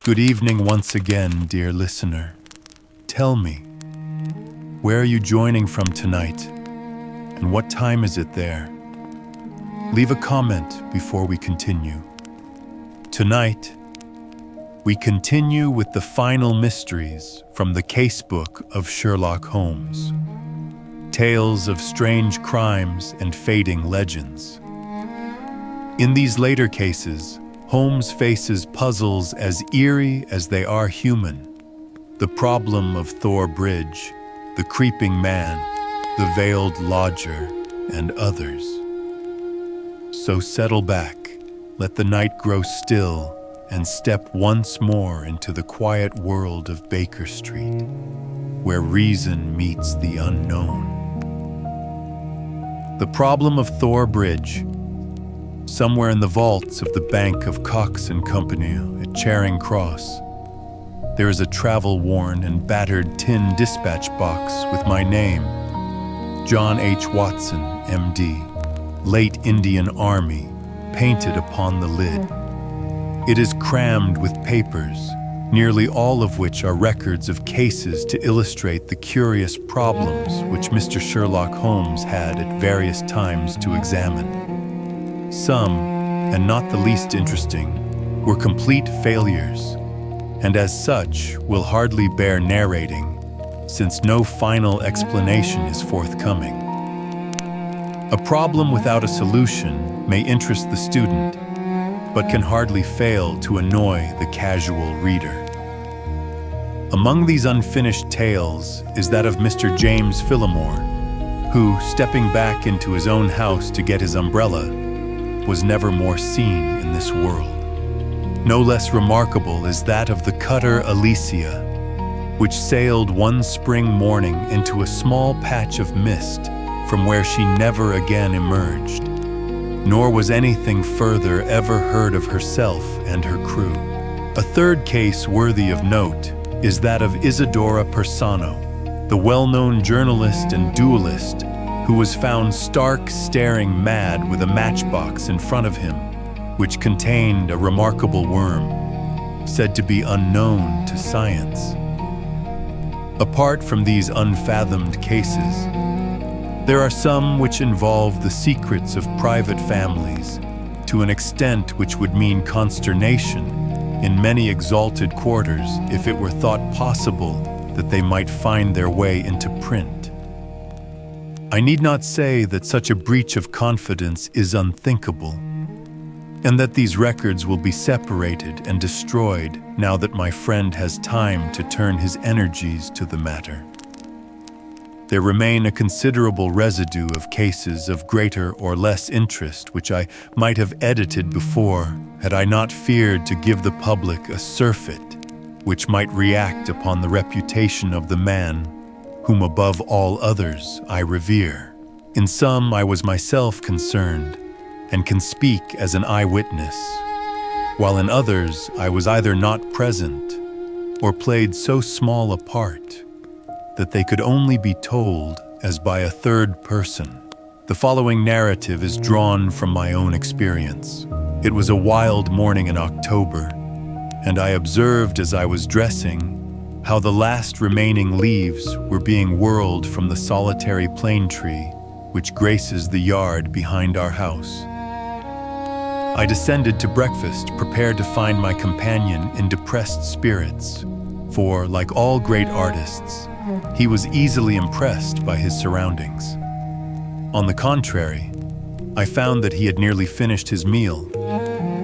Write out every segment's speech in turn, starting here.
Good evening once again, dear listener. Tell me, where are you joining from tonight, and what time is it there? Leave a comment before we continue. Tonight, we continue with the final mysteries from the casebook of Sherlock Holmes. Tales of strange crimes and fading legends. In these later cases, Holmes faces puzzles as eerie as they are human. The problem of Thor Bridge, the creeping man, the veiled lodger, and others. So settle back, let the night grow still, and step once more into the quiet world of Baker Street, where reason meets the unknown. The problem of Thor Bridge. Somewhere in the vaults of the Bank of Cox and Company at Charing Cross, there is a travel-worn and battered tin dispatch box with my name, John H. Watson, M.D., late Indian Army, painted upon the lid. It is crammed with papers, nearly all of which are records of cases to illustrate the curious problems which Mr. Sherlock Holmes had at various times to examine. Some, and not the least interesting, were complete failures, and as such will hardly bear narrating, since no final explanation is forthcoming. A problem without a solution may interest the student, but can hardly fail to annoy the casual reader. Among these unfinished tales is that of Mr. James Phillimore, who, stepping back into his own house to get his umbrella, was never more seen in this world. No less remarkable is that of the cutter Alicia, which sailed one spring morning into a small patch of mist from where she never again emerged, nor was anything further ever heard of herself and her crew. A third case worthy of note is that of Isidora Persano, the well-known journalist and duelist who was found stark staring mad with a matchbox in front of him, which contained a remarkable worm, said to be unknown to science. Apart from these unfathomed cases, there are some which involve the secrets of private families to an extent which would mean consternation in many exalted quarters if it were thought possible that they might find their way into print. I need not say that such a breach of confidence is unthinkable, and that these records will be separated and destroyed now that my friend has time to turn his energies to the matter. There remain a considerable residue of cases of greater or less interest which I might have edited before had I not feared to give the public a surfeit which might react upon the reputation of the man whom above all others I revere. In some I was myself concerned, and can speak as an eyewitness, while in others I was either not present, or played so small a part, that they could only be told as by a third person. The following narrative is drawn from my own experience. It was a wild morning in October, and I observed as I was dressing how the last remaining leaves were being whirled from the solitary plane tree which graces the yard behind our house. I descended to breakfast, prepared to find my companion in depressed spirits, for, like all great artists, he was easily impressed by his surroundings. On the contrary, I found that he had nearly finished his meal,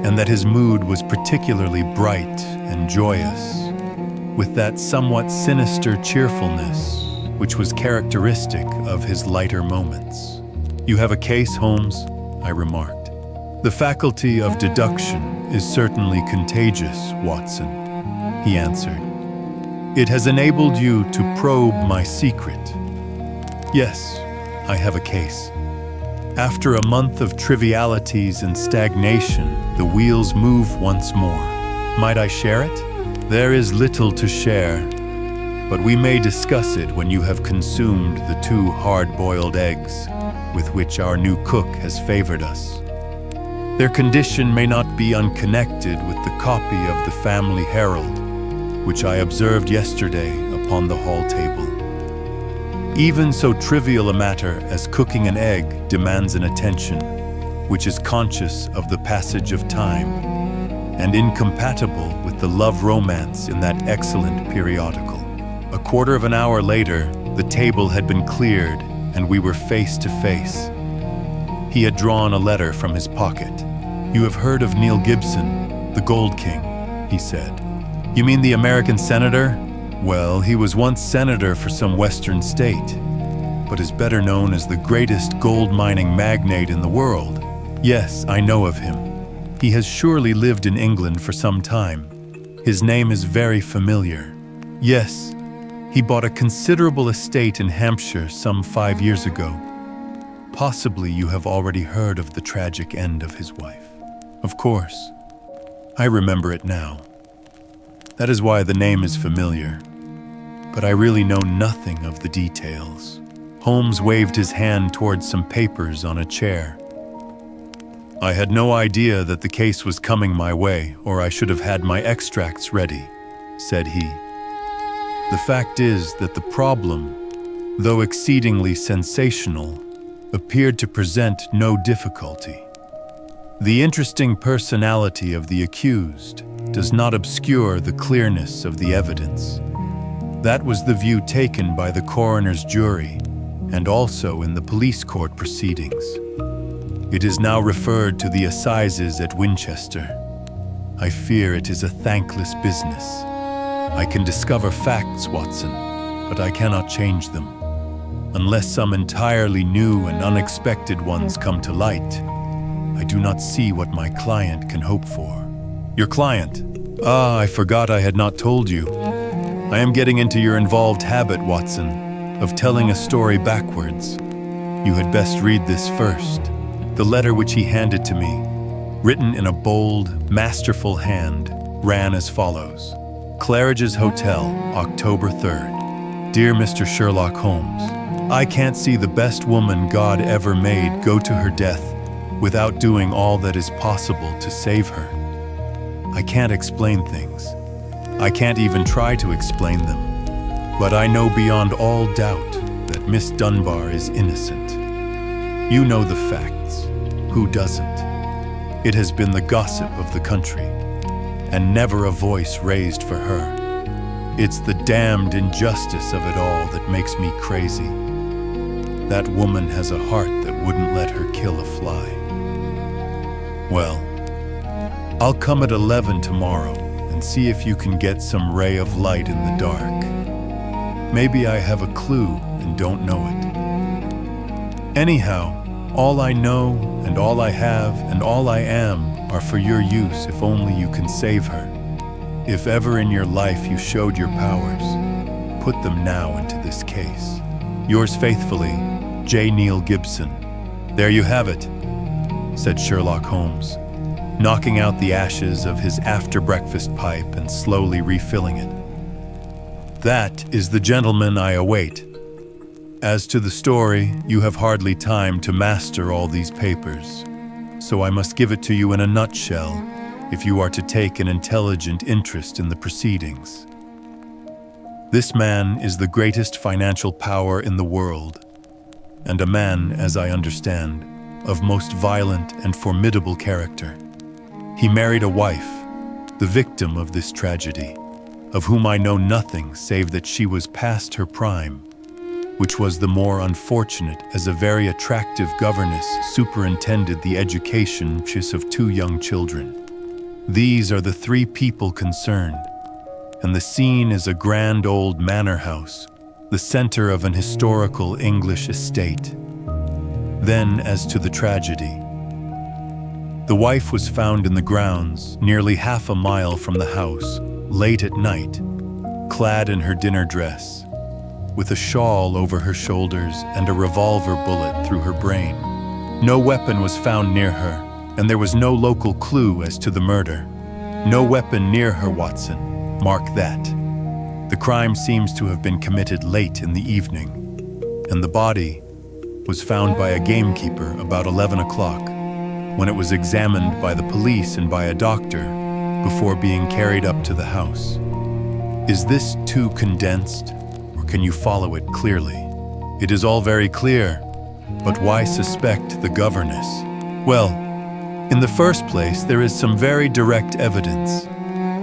and that his mood was particularly bright and joyous, with that somewhat sinister cheerfulness which was characteristic of his lighter moments. "You have a case, Holmes?" I remarked. "The faculty of deduction is certainly contagious, Watson," he answered. "It has enabled you to probe my secret." "Yes, I have a case. After a month of trivialities and stagnation, the wheels move once more. Might I share it?" "There is little to share, but we may discuss it when you have consumed the 2 hard-boiled eggs with which our new cook has favored us." Their condition may not be unconnected with the copy of the Family Herald, which I observed yesterday upon the hall table. Even so trivial a matter as cooking an egg demands an attention which is conscious of the passage of time and incompatible with the love romance in that excellent periodical. A quarter of an hour later, the table had been cleared and we were face to face. He had drawn a letter from his pocket. "You have heard of Neil Gibson, the Gold King," he said. "You mean the American senator? Well, he was once senator for some western state, but is better known as the greatest gold mining magnate in the world. Yes, I know of him. He has surely lived in England for some time. His name is very familiar. Yes, he bought a considerable estate in Hampshire some 5 years ago. Possibly you have already heard of the tragic end of his wife." "Of course. I remember it now. That is why the name is familiar. But I really know nothing of the details." Holmes waved his hand towards some papers on a chair. "I had no idea that the case was coming my way, or I should have had my extracts ready," said he. "The fact is that the problem, though exceedingly sensational, appeared to present no difficulty. The interesting personality of the accused does not obscure the clearness of the evidence. That was the view taken by the coroner's jury and also in the police court proceedings. It is now referred to the assizes at Winchester. I fear it is a thankless business. I can discover facts, Watson, but I cannot change them. Unless some entirely new and unexpected ones come to light, I do not see what my client can hope for." "Your client? I forgot I had not told you. I am getting into your involved habit, Watson, of telling a story backwards. You had best read this first." The letter which he handed to me, written in a bold, masterful hand, ran as follows. "Claridge's Hotel, October 3rd. Dear Mr. Sherlock Holmes, I can't see the best woman God ever made go to her death without doing all that is possible to save her. I can't explain things. I can't even try to explain them. But I know beyond all doubt that Miss Dunbar is innocent. You know the facts. Who doesn't? It has been the gossip of the country, and never a voice raised for her. It's the damned injustice of it all that makes me crazy. That woman has a heart that wouldn't let her kill a fly. Well, I'll come at 11 tomorrow and see if you can get some ray of light in the dark. Maybe I have a clue and don't know it. Anyhow, all I know and all I have and all I am are for your use if only you can save her. If ever in your life you showed your powers, put them now into this case. Yours faithfully, J. Neil Gibson." "There you have it," said Sherlock Holmes, knocking out the ashes of his after-breakfast pipe and slowly refilling it. "That is the gentleman I await. As to the story, you have hardly time to master all these papers, so I must give it to you in a nutshell if you are to take an intelligent interest in the proceedings. This man is the greatest financial power in the world, and a man, as I understand, of most violent and formidable character. He married a wife, the victim of this tragedy, of whom I know nothing save that she was past her prime, which was the more unfortunate as a very attractive governess superintended the education of 2 young children. These are the 3 people concerned, and the scene is a grand old manor house, the center of an historical English estate. Then, as to the tragedy. The wife was found in the grounds, nearly half a mile from the house, late at night, clad in her dinner dress, with a shawl over her shoulders and a revolver bullet through her brain. No weapon was found near her, and there was no local clue as to the murder. No weapon near her, Watson. Mark that. The crime seems to have been committed late in the evening, and the body was found by a gamekeeper about 11 o'clock. when it was examined by the police and by a doctor before being carried up to the house. Is this too condensed, or can you follow it clearly? It is all very clear, but why suspect the governess? Well, in the first place, there is some very direct evidence.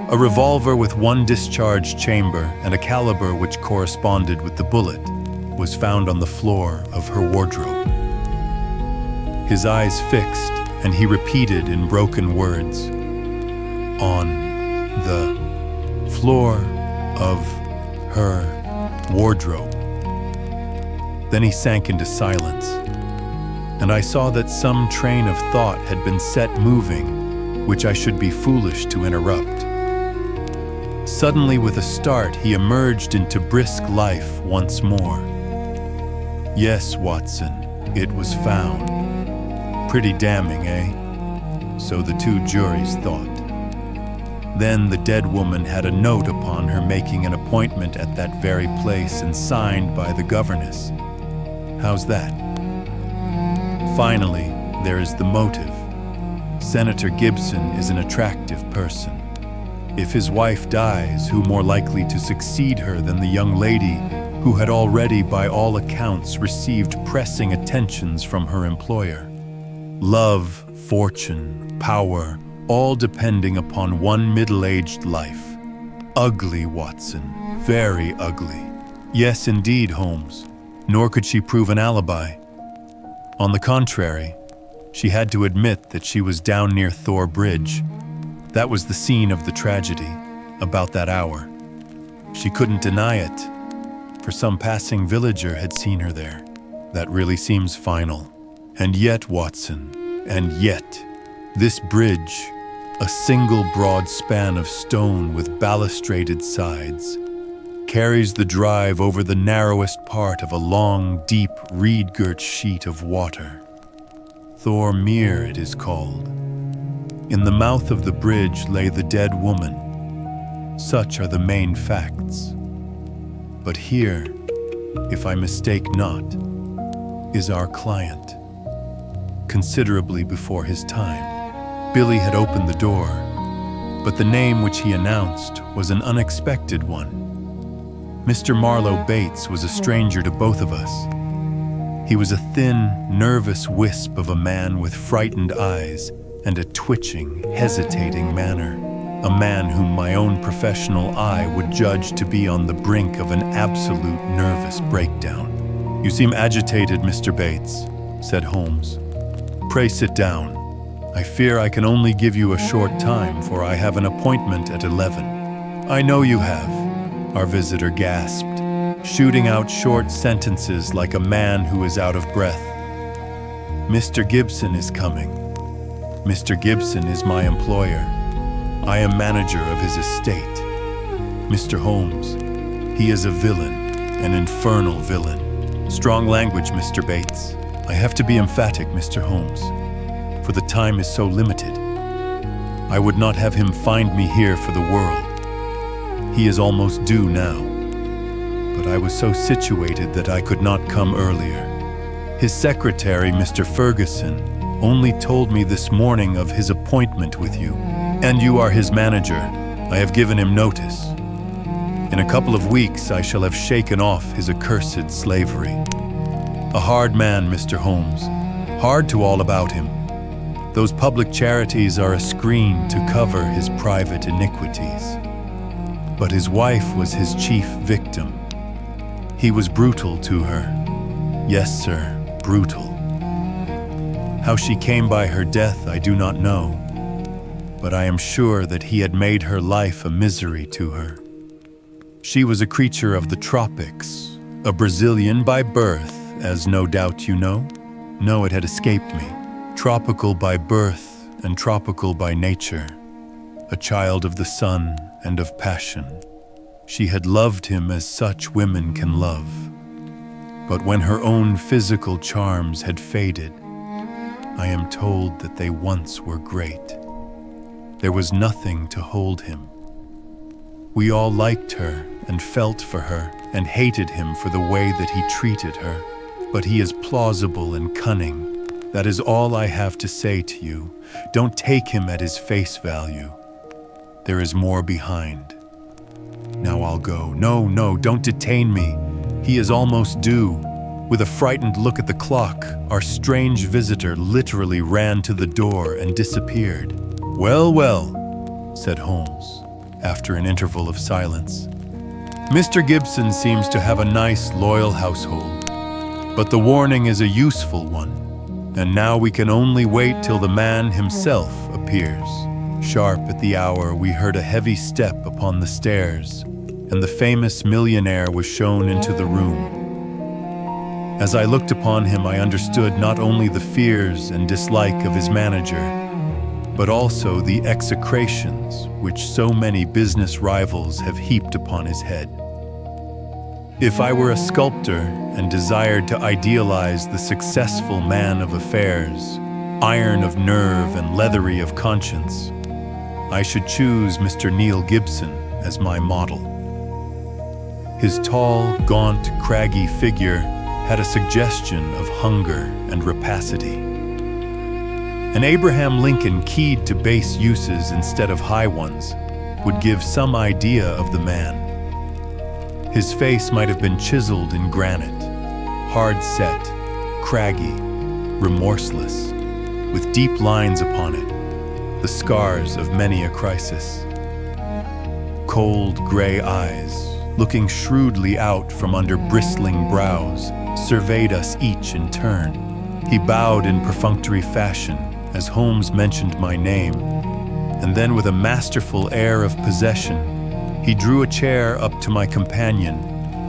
A revolver with one discharged chamber and a caliber which corresponded with the bullet was found on the floor of her wardrobe. His eyes fixed, and he repeated in broken words, "On the floor of her wardrobe." Then he sank into silence, and I saw that some train of thought had been set moving, which I should be foolish to interrupt. Suddenly, with a start, he emerged into brisk life once more. "Yes, Watson, it was found. Pretty damning, eh?" So the two juries thought. Then the dead woman had a note upon her making an appointment at that very place and signed by the governess. How's that? Finally, there is the motive. Senator Gibson is an attractive person. If his wife dies, who more likely to succeed her than the young lady who had already, by all accounts, received pressing attentions from her employer? Love, fortune, power, all depending upon one middle-aged life. Ugly, Watson, very ugly. Yes, indeed, Holmes. Nor could she prove an alibi. On the contrary, she had to admit that she was down near Thor Bridge. That was the scene of the tragedy, about that hour. She couldn't deny it, for some passing villager had seen her there. That really seems final. And yet, Watson, and yet, this bridge, a single broad span of stone with balustraded sides, carries the drive over the narrowest part of a long, deep, reed-girt sheet of water. Thor Mere it is called. In the mouth of the bridge lay the dead woman. Such are the main facts. But here, if I mistake not, is our client. Considerably before his time, Billy had opened the door, but the name which he announced was an unexpected one. Mr. Marlowe Bates was a stranger to both of us. He was a thin, nervous wisp of a man with frightened eyes and a twitching, hesitating manner. A man whom my own professional eye would judge to be on the brink of an absolute nervous breakdown. "You seem agitated, Mr. Bates," said Holmes. "Pray sit down. I fear I can only give you a short time, for I have an appointment at 11. "I know you have," our visitor gasped, shooting out short sentences like a man who is out of breath. "Mr. Gibson is coming. Mr. Gibson is my employer. I am manager of his estate. Mr. Holmes, he is a villain, an infernal villain." Strong language, Mr. Bates. I have to be emphatic, Mr. Holmes, for the time is so limited. I would not have him find me here for the world. He is almost due now, but I was so situated that I could not come earlier. His secretary, Mr. Ferguson, only told me this morning of his appointment with you, and you are his manager. I have given him notice. In a couple of weeks I shall have shaken off his accursed slavery. A hard man, Mr. Holmes, hard to all about him. Those public charities are a screen to cover his private iniquities. But his wife was his chief victim. He was brutal to her. Yes, sir, brutal. How she came by her death I do not know, but I am sure that he had made her life a misery to her. She was a creature of the tropics, a Brazilian by birth, as no doubt you know. No, it had escaped me. Tropical by birth and tropical by nature. A child of the sun and of passion. She had loved him as such women can love. But when her own physical charms had faded, I am told that they once were great. There was nothing to hold him. We all liked her and felt for her and hated him for the way that he treated her. But he is plausible and cunning. That is all I have to say to you. Don't take him at his face value. There is more behind. Now I'll go. No, don't detain me. He is almost due. With a frightened look at the clock, our strange visitor literally ran to the door and disappeared. Well, said Holmes, after an interval of silence. Mr. Gibson seems to have a nice, loyal household, but the warning is a useful one, and now we can only wait till the man himself appears. Sharp at the hour, we heard a heavy step upon the stairs, and the famous millionaire was shown into the room. As I looked upon him, I understood not only the fears and dislike of his manager, but also the execrations which so many business rivals have heaped upon his head. If I were a sculptor and desired to idealize the successful man of affairs, iron of nerve and leathery of conscience, I should choose Mr. Neil Gibson as my model. His tall, gaunt, craggy figure had a suggestion of hunger and rapacity. An Abraham Lincoln keyed to base uses instead of high ones would give some idea of the man. His face might have been chiseled in granite, hard-set, craggy, remorseless, with deep lines upon it, the scars of many a crisis. Cold gray eyes, looking shrewdly out from under bristling brows, surveyed us each in turn. He bowed in perfunctory fashion as Holmes mentioned my name, and then with a masterful air of possession, he drew a chair up to my companion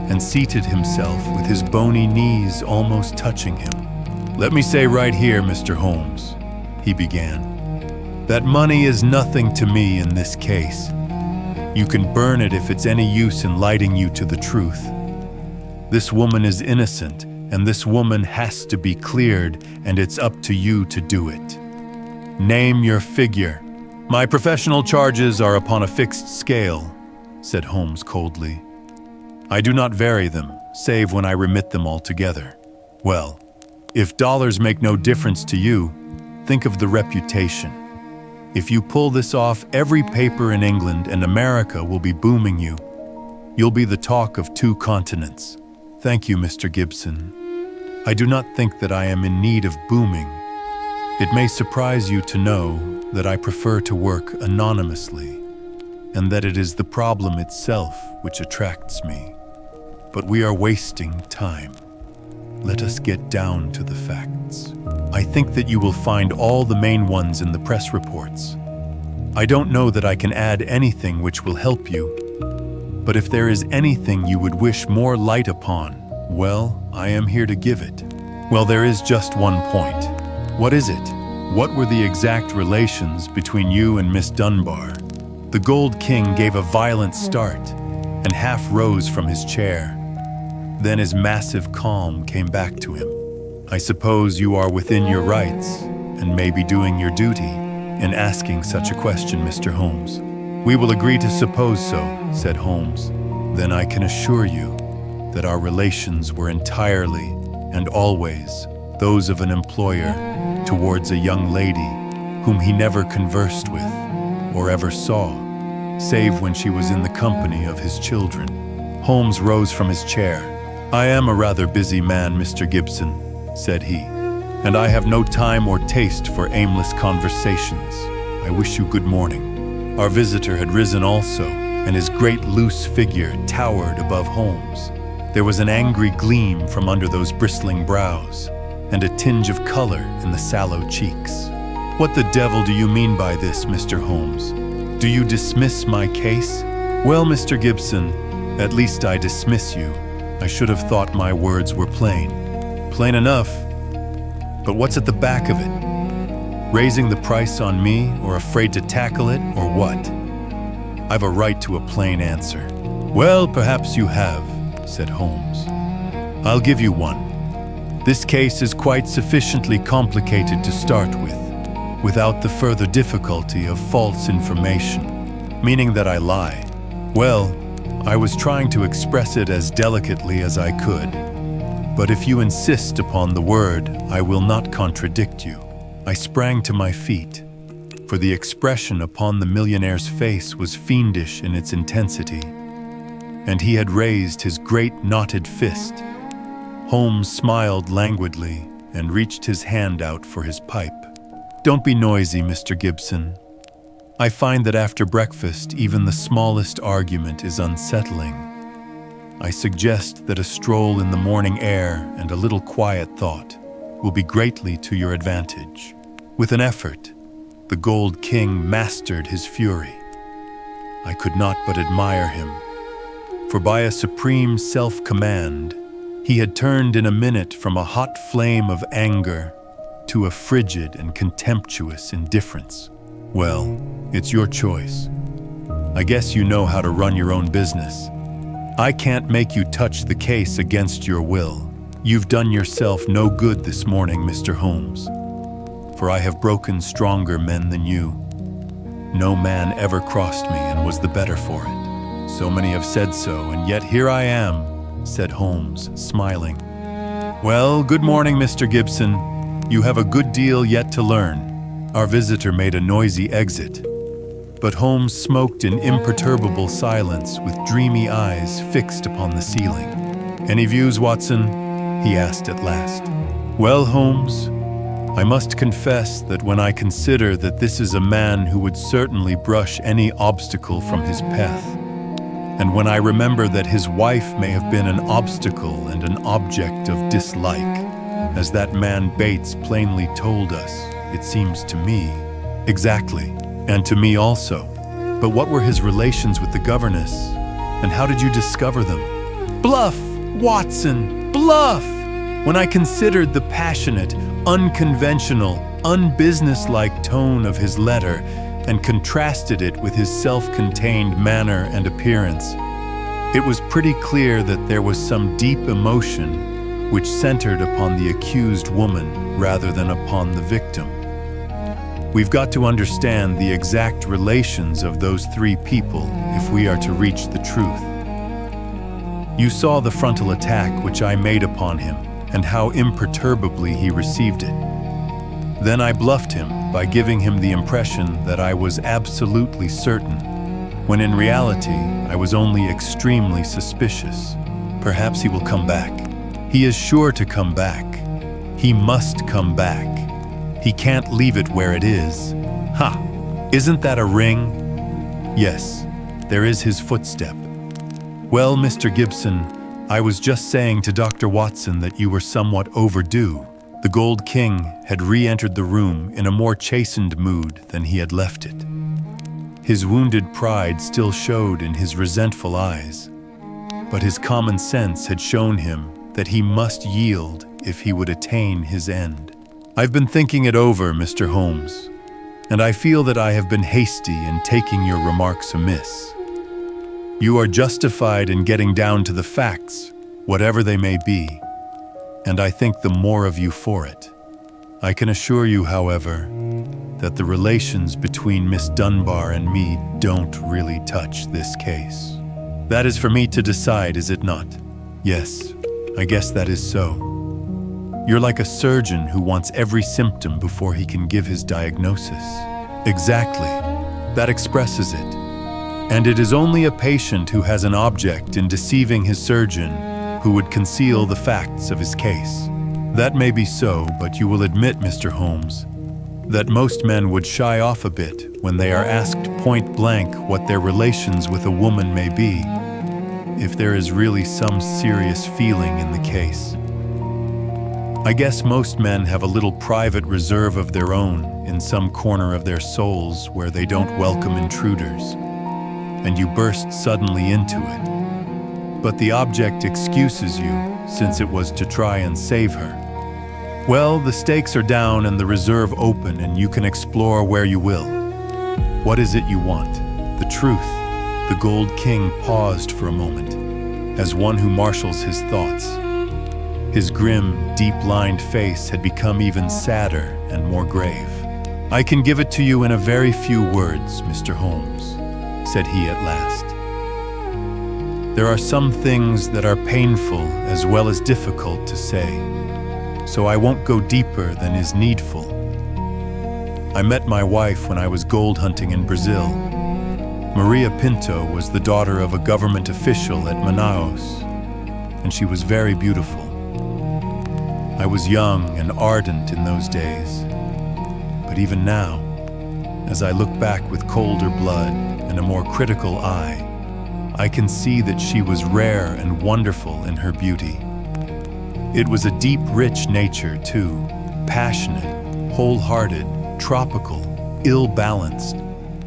and seated himself with his bony knees almost touching him. "Let me say right here, Mr. Holmes," he began, "that money is nothing to me in this case. You can burn it if it's any use in lighting you to the truth. This woman is innocent, and this woman has to be cleared, and it's up to you to do it. Name your figure." "My professional charges are upon a fixed scale," said Holmes coldly. "I do not vary them, save when I remit them altogether." "Well, if dollars make no difference to you, think of the reputation. If you pull this off, every paper in England and America will be booming you. You'll be the talk of 2 continents. Thank you, Mr. Gibson. I do not think that I am in need of booming. It may surprise you to know that I prefer to work anonymously, and that it is the problem itself which attracts me. But we are wasting time. Let us get down to the facts. I think that you will find all the main ones in the press reports. I don't know that I can add anything which will help you, but if there is anything you would wish more light upon, well, I am here to give it." "Well, there is just one point." "What is it?" "What were the exact relations between you and Miss Dunbar?" The Gold King gave a violent start and half rose from his chair. Then his massive calm came back to him. "I suppose you are within your rights and may be doing your duty in asking such a question, Mr. Holmes." "We will agree to suppose so," said Holmes. "Then I can assure you that our relations were entirely and always those of an employer towards a young lady whom he never conversed with or ever saw, save when she was in the company of his children." Holmes rose from his chair. "I am a rather busy man, Mr. Gibson," said he, "and I have no time or taste for aimless conversations. I wish you good morning." Our visitor had risen also, and his great loose figure towered above Holmes. There was an angry gleam from under those bristling brows, and a tinge of color in the sallow cheeks. "What the devil do you mean by this, Mr. Holmes? Do you dismiss my case?" "Well, Mr. Gibson, at least I dismiss you. I should have thought my words were plain." "Plain enough. But what's at the back of it? Raising the price on me, or afraid to tackle it, or what? I've a right to a plain answer." "Well, perhaps you have," said Holmes. "I'll give you one. This case is quite sufficiently complicated to start with, without the further difficulty of false information." "Meaning that I lie?" "Well, I was trying to express it as delicately as I could. But if you insist upon the word, I will not contradict you." I sprang to my feet, for the expression upon the millionaire's face was fiendish in its intensity, and he had raised his great knotted fist. Holmes smiled languidly and reached his hand out for his pipe. "Don't be noisy, Mr. Gibson. I find that after breakfast, even the smallest argument is unsettling. I suggest that a stroll in the morning air and a little quiet thought will be greatly to your advantage." With an effort, the Gold King mastered his fury. I could not but admire him, for by a supreme self-command, he had turned in a minute from a hot flame of anger to a frigid and contemptuous indifference. "Well, it's your choice. I guess you know how to run your own business. I can't make you touch the case against your will. You've done yourself no good this morning, Mr. Holmes, for I have broken stronger men than you. No man ever crossed me and was the better for it. So many have said so, and yet here I am," said Holmes, smiling. "Well, good morning, Mr. Gibson. You have a good deal yet to learn." Our visitor made a noisy exit, but Holmes smoked in imperturbable silence with dreamy eyes fixed upon the ceiling. "Any views, Watson?" he asked at last. "Well, Holmes, I must confess that when I consider that this is a man who would certainly brush any obstacle from his path, and when I remember that his wife may have been an obstacle and an object of dislike, as that man Bates plainly told us, it seems to me—" "Exactly, and to me also. But what were his relations with the governess, and how did you discover them?" "Bluff, Watson, bluff! When I considered the passionate, unconventional, unbusinesslike tone of his letter and contrasted it with his self-contained manner and appearance, it was pretty clear that there was some deep emotion which centered upon the accused woman rather than upon the victim. We've got to understand the exact relations of those three people if we are to reach the truth. You saw the frontal attack which I made upon him, and how imperturbably he received it. Then I bluffed him by giving him the impression that I was absolutely certain, when in reality I was only extremely suspicious. Perhaps he will come back. He is sure to come back. He must come back. He can't leave it where it is. Ha! Isn't that a ring? Yes, there is his footstep. Well, Mr. Gibson, I was just saying to Dr. Watson that you were somewhat overdue. The Gold King had re-entered the room in a more chastened mood than he had left it. His wounded pride still showed in his resentful eyes, but his common sense had shown him that he must yield if he would attain his end. "I've been thinking it over, Mr. Holmes, and I feel that I have been hasty in taking your remarks amiss. You are justified in getting down to the facts, whatever they may be, and I think the more of you for it. I can assure you, however, that the relations between Miss Dunbar and me don't really touch this case. That is for me to decide, is it not? Yes, I guess that is so. You're like a surgeon who wants every symptom before he can give his diagnosis." "Exactly. That expresses it. And it is only a patient who has an object in deceiving his surgeon who would conceal the facts of his case. That may be so, but you will admit, Mr. Holmes, that most men would shy off a bit when they are asked point blank what their relations with a woman may be, if there is really some serious feeling in the case. I guess most men have a little private reserve of their own in some corner of their souls where they don't welcome intruders, and you burst suddenly into it. But the object excuses you, since it was to try and save her. Well, the stakes are down and the reserve open, and you can explore where you will. What is it you want? The truth." The Gold King paused for a moment, as one who marshals his thoughts. His grim, deep-lined face had become even sadder and more grave. "I can give it to you in a very few words, Mr. Holmes," said he at last. There are some things that are painful as well as difficult to say, so I won't go deeper than is needful. I met my wife when I was gold hunting in Brazil. Maria Pinto was the daughter of a government official at Manaus, and she was very beautiful. I was young and ardent in those days, but even now, as I look back with colder blood and a more critical eye, I can see that she was rare and wonderful in her beauty. It was a deep, rich nature, too, passionate, wholehearted, tropical, ill-balanced,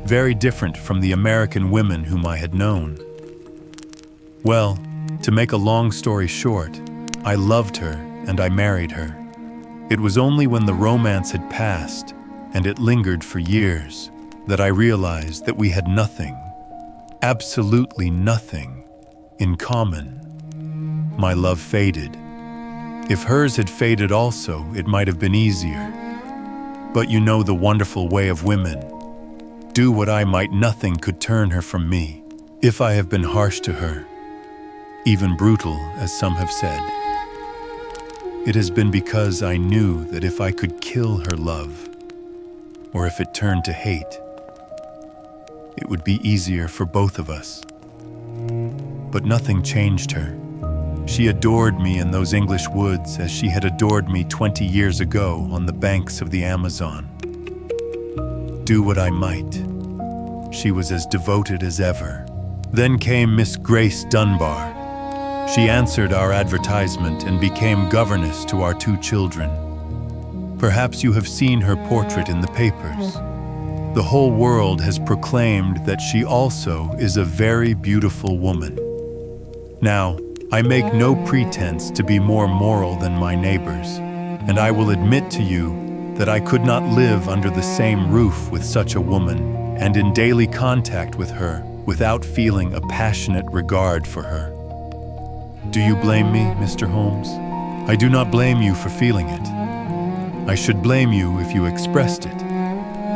very different from the American women whom I had known. Well, to make a long story short, I loved her and I married her. It was only when the romance had passed, and it lingered for years, that I realized that we had nothing, absolutely nothing, in common. My love faded. If hers had faded also, it might have been easier. But you know the wonderful way of women. Do what I might, nothing could turn her from me. If I have been harsh to her, even brutal, as some have said, it has been because I knew that if I could kill her love, or if it turned to hate, it would be easier for both of us. But nothing changed her. She adored me in those English woods as she had adored me 20 years ago on the banks of the Amazon. Do what I might, she was as devoted as ever. Then came Miss Grace Dunbar. She answered our advertisement and became governess to our 2 children. Perhaps you have seen her portrait in the papers. The whole world has proclaimed that she also is a very beautiful woman. Now, I make no pretense to be more moral than my neighbors, and I will admit to you that I could not live under the same roof with such a woman and in daily contact with her without feeling a passionate regard for her. Do you blame me, Mr. Holmes? I do not blame you for feeling it. I should blame you if you expressed it,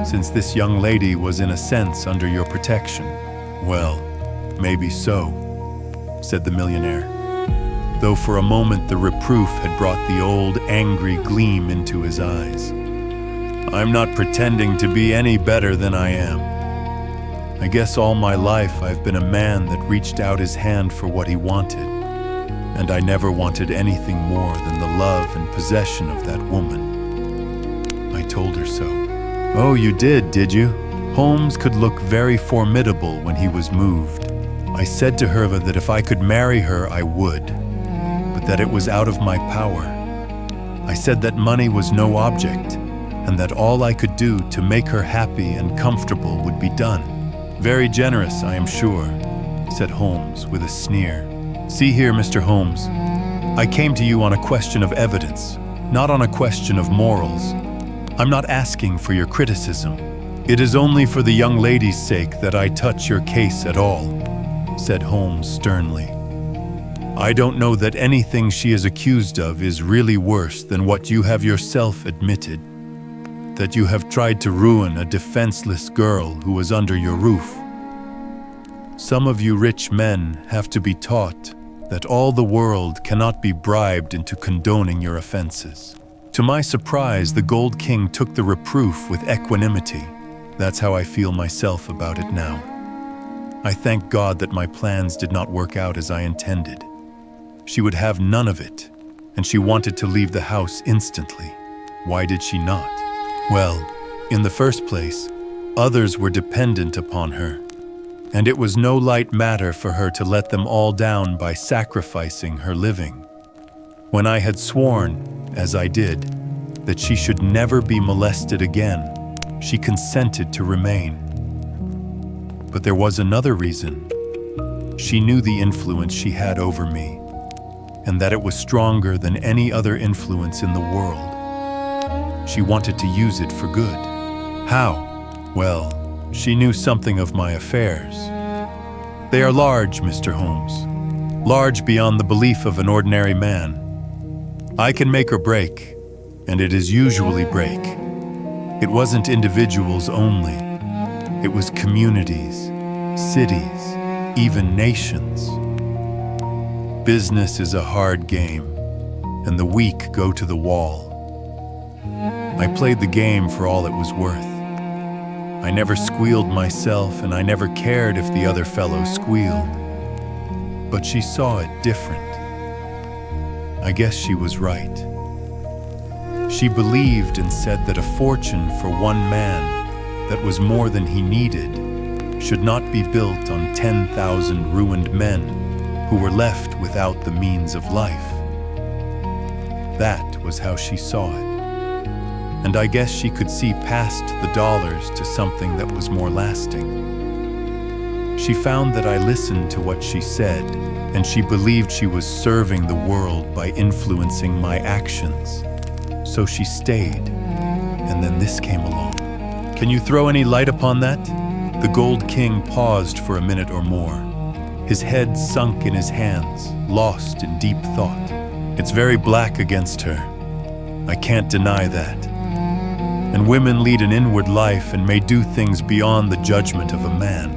since this young lady was in a sense under your protection. Well, maybe so, said the millionaire, though for a moment the reproof had brought the old angry gleam into his eyes. I'm not pretending to be any better than I am. I guess all my life I've been a man that reached out his hand for what he wanted, and I never wanted anything more than the love and possession of that woman. I told her so. Oh, you did you? Holmes could look very formidable when he was moved. I said to her that if I could marry her, I would, but that it was out of my power. I said that money was no object, and that all I could do to make her happy and comfortable would be done. Very generous, I am sure, said Holmes with a sneer. See here, Mr. Holmes, I came to you on a question of evidence, not on a question of morals. I'm not asking for your criticism. It is only for the young lady's sake that I touch your case at all, said Holmes sternly. I don't know that anything she is accused of is really worse than what you have yourself admitted, that you have tried to ruin a defenseless girl who was under your roof. Some of you rich men have to be taught that all the world cannot be bribed into condoning your offenses. To my surprise, the Gold King took the reproof with equanimity. That's how I feel myself about it now. I thank God that my plans did not work out as I intended. She would have none of it, and she wanted to leave the house instantly. Why did she not? Well, in the first place, others were dependent upon her, and it was no light matter for her to let them all down by sacrificing her living. When I had sworn, as I did, that she should never be molested again, she consented to remain. But there was another reason. She knew the influence she had over me, and that it was stronger than any other influence in the world. She wanted to use it for good. How? Well, she knew something of my affairs. They are large, Mr. Holmes, large beyond the belief of an ordinary man. I can make or break, and it is usually break. It wasn't individuals only. It was communities, cities, even nations. Business is a hard game, and the weak go to the wall. I played the game for all it was worth. I never squealed myself, and I never cared if the other fellow squealed. But she saw it different. I guess she was right. She believed and said that a fortune for one man that was more than he needed should not be built on 10,000 ruined men who were left without the means of life. That was how she saw it. And I guess she could see past the dollars to something that was more lasting. She found that I listened to what she said, and she believed she was serving the world by influencing my actions. So she stayed, and then this came along. Can you throw any light upon that? The Gold King paused for a minute or more. His head sunk in his hands, lost in deep thought. It's very black against her. I can't deny that. And women lead an inward life and may do things beyond the judgment of a man.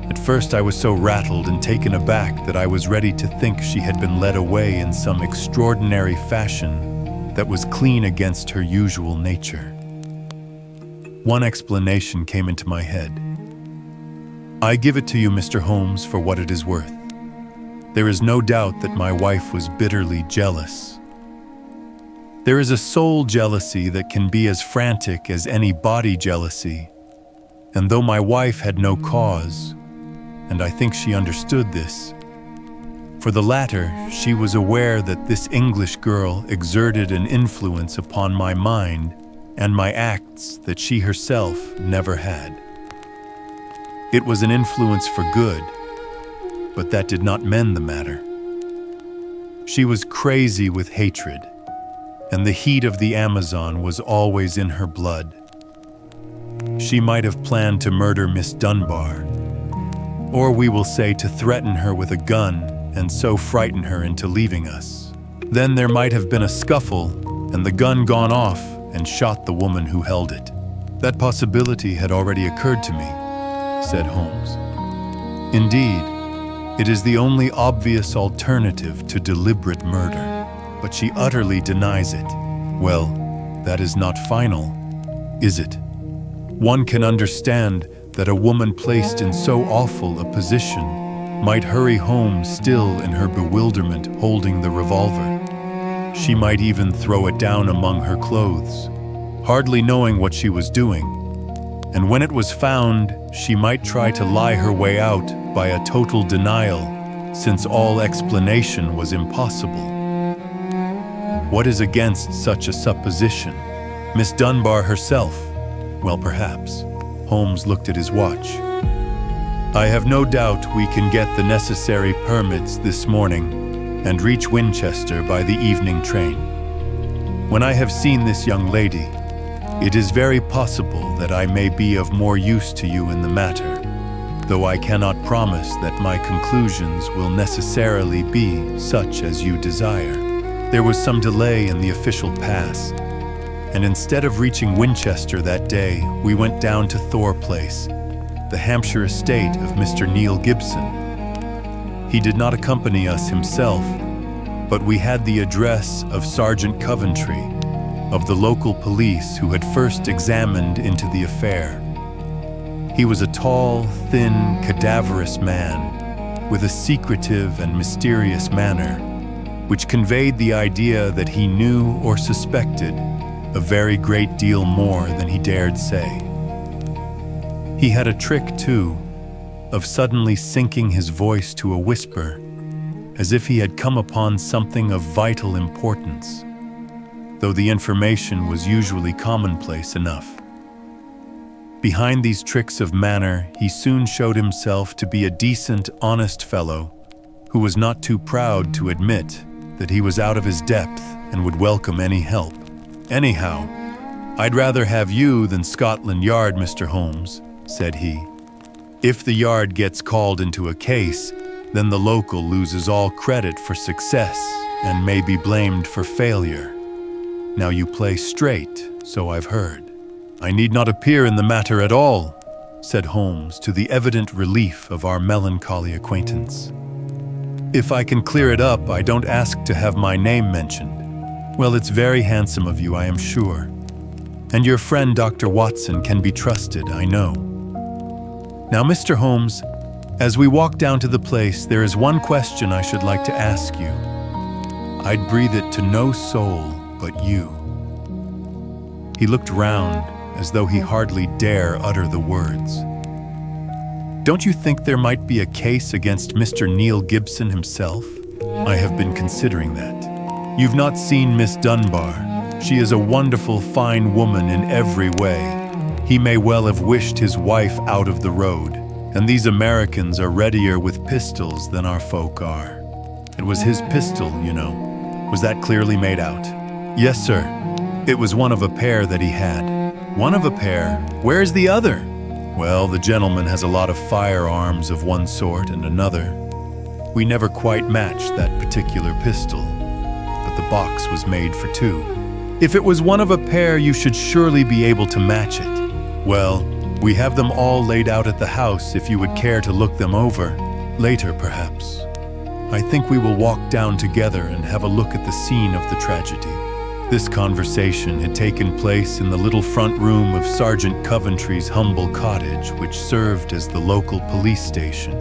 At first I was so rattled and taken aback that I was ready to think she had been led away in some extraordinary fashion that was clean against her usual nature. One explanation came into my head. I give it to you, Mr. Holmes, for what it is worth. There is no doubt that my wife was bitterly jealous. There is a soul jealousy that can be as frantic as any body jealousy, and though my wife had no cause, and I think she understood this, for the latter, she was aware that this English girl exerted an influence upon my mind and my acts that she herself never had. It was an influence for good, but that did not mend the matter. She was crazy with hatred, and the heat of the Amazon was always in her blood. She might have planned to murder Miss Dunbar, or we will say to threaten her with a gun and so frighten her into leaving us. Then there might have been a scuffle and the gun gone off and shot the woman who held it. That possibility had already occurred to me, said Holmes. Indeed, it is the only obvious alternative to deliberate murder, but she utterly denies it. Well, that is not final, is it? One can understand that a woman placed in so awful a position might hurry home still in her bewilderment holding the revolver. She might even throw it down among her clothes, hardly knowing what she was doing. And when it was found, she might try to lie her way out by a total denial, since all explanation was impossible. What is against such a supposition? Miss Dunbar herself? Well, perhaps. Holmes looked at his watch. I have no doubt we can get the necessary permits this morning and reach Winchester by the evening train. When I have seen this young lady, it is very possible that I may be of more use to you in the matter, though I cannot promise that my conclusions will necessarily be such as you desire. There was some delay in the official pass, and instead of reaching Winchester that day, we went down to Thor Place, the Hampshire estate of Mr. Neil Gibson. He did not accompany us himself, but we had the address of Sergeant Coventry, of the local police who had first examined into the affair. He was a tall, thin, cadaverous man with a secretive and mysterious manner, which conveyed the idea that he knew or suspected a very great deal more than he dared say. He had a trick, too, of suddenly sinking his voice to a whisper, as if he had come upon something of vital importance, though the information was usually commonplace enough. Behind these tricks of manner, he soon showed himself to be a decent, honest fellow who was not too proud to admit that he was out of his depth and would welcome any help. Anyhow, I'd rather have you than Scotland Yard, Mr. Holmes, said he. If the Yard gets called into a case, then the local loses all credit for success and may be blamed for failure. Now you play straight, so I've heard. I need not appear in the matter at all, said Holmes, to the evident relief of our melancholy acquaintance. If I can clear it up, I don't ask to have my name mentioned. Well, it's very handsome of you, I am sure. And your friend Dr. Watson can be trusted, I know. Now, Mr. Holmes, as we walk down to the place, there is one question I should like to ask you. I'd breathe it to no soul but you." He looked round as though he hardly dare utter the words. "Don't you think there might be a case against Mr. Neil Gibson himself? I have been considering that. You've not seen Miss Dunbar. She is a wonderful, fine woman in every way. He may well have wished his wife out of the road, and these Americans are readier with pistols than our folk are. It was his pistol, you know. Was that clearly made out?" "Yes, sir. It was one of a pair that he had." "One of a pair? Where's the other?" "Well, the gentleman has a lot of firearms of one sort and another. We never quite matched that particular pistol, but the box was made for two." "If it was one of a pair, you should surely be able to match it." "Well, we have them all laid out at the house if you would care to look them over. Later, perhaps. I think we will walk down together and have a look at the scene of the tragedy." This conversation had taken place in the little front room of Sergeant Coventry's humble cottage, which served as the local police station.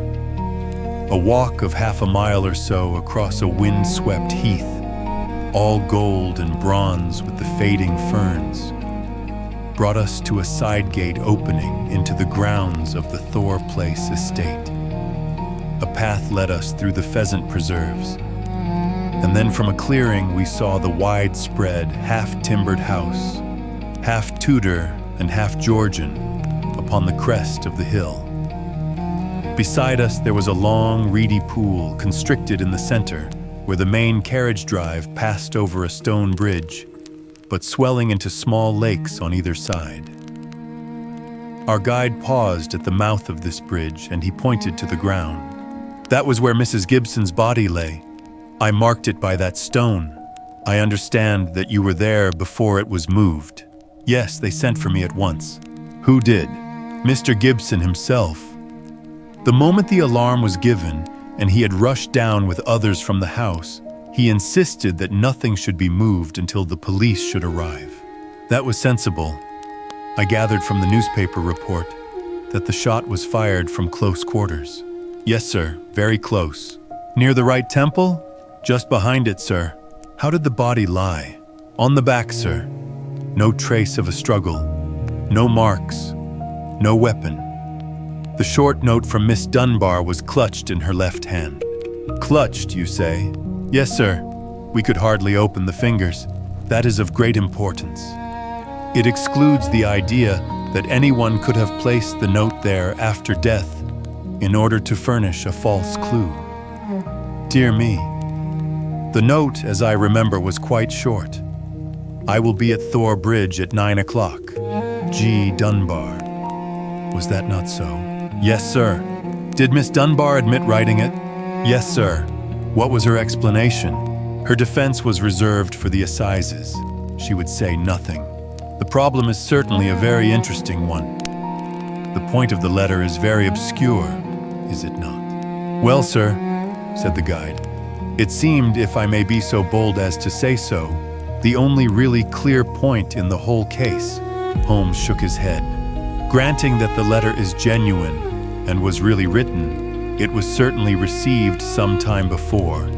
A walk of half a mile or so across a wind-swept heath, all gold and bronze with the fading ferns, brought us to a side gate opening into the grounds of the Thor Place estate. A path led us through the pheasant preserves, and then from a clearing we saw the widespread, half-timbered house, half Tudor and half Georgian, upon the crest of the hill. Beside us there was a long, reedy pool constricted in the center, where the main carriage drive passed over a stone bridge, but swelling into small lakes on either side. Our guide paused at the mouth of this bridge, and he pointed to the ground. "That was where Mrs. Gibson's body lay. I marked it by that stone. I understand that you were there before it was moved." "Yes, they sent for me at once." "Who did?" "Mr. Gibson himself. The moment the alarm was given, and he had rushed down with others from the house, he insisted that nothing should be moved until the police should arrive. That was sensible. I gathered from the newspaper report that the shot was fired from close quarters." "Yes, sir, very close." "Near the right temple?" "Just behind it, sir." "How did the body lie?" "On the back, sir. No trace of a struggle. No marks. No weapon. The short note from Miss Dunbar was clutched in her left hand." "Clutched, you say?" "Yes, sir. We could hardly open the fingers. That is of great importance. It excludes the idea that anyone could have placed the note there after death in order to furnish a false clue." "Dear me. The note, as I remember, was quite short. 'I will be at Thor Bridge at 9 o'clock. G. Dunbar.' Was that not so?" "Yes, sir." "Did Miss Dunbar admit writing it?" "Yes, sir." "What was her explanation?" "Her defense was reserved for the assizes. She would say nothing." "The problem is certainly a very interesting one. The point of the letter is very obscure, is it not?" "Well, sir," said the guide, "it seemed, if I may be so bold as to say so, the only really clear point in the whole case." Holmes shook his head. "Granting that the letter is genuine and was really written, it was certainly received some time before,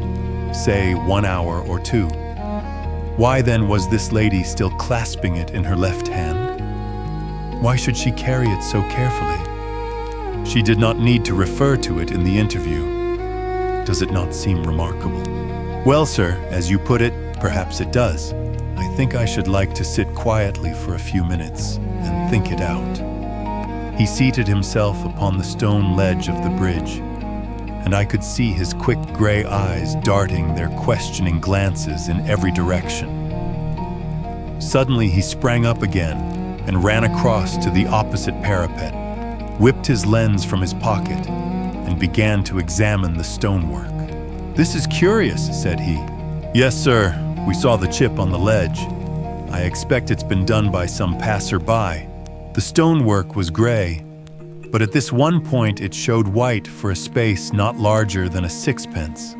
say 1 hour or 2. Why then was this lady still clasping it in her left hand? Why should she carry it so carefully? She did not need to refer to it in the interview. Does it not seem remarkable?" "Well, sir, as you put it, perhaps it does. I think I should like to sit quietly for a few minutes and think it out." He seated himself upon the stone ledge of the bridge, and I could see his quick gray eyes darting their questioning glances in every direction. Suddenly he sprang up again and ran across to the opposite parapet, whipped his lens from his pocket, and began to examine the stonework. "This is curious," said he. "Yes, sir, we saw the chip on the ledge. I expect it's been done by some passer-by." The stonework was gray, but at this one point it showed white for a space not larger than a sixpence.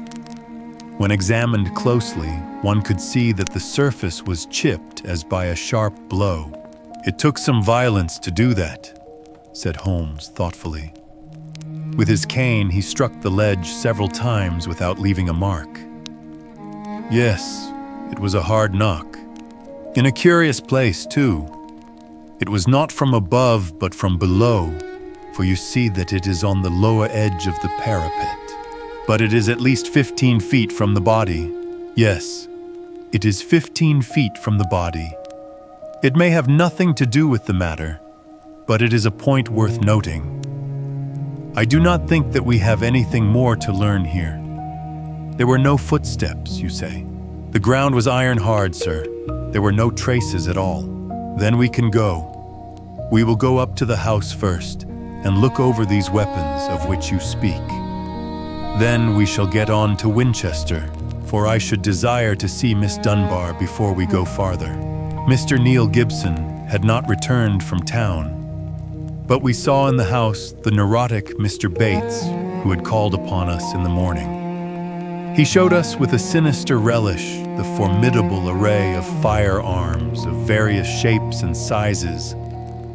When examined closely, one could see that the surface was chipped as by a sharp blow. "It took some violence to do that," said Holmes thoughtfully. With his cane, he struck the ledge several times without leaving a mark. "Yes, it was a hard knock. In a curious place, too. It was not from above, but from below, for you see that it is on the lower edge of the parapet. But it is at least 15 feet from the body. Yes, it is 15 feet from the body. It may have nothing to do with the matter, but it is a point worth noting. I do not think that we have anything more to learn here. There were no footsteps, you say. The ground was iron hard, sir. There were no traces at all. Then we can go. We will go up to the house first and look over these weapons of which you speak. Then we shall get on to Winchester, for I should desire to see Miss Dunbar before we go farther." Mr. Neil Gibson had not returned from town, but we saw in the house the neurotic Mr. Bates, who had called upon us in the morning. He showed us with a sinister relish the formidable array of firearms of various shapes and sizes,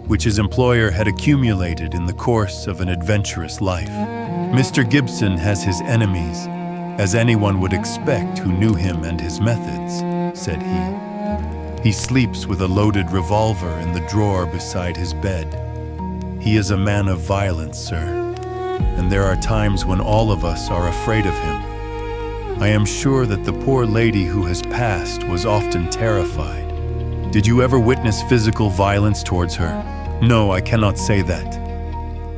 which his employer had accumulated in the course of an adventurous life. "Mr. Gibson has his enemies, as anyone would expect who knew him and his methods," said he. "He sleeps with a loaded revolver in the drawer beside his bed. He is a man of violence, sir, and there are times when all of us are afraid of him. I am sure that the poor lady who has passed was often terrified. Did you ever witness physical violence towards her?" "No, I cannot say that.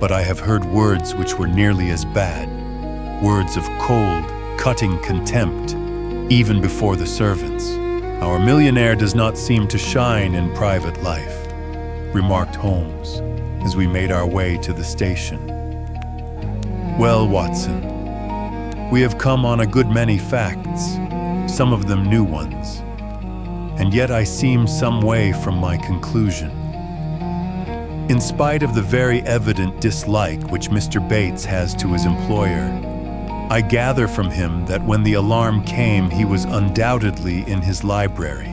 But I have heard words which were nearly as bad, words of cold, cutting contempt, even before the servants. Our millionaire does not seem to shine in private life," remarked Holmes, as we made our way to the station. "Well, Watson, we have come on a good many facts, some of them new ones, and yet I seem some way from my conclusion. In spite of the very evident dislike which Mr. Bates has to his employer, I gather from him that when the alarm came, he was undoubtedly in his library.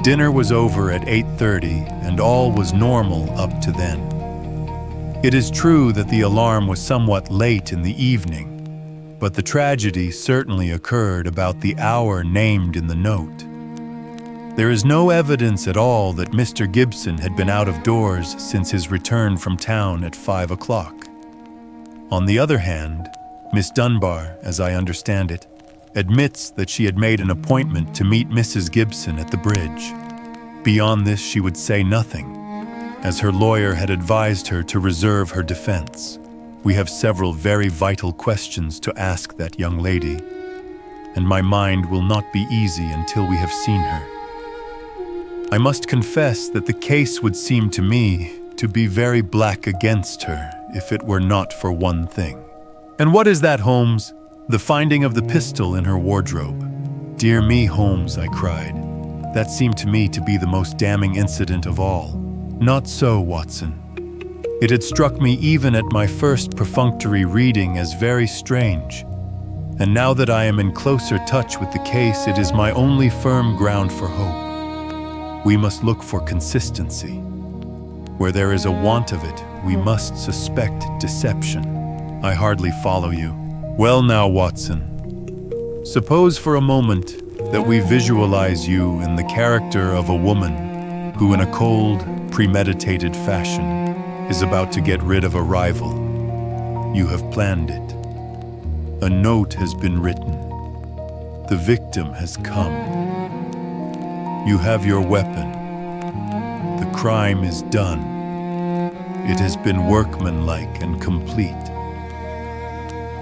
Dinner was over at 8:30, and all was normal up to then. It is true that the alarm was somewhat late in the evening, but the tragedy certainly occurred about the hour named in the note. There is no evidence at all that Mr. Gibson had been out of doors since his return from town at 5 o'clock. On the other hand, Miss Dunbar, as I understand it, admits that she had made an appointment to meet Mrs. Gibson at the bridge. Beyond this she would say nothing, as her lawyer had advised her to reserve her defense. We have several very vital questions to ask that young lady, and my mind will not be easy until we have seen her. I must confess that the case would seem to me to be very black against her if it were not for one thing." "And what is that, Holmes?" "The finding of the pistol in her wardrobe." "Dear me, Holmes," I cried. "That seemed to me to be the most damning incident of all." "Not so, Watson. It had struck me even at my first perfunctory reading as very strange, and now that I am in closer touch with the case, it is my only firm ground for hope. We must look for consistency. Where there is a want of it, we must suspect deception." "I hardly follow you." "Well now, Watson, suppose for a moment that we visualize you in the character of a woman who, in a cold, premeditated fashion, is about to get rid of a rival. You have planned it. A note has been written. The victim has come. You have your weapon. The crime is done. It has been workmanlike and complete.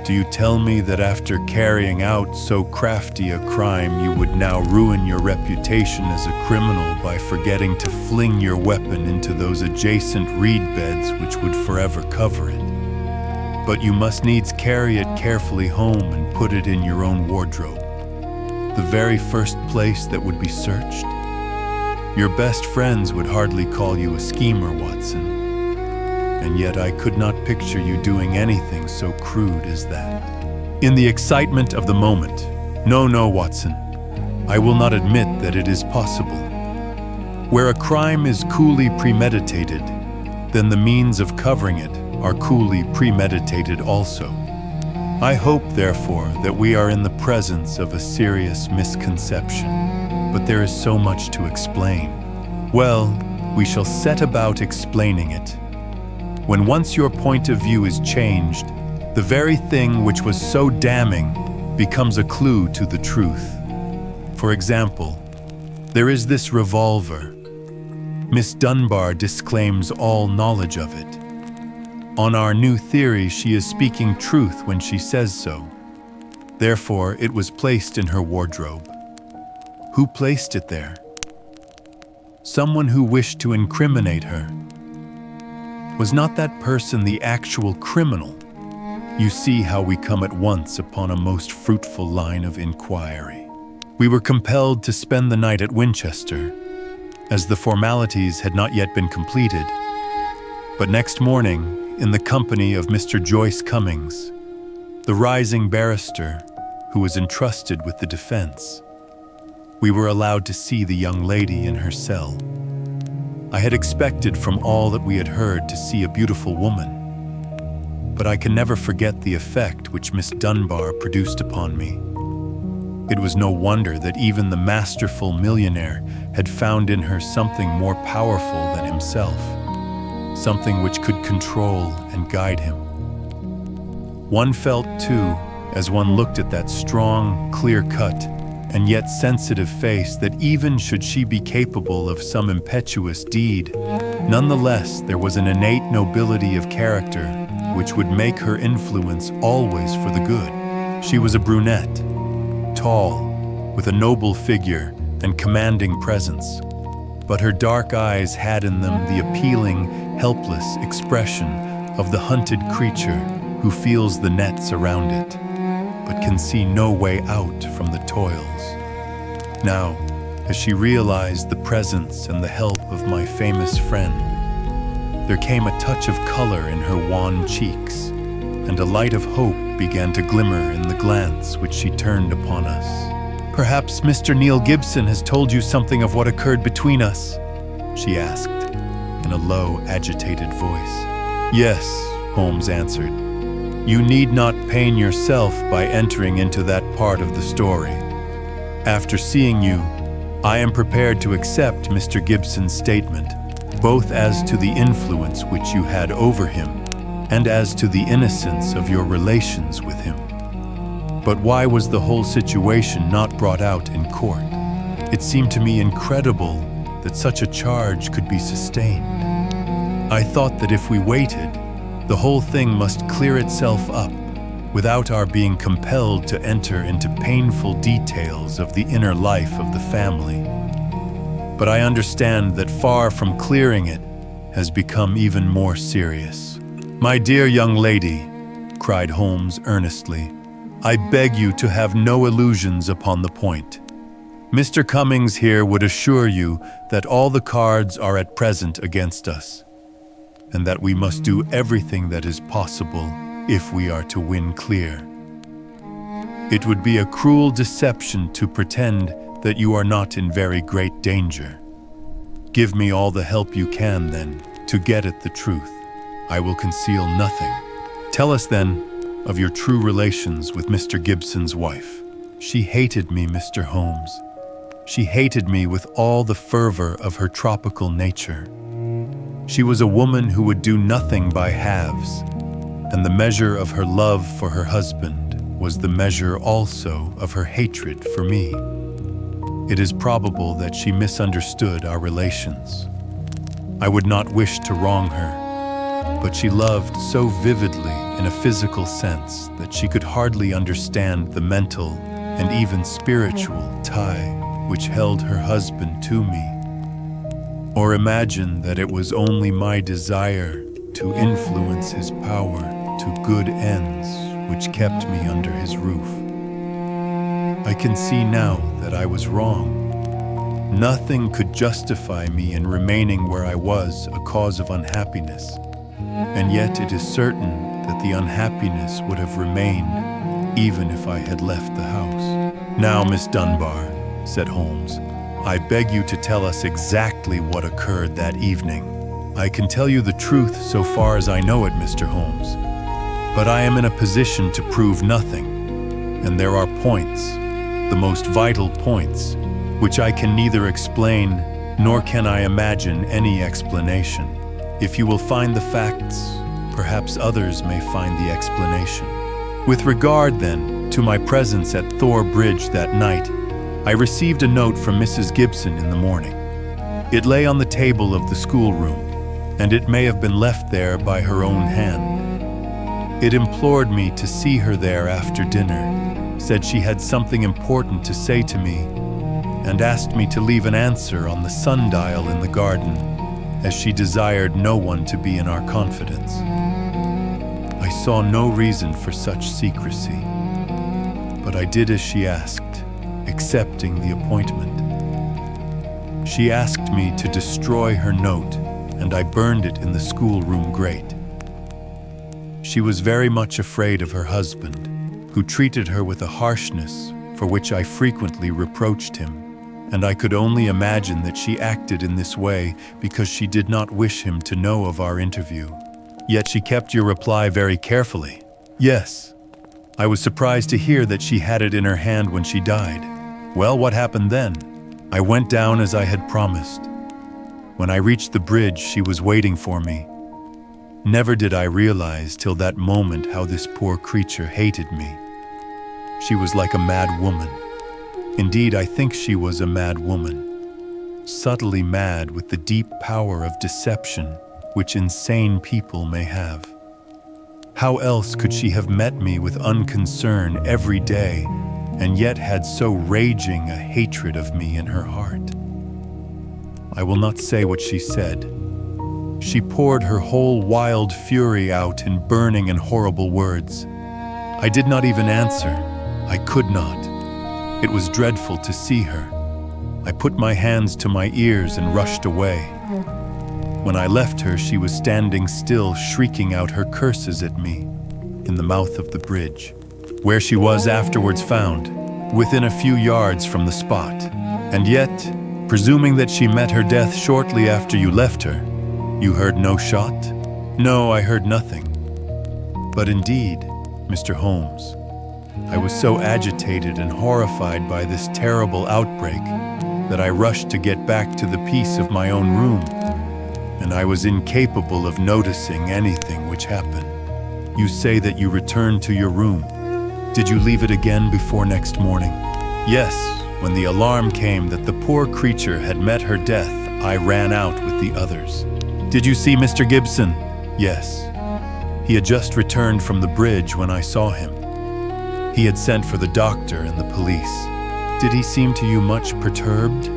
Do you tell me that after carrying out so crafty a crime, you would now ruin your reputation as a criminal by forgetting to fling your weapon into those adjacent reed beds which would forever cover it? But you must needs carry it carefully home and put it in your own wardrobe, the very first place that would be searched? Your best friends would hardly call you a schemer, Watson, and yet I could not picture you doing anything so crude as that. In the excitement of the moment, no, Watson, I will not admit that it is possible. Where a crime is coolly premeditated, then the means of covering it are coolly premeditated also. I hope, therefore, that we are in the presence of a serious misconception, but there is so much to explain. Well, we shall set about explaining it. When once your point of view is changed, the very thing which was so damning becomes a clue to the truth. For example, there is this revolver. Miss Dunbar disclaims all knowledge of it. On our new theory, she is speaking truth when she says so. Therefore, it was placed in her wardrobe. Who placed it there? Someone who wished to incriminate her. Was not that person the actual criminal? You see how we come at once upon a most fruitful line of inquiry. We were compelled to spend the night at Winchester, as the formalities had not yet been completed. But next morning, in the company of Mr. Joyce Cummings, the rising barrister who was entrusted with the defense, we were allowed to see the young lady in her cell. I had expected from all that we had heard to see a beautiful woman, but I can never forget the effect which Miss Dunbar produced upon me. It was no wonder that even the masterful millionaire had found in her something more powerful than himself, something which could control and guide him. One felt, too, as one looked at that strong, clear-cut, and yet sensitive face, that even should she be capable of some impetuous deed, nonetheless there was an innate nobility of character which would make her influence always for the good. She was a brunette, tall, with a noble figure and commanding presence, but her dark eyes had in them the appealing, helpless expression of the hunted creature who feels the nets around it, but can see no way out from the toils. Now, as she realized the presence and the help of my famous friend, there came a touch of color in her wan cheeks, and a light of hope began to glimmer in the glance which she turned upon us. "Perhaps Mr. Neil Gibson has told you something of what occurred between us?" she asked, in a low, agitated voice. "Yes," Holmes answered. "You need not pain yourself by entering into that part of the story. After seeing you, I am prepared to accept Mr. Gibson's statement, both as to the influence which you had over him and as to the innocence of your relations with him. But why was the whole situation not brought out in court? It seemed to me incredible that such a charge could be sustained. I thought that if we waited, the whole thing must clear itself up without our being compelled to enter into painful details of the inner life of the family. But I understand that far from clearing it, has become even more serious." "My dear young lady," cried Holmes earnestly, "I beg you to have no illusions upon the point. Mr. Cummings here would assure you that all the cards are at present against us, and that we must do everything that is possible if we are to win clear. It would be a cruel deception to pretend that you are not in very great danger. Give me all the help you can, then, to get at the truth. I will conceal nothing. Tell us, then, of your true relations with Mr. Gibson's wife." "She hated me, Mr. Holmes. She hated me with all the fervor of her tropical nature. She was a woman who would do nothing by halves, and the measure of her love for her husband was the measure also of her hatred for me. It is probable that she misunderstood our relations. I would not wish to wrong her, but she loved so vividly in a physical sense that she could hardly understand the mental and even spiritual tie which held her husband to me, or imagine that it was only my desire to influence his power to good ends which kept me under his roof. I can see now that I was wrong. Nothing could justify me in remaining where I was a cause of unhappiness, and yet it is certain that the unhappiness would have remained even if I had left the house. "Now, Miss Dunbar," said Holmes, "I beg you to tell us exactly what occurred that evening." "I can tell you the truth so far as I know it, Mr. Holmes. But I am in a position to prove nothing, and there are points, the most vital points, which I can neither explain nor can I imagine any explanation. If you will find the facts, perhaps others may find the explanation. With regard, then, to my presence at Thor Bridge that night, I received a note from Mrs. Gibson in the morning. It lay on the table of the schoolroom, and it may have been left there by her own hand. It implored me to see her there after dinner, said she had something important to say to me, and asked me to leave an answer on the sundial in the garden, as she desired no one to be in our confidence. I saw no reason for such secrecy, but I did as she asked, accepting the appointment. She asked me to destroy her note, and I burned it in the schoolroom grate. She was very much afraid of her husband, who treated her with a harshness for which I frequently reproached him, and I could only imagine that she acted in this way because she did not wish him to know of our interview. Yet she kept your reply very carefully. Yes. I was surprised to hear that she had it in her hand when she died. Well, what happened then? I went down as I had promised. When I reached the bridge, she was waiting for me. Never did I realize till that moment how this poor creature hated me. She was like a mad woman. Indeed, I think she was a mad woman, subtly mad with the deep power of deception which insane people may have. How else could she have met me with unconcern every day and yet had so raging a hatred of me in her heart? I will not say what she said. She poured her whole wild fury out in burning and horrible words. I did not even answer. I could not. It was dreadful to see her. I put my hands to my ears and rushed away. When I left her, she was standing still, shrieking out her curses at me in the mouth of the bridge, where she was afterwards found, within a few yards from the spot. And yet, presuming that she met her death shortly after you left her, you heard no shot? No, I heard nothing. But indeed, Mr. Holmes, I was so agitated and horrified by this terrible outbreak that I rushed to get back to the peace of my own room, and I was incapable of noticing anything which happened. You say that you returned to your room. Did you leave it again before next morning? Yes, when the alarm came that the poor creature had met her death, I ran out with the others. Did you see Mr. Gibson? Yes. He had just returned from the bridge when I saw him. He had sent for the doctor and the police. Did he seem to you much perturbed?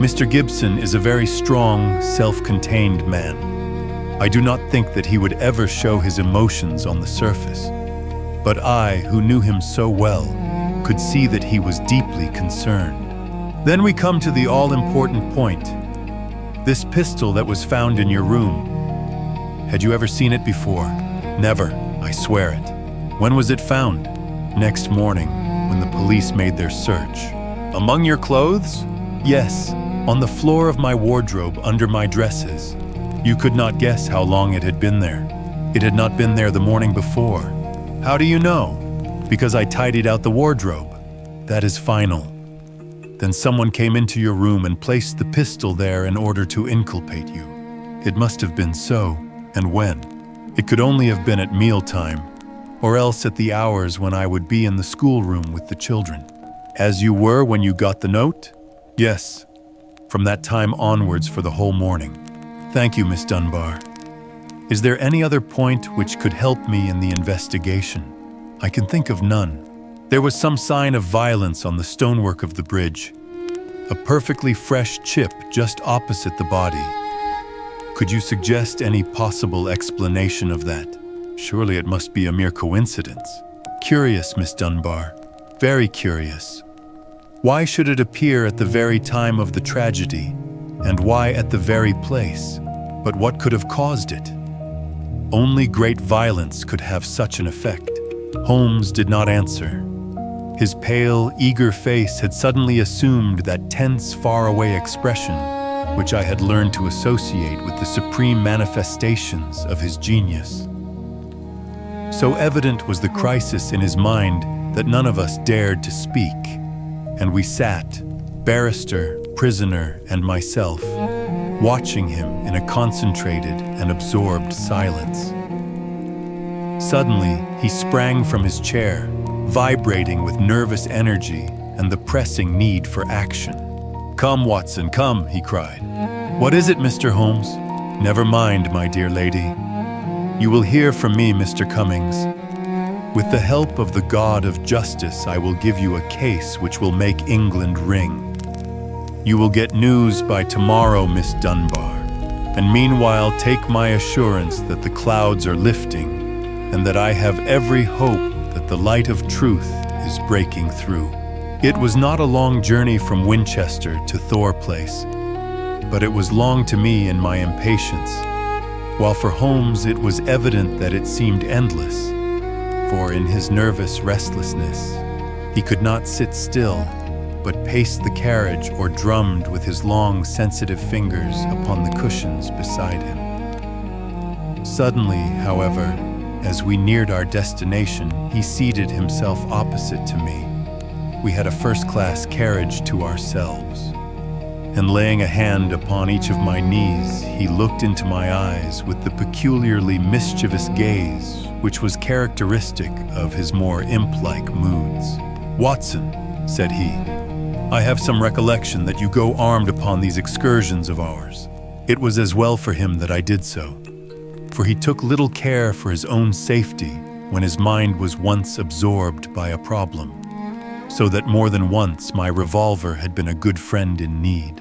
Mr. Gibson is a very strong, self-contained man. I do not think that he would ever show his emotions on the surface. But I, who knew him so well, could see that he was deeply concerned. Then we come to the all-important point. This pistol that was found in your room. Had you ever seen it before? Never, I swear it. When was it found? Next morning, when the police made their search. Among your clothes? Yes, on the floor of my wardrobe under my dresses. You could not guess how long it had been there. It had not been there the morning before. How do you know? Because I tidied out the wardrobe. That is final. Then someone came into your room and placed the pistol there in order to inculpate you. It must have been so, and when? It could only have been at mealtime, or else at the hours when I would be in the schoolroom with the children. As you were when you got the note? Yes, from that time onwards for the whole morning. Thank you, Miss Dunbar. Is there any other point which could help me in the investigation? I can think of none. There was some sign of violence on the stonework of the bridge, a perfectly fresh chip just opposite the body. Could you suggest any possible explanation of that? Surely it must be a mere coincidence. Curious, Miss Dunbar. Very curious. Why should it appear at the very time of the tragedy? And why at the very place? But what could have caused it? Only great violence could have such an effect. Holmes did not answer. His pale, eager face had suddenly assumed that tense, faraway expression which I had learned to associate with the supreme manifestations of his genius. So evident was the crisis in his mind that none of us dared to speak, and we sat, barrister, prisoner, and myself, watching him in a concentrated and absorbed silence. Suddenly, he sprang from his chair, vibrating with nervous energy and the pressing need for action. "Come, Watson, come," he cried. "What is it, Mr. Holmes?" "Never mind, my dear lady. You will hear from me, Mr. Cummings. With the help of the God of justice, I will give you a case which will make England ring. You will get news by tomorrow, Miss Dunbar, and meanwhile take my assurance that the clouds are lifting and that I have every hope that the light of truth is breaking through." It was not a long journey from Winchester to Thor Place, but it was long to me in my impatience, while for Holmes it was evident that it seemed endless, for in his nervous restlessness, he could not sit still, but paced the carriage or drummed with his long, sensitive fingers upon the cushions beside him. Suddenly, however, as we neared our destination, he seated himself opposite to me. We had a first-class carriage to ourselves, and laying a hand upon each of my knees, he looked into my eyes with the peculiarly mischievous gaze which was characteristic of his more imp-like moods. "Watson," said he, "I have some recollection that you go armed upon these excursions of ours." It was as well for him that I did so, for he took little care for his own safety when his mind was once absorbed by a problem, so that more than once my revolver had been a good friend in need.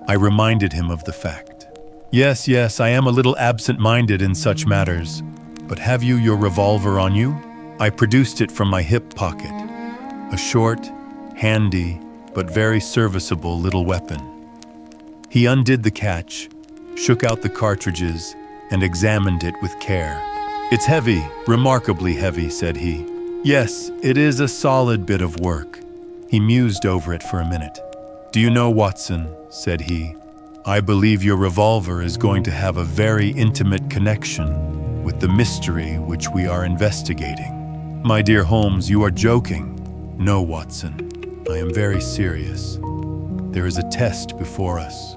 I reminded him of the fact. Yes, I am a little absent-minded in such matters, but have you your revolver on you?" I produced it from my hip pocket, a short, handy, but very serviceable little weapon. He undid the catch, shook out the cartridges, and examined it with care. "It's heavy, remarkably heavy," said he. "Yes, it is a solid bit of work." He mused over it for a minute. "Do you know, Watson," said he, "I believe your revolver is going to have a very intimate connection with the mystery which we are investigating." "My dear Holmes, you are joking." "No, Watson, I am very serious. There is a test before us.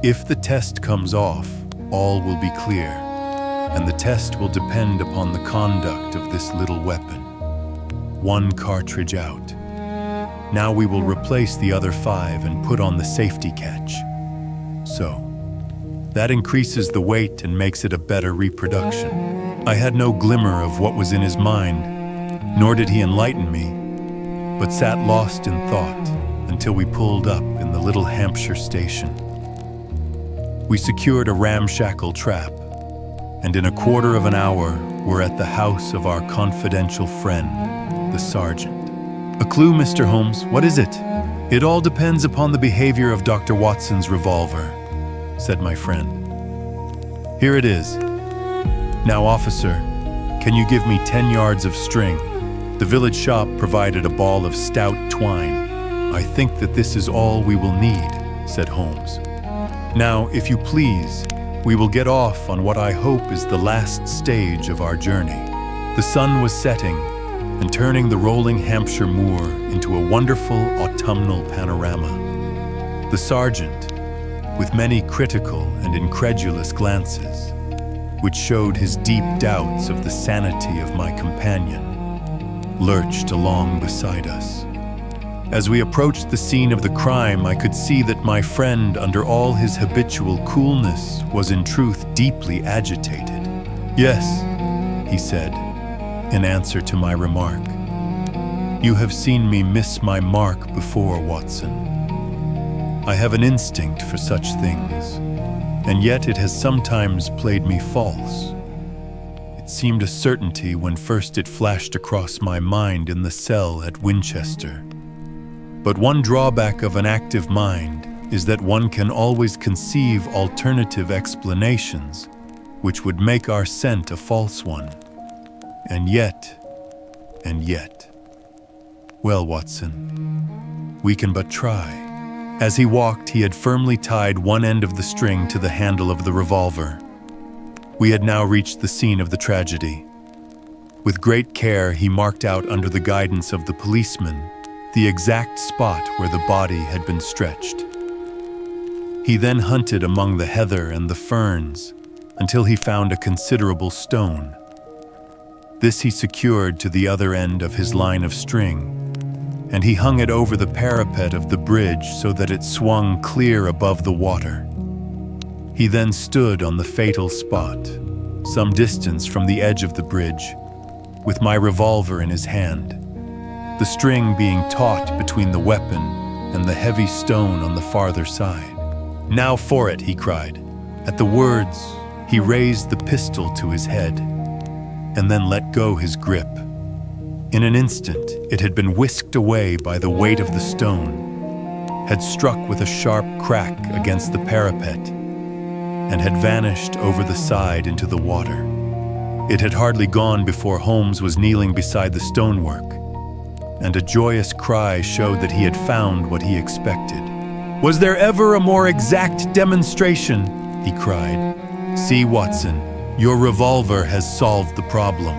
If the test comes off, all will be clear, and the test will depend upon the conduct of this little weapon. One cartridge out. Now we will replace the other 5 and put on the safety catch. So, that increases the weight and makes it a better reproduction." I had no glimmer of what was in his mind, nor did he enlighten me, but sat lost in thought until we pulled up in the little Hampshire station. We secured a ramshackle trap, and in a quarter of an hour were at the house of our confidential friend, the sergeant. "A clue, Mr. Holmes, what is it?" "It all depends upon the behavior of Dr. Watson's revolver," said my friend. "Here it is. Now, officer, can you give me 10 yards of string?" The village shop provided a ball of stout twine. "I think that this is all we will need," said Holmes. "Now, if you please, we will get off on what I hope is the last stage of our journey." The sun was setting and turning the rolling Hampshire moor into a wonderful autumnal panorama. The sergeant, with many critical and incredulous glances, which showed his deep doubts of the sanity of my companion, lurched along beside us. As we approached the scene of the crime, I could see that my friend, under all his habitual coolness, was in truth deeply agitated. "Yes," he said, in answer to my remark. "You have seen me miss my mark before, Watson. I have an instinct for such things, and yet it has sometimes played me false. It seemed a certainty when first it flashed across my mind in the cell at Winchester. But one drawback of an active mind is that one can always conceive alternative explanations which would make our scent a false one. And yet. Well, Watson, we can but try. As he walked, he had firmly tied one end of the string to the handle of the revolver. We had now reached the scene of the tragedy. With great care, he marked out under the guidance of the policeman the exact spot where the body had been stretched. He then hunted among the heather and the ferns until he found a considerable stone. This he secured to the other end of his line of string, and he hung it over the parapet of the bridge so that it swung clear above the water. He then stood on the fatal spot, some distance from the edge of the bridge, with my revolver in his hand, the string being taut between the weapon and the heavy stone on the farther side. "Now for it," he cried. At the words, he raised the pistol to his head, and then let go his grip. In an instant, it had been whisked away by the weight of the stone, had struck with a sharp crack against the parapet, and had vanished over the side into the water. It had hardly gone before Holmes was kneeling beside the stonework, and a joyous cry showed that he had found what he expected. "Was there ever a more exact demonstration?" he cried. "See, Watson, your revolver has solved the problem."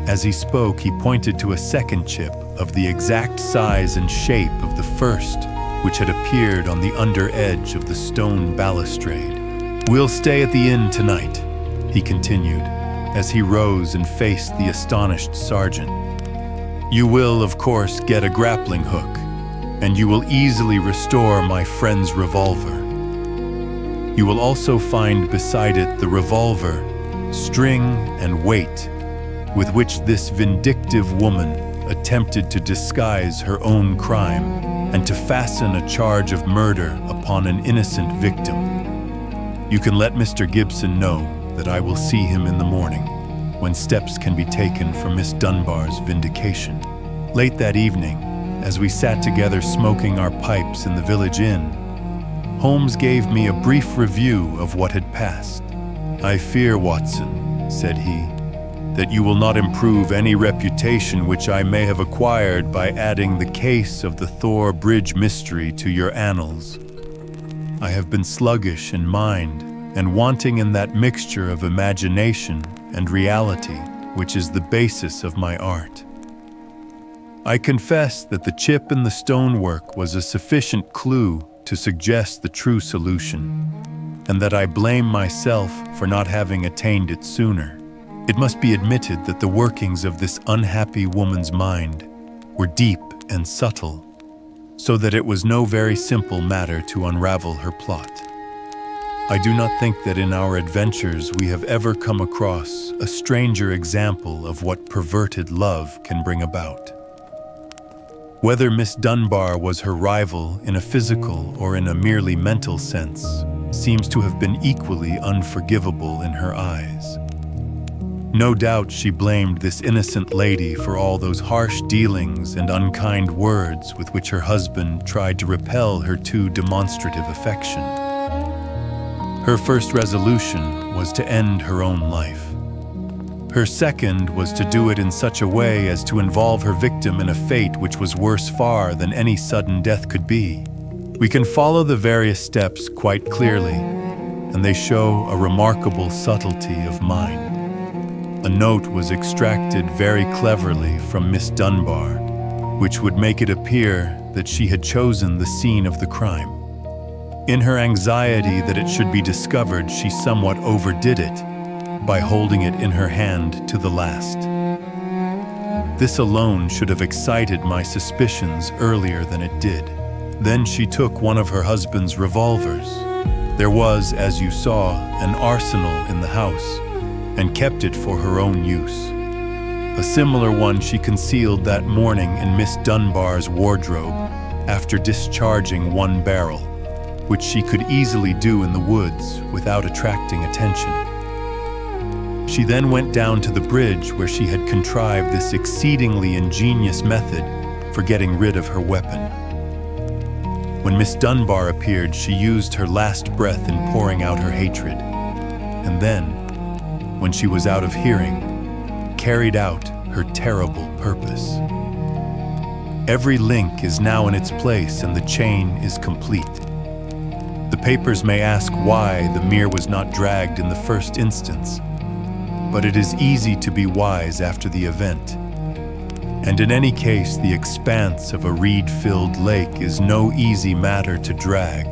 As he spoke, he pointed to a second chip of the exact size and shape of the first, which had appeared on the under edge of the stone balustrade. "We'll stay at the inn tonight," he continued, as he rose and faced the astonished sergeant. "You will, of course, get a grappling hook, and you will easily restore my friend's revolver. You will also find beside it the revolver, string, and weight with which this vindictive woman attempted to disguise her own crime and to fasten a charge of murder upon an innocent victim. You can let Mr. Gibson know that I will see him in the morning, when steps can be taken for Miss Dunbar's vindication." Late that evening, as we sat together smoking our pipes in the village inn, Holmes gave me a brief review of what had passed. "I fear, Watson," said he, "that you will not improve any reputation which I may have acquired by adding the case of the Thor Bridge mystery to your annals. I have been sluggish in mind and wanting in that mixture of imagination and reality which is the basis of my art. I confess that the chip in the stonework was a sufficient clue to suggest the true solution, and that I blame myself for not having attained it sooner. It must be admitted that the workings of this unhappy woman's mind were deep and subtle, so that it was no very simple matter to unravel her plot. I do not think that in our adventures we have ever come across a stranger example of what perverted love can bring about. Whether Miss Dunbar was her rival in a physical or in a merely mental sense seems to have been equally unforgivable in her eyes. No doubt she blamed this innocent lady for all those harsh dealings and unkind words with which her husband tried to repel her too demonstrative affection. Her first resolution was to end her own life. Her second was to do it in such a way as to involve her victim in a fate which was worse far than any sudden death could be. We can follow the various steps quite clearly, and they show a remarkable subtlety of mind. A note was extracted very cleverly from Miss Dunbar, which would make it appear that she had chosen the scene of the crime. In her anxiety that it should be discovered, she somewhat overdid it by holding it in her hand to the last. This alone should have excited my suspicions earlier than it did. Then she took one of her husband's revolvers. There was, as you saw, an arsenal in the house, and kept it for her own use. A similar one she concealed that morning in Miss Dunbar's wardrobe after discharging one barrel, which she could easily do in the woods without attracting attention. She then went down to the bridge where she had contrived this exceedingly ingenious method for getting rid of her weapon. When Miss Dunbar appeared, she used her last breath in pouring out her hatred, and then, when she was out of hearing, carried out her terrible purpose. Every link is now in its place and the chain is complete. The papers may ask why the mirror was not dragged in the first instance, but it is easy to be wise after the event. And in any case, the expanse of a reed-filled lake is no easy matter to drag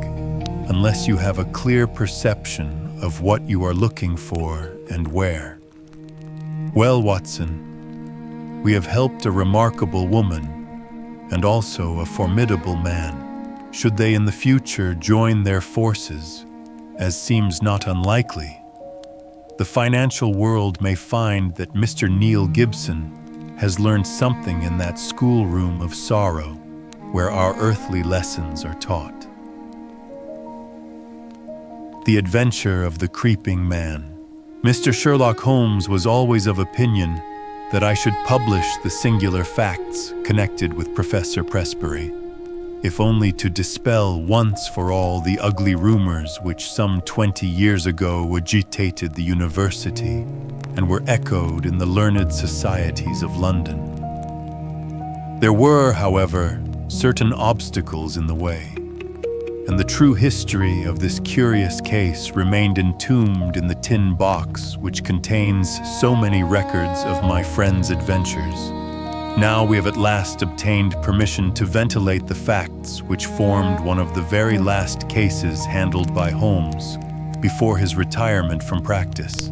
unless you have a clear perception of what you are looking for and where. Well, Watson, we have helped a remarkable woman and also a formidable man. Should they in the future join their forces, as seems not unlikely, the financial world may find that Mr. Neil Gibson has learned something in that schoolroom of sorrow where our earthly lessons are taught. The Adventure of the Creeping Man. Mr. Sherlock Holmes was always of opinion that I should publish the singular facts connected with Professor Presbury, if only to dispel once for all the ugly rumors which some 20 years ago agitated the university and were echoed in the learned societies of London. There were, however, certain obstacles in the way, and the true history of this curious case remained entombed in the tin box which contains so many records of my friend's adventures. Now we have at last obtained permission to ventilate the facts which formed one of the very last cases handled by Holmes before his retirement from practice.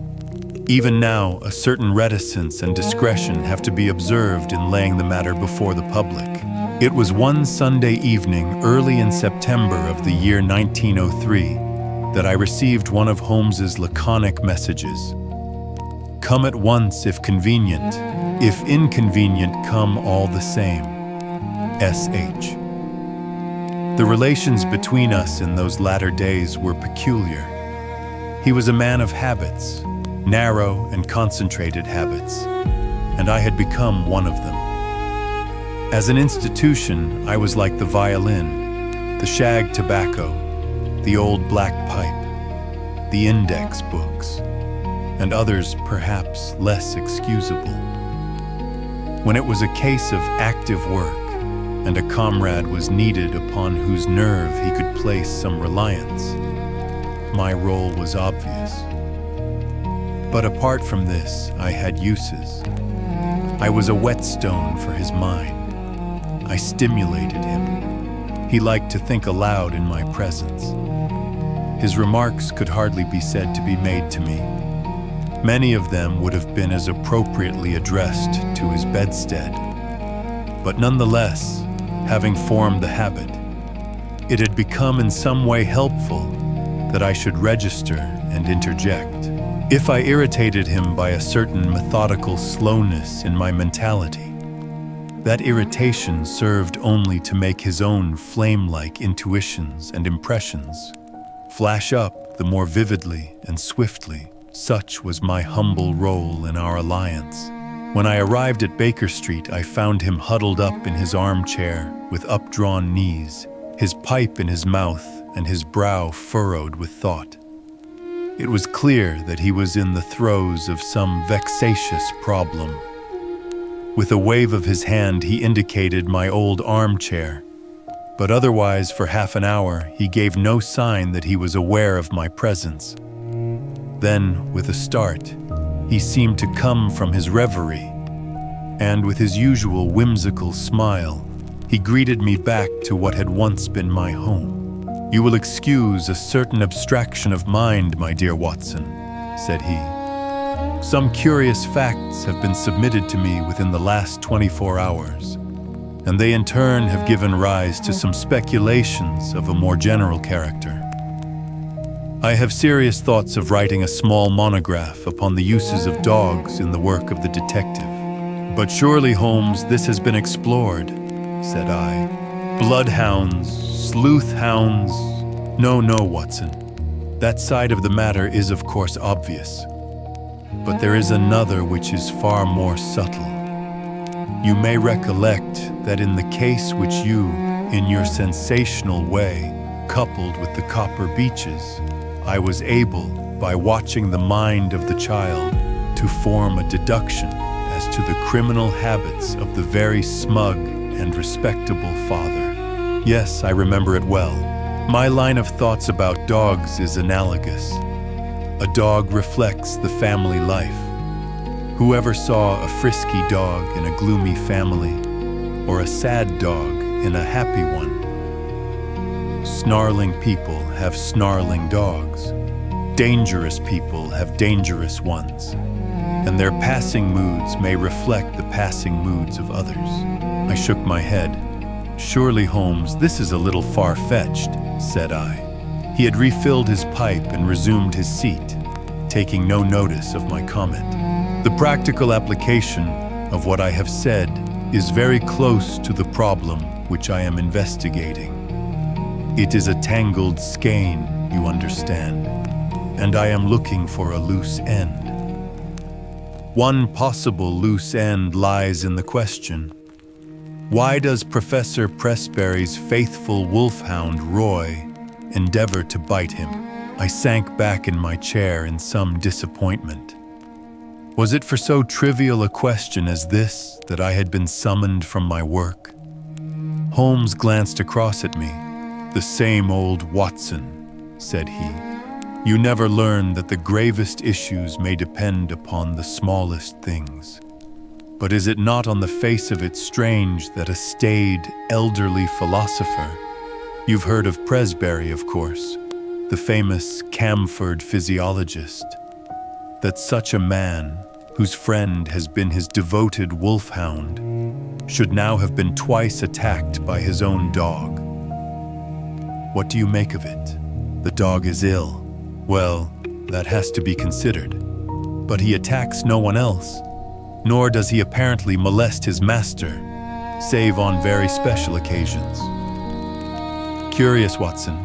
Even now, a certain reticence and discretion have to be observed in laying the matter before the public. It was one Sunday evening early in September of the year 1903 that I received one of Holmes's laconic messages. "Come at once if convenient. If inconvenient, come all the same. S.H." The relations between us in those latter days were peculiar. He was a man of habits, narrow and concentrated habits, and I had become one of them. As an institution, I was like the violin, the shag tobacco, the old black pipe, the index books, and others perhaps less excusable. When it was a case of active work, and a comrade was needed upon whose nerve he could place some reliance, my role was obvious. But apart from this, I had uses. I was a whetstone for his mind. I stimulated him. He liked to think aloud in my presence. His remarks could hardly be said to be made to me. Many of them would have been as appropriately addressed to his bedstead. But nonetheless, having formed the habit, it had become in some way helpful that I should register and interject. If I irritated him by a certain methodical slowness in my mentality, that irritation served only to make his own flame-like intuitions and impressions flash up the more vividly and swiftly. Such was my humble role in our alliance. When I arrived at Baker Street, I found him huddled up in his armchair with updrawn knees, his pipe in his mouth and his brow furrowed with thought. It was clear that he was in the throes of some vexatious problem. With a wave of his hand, he indicated my old armchair, but otherwise for half an hour he gave no sign that he was aware of my presence. Then, with a start, he seemed to come from his reverie, and with his usual whimsical smile, he greeted me back to what had once been my home. "You will excuse a certain abstraction of mind, my dear Watson," said he. "Some curious facts have been submitted to me within the last 24 hours, and they in turn have given rise to some speculations of a more general character. I have serious thoughts of writing a small monograph upon the uses of dogs in the work of the detective." "But surely, Holmes, this has been explored," said I. "Bloodhounds, sleuth hounds—" No, Watson. That side of the matter is, of course, obvious. But there is another which is far more subtle. You may recollect that in the case which you, in your sensational way, coupled with the copper beeches, I was able, by watching the mind of the child, to form a deduction as to the criminal habits of the very smug and respectable father. Yes, I remember it well. My line of thoughts about dogs is analogous. A dog reflects the family life. Whoever saw a frisky dog in a gloomy family, or a sad dog in a happy one? Snarling people have snarling dogs. Dangerous people have dangerous ones. And their passing moods may reflect the passing moods of others. I shook my head. Surely, Holmes, this is a little far-fetched, said I. He had refilled his pipe and resumed his seat, taking no notice of my comment. The practical application of what I have said is very close to the problem which I am investigating. It is a tangled skein, you understand, and I am looking for a loose end. One possible loose end lies in the question: why does Professor Pressberry's faithful wolfhound Roy endeavor to bite him? I sank back in my chair in some disappointment. Was it for so trivial a question as this that I had been summoned from my work? Holmes glanced across at me. "The same old Watson," said he. "You never learn that the gravest issues may depend upon the smallest things. But is it not on the face of it strange that a staid, elderly philosopher— you've heard of Pressberry, of course, the famous Camford physiologist— that such a man, whose friend has been his devoted wolfhound, should now have been twice attacked by his own dog? What do you make of it? The dog is ill. Well, that has to be considered. But he attacks no one else, nor does he apparently molest his master, save on very special occasions. Curious, Watson,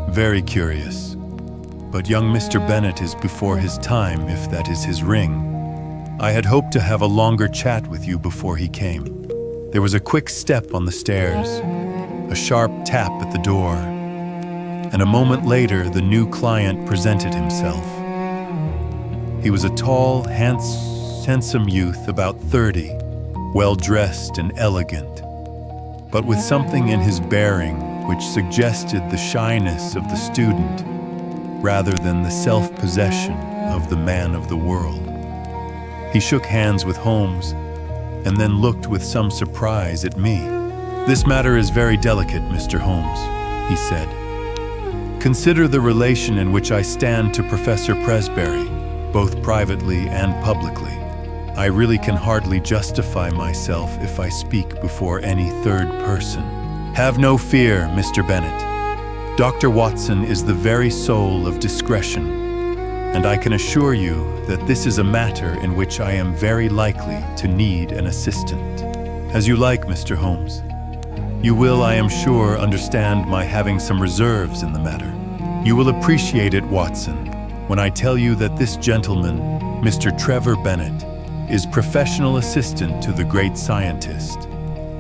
very curious. But young Mr. Bennet is before his time, if that is his ring. I had hoped to have a longer chat with you before he came. There was a quick step on the stairs, a sharp tap at the door, and a moment later the new client presented himself. He was a tall, handsome youth about 30, well-dressed and elegant, but with something in his bearing which suggested the shyness of the student rather than the self-possession of the man of the world. He shook hands with Holmes and then looked with some surprise at me. "This matter is very delicate, Mr. Holmes," he said. "Consider the relation in which I stand to Professor Pressberry, both privately and publicly. I really can hardly justify myself if I speak before any third person. Have no fear, Mr. Bennet. Dr. Watson is the very soul of discretion, and I can assure you that this is a matter in which I am very likely to need an assistant. As you like, Mr. Holmes. You will, I am sure, understand my having some reserves in the matter. You will appreciate it, Watson, when I tell you that this gentleman, Mr. Trevor Bennet, is professional assistant to the great scientist,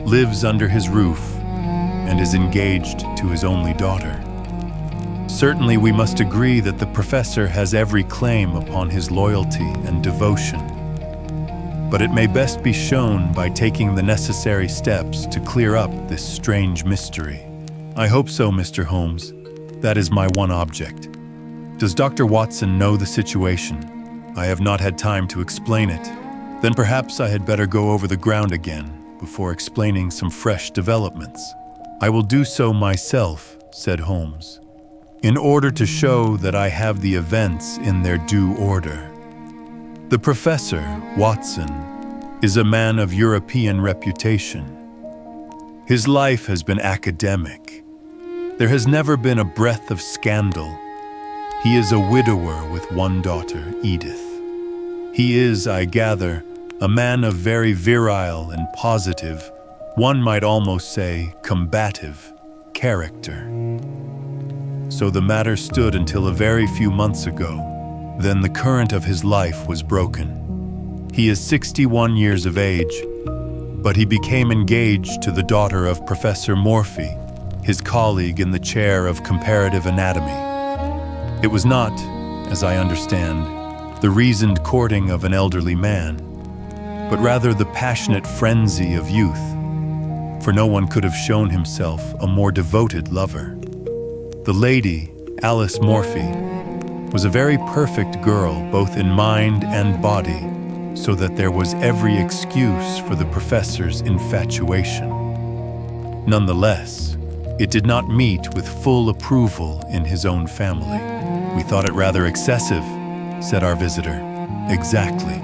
lives under his roof, and is engaged to his only daughter. Certainly we must agree that the professor has every claim upon his loyalty and devotion, but it may best be shown by taking the necessary steps to clear up this strange mystery. I hope so, Mr. Holmes. That is my one object. Does Dr. Watson know the situation? I have not had time to explain it. Then perhaps I had better go over the ground again before explaining some fresh developments. I will do so myself, said Holmes, in order to show that I have the events in their due order. The Professor, Watson, is a man of European reputation. His life has been academic. There has never been a breath of scandal. He is a widower with one daughter, Edith. He is, I gather, a man of very virile and positive, one might almost say combative, character. So the matter stood until a very few months ago. Then the current of his life was broken. He is 61 years of age, but he became engaged to the daughter of Professor Morphy, his colleague in the chair of comparative anatomy. It was not, as I understand, the reasoned courting of an elderly man, but rather the passionate frenzy of youth, for no one could have shown himself a more devoted lover. The lady, Alice Morphy, was a very perfect girl, both in mind and body, so that there was every excuse for the professor's infatuation. Nonetheless, it did not meet with full approval in his own family. "We thought it rather excessive," said our visitor. "Exactly.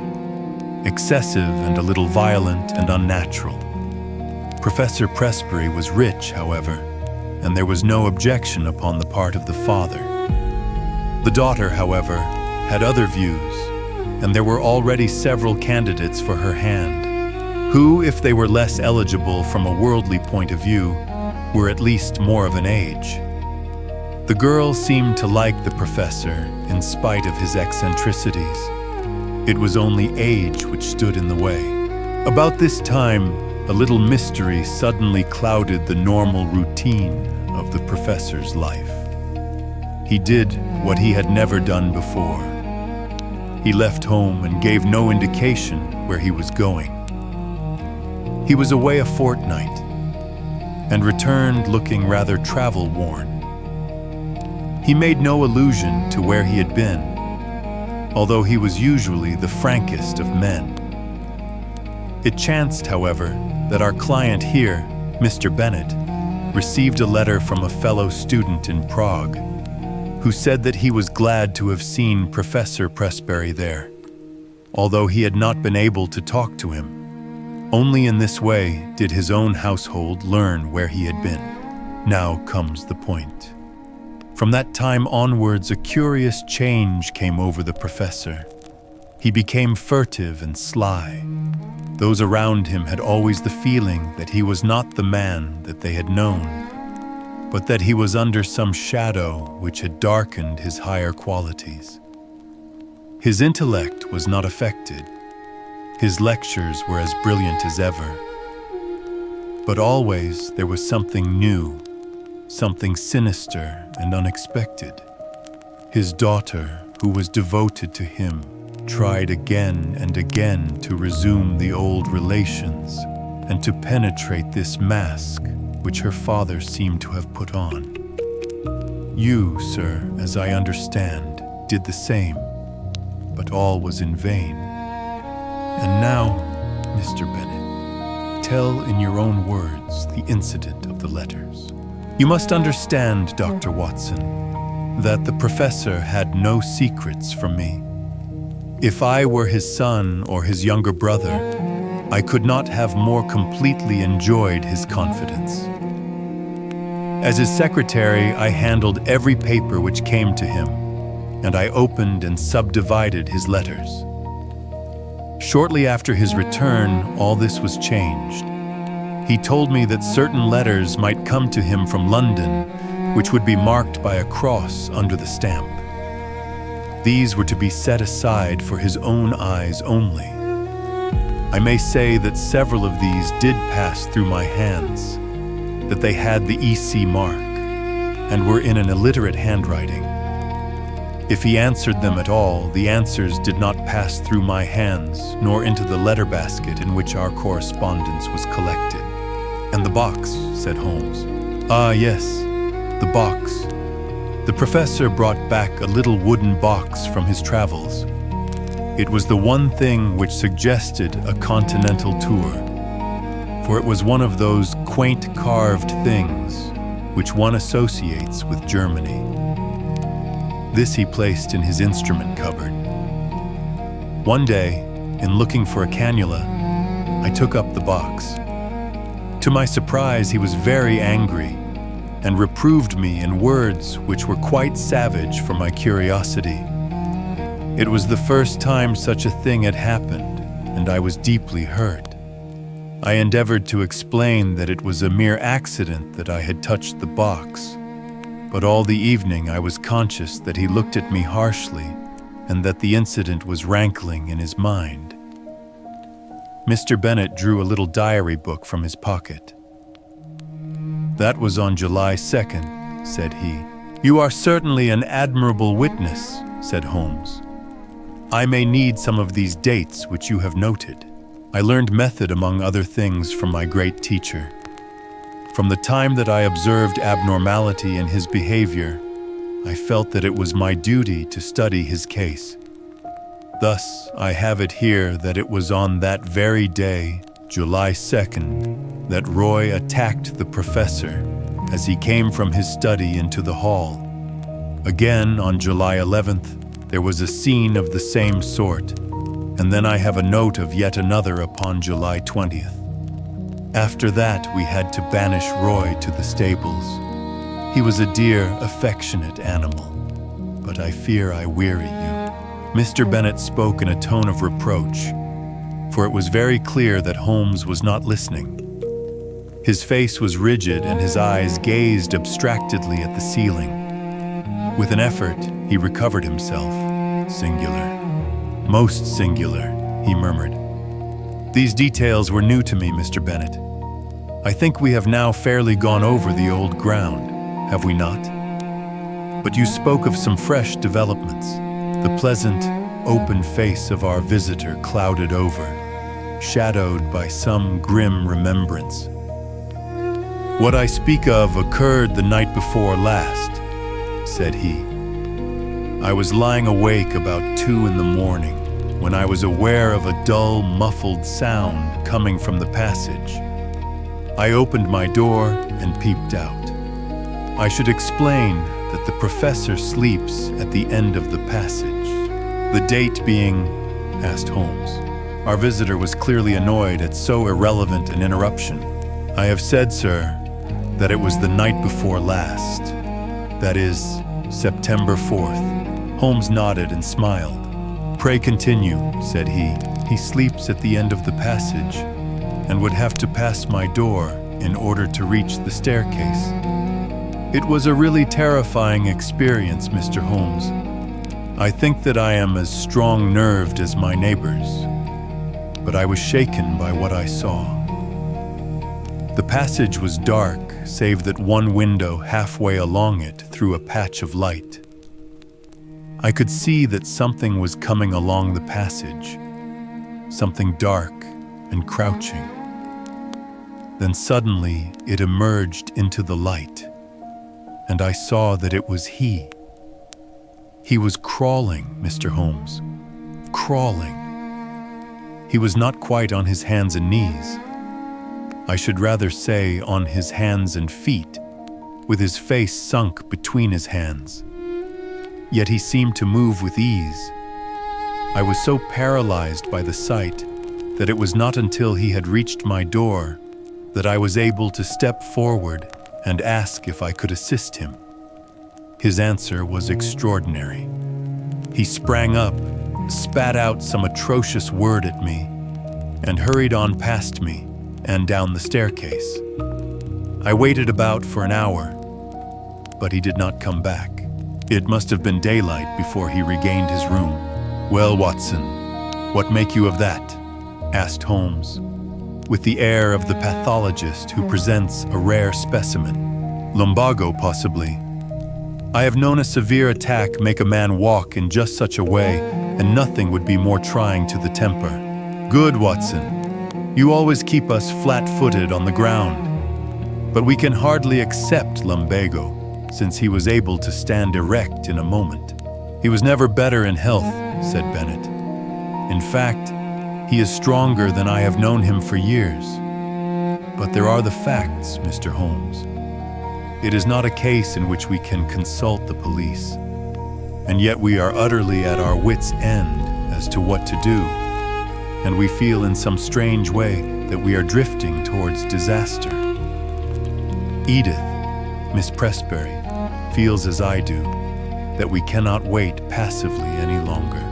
Excessive and a little violent and unnatural." Professor Presbury was rich, however, and there was no objection upon the part of the father. The daughter, however, had other views, and there were already several candidates for her hand, who, if they were less eligible from a worldly point of view, were at least more of an age. The girl seemed to like the professor in spite of his eccentricities. It was only age which stood in the way. About this time, a little mystery suddenly clouded the normal routine of the professor's life. He did what he had never done before. He left home and gave no indication where he was going. He was away a fortnight and returned looking rather travel-worn. He made no allusion to where he had been, although he was usually the frankest of men. It chanced, however, that our client here, Mr. Bennet, received a letter from a fellow student in Prague, who said that he was glad to have seen Professor Presbury there, although he had not been able to talk to him. Only in this way did his own household learn where he had been. Now comes the point. From that time onwards, a curious change came over the professor. He became furtive and sly. Those around him had always the feeling that he was not the man that they had known, but that he was under some shadow which had darkened his higher qualities. His intellect was not affected. His lectures were as brilliant as ever. But always there was something new, something sinister and unexpected. His daughter, who was devoted to him, tried again and again to resume the old relations and to penetrate this mask which her father seemed to have put on. You, sir, as I understand, did the same, but all was in vain. And now, Mr. Bennet, tell in your own words the incident of the letters. You must understand, Dr. Watson, that the professor had no secrets from me. If I were his son or his younger brother, I could not have more completely enjoyed his confidence. As his secretary, I handled every paper which came to him, and I opened and subdivided his letters. Shortly after his return, all this was changed. He told me that certain letters might come to him from London, which would be marked by a cross under the stamp. These were to be set aside for his own eyes only. I may say that several of these did pass through my hands, that they had the EC mark, and were in an illiterate handwriting. If he answered them at all, the answers did not pass through my hands, nor into the letter basket in which our correspondence was collected. "And the box," said Holmes. "Ah, yes, the box." The professor brought back a little wooden box from his travels. It was the one thing which suggested a continental tour, for it was one of those quaint carved things which one associates with Germany. This he placed in his instrument cupboard. One day, in looking for a cannula, I took up the box. To my surprise, he was very angry and reproved me in words which were quite savage for my curiosity. It was the first time such a thing had happened, and I was deeply hurt. I endeavored to explain that it was a mere accident that I had touched the box, but all the evening I was conscious that he looked at me harshly and that the incident was rankling in his mind. Mr. Bennet drew a little diary book from his pocket. "That was on July 2nd, said he. "You are certainly an admirable witness," said Holmes. "I may need some of these dates which you have noted." I learned method among other things from my great teacher. From the time that I observed abnormality in his behavior, I felt that it was my duty to study his case. Thus, I have it here that it was on that very day, July 2nd, that Roy attacked the professor as he came from his study into the hall. Again, on July 11th, there was a scene of the same sort, and then I have a note of yet another upon July 20th. After that, we had to banish Roy to the stables. He was a dear, affectionate animal, but I fear I weary you. Mr. Bennet spoke in a tone of reproach, for it was very clear that Holmes was not listening. His face was rigid and his eyes gazed abstractedly at the ceiling. With an effort, he recovered himself. Singular. Most singular, he murmured. These details were new to me, Mr. Bennet. I think we have now fairly gone over the old ground, have we not? But you spoke of some fresh developments. The pleasant, open face of our visitor clouded over, shadowed by some grim remembrance. What I speak of occurred the night before last, said he. I was lying awake about 2 a.m. when I was aware of a dull, muffled sound coming from the passage. I opened my door and peeped out. I should explain that the professor sleeps at the end of the passage. The date being, asked Holmes. Our visitor was clearly annoyed at so irrelevant an interruption. I have said, sir, that it was the night before last. That is, September 4th. Holmes nodded and smiled. Pray continue, said he. He sleeps at the end of the passage and would have to pass my door in order to reach the staircase. It was a really terrifying experience, Mr. Holmes. I think that I am as strong-nerved as my neighbors, but I was shaken by what I saw. The passage was dark, save that one window halfway along it threw a patch of light. I could see that something was coming along the passage, something dark and crouching. Then suddenly it emerged into the light, and I saw that it was he. He was crawling, Mr. Holmes, crawling. He was not quite on his hands and knees. I should rather say on his hands and feet, with his face sunk between his hands. Yet he seemed to move with ease. I was so paralyzed by the sight that it was not until he had reached my door that I was able to step forward and ask if I could assist him. His answer was extraordinary. He sprang up, spat out some atrocious word at me, and hurried on past me and down the staircase. I waited about for an hour, but he did not come back. It must have been daylight before he regained his room. Well, Watson, what make you of that? Asked Holmes, with the air of the pathologist who presents a rare specimen. Lumbago, possibly. I have known a severe attack make a man walk in just such a way, and nothing would be more trying to the temper. Good, Watson. You always keep us flat-footed on the ground. But we can hardly accept lumbago, since he was able to stand erect in a moment. He was never better in health, said Bennet. In fact, he is stronger than I have known him for years. But there are the facts, Mr. Holmes. It is not a case in which we can consult the police, and yet we are utterly at our wits' end as to what to do, and we feel in some strange way that we are drifting towards disaster. Edith, Miss Pressbury, feels as I do, that we cannot wait passively any longer.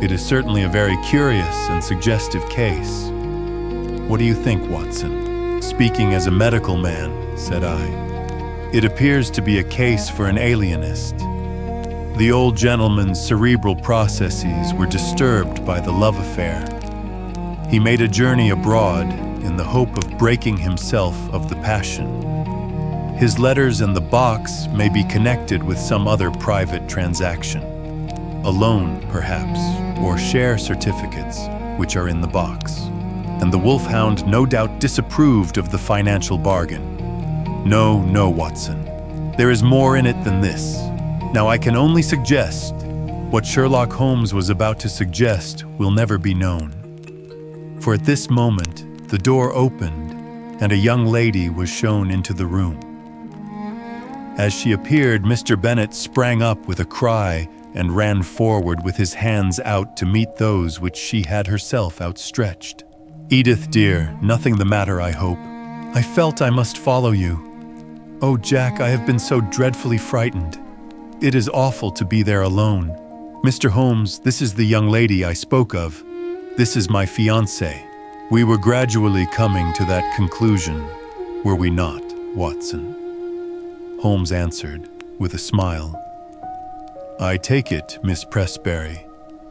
It is certainly a very curious and suggestive case. What do you think, Watson? Speaking as a medical man, said I, it appears to be a case for an alienist. The old gentleman's cerebral processes were disturbed by the love affair. He made a journey abroad in the hope of breaking himself of the passion. His letters in the box may be connected with some other private transaction. A loan, perhaps, or share certificates, which are in the box. and the wolfhound no doubt disapproved of the financial bargain. No, no, Watson. There is more in it than this. Now I can only suggest what Sherlock Holmes was about to suggest will never be known. For at this moment, the door opened and a young lady was shown into the room. As she appeared, Mr. Bennet sprang up with a cry and ran forward with his hands out to meet those which she had herself outstretched. "Edith, dear, nothing the matter, I hope. I felt I must follow you. Oh, Jack, I have been so dreadfully frightened. It is awful to be there alone. Mr. Holmes, this is the young lady I spoke of. This is my fiancée." We were gradually coming to that conclusion, were we not, Watson? Holmes answered, with a smile. "I take it, Miss Pressbury,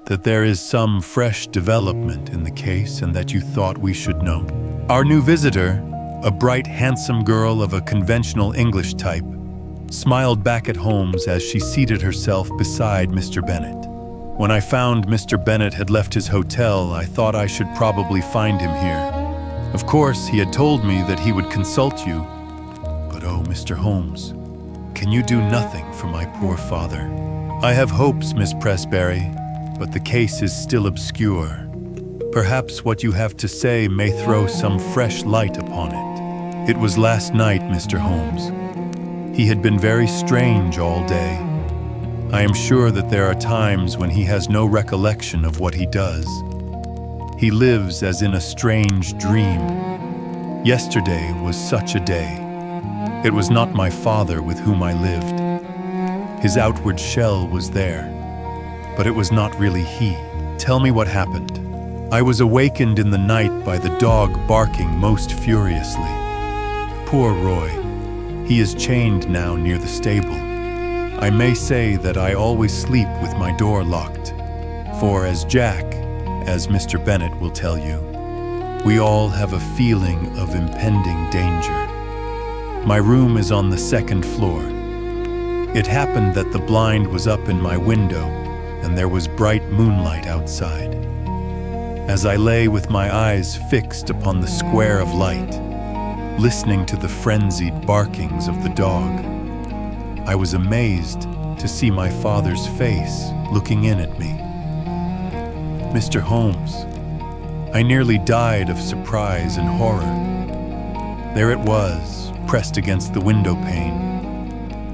that there is some fresh development in the case and that you thought we should know." Our new visitor, a bright, handsome girl of a conventional English type, smiled back at Holmes as she seated herself beside Mr. Bennet. When I found Mr. Bennet had left his hotel, I thought I should probably find him here. Of course, he had told me that he would consult you. But oh, Mr. Holmes, can you do nothing for my poor father? I have hopes, Miss Pressbury, but the case is still obscure. Perhaps what you have to say may throw some fresh light upon it. It was last night, Mr. Holmes. He had been very strange all day. I am sure that there are times when he has no recollection of what he does. He lives as in a strange dream. Yesterday was such a day. It was not my father with whom I lived. His outward shell was there, but it was not really he. Tell me what happened. I was awakened in the night by the dog barking most furiously. Poor Roy. He is chained now near the stable. I may say that I always sleep with my door locked, for as Mr. Bennet will tell you, we all have a feeling of impending danger. My room is on the second floor. It happened that the blind was up in my window, and there was bright moonlight outside. As I lay with my eyes fixed upon the square of light, listening to the frenzied barkings of the dog, I was amazed to see my father's face looking in at me. Mr. Holmes, I nearly died of surprise and horror. There it was, pressed against the window pane,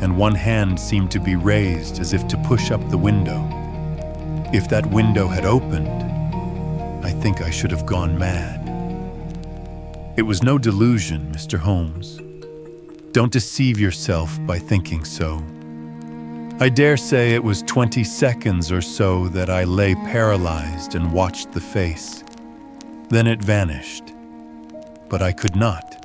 and one hand seemed to be raised as if to push up the window. If that window had opened, I think I should have gone mad. It was no delusion, Mr. Holmes. Don't deceive yourself by thinking so. I dare say it was 20 seconds or so that I lay paralyzed and watched the face. Then it vanished. But I could not.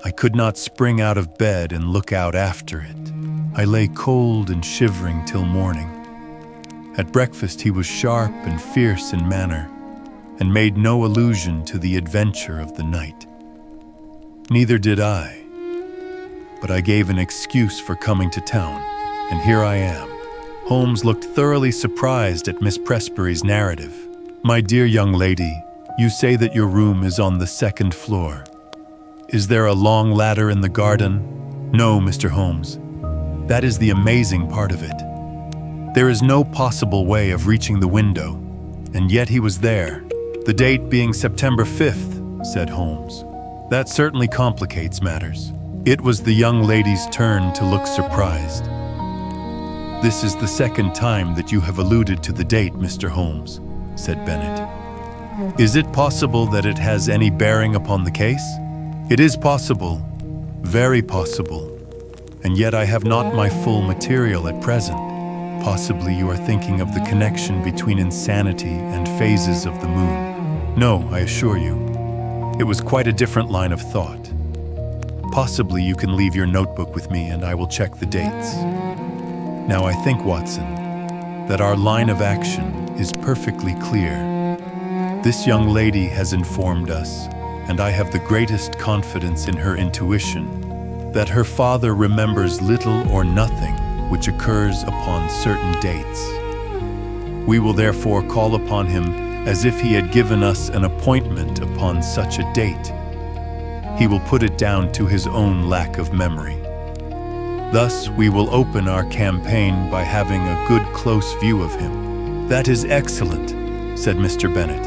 I could not spring out of bed and look out after it. I lay cold and shivering till morning. At breakfast he was sharp and fierce in manner, and made no allusion to the adventure of the night. Neither did I. But I gave an excuse for coming to town, and here I am. Holmes looked thoroughly surprised at Miss Pressbury's narrative. "My dear young lady, you say that your room is on the second floor. Is there a long ladder in the garden?" "No, Mr. Holmes. That is the amazing part of it. There is no possible way of reaching the window, and yet he was there. The date being September 5th, said Holmes. That certainly complicates matters. It was the young lady's turn to look surprised. "This is the second time that you have alluded to the date, Mr. Holmes," said Bennet. "Is it possible that it has any bearing upon the case?" "It is possible, very possible, and yet I have not my full material at present. Possibly you are thinking of the connection between insanity and phases of the moon. No, I assure you, it was quite a different line of thought. Possibly you can leave your notebook with me and I will check the dates. Now I think, Watson, that our line of action is perfectly clear. This young lady has informed us, and I have the greatest confidence in her intuition, that her father remembers little or nothing which occurs upon certain dates. We will therefore call upon him as if he had given us an appointment upon such a date. He will put it down to his own lack of memory. Thus, we will open our campaign by having a good close view of him." "That is excellent," said Mr. Bennet.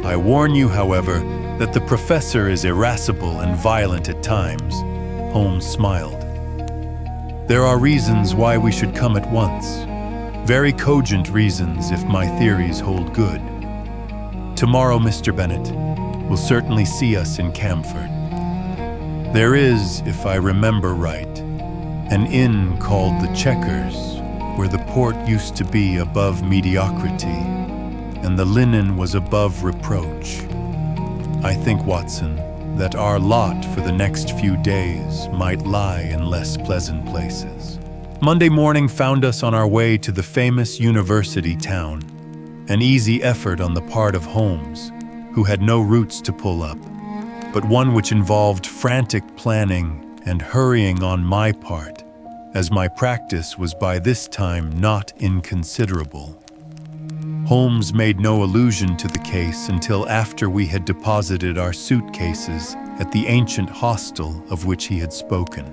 "I warn you, however, that the professor is irascible and violent at times." Holmes smiled. "There are reasons why we should come at once. Very cogent reasons if my theories hold good. Tomorrow, Mr. Bennet will certainly see us in Camford. There is, if I remember right, an inn called the Checkers, where the port used to be above mediocrity, and the linen was above reproach. I think, Watson, that our lot for the next few days might lie in less pleasant places." Monday morning found us on our way to the famous university town, an easy effort on the part of Holmes, who had no routes to pull up, but one which involved frantic planning and hurrying on my part, as my practice was by this time not inconsiderable. Holmes made no allusion to the case until after we had deposited our suitcases at the ancient hostel of which he had spoken.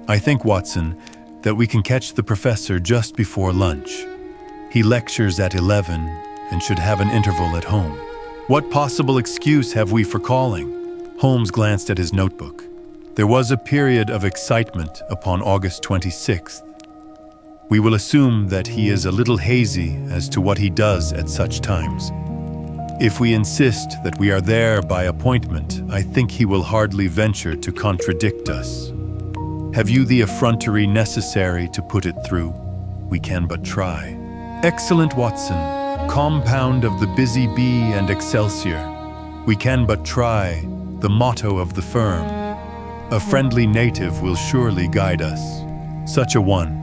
"I think, Watson, that we can catch the professor just before lunch. He lectures at 11 and should have an interval at home. What possible excuse have we for calling?" Holmes glanced at his notebook. There was a period of excitement upon August 26th. We will assume that he is a little hazy as to what he does at such times. If we insist that we are there by appointment, I think he will hardly venture to contradict us. Have you the effrontery necessary to put it through? We can but try. "Excellent, Watson. Compound of the busy bee and excelsior. We can but try, the motto of the firm. A friendly native will surely guide us." Such a one,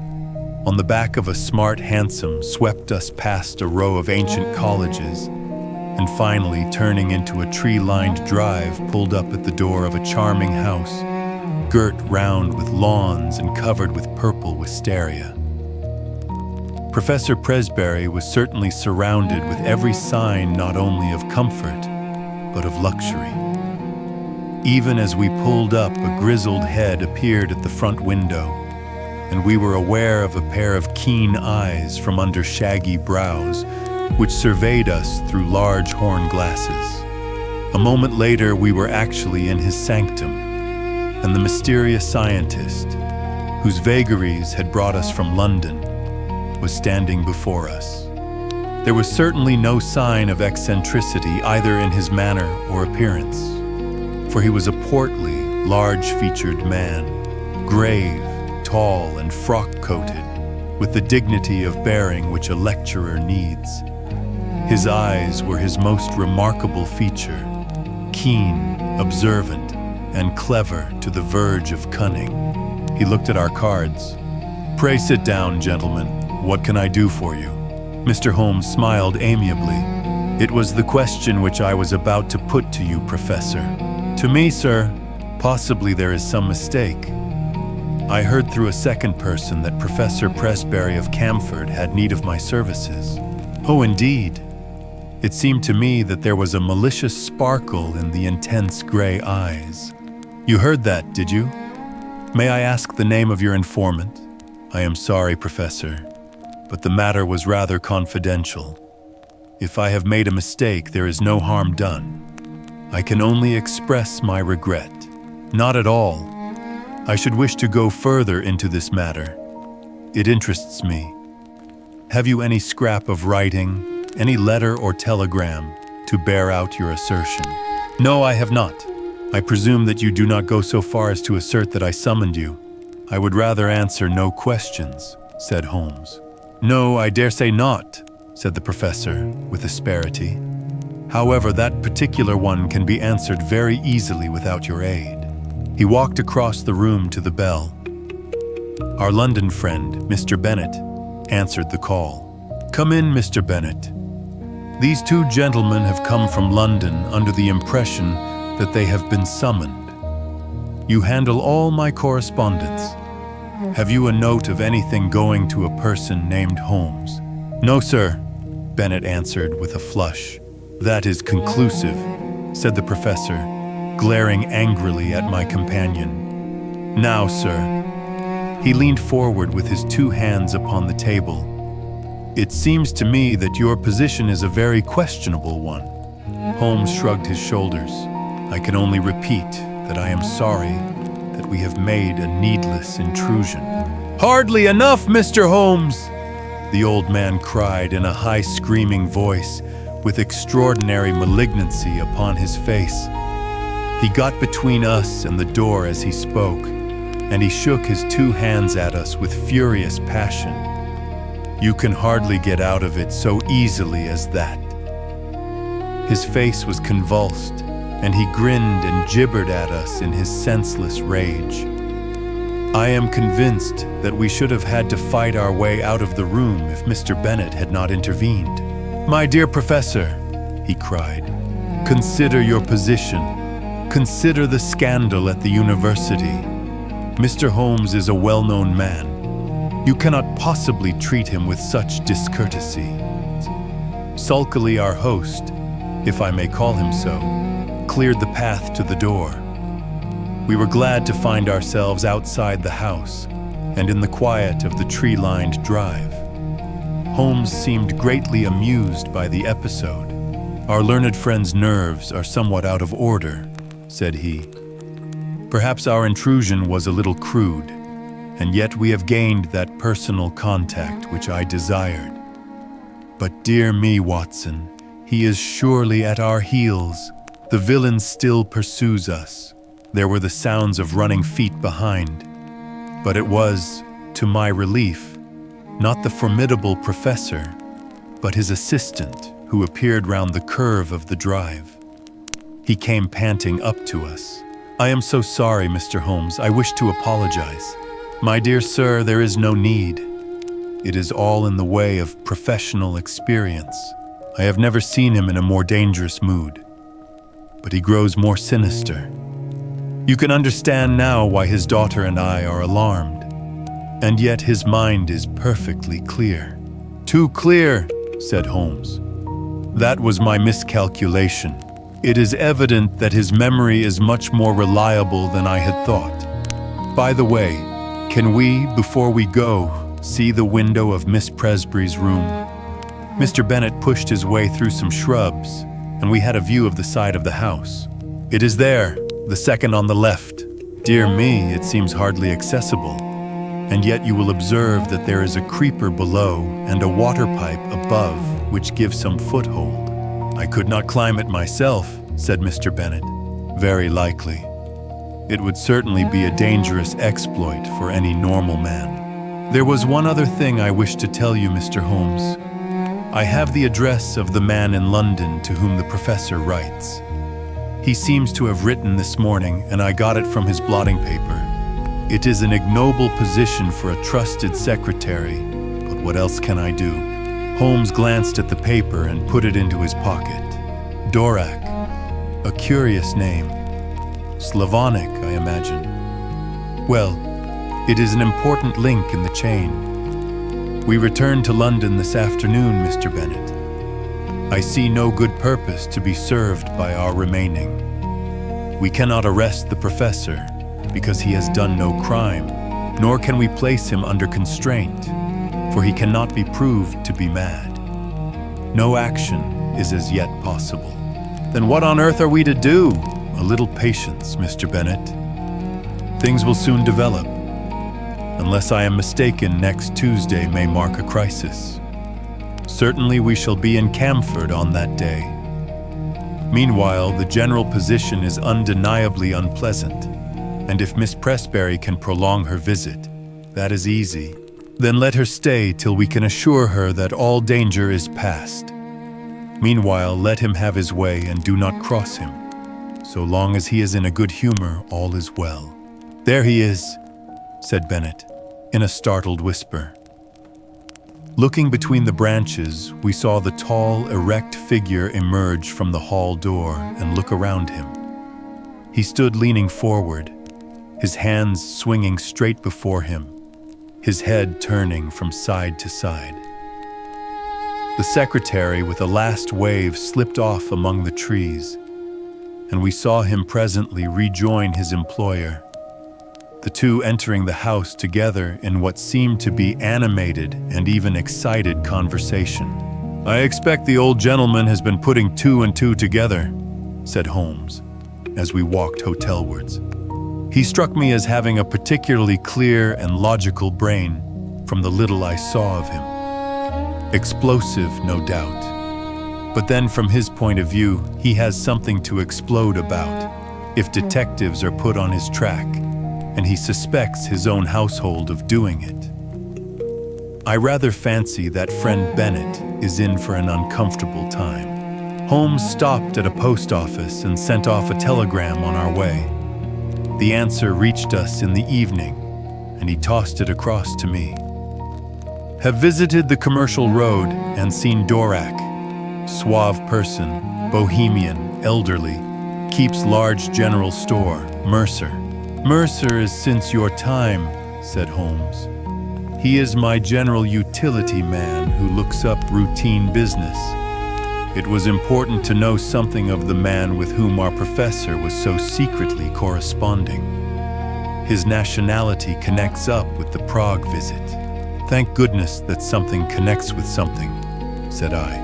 on the back of a smart hansom, swept us past a row of ancient colleges, and finally, turning into a tree-lined drive, pulled up at the door of a charming house, girt round with lawns and covered with purple wisteria. Professor Presbury was certainly surrounded with every sign not only of comfort, but of luxury. Even as we pulled up, a grizzled head appeared at the front window, and we were aware of a pair of keen eyes from under shaggy brows, which surveyed us through large horn glasses. A moment later, we were actually in his sanctum, and the mysterious scientist, whose vagaries had brought us from London, was standing before us. There was certainly no sign of eccentricity either in his manner or appearance, for he was a portly, large-featured man, grave, tall, and frock-coated, with the dignity of bearing which a lecturer needs. His eyes were his most remarkable feature, keen, observant, and clever to the verge of cunning. He looked at our cards. "Pray sit down, gentlemen. What can I do for you?" Mr. Holmes smiled amiably. "It was the question which I was about to put to you, Professor." "To me, sir, possibly there is some mistake. I heard through a second person that Professor Presbury of Camford had need of my services." "Oh, indeed." It seemed to me that there was a malicious sparkle in the intense gray eyes. "You heard that, did you? May I ask the name of your informant?" "I am sorry, Professor, but the matter was rather confidential. If I have made a mistake, there is no harm done. I can only express my regret." "Not at all. I should wish to go further into this matter. It interests me. Have you any scrap of writing, any letter or telegram, to bear out your assertion?" "No, I have not. I presume that you do not go so far as to assert that I summoned you." "I would rather answer no questions," said Holmes. "No, I dare say not," said the professor with asperity. "However, that particular one can be answered very easily without your aid." He walked across the room to the bell. Our London friend, Mr. Bennet, answered the call. "Come in, Mr. Bennet. These two gentlemen have come from London under the impression that they have been summoned. You handle all my correspondence. Have you a note of anything going to a person named Holmes?" "No, sir," Bennet answered with a flush. "That is conclusive," said the professor, glaring angrily at my companion. "Now, sir." He leaned forward with his two hands upon the table. "It seems to me that your position is a very questionable one." Holmes shrugged his shoulders. "I can only repeat that I am sorry that we have made a needless intrusion." "Hardly enough, Mr. Holmes!" the old man cried in a high screaming voice with extraordinary malignancy upon his face. He got between us and the door as he spoke, and he shook his two hands at us with furious passion. "You can hardly get out of it so easily as that." His face was convulsed, and he grinned and gibbered at us in his senseless rage. "I am convinced that we should have had to fight our way out of the room if Mr. Bennet had not intervened." "My dear professor," he cried, "consider your position. Consider the scandal at the university. Mr. Holmes is a well-known man. You cannot possibly treat him with such discourtesy." Sulkily, our host, if I may call him so, cleared the path to the door. We were glad to find ourselves outside the house and in the quiet of the tree-lined drive. Holmes seemed greatly amused by the episode. "Our learned friend's nerves are somewhat out of order," said he. "Perhaps our intrusion was a little crude, and yet we have gained that personal contact which I desired. But dear me, Watson, he is surely at our heels. The villain still pursues us." There were the sounds of running feet behind, but it was, to my relief, not the formidable professor, but his assistant who appeared round the curve of the drive. He came panting up to us. "I am so sorry, Mr. Holmes. I wish to apologize." "My dear sir, there is no need. It is all in the way of professional experience. I have never seen him in a more dangerous mood. But he grows more sinister. You can understand now why his daughter and I are alarmed. And yet his mind is perfectly clear." "Too clear," said Holmes. "That was my miscalculation. It is evident that his memory is much more reliable than I had thought. By the way, can we, before we go, see the window of Miss Presbury's room?" Mr. Bennet pushed his way through some shrubs, and we had a view of the side of the house. "It is there, the second on the left. Dear me, it seems hardly accessible. And yet you will observe that there is a creeper below and a water pipe above which gives some foothold." "I could not climb it myself," said Mr. Bennet. "Very likely. It would certainly be a dangerous exploit for any normal man. There was one other thing I wish to tell you, Mr. Holmes. I have the address of the man in London to whom the professor writes. He seems to have written this morning, and I got it from his blotting paper. It is an ignoble position for a trusted secretary, but what else can I do?" Holmes glanced at the paper and put it into his pocket. "Dorak, a curious name. Slavonic, I imagine. Well, it is an important link in the chain. We return to London this afternoon, Mr. Bennet. I see no good purpose to be served by our remaining. We cannot arrest the professor because he has done no crime, nor can we place him under constraint, for he cannot be proved to be mad. No action is as yet possible." "Then what on earth are we to do?" "A little patience, Mr. Bennet. Things will soon develop. Unless I am mistaken, next Tuesday may mark a crisis. Certainly we shall be in Camford on that day. Meanwhile, the general position is undeniably unpleasant, and if Miss Presbury can prolong her visit, that is easy. Then let her stay till we can assure her that all danger is past. Meanwhile, let him have his way and do not cross him. So long as he is in a good humor, all is well." "There he is," said Bennet, in a startled whisper. Looking between the branches, we saw the tall, erect figure emerge from the hall door and look around him. He stood leaning forward, his hands swinging straight before him, his head turning from side to side. The secretary, with a last wave, slipped off among the trees, and we saw him presently rejoin his employer, the two entering the house together in what seemed to be animated and even excited conversation. "I expect the old gentleman has been putting two and two together," said Holmes, as we walked hotelwards. "He struck me as having a particularly clear and logical brain from the little I saw of him. Explosive, no doubt. But then from his point of view, he has something to explode about if detectives are put on his track, and he suspects his own household of doing it. I rather fancy that friend Bennett is in for an uncomfortable time." Holmes stopped at a post office and sent off a telegram on our way. The answer reached us in the evening, and he tossed it across to me. "Have visited the Commercial Road and seen Dorak. Suave person, bohemian, elderly, keeps large general store, Mercer." "Mercer is since your time," said Holmes. "He is my general utility man who looks up routine business. It was important to know something of the man with whom our professor was so secretly corresponding. His nationality connects up with the Prague visit." "Thank goodness that something connects with something," said I.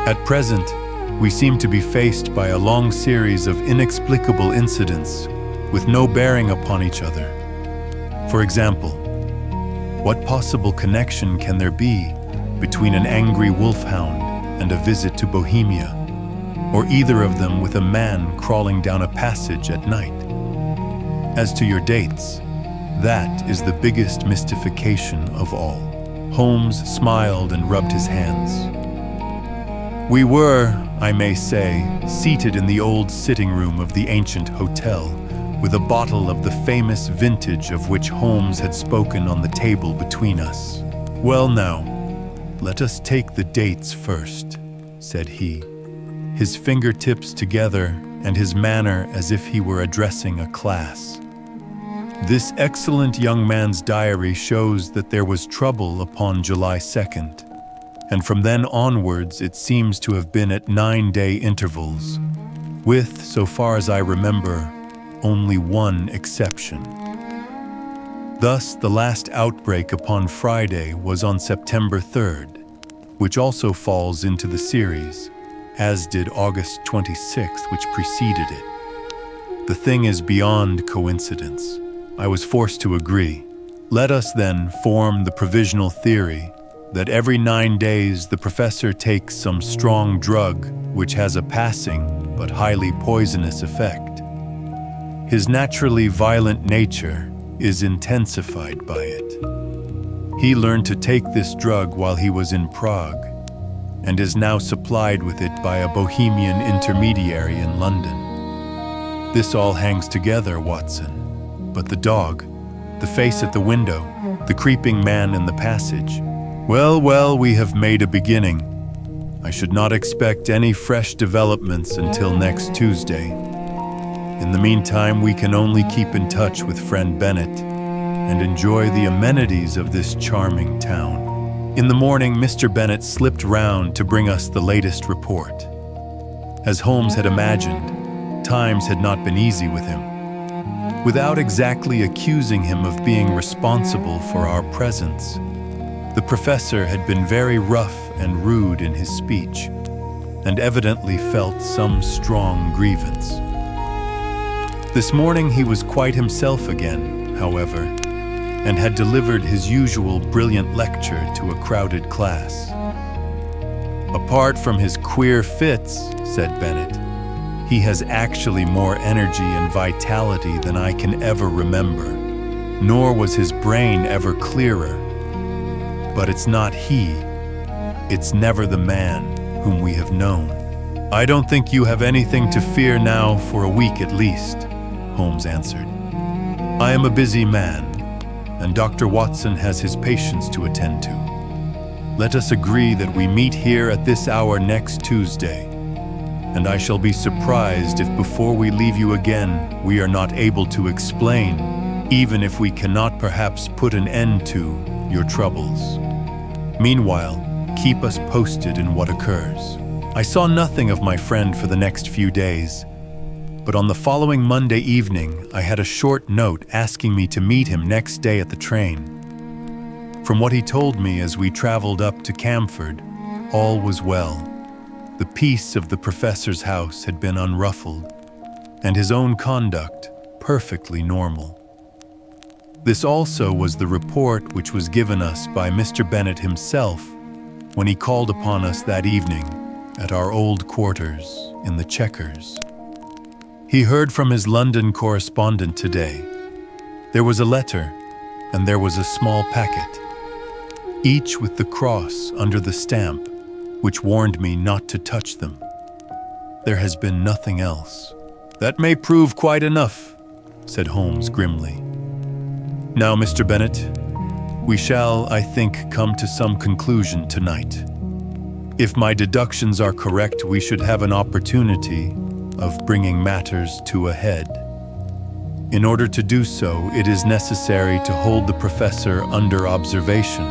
"At present, we seem to be faced by a long series of inexplicable incidents with no bearing upon each other. For example, what possible connection can there be between an angry wolfhound and a visit to Bohemia, or either of them with a man crawling down a passage at night? As to your dates, that is the biggest mystification of all." Holmes smiled and rubbed his hands. "We were, I may say, seated in the old sitting room of the ancient hotel, with a bottle of the famous vintage of which Holmes had spoken on the table between us. "Well now, let us take the dates first," said he, his fingertips together and his manner as if he were addressing a class. "This excellent young man's diary shows that there was trouble upon July 2nd, and from then onwards it seems to have been at 9-day intervals, with, so far as I remember, only one exception. Thus, the last outbreak upon Friday was on September 3rd, which also falls into the series, as did August 26th, which preceded it. The thing is beyond coincidence. I was forced to agree. Let us then form the provisional theory that every 9 days the professor takes some strong drug which has a passing but highly poisonous effect. His naturally violent nature is intensified by it. He learned to take this drug while he was in Prague, and is now supplied with it by a Bohemian intermediary in London. This all hangs together, Watson. But the dog, the face at the window, the creeping man in the passage. Well, we have made a beginning. I should not expect any fresh developments until next Tuesday. In the meantime, we can only keep in touch with friend Bennett and enjoy the amenities of this charming town. In the morning, Mr. Bennett slipped round to bring us the latest report. As Holmes had imagined, times had not been easy with him. Without exactly accusing him of being responsible for our presence, the professor had been very rough and rude in his speech, and evidently felt some strong grievance. This morning he was quite himself again, however, and had delivered his usual brilliant lecture to a crowded class. "Apart from his queer fits," said Bennett, "he has actually more energy and vitality than I can ever remember, nor was his brain ever clearer. But it's not he, it's never the man whom we have known." "I don't think you have anything to fear now for a week at least," Holmes answered. "I am a busy man, and Dr. Watson has his patients to attend to. Let us agree that we meet here at this hour next Tuesday, and I shall be surprised if before we leave you again we are not able to explain, even if we cannot perhaps put an end to, your troubles. Meanwhile, keep us posted in what occurs. I saw nothing of my friend for the next few days, but on the following Monday evening, I had a short note asking me to meet him next day at the train. From what he told me as we traveled up to Camford, all was well. The peace of the professor's house had been unruffled, and his own conduct perfectly normal. This also was the report which was given us by Mr. Bennet himself when he called upon us that evening at our old quarters in the Chequers. He heard from his London correspondent today. There was a letter, and there was a small packet, each with the cross under the stamp, which warned me not to touch them. There has been nothing else. That may prove quite enough, said Holmes grimly. Now, Mr. Bennet, we shall, I think, come to some conclusion tonight. If my deductions are correct, we should have an opportunity of bringing matters to a head. In order to do so, it is necessary to hold the professor under observation.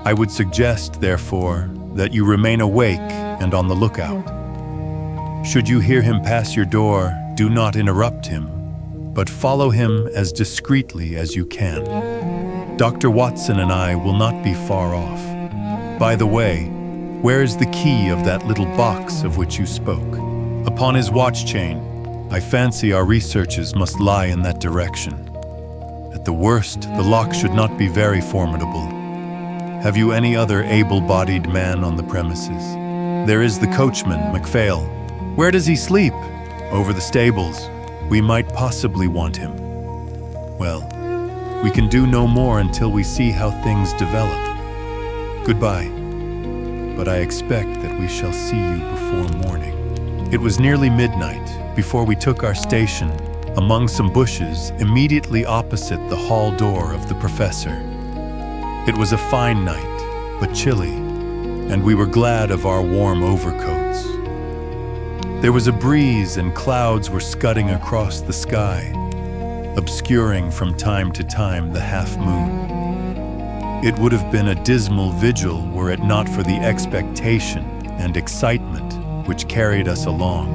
I would suggest, therefore, that you remain awake and on the lookout. Should you hear him pass your door, do not interrupt him, but follow him as discreetly as you can. Dr. Watson and I will not be far off. By the way, where is the key of that little box of which you spoke? Upon his watch chain. I fancy our researches must lie in that direction. At the worst, the lock should not be very formidable. Have you any other able-bodied man on the premises? There is the coachman, MacPhail. Where does he sleep? Over the stables. We might possibly want him. Well, we can do no more until we see how things develop. Goodbye. But I expect that we shall see you before morning. It was nearly midnight before we took our station among some bushes immediately opposite the hall door of the professor. It was a fine night, but chilly, and we were glad of our warm overcoats. There was a breeze and clouds were scudding across the sky, obscuring from time to time the half-moon. It would have been a dismal vigil were it not for the expectation and excitement which carried us along,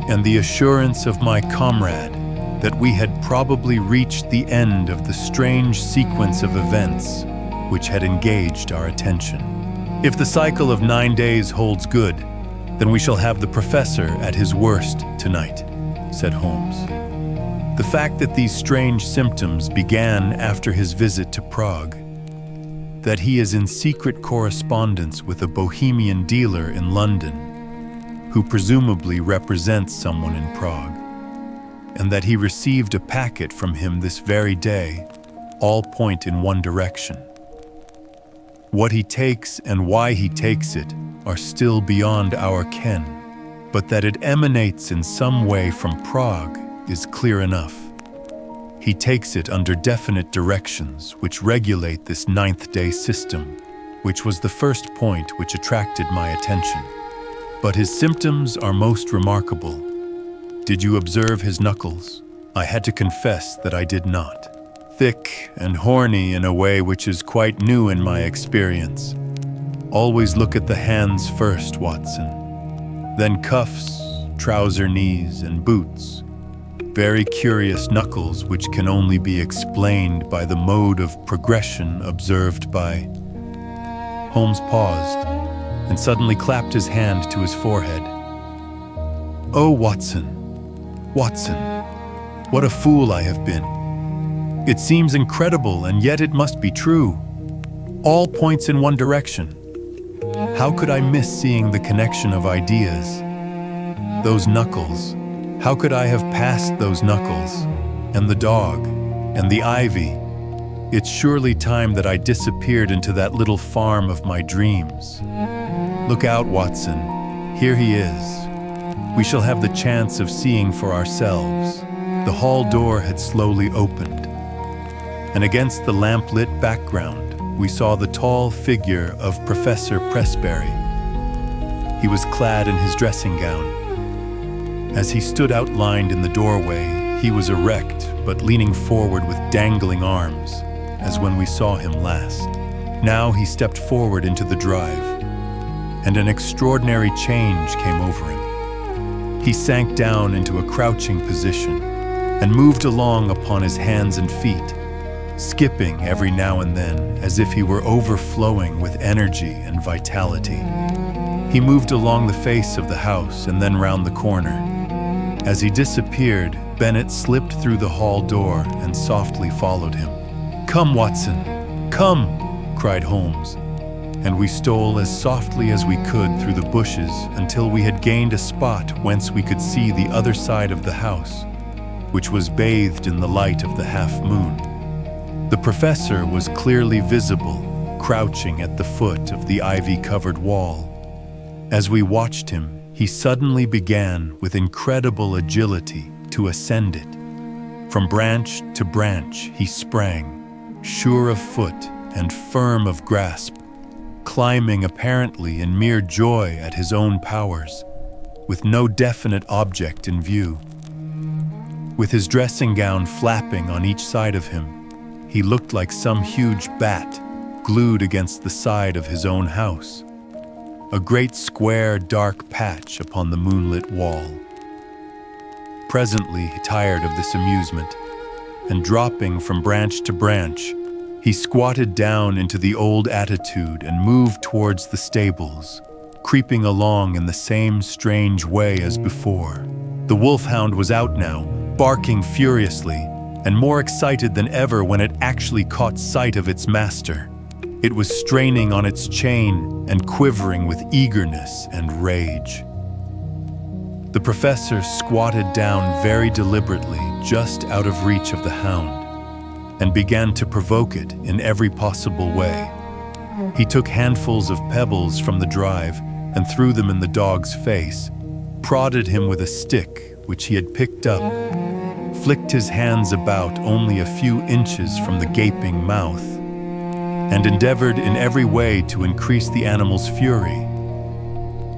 and the assurance of my comrade that we had probably reached the end of the strange sequence of events which had engaged our attention. If the cycle of 9 days holds good, then we shall have the professor at his worst tonight, said Holmes. The fact that these strange symptoms began after his visit to Prague, that he is in secret correspondence with a Bohemian dealer in London, who presumably represents someone in Prague, and that he received a packet from him this very day, all point in one direction. What he takes and why he takes it are still beyond our ken, but that it emanates in some way from Prague is clear enough. He takes it under definite directions which regulate this ninth-day system, which was the first point which attracted my attention. But his symptoms are most remarkable. Did you observe his knuckles? I had to confess that I did not. Thick and horny in a way which is quite new in my experience. Always look at the hands first, Watson. Then cuffs, trouser knees, and boots. Very curious knuckles which can only be explained by the mode of progression observed by... Holmes paused and suddenly clapped his hand to his forehead. Oh, Watson, Watson, what a fool I have been. It seems incredible, and yet it must be true. All points in one direction. How could I miss seeing the connection of ideas? Those knuckles, how could I have passed those knuckles? And the dog, and the ivy. It's surely time that I disappeared into that little farm of my dreams. Look out, Watson. Here he is. We shall have the chance of seeing for ourselves. The hall door had slowly opened, and against the lamp-lit background, we saw the tall figure of Professor Pressbury. He was clad in his dressing gown. As he stood outlined in the doorway, he was erect, but leaning forward with dangling arms, as when we saw him last. Now he stepped forward into the drive, and an extraordinary change came over him. He sank down into a crouching position and moved along upon his hands and feet, skipping every now and then as if he were overflowing with energy and vitality. He moved along the face of the house and then round the corner. As he disappeared, Bennett slipped through the hall door and softly followed him. "Come, Watson, come!" cried Holmes, and we stole as softly as we could through the bushes until we had gained a spot whence we could see the other side of the house, which was bathed in the light of the half-moon. The professor was clearly visible, crouching at the foot of the ivy-covered wall. As we watched him, he suddenly began with incredible agility to ascend it. From branch to branch he sprang, sure of foot and firm of grasp, climbing apparently in mere joy at his own powers, with no definite object in view. With his dressing gown flapping on each side of him, he looked like some huge bat glued against the side of his own house, a great square dark patch upon the moonlit wall. Presently, tired of this amusement, and dropping from branch to branch, he squatted down into the old attitude and moved towards the stables, creeping along in the same strange way as before. The wolfhound was out now, barking furiously, and more excited than ever when it actually caught sight of its master. It was straining on its chain and quivering with eagerness and rage. The professor squatted down very deliberately just out of reach of the hound, and began to provoke it in every possible way. He took handfuls of pebbles from the drive and threw them in the dog's face, prodded him with a stick which he had picked up, flicked his hands about only a few inches from the gaping mouth, and endeavored in every way to increase the animal's fury,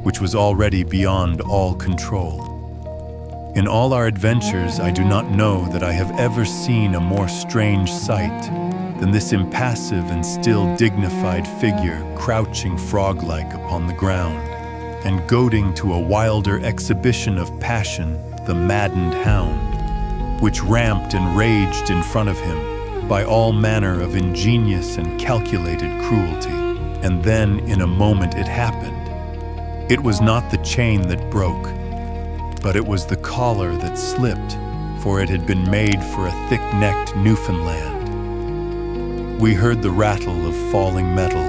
which was already beyond all control. In all our adventures, I do not know that I have ever seen a more strange sight than this impassive and still dignified figure crouching frog-like upon the ground and goading to a wilder exhibition of passion the maddened hound, which ramped and raged in front of him by all manner of ingenious and calculated cruelty. And then, in a moment, it happened. It was not the chain that broke, but it was the collar that slipped, for it had been made for a thick-necked Newfoundland. We heard the rattle of falling metal,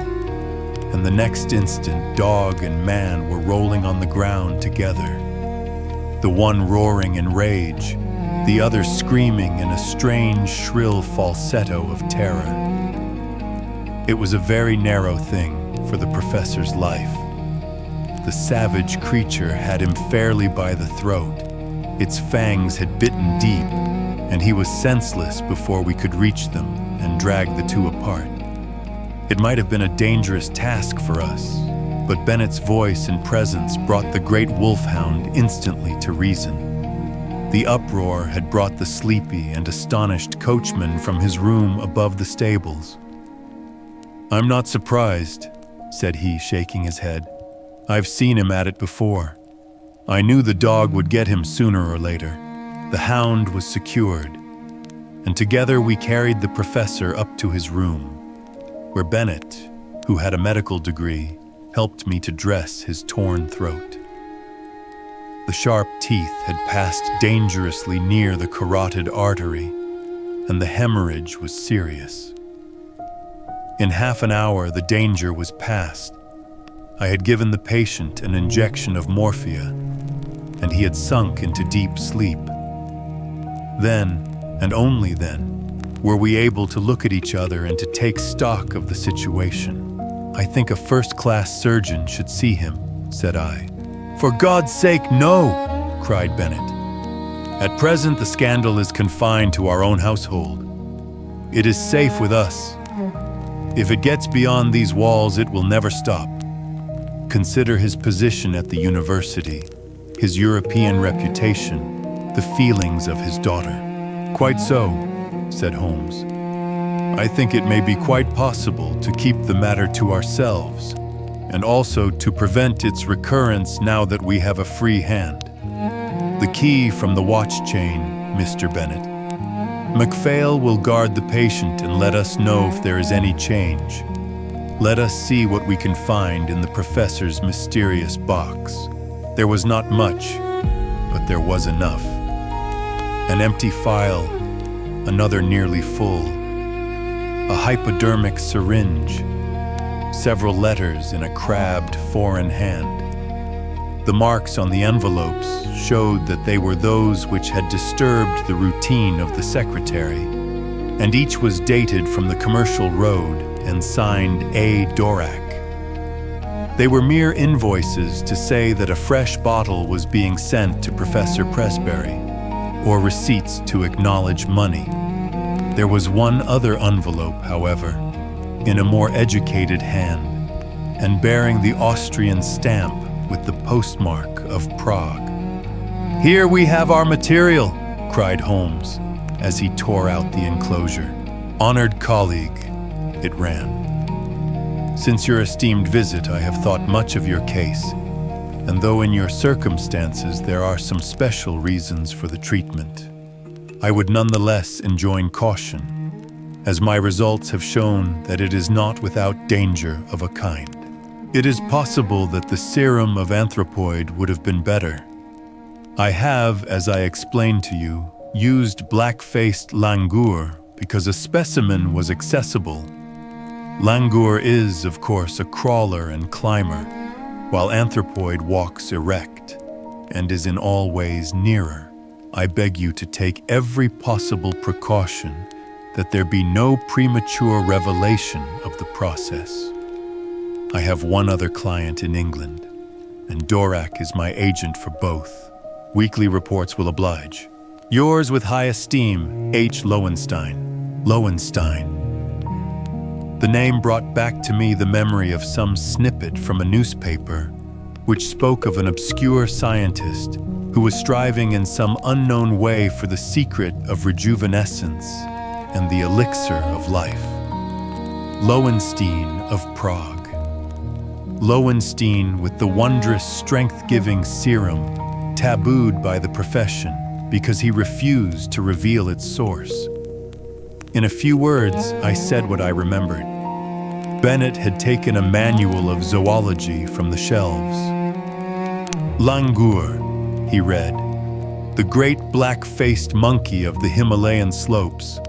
and the next instant dog and man were rolling on the ground together, the one roaring in rage, the other screaming in a strange, shrill falsetto of terror. It was a very narrow thing for the professor's life. The savage creature had him fairly by the throat. Its fangs had bitten deep, and he was senseless before we could reach them and drag the two apart. It might have been a dangerous task for us, but Bennett's voice and presence brought the great wolfhound instantly to reason. The uproar had brought the sleepy and astonished coachman from his room above the stables. "I'm not surprised," said he, shaking his head. "I've seen him at it before. I knew the dog would get him sooner or later." The hound was secured, and together we carried the professor up to his room, where Bennett, who had a medical degree, helped me to dress his torn throat. The sharp teeth had passed dangerously near the carotid artery, and the hemorrhage was serious. In half an hour, the danger was past. I had given the patient an injection of morphia, and he had sunk into deep sleep. Then, and only then, were we able to look at each other and to take stock of the situation. "I think a first-class surgeon should see him," said I. "For God's sake, no!" cried Bennett. "At present, the scandal is confined to our own household. It is safe with us. If it gets beyond these walls, it will never stop. Consider his position at the university, his European reputation, the feelings of his daughter." "Quite so," said Holmes. I think it may be quite possible to keep the matter to ourselves, and also to prevent its recurrence now that we have a free hand. The key from the watch chain, Mr. Bennet. MacPhail will guard the patient and let us know if there is any change. Let us see what we can find in the professor's mysterious box. There was not much, but there was enough. An empty phial, another nearly full, a hypodermic syringe, several letters in a crabbed foreign hand. The marks on the envelopes showed that they were those which had disturbed the routine of the secretary, and each was dated from the Commercial Road and signed A. Dorak. They were mere invoices to say that a fresh bottle was being sent to Professor Presbury, or receipts to acknowledge money. There was one other envelope, however, in a more educated hand, and bearing the Austrian stamp with the postmark of Prague. "Here we have our material," cried Holmes, as he tore out the enclosure. "Honored colleague," it ran. "Since your esteemed visit, I have thought much of your case, and though in your circumstances there are some special reasons for the treatment, I would nonetheless enjoin caution, as my results have shown that it is not without danger of a kind. It is possible that the serum of anthropoid would have been better. I have, as I explained to you, used black-faced langur because a specimen was accessible. Langur is, of course, a crawler and climber, while anthropoid walks erect and is in all ways nearer. I beg you to take every possible precaution that there be no premature revelation of the process. I have one other client in England, and Dorak is my agent for both. Weekly reports will oblige. Yours with high esteem, H. Lowenstein. Lowenstein. The name brought back to me the memory of some snippet from a newspaper which spoke of an obscure scientist who was striving in some unknown way for the secret of rejuvenescence and the elixir of life. Lowenstein of Prague. Lowenstein with the wondrous strength-giving serum, tabooed by the profession because he refused to reveal its source. In a few words, I said what I remembered. Bennet had taken a manual of zoology from the shelves. Langur, he read, the great black-faced monkey of the Himalayan slopes,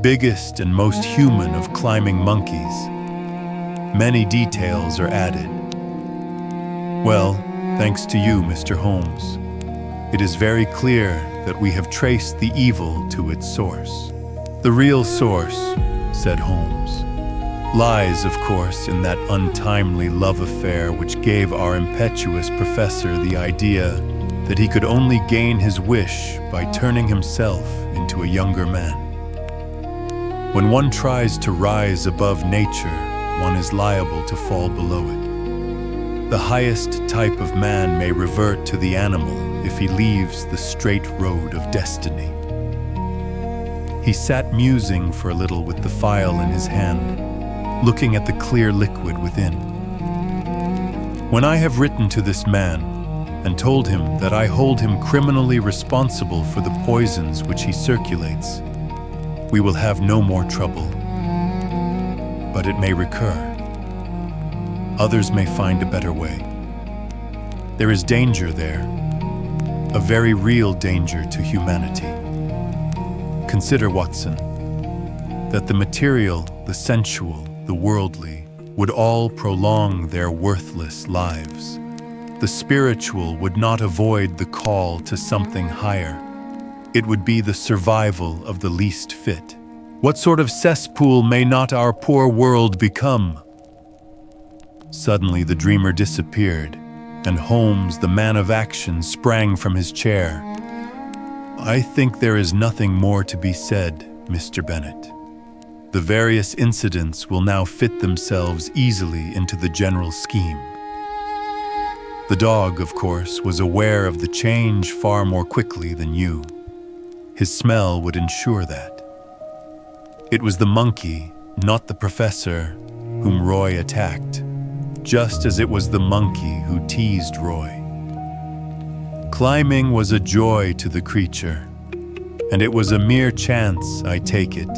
biggest and most human of climbing monkeys. Many details are added. Well, thanks to you, Mr. Holmes, it is very clear that we have traced the evil to its source. The real source, said Holmes, lies, of course, in that untimely love affair which gave our impetuous professor the idea that he could only gain his wish by turning himself into a younger man. When one tries to rise above nature, one is liable to fall below it. The highest type of man may revert to the animal if he leaves the straight road of destiny. He sat musing for a little with the phial in his hand, looking at the clear liquid within. When I have written to this man and told him that I hold him criminally responsible for the poisons which he circulates, we will have no more trouble. But it may recur. Others may find a better way. There is danger there, a very real danger to humanity. Consider, Watson, that the material, the sensual, the worldly, would all prolong their worthless lives. The spiritual would not avoid the call to something higher. It would be the survival of the least fit. What sort of cesspool may not our poor world become? Suddenly the dreamer disappeared, and Holmes, the man of action, sprang from his chair. I think there is nothing more to be said, Mr. Bennet. The various incidents will now fit themselves easily into the general scheme. The dog, of course, was aware of the change far more quickly than you. His smell would ensure that. It was the monkey, not the professor, whom Roy attacked, just as it was the monkey who teased Roy. Climbing was a joy to the creature, and it was a mere chance, I take it,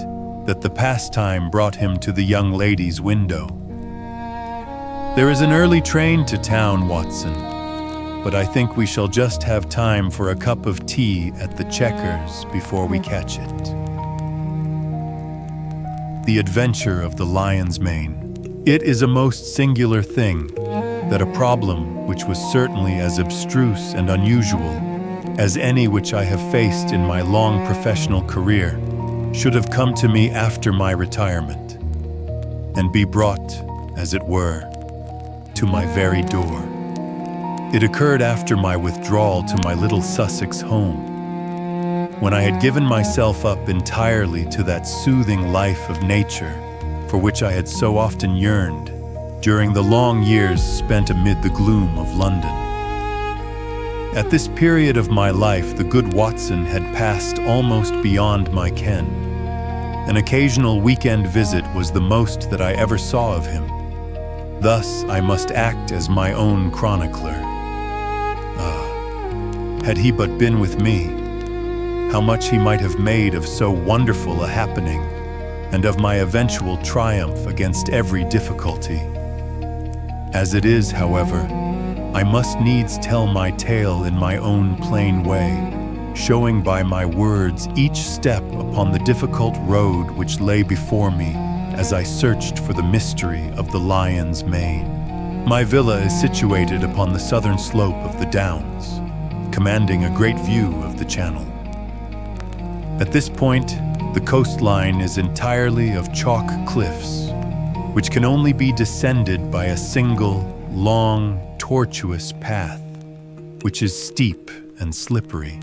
that the pastime brought him to the young lady's window. There is an early train to town, Watson, but I think we shall just have time for a cup of tea at the Checkers before we catch it. The Adventure of the Lion's Mane. It is a most singular thing that a problem which was certainly as abstruse and unusual as any which I have faced in my long professional career should have come to me after my retirement, and be brought, as it were, to my very door. It occurred after my withdrawal to my little Sussex home, when I had given myself up entirely to that soothing life of nature for which I had so often yearned during the long years spent amid the gloom of London. At this period of my life, the good Watson had passed almost beyond my ken. An occasional weekend visit was the most that I ever saw of him. Thus, I must act as my own chronicler. Had he but been with me, how much he might have made of so wonderful a happening, and of my eventual triumph against every difficulty. As it is, however, I must needs tell my tale in my own plain way, showing by my words each step upon the difficult road which lay before me as I searched for the mystery of the lion's mane. My villa is situated upon the southern slope of the Downs, commanding a great view of the Channel. At this point, the coastline is entirely of chalk cliffs, which can only be descended by a single, long, tortuous path, which is steep and slippery.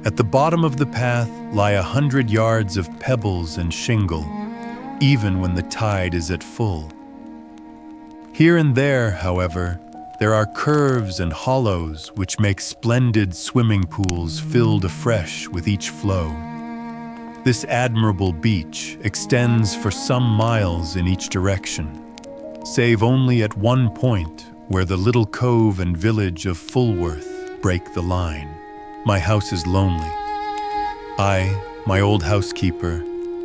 At the bottom of the path lie 100 yards of pebbles and shingle, even when the tide is at full. Here and there, however, there are curves and hollows which make splendid swimming pools filled afresh with each flow. This admirable beach extends for some miles in each direction, save only at one point where the little cove and village of Fulworth break the line. My house is lonely. I, my old housekeeper,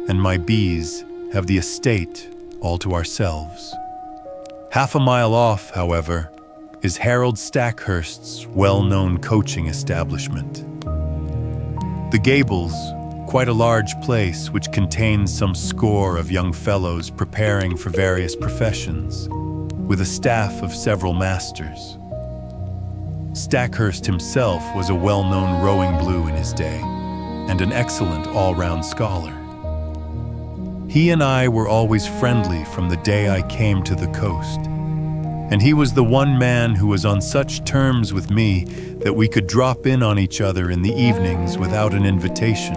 and my bees have the estate all to ourselves. Half a mile off, however, is Harold Stackhurst's well-known coaching establishment. The Gables, quite a large place which contains some score of young fellows preparing for various professions, with a staff of several masters. Stackhurst himself was a well-known rowing blue in his day, and an excellent all-round scholar. He and I were always friendly from the day I came to the coast, and he was the one man who was on such terms with me that we could drop in on each other in the evenings without an invitation.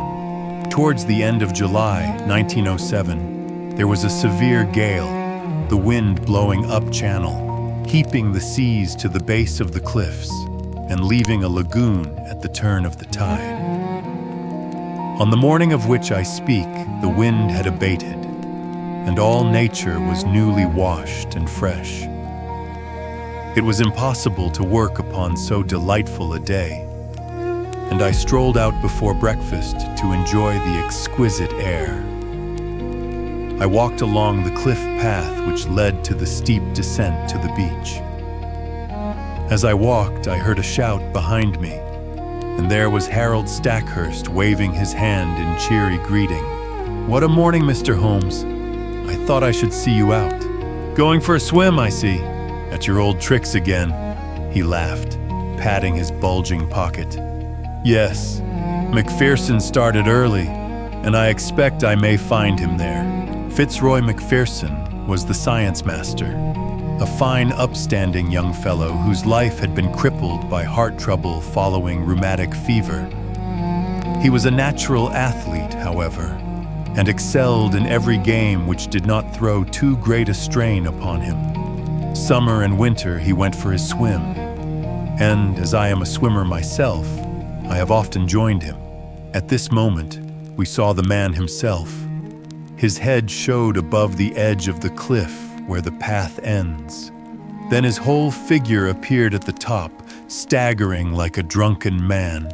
Towards the end of July 1907, there was a severe gale, the wind blowing up channel, heaping the seas to the base of the cliffs and leaving a lagoon at the turn of the tide. On the morning of which I speak, the wind had abated, and all nature was newly washed and fresh. It was impossible to work upon so delightful a day, and I strolled out before breakfast to enjoy the exquisite air. I walked along the cliff path which led to the steep descent to the beach. As I walked, I heard a shout behind me, and there was Harold Stackhurst waving his hand in cheery greeting. "What a morning, Mr. Holmes. I thought I should see you out. Going for a swim, I see. At your old tricks again," he laughed, patting his bulging pocket. "Yes, McPherson started early, and I expect I may find him there." Fitzroy McPherson was the science master, a fine, upstanding young fellow whose life had been crippled by heart trouble following rheumatic fever. He was a natural athlete, however, and excelled in every game which did not throw too great a strain upon him. Summer and winter he went for his swim, and as I am a swimmer myself, I have often joined him. At this moment, we saw the man himself, His head showed above the edge of the cliff where the path ends. Then his whole figure appeared at the top, staggering like a drunken man.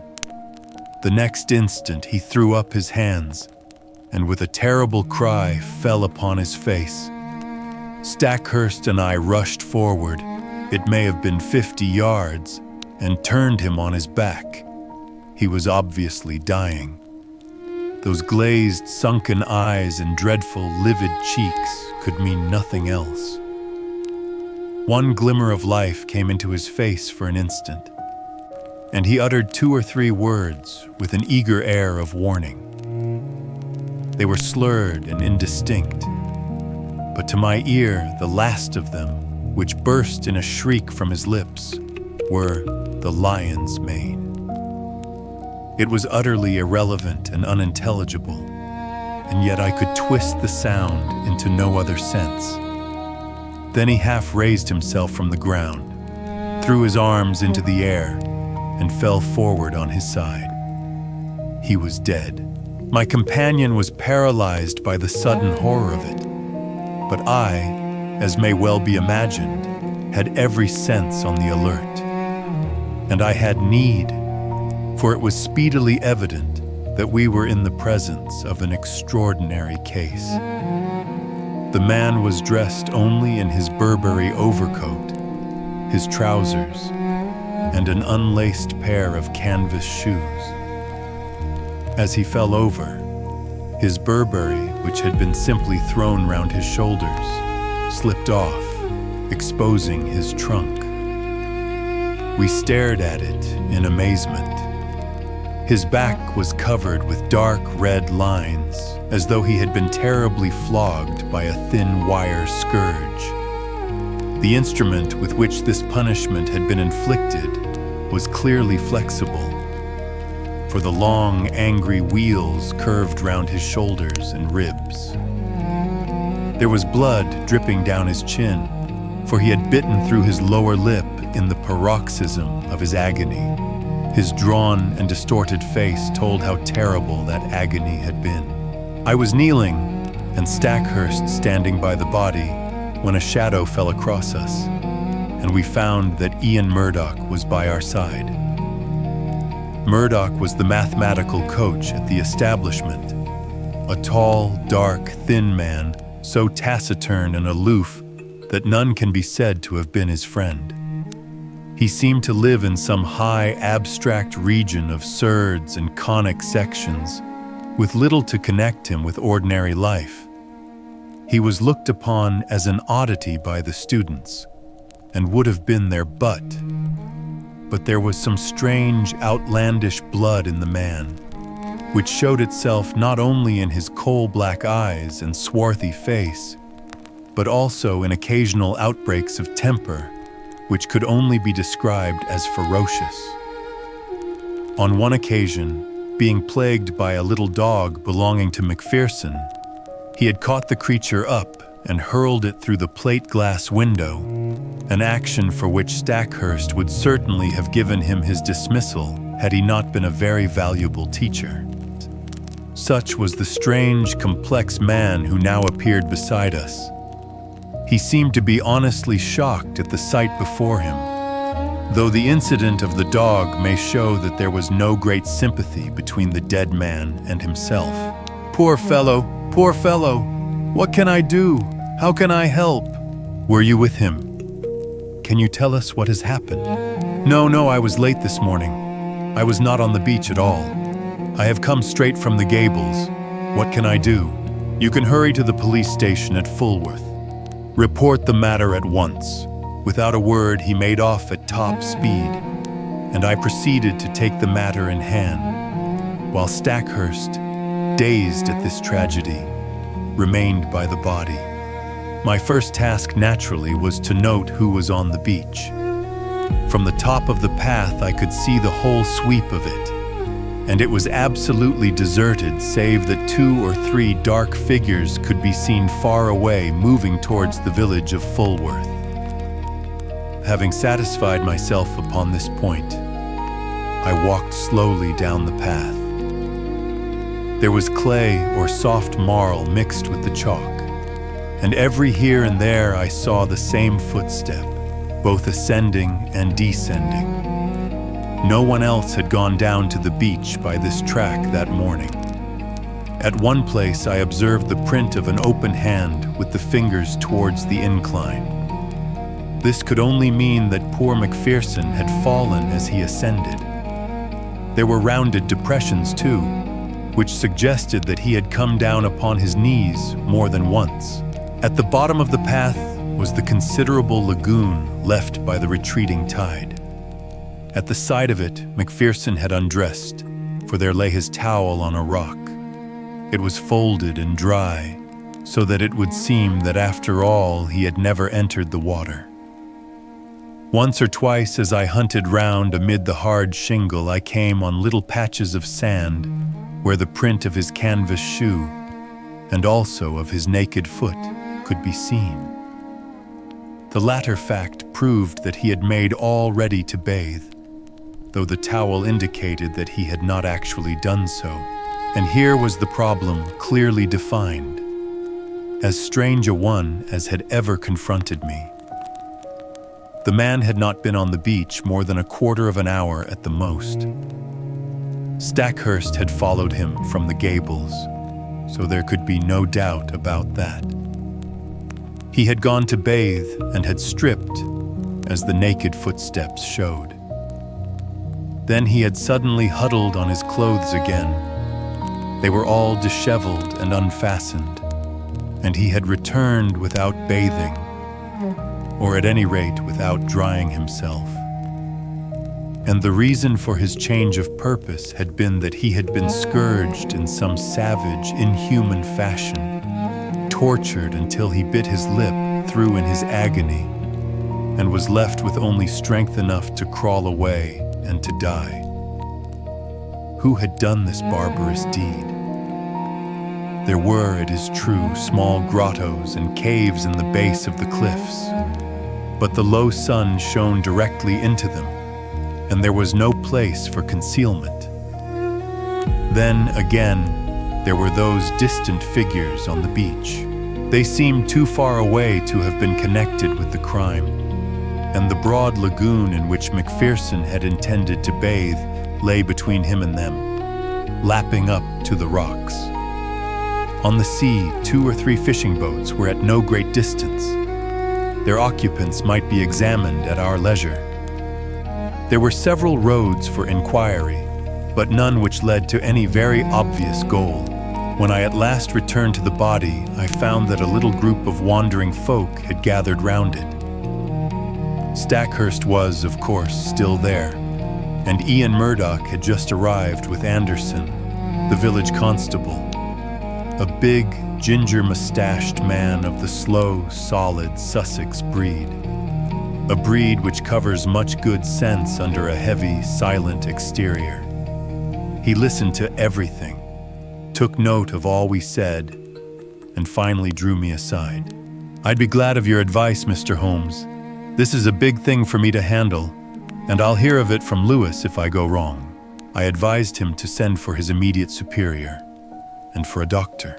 The next instant he threw up his hands, and with a terrible cry fell upon his face. Stackhurst and I rushed forward, it may have been 50 yards, and turned him on his back. He was obviously dying. Those glazed, sunken eyes and dreadful, livid cheeks could mean nothing else. One glimmer of life came into his face for an instant, and he uttered 2 or 3 words with an eager air of warning. They were slurred and indistinct, but to my ear, the last of them, which burst in a shriek from his lips, were the lion's mane. It was utterly irrelevant and unintelligible, and yet I could twist the sound into no other sense. Then he half raised himself from the ground, threw his arms into the air, and fell forward on his side. He was dead. My companion was paralyzed by the sudden horror of it, but I, as may well be imagined, had every sense on the alert. And I had need, for it was speedily evident that we were in the presence of an extraordinary case. The man was dressed only in his Burberry overcoat, his trousers, and an unlaced pair of canvas shoes. As he fell over, his Burberry, which had been simply thrown round his shoulders, slipped off, exposing his trunk. We stared at it in amazement. His back was covered with dark red lines, as though he had been terribly flogged by a thin wire scourge. The instrument with which this punishment had been inflicted was clearly flexible, for the long, angry wheels curved round his shoulders and ribs. There was blood dripping down his chin, for he had bitten through his lower lip in the paroxysm of his agony. His drawn and distorted face told how terrible that agony had been. I was kneeling, and Stackhurst standing by the body, when a shadow fell across us, and we found that Ian Murdoch was by our side. Murdoch was the mathematical coach at the establishment, a tall, dark, thin man, so taciturn and aloof that none can be said to have been his friend. He seemed to live in some high, abstract region of surds and conic sections, with little to connect him with ordinary life. He was looked upon as an oddity by the students, and would have been their butt. But there was some strange, outlandish blood in the man, which showed itself not only in his coal-black eyes and swarthy face, but also in occasional outbreaks of temper, which could only be described as ferocious. On one occasion, being plagued by a little dog belonging to Macpherson, he had caught the creature up and hurled it through the plate-glass window, an action for which Stackhurst would certainly have given him his dismissal had he not been a very valuable teacher. Such was the strange, complex man who now appeared beside us. He seemed to be honestly shocked at the sight before him, though the incident of the dog may show that there was no great sympathy between the dead man and himself. Poor fellow, what can I do? How can I help? Were you with him? Can you tell us what has happened? No, I was late this morning. I was not on the beach at all. I have come straight from the Gables. What can I do? You can hurry to the police station at Fulworth. Report the matter at once. Without a word, he made off at top speed, and I proceeded to take the matter in hand, while Stackhurst, dazed at this tragedy, remained by the body. My first task, naturally, was to note who was on the beach. From the top of the path, I could see the whole sweep of it, and it was absolutely deserted save that 2 or 3 dark figures could be seen far away moving towards the village of Fulworth. Having satisfied myself upon this point, I walked slowly down the path. There was clay or soft marl mixed with the chalk, and every here and there I saw the same footstep, both ascending and descending. No one else had gone down to the beach by this track that morning. At one place I observed the print of an open hand with the fingers towards the incline. This could only mean that poor Macpherson had fallen as he ascended. There were rounded depressions too, which suggested that he had come down upon his knees more than once. At the bottom of the path was the considerable lagoon left by the retreating tide. At the side of it, Macpherson had undressed, for there lay his towel on a rock. It was folded and dry, so that it would seem that after all he had never entered the water. Once or twice as I hunted round amid the hard shingle, I came on little patches of sand where the print of his canvas shoe and also of his naked foot could be seen. The latter fact proved that he had made all ready to bathe, though the towel indicated that he had not actually done so. And here was the problem clearly defined, as strange a one as had ever confronted me. The man had not been on the beach more than a quarter of an hour at the most. Stackhurst had followed him from the gables, so there could be no doubt about that. He had gone to bathe and had stripped, as the naked footsteps showed. Then he had suddenly huddled on his clothes again. They were all disheveled and unfastened, and he had returned without bathing, or at any rate without drying himself. And the reason for his change of purpose had been that he had been scourged in some savage, inhuman fashion, tortured until he bit his lip through in his agony, and was left with only strength enough to crawl away and to die. Who had done this barbarous deed? There were, it is true, small grottos and caves in the base of the cliffs, but the low sun shone directly into them, and there was no place for concealment. Then, again, there were those distant figures on the beach. They seemed too far away to have been connected with the crime, and the broad lagoon in which Macpherson had intended to bathe lay between him and them, lapping up to the rocks. On the sea, 2 or 3 fishing boats were at no great distance. Their occupants might be examined at our leisure. There were several roads for inquiry, but none which led to any very obvious goal. When I at last returned to the body, I found that a little group of wandering folk had gathered round it. Stackhurst was, of course, still there, and Ian Murdoch had just arrived with Anderson, the village constable, a big, ginger-mustached man of the slow, solid Sussex breed, a breed which covers much good sense under a heavy, silent exterior. He listened to everything, took note of all we said, and finally drew me aside. "I'd be glad of your advice, Mr. Holmes. This is a big thing for me to handle, and I'll hear of it from Lewis if I go wrong." I advised him to send for his immediate superior and for a doctor.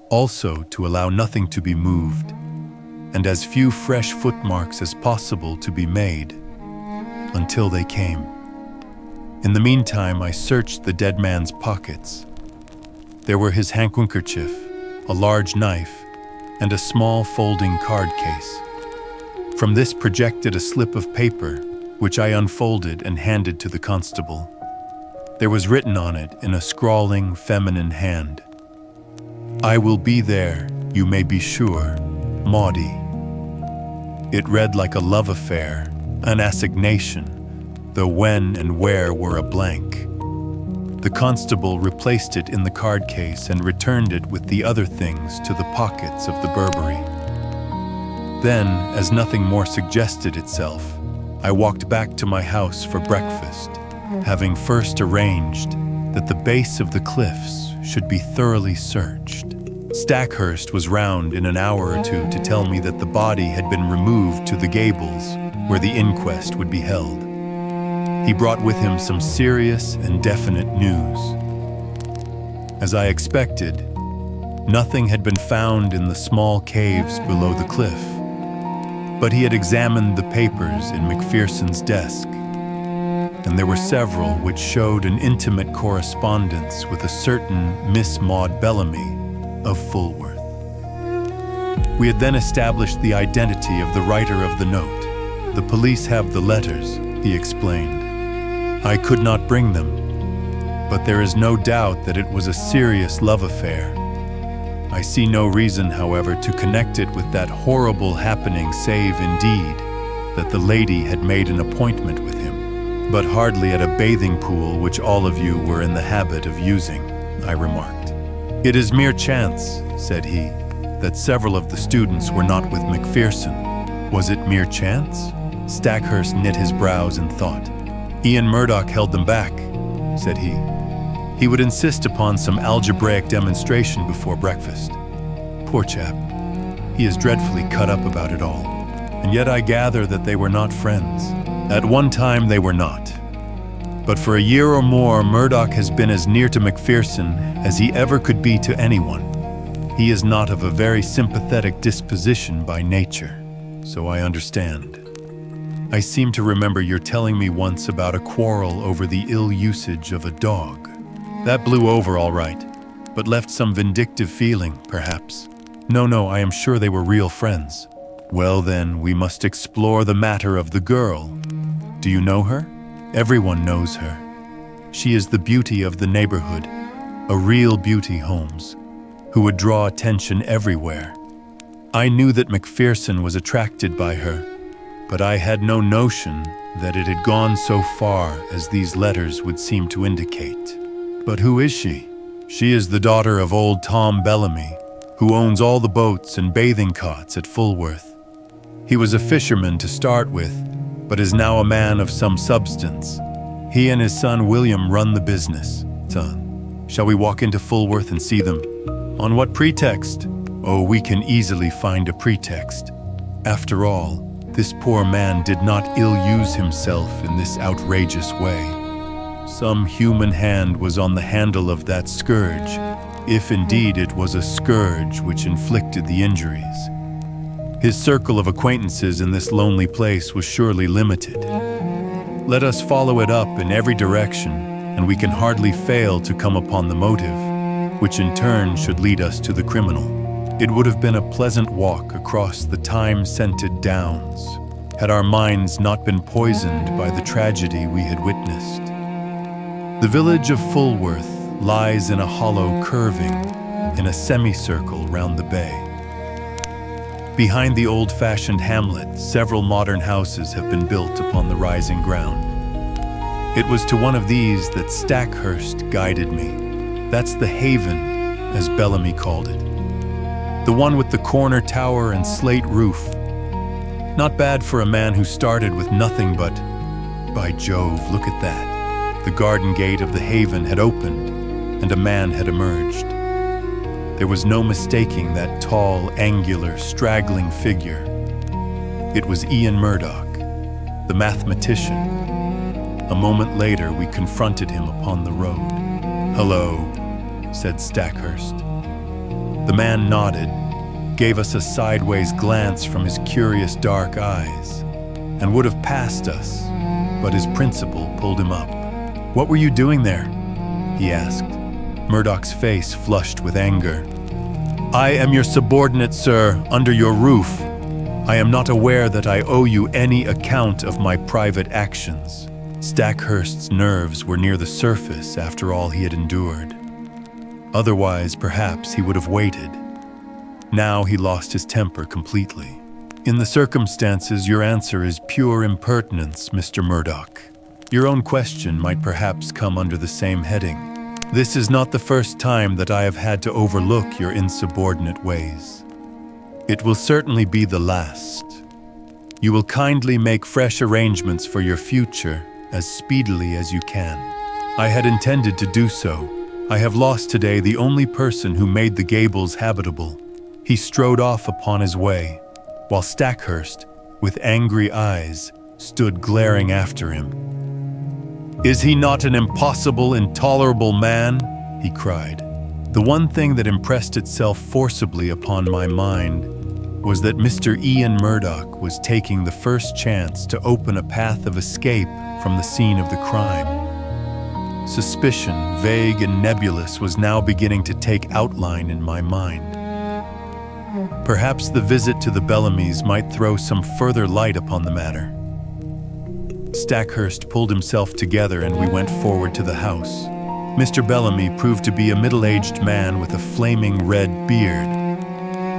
Also to allow nothing to be moved, and as few fresh footmarks as possible to be made until they came. In the meantime, I searched the dead man's pockets. There were his handkerchief, a large knife, and a small folding card case. From this projected a slip of paper, which I unfolded and handed to the constable. There was written on it in a scrawling, feminine hand, "I will be there, you may be sure, Maudie." It read like a love affair, an assignation, though when and where were a blank. The constable replaced it in the card case and returned it with the other things to the pockets of the Burberry. Then, as nothing more suggested itself, I walked back to my house for breakfast, having first arranged that the base of the cliffs should be thoroughly searched. Stackhurst was round in an hour or two to tell me that the body had been removed to the gables, where the inquest would be held. He brought with him some serious and definite news. As I expected, nothing had been found in the small caves below the cliff, but he had examined the papers in McPherson's desk, and there were several which showed an intimate correspondence with a certain Miss Maud Bellamy of Fulworth. We had then established the identity of the writer of the note. The police have the letters, he explained. I could not bring them, but there is no doubt that it was a serious love affair. I see no reason, however, to connect it with that horrible happening, save, indeed, that the lady had made an appointment with him, but hardly at a bathing pool which all of you were in the habit of using, I remarked. It is mere chance, said he, that several of the students were not with McPherson. Was it mere chance? Stackhurst knit his brows in thought. Ian Murdoch held them back, said he. He would insist upon some algebraic demonstration before breakfast. Poor chap. He is dreadfully cut up about it all. And yet I gather that they were not friends. At one time they were not. But for a year or more, Murdoch has been as near to McPherson as he ever could be to anyone. He is not of a very sympathetic disposition by nature, so I understand. I seem to remember your telling me once about a quarrel over the ill usage of a dog. That blew over all right, but left some vindictive feeling, perhaps. No, I am sure they were real friends. Well then, we must explore the matter of the girl. Do you know her? Everyone knows her. She is the beauty of the neighborhood, a real beauty, Holmes, who would draw attention everywhere. I knew that McPherson was attracted by her, but I had no notion that it had gone so far as these letters would seem to indicate. But who is she? She is the daughter of old Tom Bellamy, who owns all the boats and bathing cots at Fulworth. He was a fisherman to start with, but is now a man of some substance. He and his son William run the business. Son, shall we walk into Fulworth and see them? On what pretext? Oh, we can easily find a pretext. After all, this poor man did not ill-use himself in this outrageous way. Some human hand was on the handle of that scourge, if indeed it was a scourge which inflicted the injuries. His circle of acquaintances in this lonely place was surely limited. Let us follow it up in every direction, and we can hardly fail to come upon the motive, which in turn should lead us to the criminal. It would have been a pleasant walk across the time-scented downs, had our minds not been poisoned by the tragedy we had witnessed. The village of Fulworth lies in a hollow curving in a semicircle round the bay. Behind the old-fashioned hamlet, several modern houses have been built upon the rising ground. It was to one of these that Stackhurst guided me. That's the Haven, as Bellamy called it. The one with the corner tower and slate roof. Not bad for a man who started with nothing but, by Jove, look at that. The garden gate of the Haven had opened, and a man had emerged. There was no mistaking that tall, angular, straggling figure. It was Ian Murdoch, the mathematician. A moment later, we confronted him upon the road. "Hello," said Stackhurst. The man nodded, gave us a sideways glance from his curious dark eyes, and would have passed us, but his principal pulled him up. "What were you doing there?" he asked. Murdoch's face flushed with anger. "I am your subordinate, sir, under your roof. I am not aware that I owe you any account of my private actions." Stackhurst's nerves were near the surface after all he had endured. Otherwise, perhaps he would have waited. Now he lost his temper completely. "In the circumstances, your answer is pure impertinence, Mr. Murdoch. Your own question might perhaps come under the same heading. This is not the first time that I have had to overlook your insubordinate ways. It will certainly be the last. You will kindly make fresh arrangements for your future as speedily as you can." I had intended to do so. I have lost today the only person who made the gables habitable. He strode off upon his way, while Stackhurst, with angry eyes, stood glaring after him. "Is he not an impossible, intolerable man?" he cried. The one thing that impressed itself forcibly upon my mind was that Mr. Ian Murdoch was taking the first chance to open a path of escape from the scene of the crime. Suspicion, vague and nebulous, was now beginning to take outline in my mind. Perhaps the visit to the Bellamys might throw some further light upon the matter. Stackhurst pulled himself together and we went forward to the house. Mr. Bellamy proved to be a middle-aged man with a flaming red beard.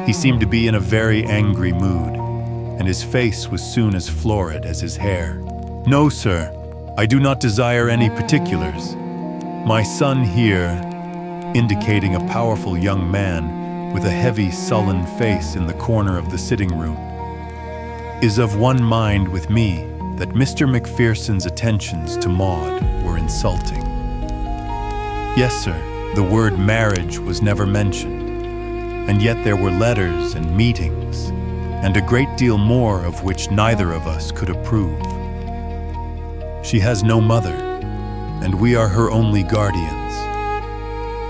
He seemed to be in a very angry mood, and his face was soon as florid as his hair. "No, sir, I do not desire any particulars. My son here," indicating a powerful young man with a heavy, sullen face in the corner of the sitting room, "is of one mind with me that Mr. Macpherson's attentions to Maud were insulting." Yes, sir, the word marriage was never mentioned, and yet there were letters and meetings, and a great deal more of which neither of us could approve. She has no mother, and we are her only guardians.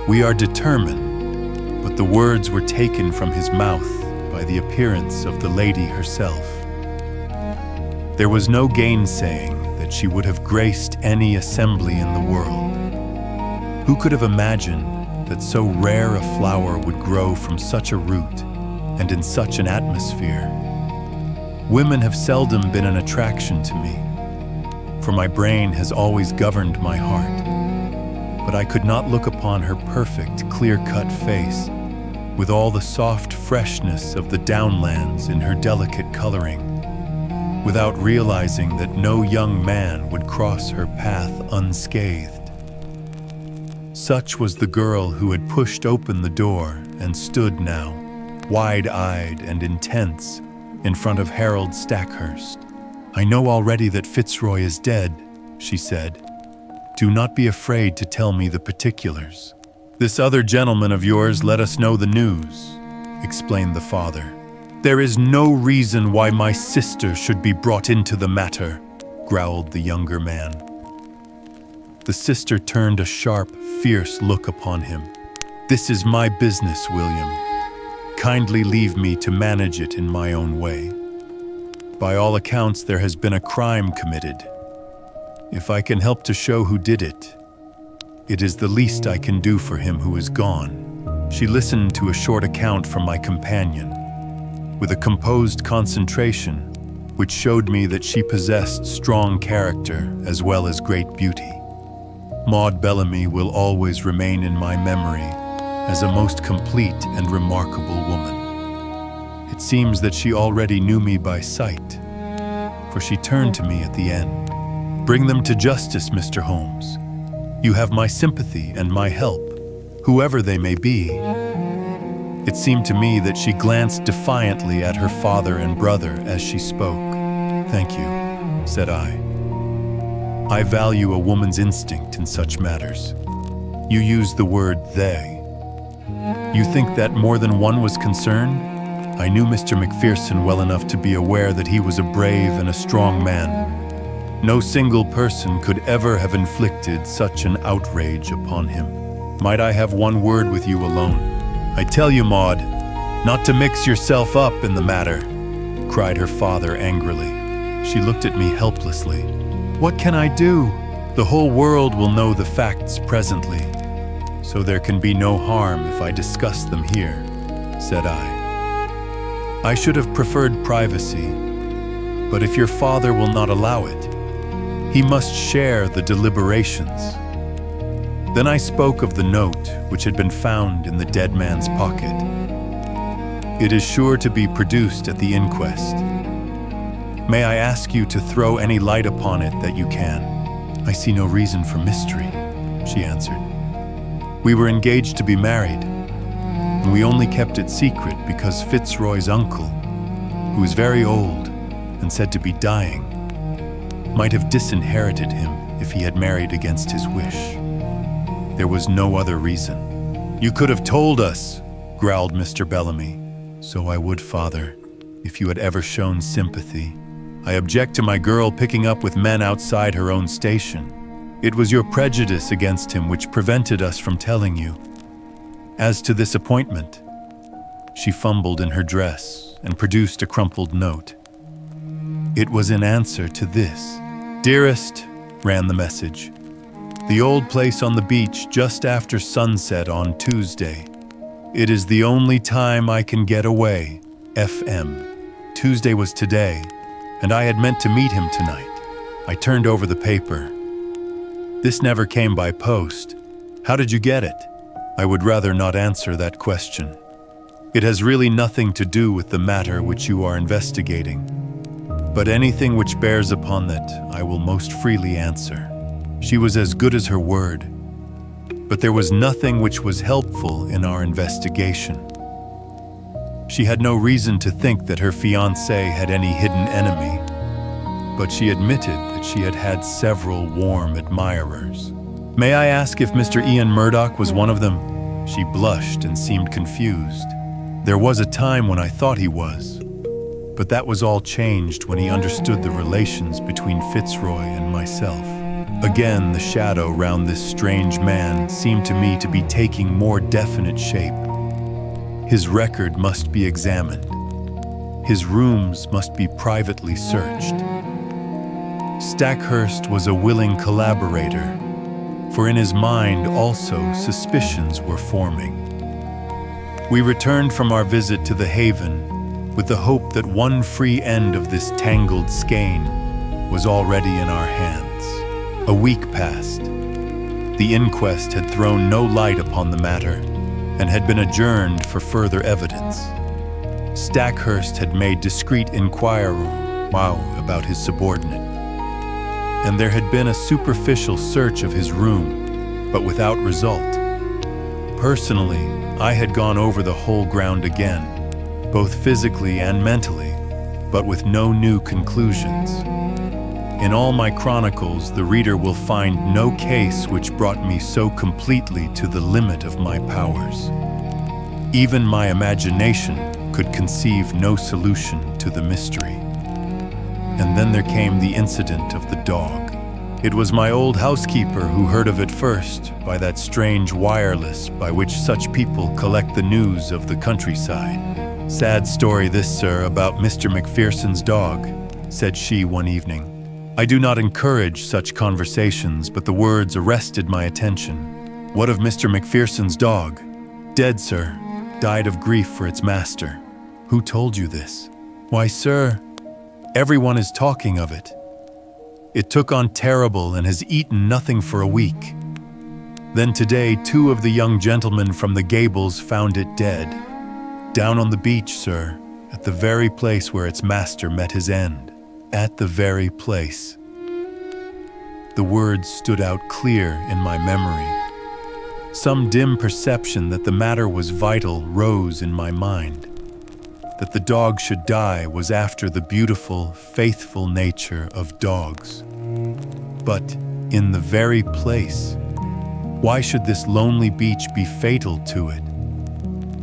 We are determined, but the words were taken from his mouth by the appearance of the lady herself. There was no gainsaying that she would have graced any assembly in the world. Who could have imagined that so rare a flower would grow from such a root and in such an atmosphere? Women have seldom been an attraction to me, for my brain has always governed my heart. But I could not look upon her perfect, clear-cut face, with all the soft freshness of the downlands in her delicate coloring, without realizing that no young man would cross her path unscathed. Such was the girl who had pushed open the door and stood now, wide-eyed and intense, in front of Harold Stackhurst. "I know already that Fitzroy is dead," she said. "Do not be afraid to tell me the particulars." "This other gentleman of yours let us know the news," explained the father. "There is no reason why my sister should be brought into the matter," growled the younger man. The sister turned a sharp, fierce look upon him. "This is my business, William. Kindly leave me to manage it in my own way. By all accounts, there has been a crime committed. If I can help to show who did it, it is the least I can do for him who is gone." She listened to a short account from my companion, with a composed concentration, which showed me that she possessed strong character as well as great beauty. Maud Bellamy will always remain in my memory as a most complete and remarkable woman. It seems that she already knew me by sight, for she turned to me at the end. "Bring them to justice, Mr. Holmes. You have my sympathy and my help, whoever they may be." It seemed to me that she glanced defiantly at her father and brother as she spoke. "Thank you," said I. "I value a woman's instinct in such matters. You used the word they. You think that more than one was concerned?" I knew Mr. Macpherson well enough to be aware that he was a brave and a strong man. No single person could ever have inflicted such an outrage upon him. "Might I have one word with you alone? I tell you, Maud, not to mix yourself up in the matter," cried her father angrily. She looked at me helplessly. "What can I do? The whole world will know the facts presently, so there can be no harm if I discuss them here," said I. "I should have preferred privacy, but if your father will not allow it, he must share the deliberations." Then I spoke of the note which had been found in the dead man's pocket. "It is sure to be produced at the inquest. May I ask you to throw any light upon it that you can?" "I see no reason for mystery," she answered. "We were engaged to be married, and we only kept it secret because Fitzroy's uncle, who is very old and said to be dying, might have disinherited him if he had married against his wish. There was no other reason." "You could have told us," growled Mr. Bellamy. "So I would, father, if you had ever shown sympathy. I object to my girl picking up with men outside her own station. It was your prejudice against him which prevented us from telling you." As to this appointment, she fumbled in her dress and produced a crumpled note. It was in answer to this. "Dearest," ran the message, "the old place on the beach just after sunset on Tuesday. It is the only time I can get away. FM." Tuesday was today, and I had meant to meet him tonight. I turned over the paper. "This never came by post. How did you get it?" I would rather not answer that question. It has really nothing to do with the matter which you are investigating. But anything which bears upon that, I will most freely answer. She was as good as her word. But there was nothing which was helpful in our investigation. She had no reason to think that her fiancé had any hidden enemy, but she admitted that she had had several warm admirers. "May I ask if Mr. Ian Murdoch was one of them?" She blushed and seemed confused. "There was a time when I thought he was, but that was all changed when he understood the relations between Fitzroy and myself." Again, the shadow round this strange man seemed to me to be taking more definite shape. His record must be examined. His rooms must be privately searched. Stackhurst was a willing collaborator, for in his mind also suspicions were forming. We returned from our visit to the Haven with the hope that one free end of this tangled skein was already in our hands. A week passed. The inquest had thrown no light upon the matter and had been adjourned for further evidence. Stackhurst had made discreet inquiry about his subordinate, and there had been a superficial search of his room, but without result. Personally, I had gone over the whole ground again, both physically and mentally, but with no new conclusions. In all my chronicles, the reader will find no case which brought me so completely to the limit of my powers. Even my imagination could conceive no solution to the mystery. And then there came the incident of the dog. It was my old housekeeper who heard of it first by that strange wireless by which such people collect the news of the countryside. "Sad story this, sir, about Mr. Macpherson's dog," said she one evening. I do not encourage such conversations, but the words arrested my attention. "What of Mr. Macpherson's dog?" "Dead, sir. Died of grief for its master." "Who told you this?" "Why, sir, everyone is talking of it. It took on terrible and has eaten nothing for a week. Then today, 2 of the young gentlemen from the Gables found it dead. Down on the beach, sir, at the very place where its master met his end. At the very place." The words stood out clear in my memory. Some dim perception that the matter was vital rose in my mind. That the dog should die was after the beautiful, faithful nature of dogs. But in the very place, why should this lonely beach be fatal to it?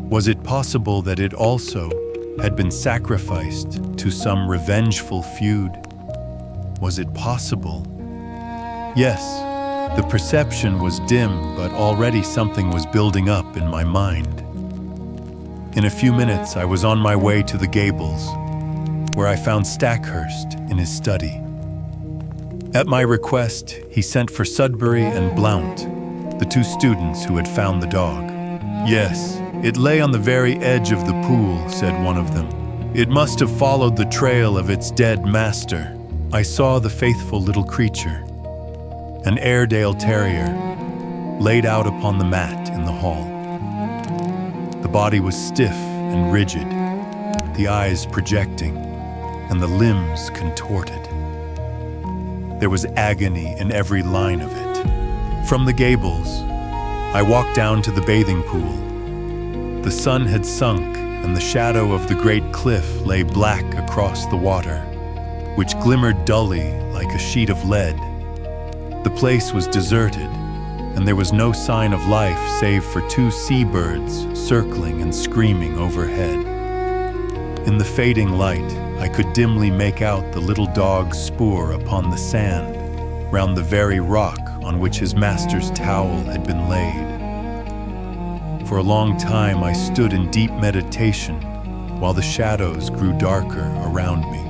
Was it possible that it also had been sacrificed to some revengeful feud? Was it possible? Yes, the perception was dim, but already something was building up in my mind. In a few minutes, I was on my way to the Gables, where I found Stackhurst in his study. At my request, he sent for Sudbury and Blount, the 2 students who had found the dog. "Yes, it lay on the very edge of the pool," said one of them. "It must have followed the trail of its dead master." I saw the faithful little creature, an Airedale terrier, laid out upon the mat in the hall. The body was stiff and rigid, the eyes projecting, and the limbs contorted. There was agony in every line of it. From the Gables, I walked down to the bathing pool. The sun had sunk, and the shadow of the great cliff lay black across the water, which glimmered dully like a sheet of lead. The place was deserted, and there was no sign of life save for 2 seabirds circling and screaming overhead. In the fading light, I could dimly make out the little dog's spoor upon the sand, round the very rock on which his master's towel had been laid. For a long time, I stood in deep meditation while the shadows grew darker around me.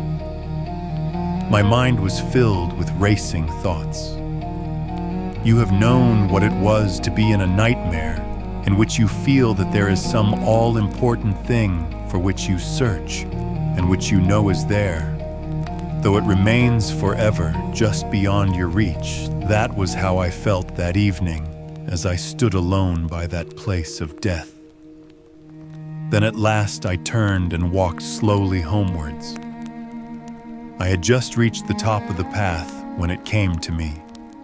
My mind was filled with racing thoughts. You have known what it was to be in a nightmare in which you feel that there is some all-important thing for which you search and which you know is there, though it remains forever just beyond your reach. That was how I felt that evening as I stood alone by that place of death. Then at last I turned and walked slowly homewards. I had just reached the top of the path when it came to me,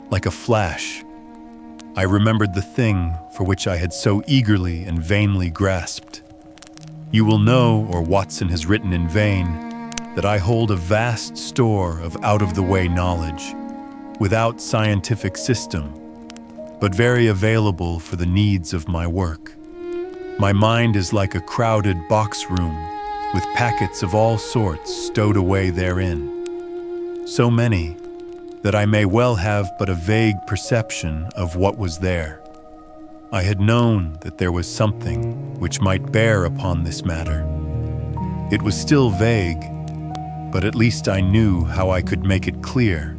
like a flash. I remembered the thing for which I had so eagerly and vainly grasped. You will know, or Watson has written in vain, that I hold a vast store of out-of-the-way knowledge, without scientific system, but very available for the needs of my work. My mind is like a crowded box room with packets of all sorts stowed away therein. So many that I may well have but a vague perception of what was there. I had known that there was something which might bear upon this matter. It was still vague, but at least I knew how I could make it clear.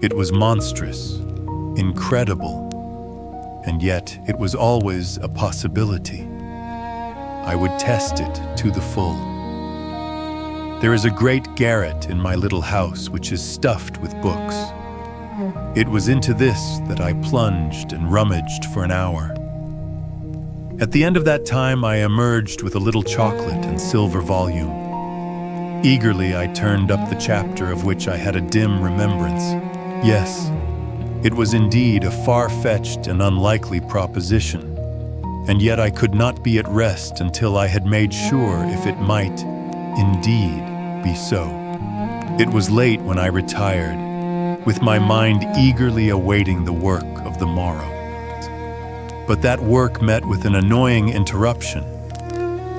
It was monstrous, incredible, and yet it was always a possibility. I would test it to the full. There is a great garret in my little house which is stuffed with books. It was into this that I plunged and rummaged for an hour. At the end of that time, I emerged with a little chocolate and silver volume. Eagerly, I turned up the chapter of which I had a dim remembrance. Yes, it was indeed a far-fetched and unlikely proposition, and yet I could not be at rest until I had made sure if it might, indeed, be so. It was late when I retired, with my mind eagerly awaiting the work of the morrow. But that work met with an annoying interruption.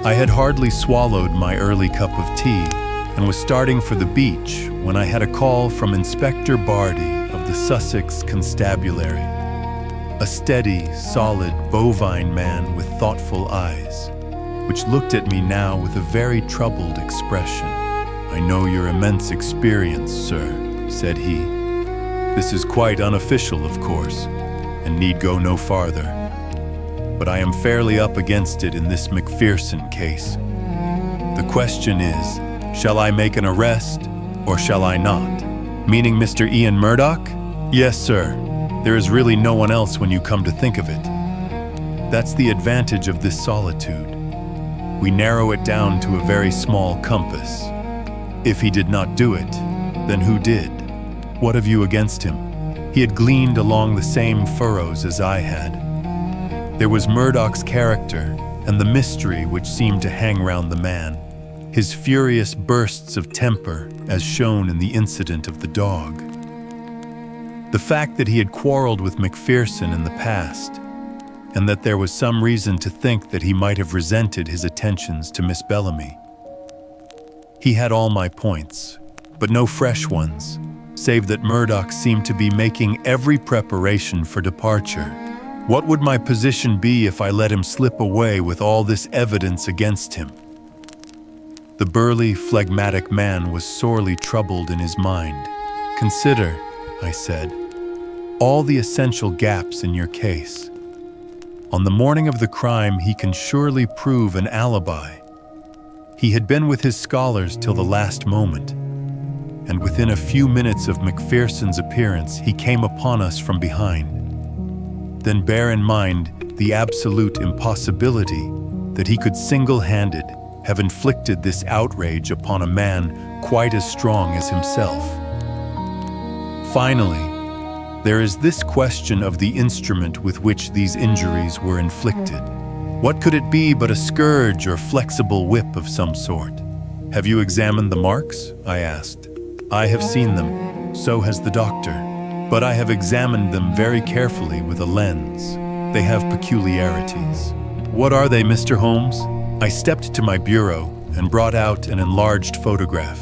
I had hardly swallowed my early cup of tea and was starting for the beach when I had a call from Inspector Bardi of the Sussex Constabulary, a steady, solid, bovine man with thoughtful eyes, which looked at me now with a very troubled expression. "I know your immense experience, sir," said he. "This is quite unofficial, of course, and need go no farther. But I am fairly up against it in this Macpherson case. The question is, shall I make an arrest, or shall I not?" "Meaning Mr. Ian Murdoch?" "Yes, sir. There is really no one else when you come to think of it. That's the advantage of this solitude. We narrow it down to a very small compass. If he did not do it, then who did? What have you against him?" He had gleaned along the same furrows as I had. There was Murdoch's character and the mystery which seemed to hang round the man, his furious bursts of temper as shown in the incident of the dog. The fact that he had quarreled with Macpherson in the past, and that there was some reason to think that he might have resented his attentions to Miss Bellamy. He had all my points, but no fresh ones, save that Murdoch seemed to be making every preparation for departure. What would my position be if I let him slip away with all this evidence against him? The burly, phlegmatic man was sorely troubled in his mind. "Consider," I said, "all the essential gaps in your case. On the morning of the crime, he can surely prove an alibi. He had been with his scholars till the last moment, and within a few minutes of Macpherson's appearance, he came upon us from behind. Then bear in mind the absolute impossibility that he could single-handed have inflicted this outrage upon a man quite as strong as himself. Finally, there is this question of the instrument with which these injuries were inflicted. What could it be but a scourge or flexible whip of some sort? Have you examined the marks?" I asked. "I have seen them, so has the doctor, but I have examined them very carefully with a lens. They have peculiarities." "What are they, Mr. Holmes?" I stepped to my bureau and brought out an enlarged photograph.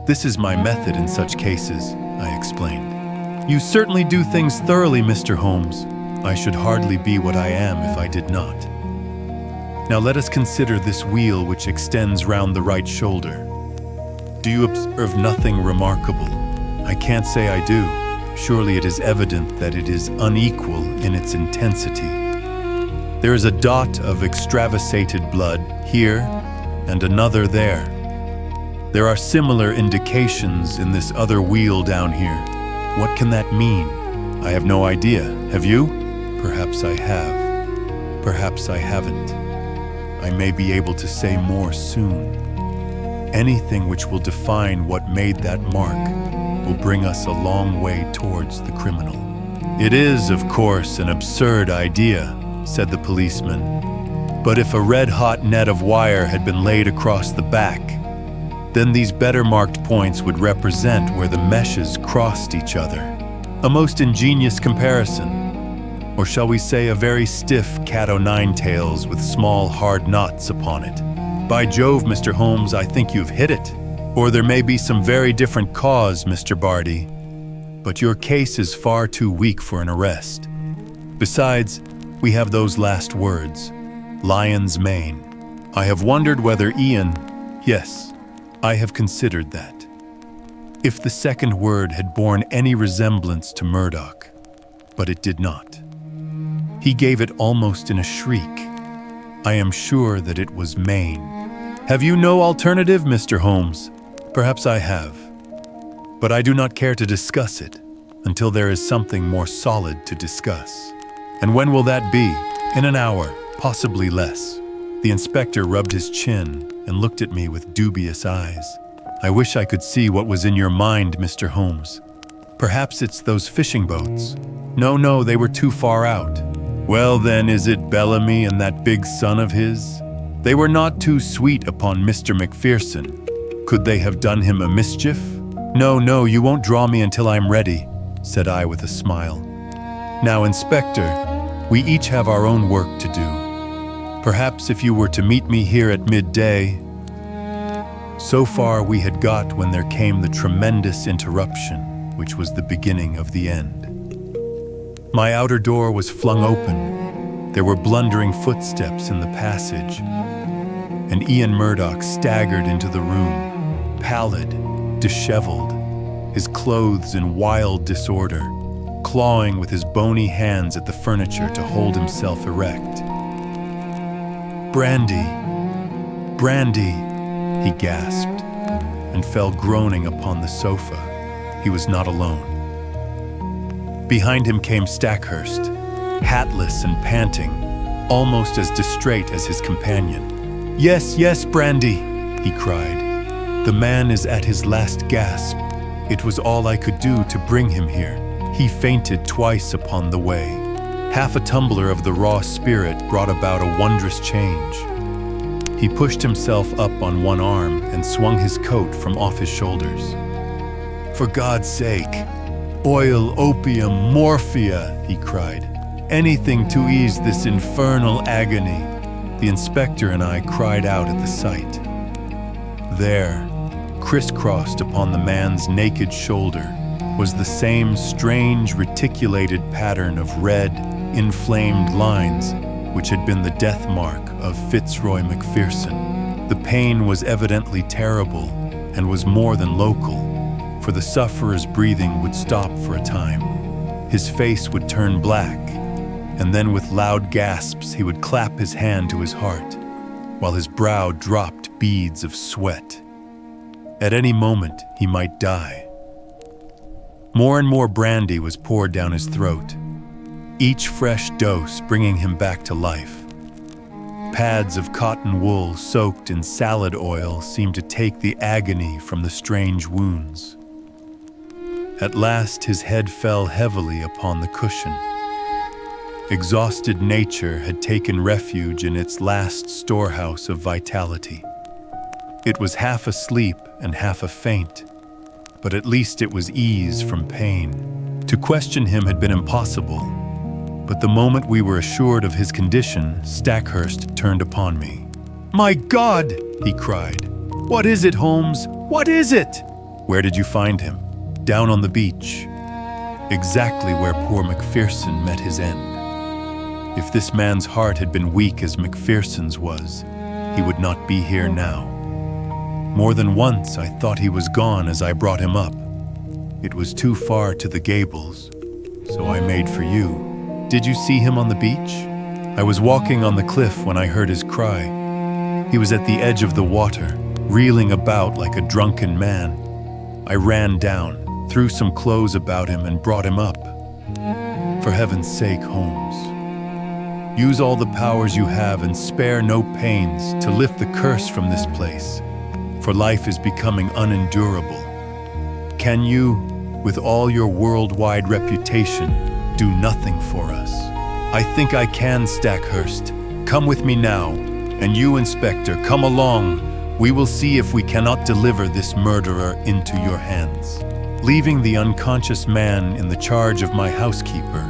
"This is my method in such cases," I explained. "You certainly do things thoroughly, Mr. Holmes. I should hardly be what I am if I did not. Now let us consider this wheel which extends round the right shoulder. Do you observe nothing remarkable? I can't say I do. Surely it is evident that it is unequal in its intensity. There is a dot of extravasated blood here and another there. There are similar indications in this other wheel down here. What can that mean? I have no idea. Have you? Perhaps I have. Perhaps I haven't. I may be able to say more soon. Anything which will define what made that mark will bring us a long way towards the criminal. It is, of course, an absurd idea, said the policeman. But if a red-hot net of wire had been laid across the back, then these better marked points would represent where the meshes crossed each other. A most ingenious comparison. Or shall we say a very stiff cat-o'-nine-tails with small hard knots upon it. By Jove, Mr. Holmes, I think you've hit it. Or there may be some very different cause, Mr. Barty. But your case is far too weak for an arrest. Besides, we have those last words, lion's mane. I have wondered whether Ian... Yes, I have considered that. If the second word had borne any resemblance to Murdoch, but it did not. He gave it almost in a shriek. I am sure that it was mane. Have you no alternative, Mr. Holmes? Perhaps I have. But I do not care to discuss it until there is something more solid to discuss. And when will that be? In an hour, possibly less. The inspector rubbed his chin and looked at me with dubious eyes. I wish I could see what was in your mind, Mr. Holmes. Perhaps it's those fishing boats. No, they were too far out. Well then, is it Bellamy and that big son of his? They were not too sweet upon Mr. Macpherson. Could they have done him a mischief? No, you won't draw me until I'm ready, said I with a smile. Now, Inspector, we each have our own work to do. Perhaps if you were to meet me here at midday... So far we had got when there came the tremendous interruption, which was the beginning of the end. My outer door was flung open. There were blundering footsteps in the passage, and Ian Murdoch staggered into the room, pallid, disheveled, his clothes in wild disorder, clawing with his bony hands at the furniture to hold himself erect. Brandy, he gasped, and fell groaning upon the sofa. He was not alone. Behind him came Stackhurst, hatless and panting, almost as distrait as his companion. Yes, Brandy, he cried. The man is at his last gasp. It was all I could do to bring him here. He fainted twice upon the way. Half a tumbler of the raw spirit brought about a wondrous change. He pushed himself up on one arm and swung his coat from off his shoulders. For God's sake, oil, opium, morphia, he cried. Anything to ease this infernal agony. The inspector and I cried out at the sight. There, crisscrossed upon the man's naked shoulder, was the same strange reticulated pattern of red, inflamed lines which had been the death mark of Fitzroy Macpherson. The pain was evidently terrible and was more than local, for the sufferer's breathing would stop for a time. His face would turn black, and then with loud gasps he would clap his hand to his heart, while his brow dropped beads of sweat. At any moment he might die. More and more brandy was poured down his throat, each fresh dose bringing him back to life. Pads of cotton wool soaked in salad oil seemed to take the agony from the strange wounds. At last his head fell heavily upon the cushion. Exhausted nature had taken refuge in its last storehouse of vitality. It was half asleep and half a faint, but at least it was ease from pain. To question him had been impossible, but the moment we were assured of his condition, Stackhurst turned upon me. "My God!" he cried. "What is it, Holmes? What is it?" "Where did you find him?" "Down on the beach. Exactly where poor Macpherson met his end." If this man's heart had been weak as Macpherson's was, he would not be here now. More than once I thought he was gone as I brought him up. It was too far to the gables, so I made for you. Did you see him on the beach? I was walking on the cliff when I heard his cry. He was at the edge of the water, reeling about like a drunken man. I ran down, threw some clothes about him and brought him up. For heaven's sake, Holmes, use all the powers you have and spare no pains to lift the curse from this place, for life is becoming unendurable. Can you, with all your worldwide reputation, do nothing for us? I think I can, Stackhurst. Come with me now, and you, Inspector, come along. We will see if we cannot deliver this murderer into your hands. Leaving the unconscious man in the charge of my housekeeper,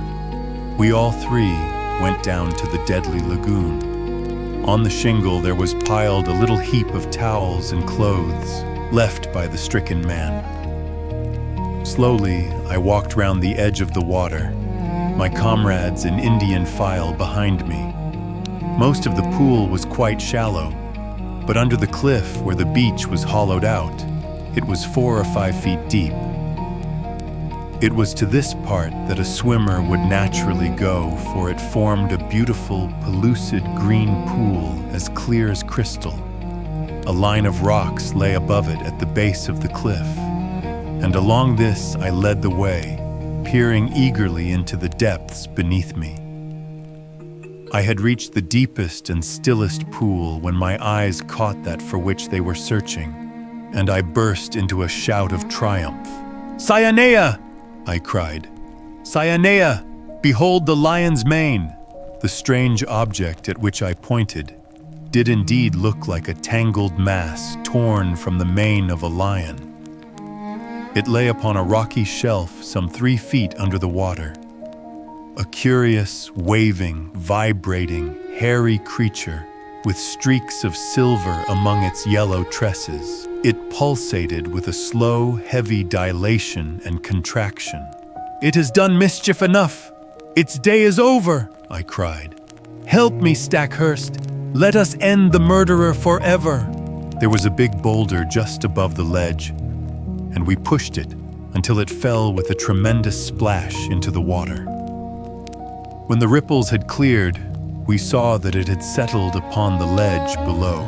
we all three went down to the deadly lagoon. On the shingle there was piled a little heap of towels and clothes left by the stricken man. Slowly, I walked round the edge of the water, my comrades in Indian file behind me. Most of the pool was quite shallow, but under the cliff where the beach was hollowed out, it was 4 or 5 feet deep. It was to this part that a swimmer would naturally go, for it formed a beautiful, pellucid green pool as clear as crystal. A line of rocks lay above it at the base of the cliff, and along this I led the way, peering eagerly into the depths beneath me. I had reached the deepest and stillest pool when my eyes caught that for which they were searching, and I burst into a shout of triumph. "Cyanea!" I cried. "Cyanea! Behold the lion's mane!" The strange object at which I pointed did indeed look like a tangled mass torn from the mane of a lion. It lay upon a rocky shelf some 3 feet under the water. A curious, waving, vibrating, hairy creature with streaks of silver among its yellow tresses. It pulsated with a slow, heavy dilation and contraction. "It has done mischief enough! Its day is over!" I cried. "Help me, Stackhurst! Let us end the murderer forever!" There was a big boulder just above the ledge, and we pushed it until it fell with a tremendous splash into the water. When the ripples had cleared, we saw that it had settled upon the ledge below.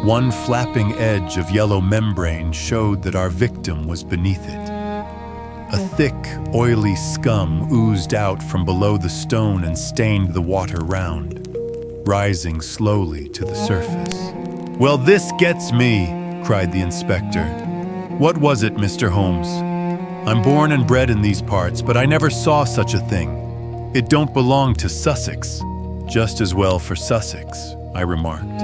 One flapping edge of yellow membrane showed that our victim was beneath it. A thick, oily scum oozed out from below the stone and stained the water round, rising slowly to the surface. "Well, this gets me!" cried the inspector. "What was it, Mr. Holmes? I'm born and bred in these parts, but I never saw such a thing. It don't belong to Sussex." "Just as well for Sussex," I remarked.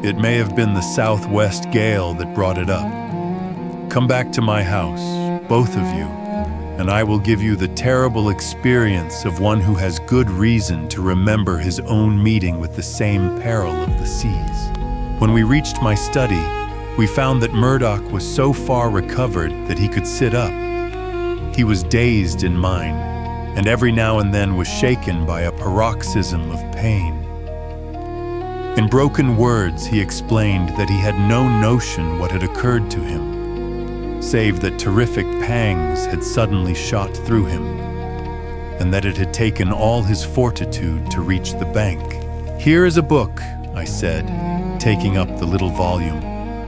"It may have been the southwest gale that brought it up. Come back to my house, both of you, and I will give you the terrible experience of one who has good reason to remember his own meeting with the same peril of the seas." When we reached my study, we found that Murdoch was so far recovered that he could sit up. He was dazed in mind, and every now and then was shaken by a paroxysm of pain. In broken words, he explained that he had no notion what had occurred to him, save that terrific pangs had suddenly shot through him, and that it had taken all his fortitude to reach the bank. "Here is a book," I said, taking up the little volume,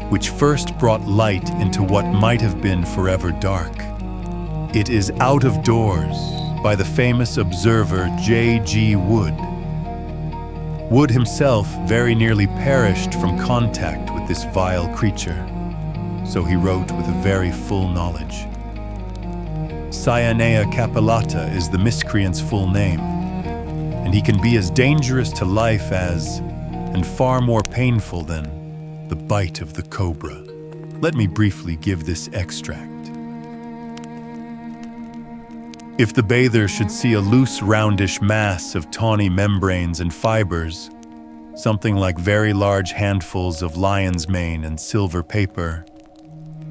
which first brought light into what might have been forever dark. "It is Out of Doors, by the famous observer J.G. Wood. Wood himself very nearly perished from contact with this vile creature, so he wrote with a very full knowledge. Cyanea capillata is the miscreant's full name, and he can be as dangerous to life as, and far more painful than, the bite of the cobra. Let me briefly give this extract. If the bather should see a loose roundish mass of tawny membranes and fibers, something like very large handfuls of lion's mane and silver paper,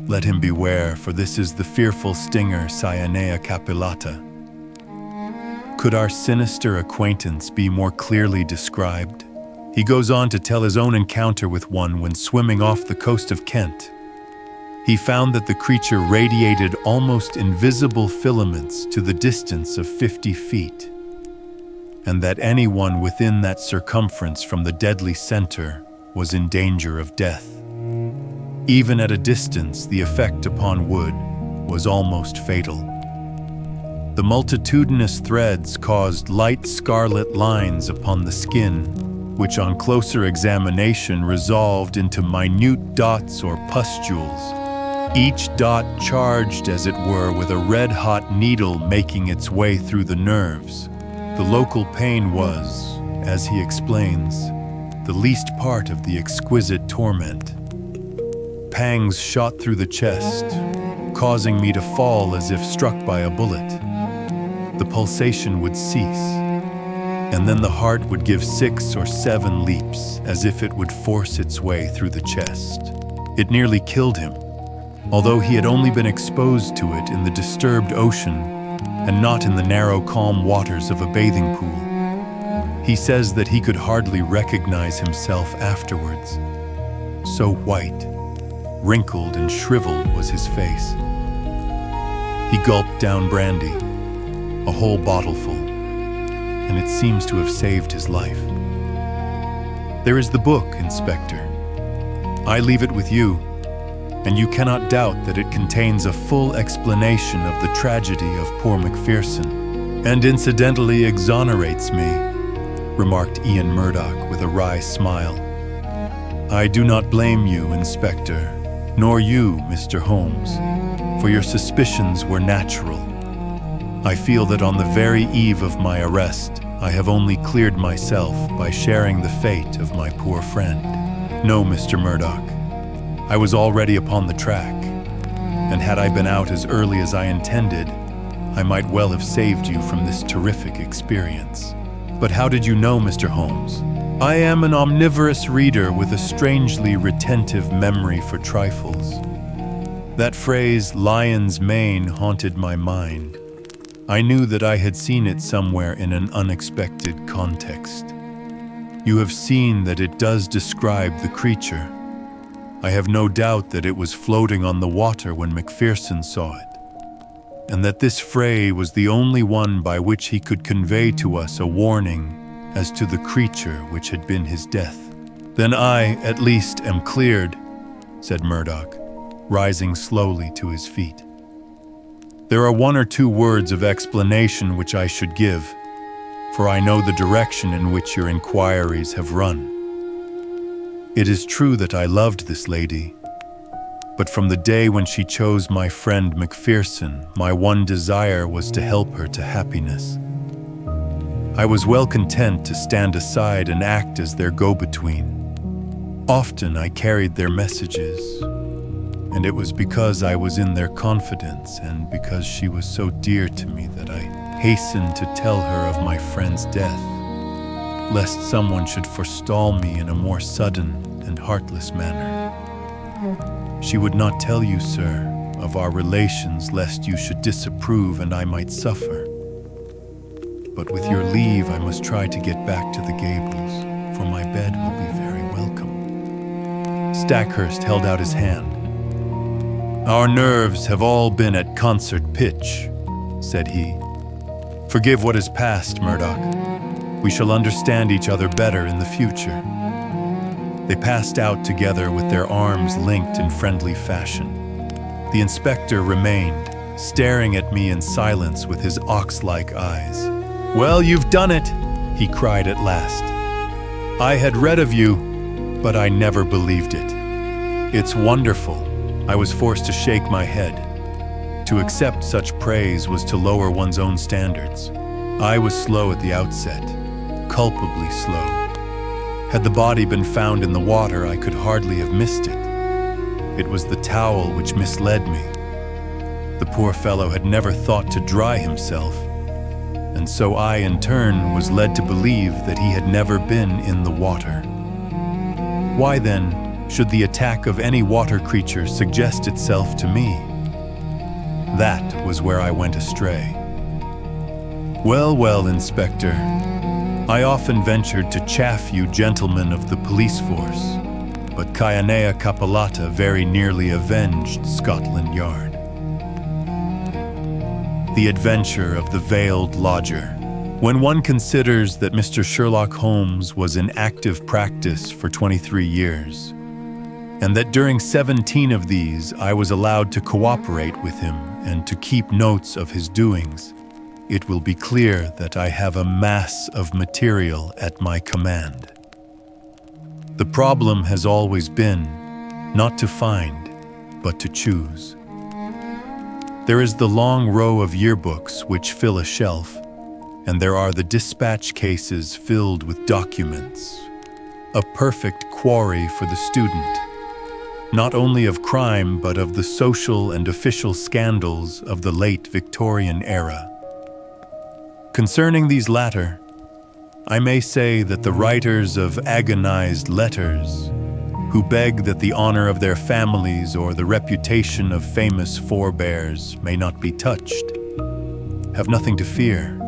let him beware, for this is the fearful stinger Cyanea capillata. Could our sinister acquaintance be more clearly described? He goes on to tell his own encounter with one when swimming off the coast of Kent. He found that the creature radiated almost invisible filaments to the distance of 50 feet, and that anyone within that circumference from the deadly center was in danger of death. Even at a distance, the effect upon wood was almost fatal. The multitudinous threads caused light scarlet lines upon the skin, which on closer examination resolved into minute dots or pustules, each dot charged, as it were, with a red-hot needle making its way through the nerves. The local pain was, as he explains, the least part of the exquisite torment. Pangs shot through the chest, causing me to fall as if struck by a bullet. The pulsation would cease, and then the heart would give 6 or 7 leaps, as if it would force its way through the chest. It nearly killed him, although he had only been exposed to it in the disturbed ocean and not in the narrow, calm waters of a bathing pool. He says that he could hardly recognize himself afterwards. So white, wrinkled and shriveled was his face. He gulped down brandy, a whole bottleful, and it seems to have saved his life. There is the book, Inspector. I leave it with you, and you cannot doubt that it contains a full explanation of the tragedy of poor Macpherson, and incidentally exonerates me, remarked Ian Murdoch with a wry smile. I do not blame you, Inspector, nor you, Mr. Holmes, for your suspicions were natural. I feel that on the very eve of my arrest, I have only cleared myself by sharing the fate of my poor friend. No, Mr. Murdoch, I was already upon the track, and had I been out as early as I intended, I might well have saved you from this terrific experience. But how did you know, Mr. Holmes? I am an omnivorous reader with a strangely retentive memory for trifles. That phrase, lion's mane, haunted my mind. I knew that I had seen it somewhere in an unexpected context. You have seen that it does describe the creature. I have no doubt that it was floating on the water when Macpherson saw it, and that this fray was the only one by which he could convey to us a warning as to the creature which had been his death. Then I, at least, am cleared, said Murdoch, rising slowly to his feet. There are 1 or 2 words of explanation which I should give, for I know the direction in which your inquiries have run. It is true that I loved this lady, but from the day when she chose my friend Macpherson, my one desire was to help her to happiness. I was well content to stand aside and act as their go-between. Often I carried their messages, and it was because I was in their confidence and because she was so dear to me that I hastened to tell her of my friend's death, lest someone should forestall me in a more sudden and heartless manner. She would not tell you, sir, of our relations lest you should disapprove and I might suffer. But with your leave, I must try to get back to the Gables, for my bed will be very welcome. Stackhurst held out his hand. Our nerves have all been at concert pitch, said he. Forgive what is past, Murdoch. We shall understand each other better in the future. They passed out together with their arms linked in friendly fashion. The inspector remained, staring at me in silence with his ox-like eyes. Well, you've done it, he cried at last. I had read of you, but I never believed it. It's wonderful. I was forced to shake my head. To accept such praise was to lower one's own standards. I was slow at the outset, culpably slow. Had the body been found in the water, I could hardly have missed it. It was the towel which misled me. The poor fellow had never thought to dry himself, and so I, in turn, was led to believe that he had never been in the water. Why, then, should the attack of any water creature suggest itself to me? That was where I went astray. Well, well, Inspector. I often ventured to chaff you gentlemen of the police force, but Kyanea Kapalata very nearly avenged Scotland Yard. The Adventure of the Veiled Lodger. When one considers that Mr. Sherlock Holmes was in active practice for 23 years, and that during 17 of these I was allowed to cooperate with him and to keep notes of his doings, it will be clear that I have a mass of material at my command. The problem has always been not to find, but to choose. There is the long row of yearbooks which fill a shelf, and there are the dispatch cases filled with documents, a perfect quarry for the student, not only of crime but of the social and official scandals of the late Victorian era. Concerning these latter, I may say that the writers of agonized letters, who beg that the honor of their families or the reputation of famous forebears may not be touched, have nothing to fear.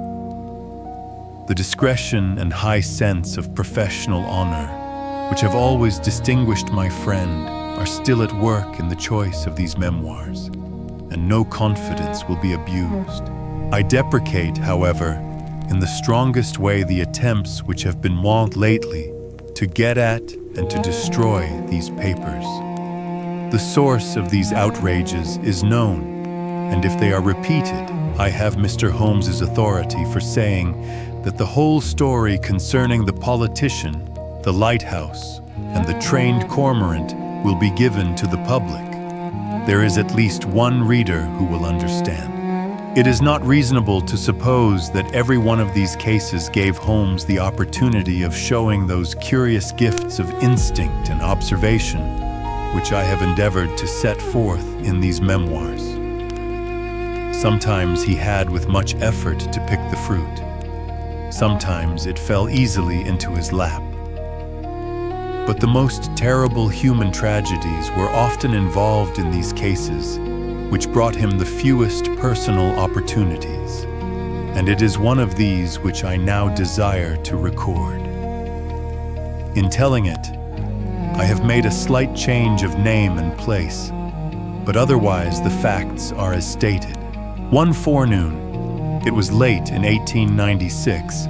The discretion and high sense of professional honor, which have always distinguished my friend, are still at work in the choice of these memoirs, and no confidence will be abused. I deprecate, however, in the strongest way the attempts which have been wont lately to get at and to destroy these papers. The source of these outrages is known, and if they are repeated, I have Mr. Holmes's authority for saying that the whole story concerning the politician, the lighthouse, and the trained cormorant will be given to the public. There is at least one reader who will understand. It is not reasonable to suppose that every one of these cases gave Holmes the opportunity of showing those curious gifts of instinct and observation which I have endeavored to set forth in these memoirs. Sometimes he had with much effort to pick the fruit. Sometimes it fell easily into his lap. But the most terrible human tragedies were often involved in these cases, which brought him the fewest personal opportunities, and it is one of these which I now desire to record. In telling it, I have made a slight change of name and place, but otherwise the facts are as stated. One forenoon, it was late in 1896,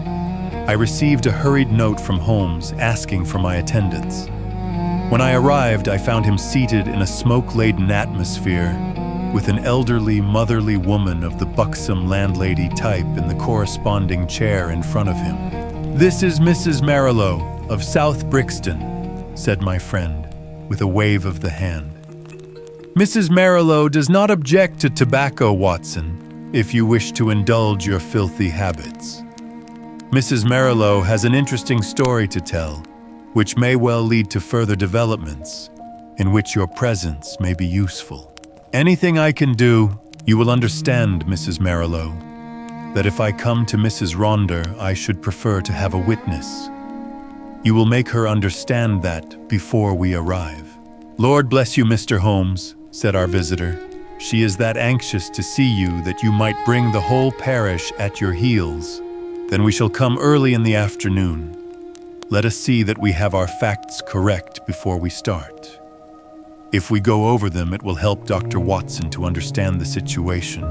I received a hurried note from Holmes asking for my attendance. When I arrived, I found him seated in a smoke-laden atmosphere with an elderly, motherly woman of the buxom landlady type in the corresponding chair in front of him. "This is Mrs. Marilow of South Brixton," said my friend, with a wave of the hand. "Mrs. Marilow does not object to tobacco, Watson, if you wish to indulge your filthy habits. Mrs. Marilow has an interesting story to tell, which may well lead to further developments, in which your presence may be useful. Anything I can do, you will understand, Mrs. Marilow, that if I come to Mrs. Ronder, I should prefer to have a witness. You will make her understand that before we arrive." "Lord bless you, Mr. Holmes," said our visitor. "She is that anxious to see you that you might bring the whole parish at your heels. Then we shall come early in the afternoon. Let us see that we have our facts correct before we start. If we go over them, it will help Dr. Watson to understand the situation.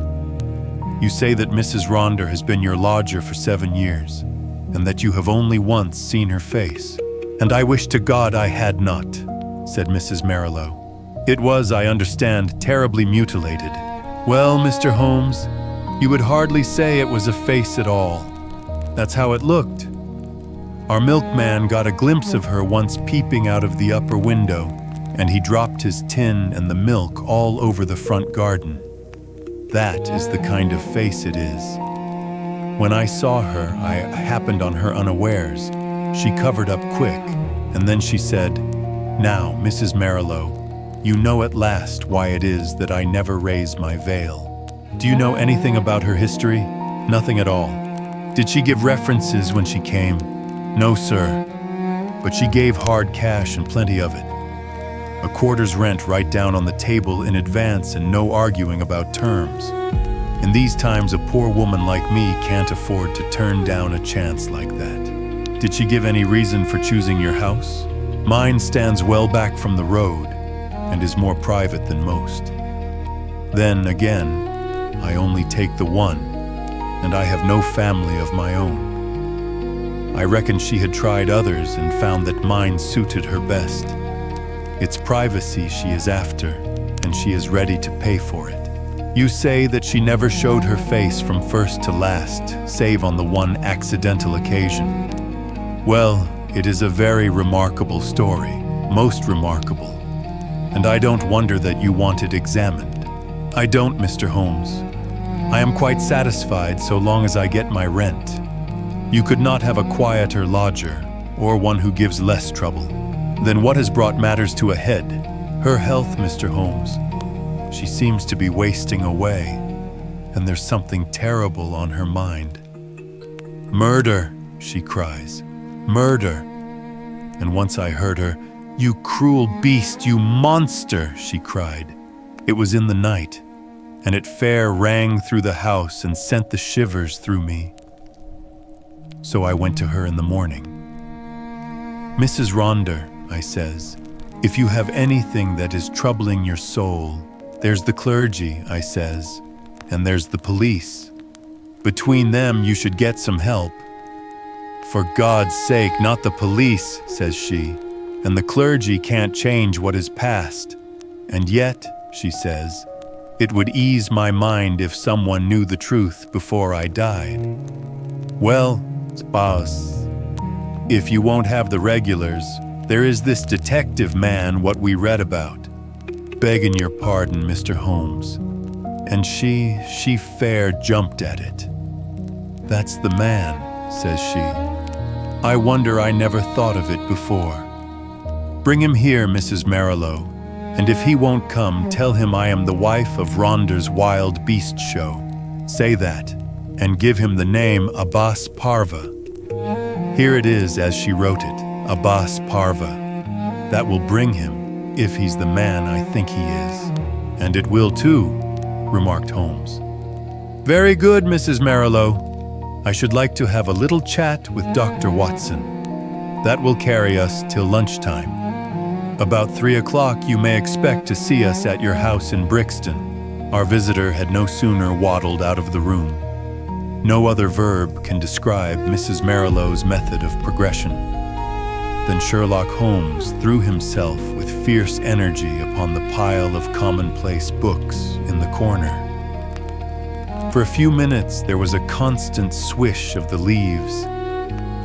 You say that Mrs. Ronder has been your lodger for 7 years, and that you have only once seen her face." "And I wish to God I had not," said Mrs. Marilow. "It was, I understand, terribly mutilated." "Well, Mr. Holmes, you would hardly say it was a face at all. That's how it looked. Our milkman got a glimpse of her once peeping out of the upper window, and he dropped his tin and the milk all over the front garden. That is the kind of face it is. When I saw her, I happened on her unawares. She covered up quick, and then she said, 'Now, Mrs. Marilow, you know at last why it is that I never raise my veil.' Do you know anything about her history?" "Nothing at all." "Did she give references when she came?" "No, sir, but she gave hard cash and plenty of it. A quarter's rent right down on the table in advance and no arguing about terms. In these times, a poor woman like me can't afford to turn down a chance like that. Did she give any reason for choosing your house? Mine stands well back from the road and is more private than most. Then again, I only take the one, and I have no family of my own. I reckon she had tried others and found that mine suited her best. It's privacy she is after, and she is ready to pay for it. You say that she never showed her face from first to last, save on the one accidental occasion. Well, it is a very remarkable story, most remarkable, and I don't wonder that you want it examined. I don't, Mr. Holmes. I am quite satisfied so long as I get my rent. You could not have a quieter lodger, or one who gives less trouble. Then what has brought matters to a head? Her health, Mr. Holmes. She seems to be wasting away, and there's something terrible on her mind. Murder, she cries. Murder. And once I heard her, "You cruel beast, you monster," she cried. It was in the night, and it fair rang through the house and sent the shivers through me. So I went to her in the morning. "Mrs. Ronder," I says, "if you have anything that is troubling your soul, there's the clergy," I says, "and there's the police. Between them you should get some help." "For God's sake, not the police," says she, "and the clergy can't change what is past. And yet," she says, "it would ease my mind if someone knew the truth before I died." "Well, spouse, if you won't have the regulars, there is this detective man what we read about. Begging your pardon, Mr. Holmes." And she fair jumped at it. "That's the man," says she. "I wonder I never thought of it before. Bring him here, Mrs. Marilow, and if he won't come, tell him I am the wife of Ronder's Wild Beast Show. Say that, and give him the name Abbas Parva. Here it is as she wrote it, Abbas Parva. That will bring him, if he's the man I think he is." "And it will too," remarked Holmes. "Very good, Mrs. Marilow. I should like to have a little chat with Dr. Watson. That will carry us till lunchtime. About 3 o'clock you may expect to see us at your house in Brixton." Our visitor had no sooner waddled out of the room. No other verb can describe Mrs. Marilow's method of progression. Then Sherlock Holmes threw himself with fierce energy upon the pile of commonplace books in the corner. For a few minutes there was a constant swish of the leaves,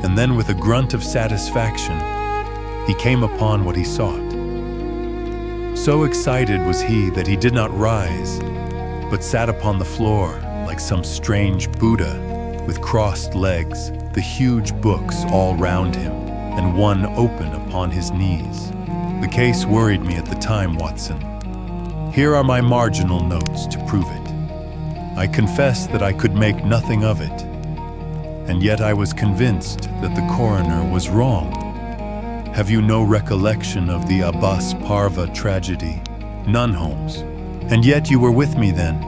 and then with a grunt of satisfaction, he came upon what he sought. So excited was he that he did not rise, but sat upon the floor like some strange Buddha, with crossed legs, the huge books all round him, and one open upon his knees. The case worried me at the time, Watson. Here are my marginal notes to prove it. I confess that I could make nothing of it, and yet I was convinced that the coroner was wrong. Have you no recollection of the Abbas Parva tragedy? None, Holmes. And yet you were with me then.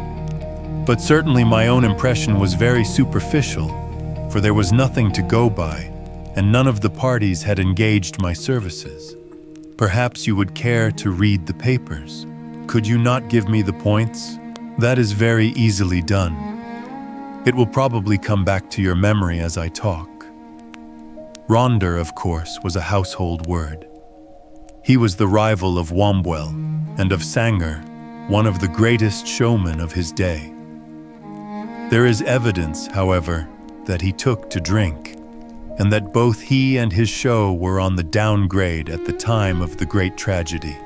But certainly my own impression was very superficial, for there was nothing to go by, and none of the parties had engaged my services. Perhaps you would care to read the papers. Could you not give me the points? That is very easily done. It will probably come back to your memory as I talk. Ronder, of course, was a household word. He was the rival of Wombwell and of Sanger, one of the greatest showmen of his day. There is evidence, however, that he took to drink, and that both he and his show were on the downgrade at the time of the great tragedy.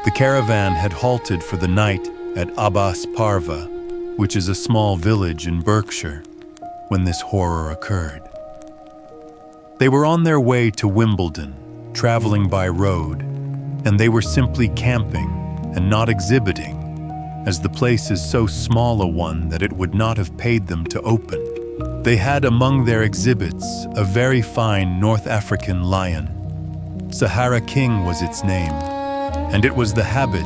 The caravan had halted for the night at Abbas Parva, which is a small village in Berkshire, when this horror occurred. They were on their way to Wimbledon, traveling by road, and they were simply camping and not exhibiting, as the place is so small a one that it would not have paid them to open. They had among their exhibits a very fine North African lion. Sahara King was its name, and it was the habit,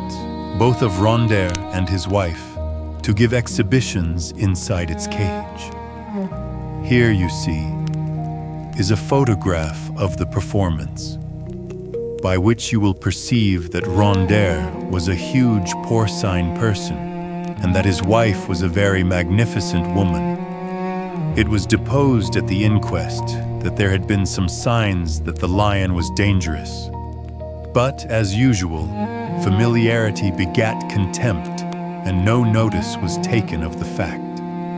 both of Ronder and his wife, to give exhibitions inside its cage. Here, you see, is a photograph of the performance, by which you will perceive that Rondeur was a huge porcine person, and that his wife was a very magnificent woman. It was deposed at the inquest that there had been some signs that the lion was dangerous. But, as usual, familiarity begat contempt, and no notice was taken of the fact.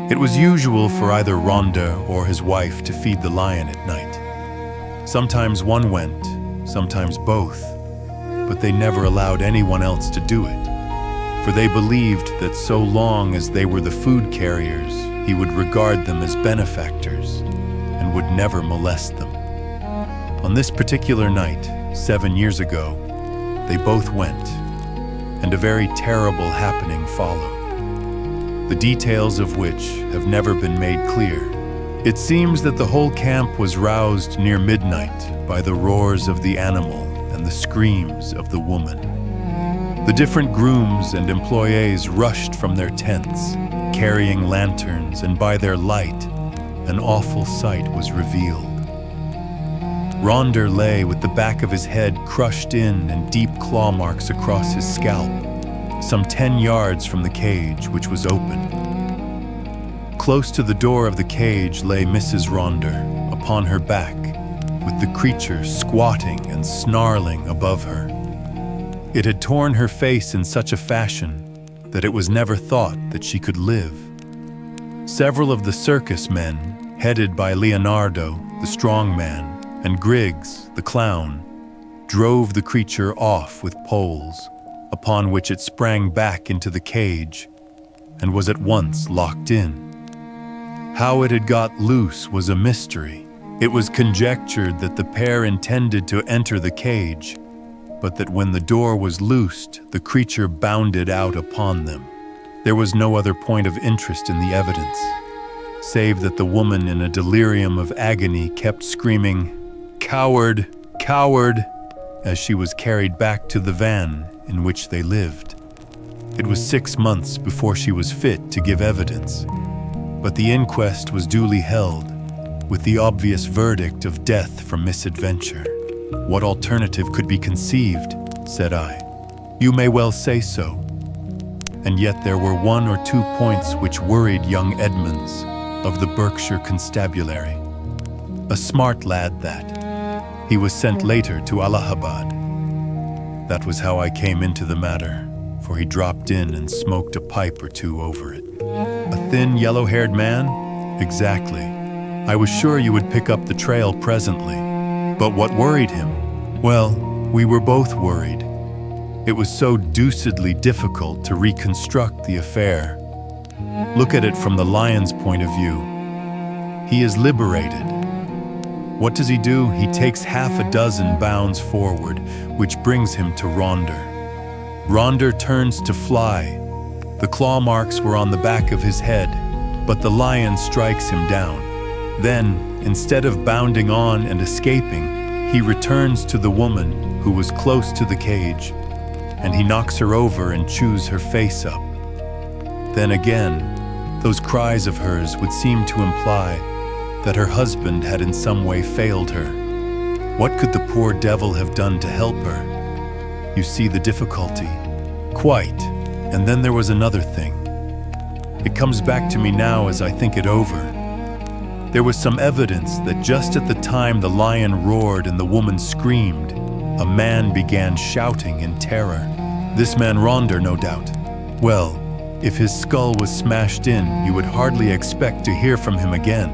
It was usual for either Rondeur or his wife to feed the lion at night. Sometimes one went, sometimes both, but they never allowed anyone else to do it, for they believed that so long as they were the food carriers, he would regard them as benefactors and would never molest them. On this particular night, 7 years ago, they both went, and a very terrible happening followed, the details of which have never been made clear. It seems that the whole camp was roused near midnight by the roars of the animal and the screams of the woman. The different grooms and employees rushed from their tents, carrying lanterns, and by their light, an awful sight was revealed. Rondeur lay with the back of his head crushed in and deep claw marks across his scalp, some 10 yards from the cage, which was open. Close to the door of the cage lay Mrs. Rondeur, upon her back, with the creature squatting and snarling above her. It had torn her face in such a fashion that it was never thought that she could live. Several of the circus men, headed by Leonardo, the strong man, and Griggs, the clown, drove the creature off with poles, upon which it sprang back into the cage and was at once locked in. How it had got loose was a mystery. It was conjectured that the pair intended to enter the cage, but that when the door was loosed, the creature bounded out upon them. There was no other point of interest in the evidence, save that the woman in a delirium of agony kept screaming, "Coward! Coward!" as she was carried back to the van in which they lived. It was 6 months before she was fit to give evidence, but the inquest was duly held, with the obvious verdict of death from misadventure. "What alternative could be conceived?" said I. "You may well say so." And yet there were 1 or 2 points which worried young Edmonds of the Berkshire Constabulary. A smart lad that. He was sent later to Allahabad. That was how I came into the matter, for he dropped in and smoked a pipe or two over it. A thin, yellow-haired man? Exactly. I was sure you would pick up the trail presently. But what worried him? Well, we were both worried. It was so deucedly difficult to reconstruct the affair. Look at it from the lion's point of view. He is liberated. What does he do? He takes half a dozen bounds forward, which brings him to Rondeur. Rondeur turns to fly. The claw marks were on the back of his head, but the lion strikes him down. Then, instead of bounding on and escaping, he returns to the woman who was close to the cage, and he knocks her over and chews her face up. Then again, those cries of hers would seem to imply that her husband had in some way failed her. What could the poor devil have done to help her? You see the difficulty? Quite. And then there was another thing. It comes back to me now as I think it over. There was some evidence that just at the time the lion roared and the woman screamed, a man began shouting in terror. This man Rondeur, no doubt. Well, if his skull was smashed in, you would hardly expect to hear from him again.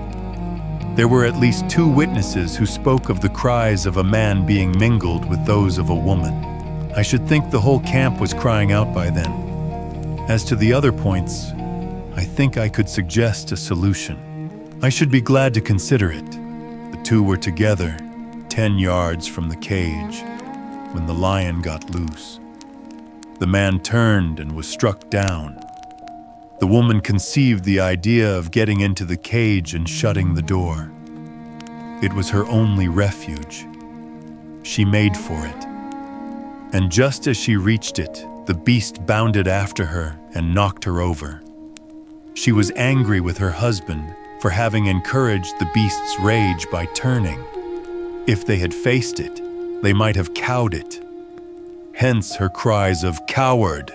There were at least 2 witnesses who spoke of the cries of a man being mingled with those of a woman. I should think the whole camp was crying out by then. As to the other points, I think I could suggest a solution. I should be glad to consider it. The 2 were together, 10 yards from the cage, when the lion got loose. The man turned and was struck down. The woman conceived the idea of getting into the cage and shutting the door. It was her only refuge. She made for it. And just as she reached it, the beast bounded after her and knocked her over. She was angry with her husband for having encouraged the beast's rage by turning. If they had faced it, they might have cowed it. Hence her cries of "Coward!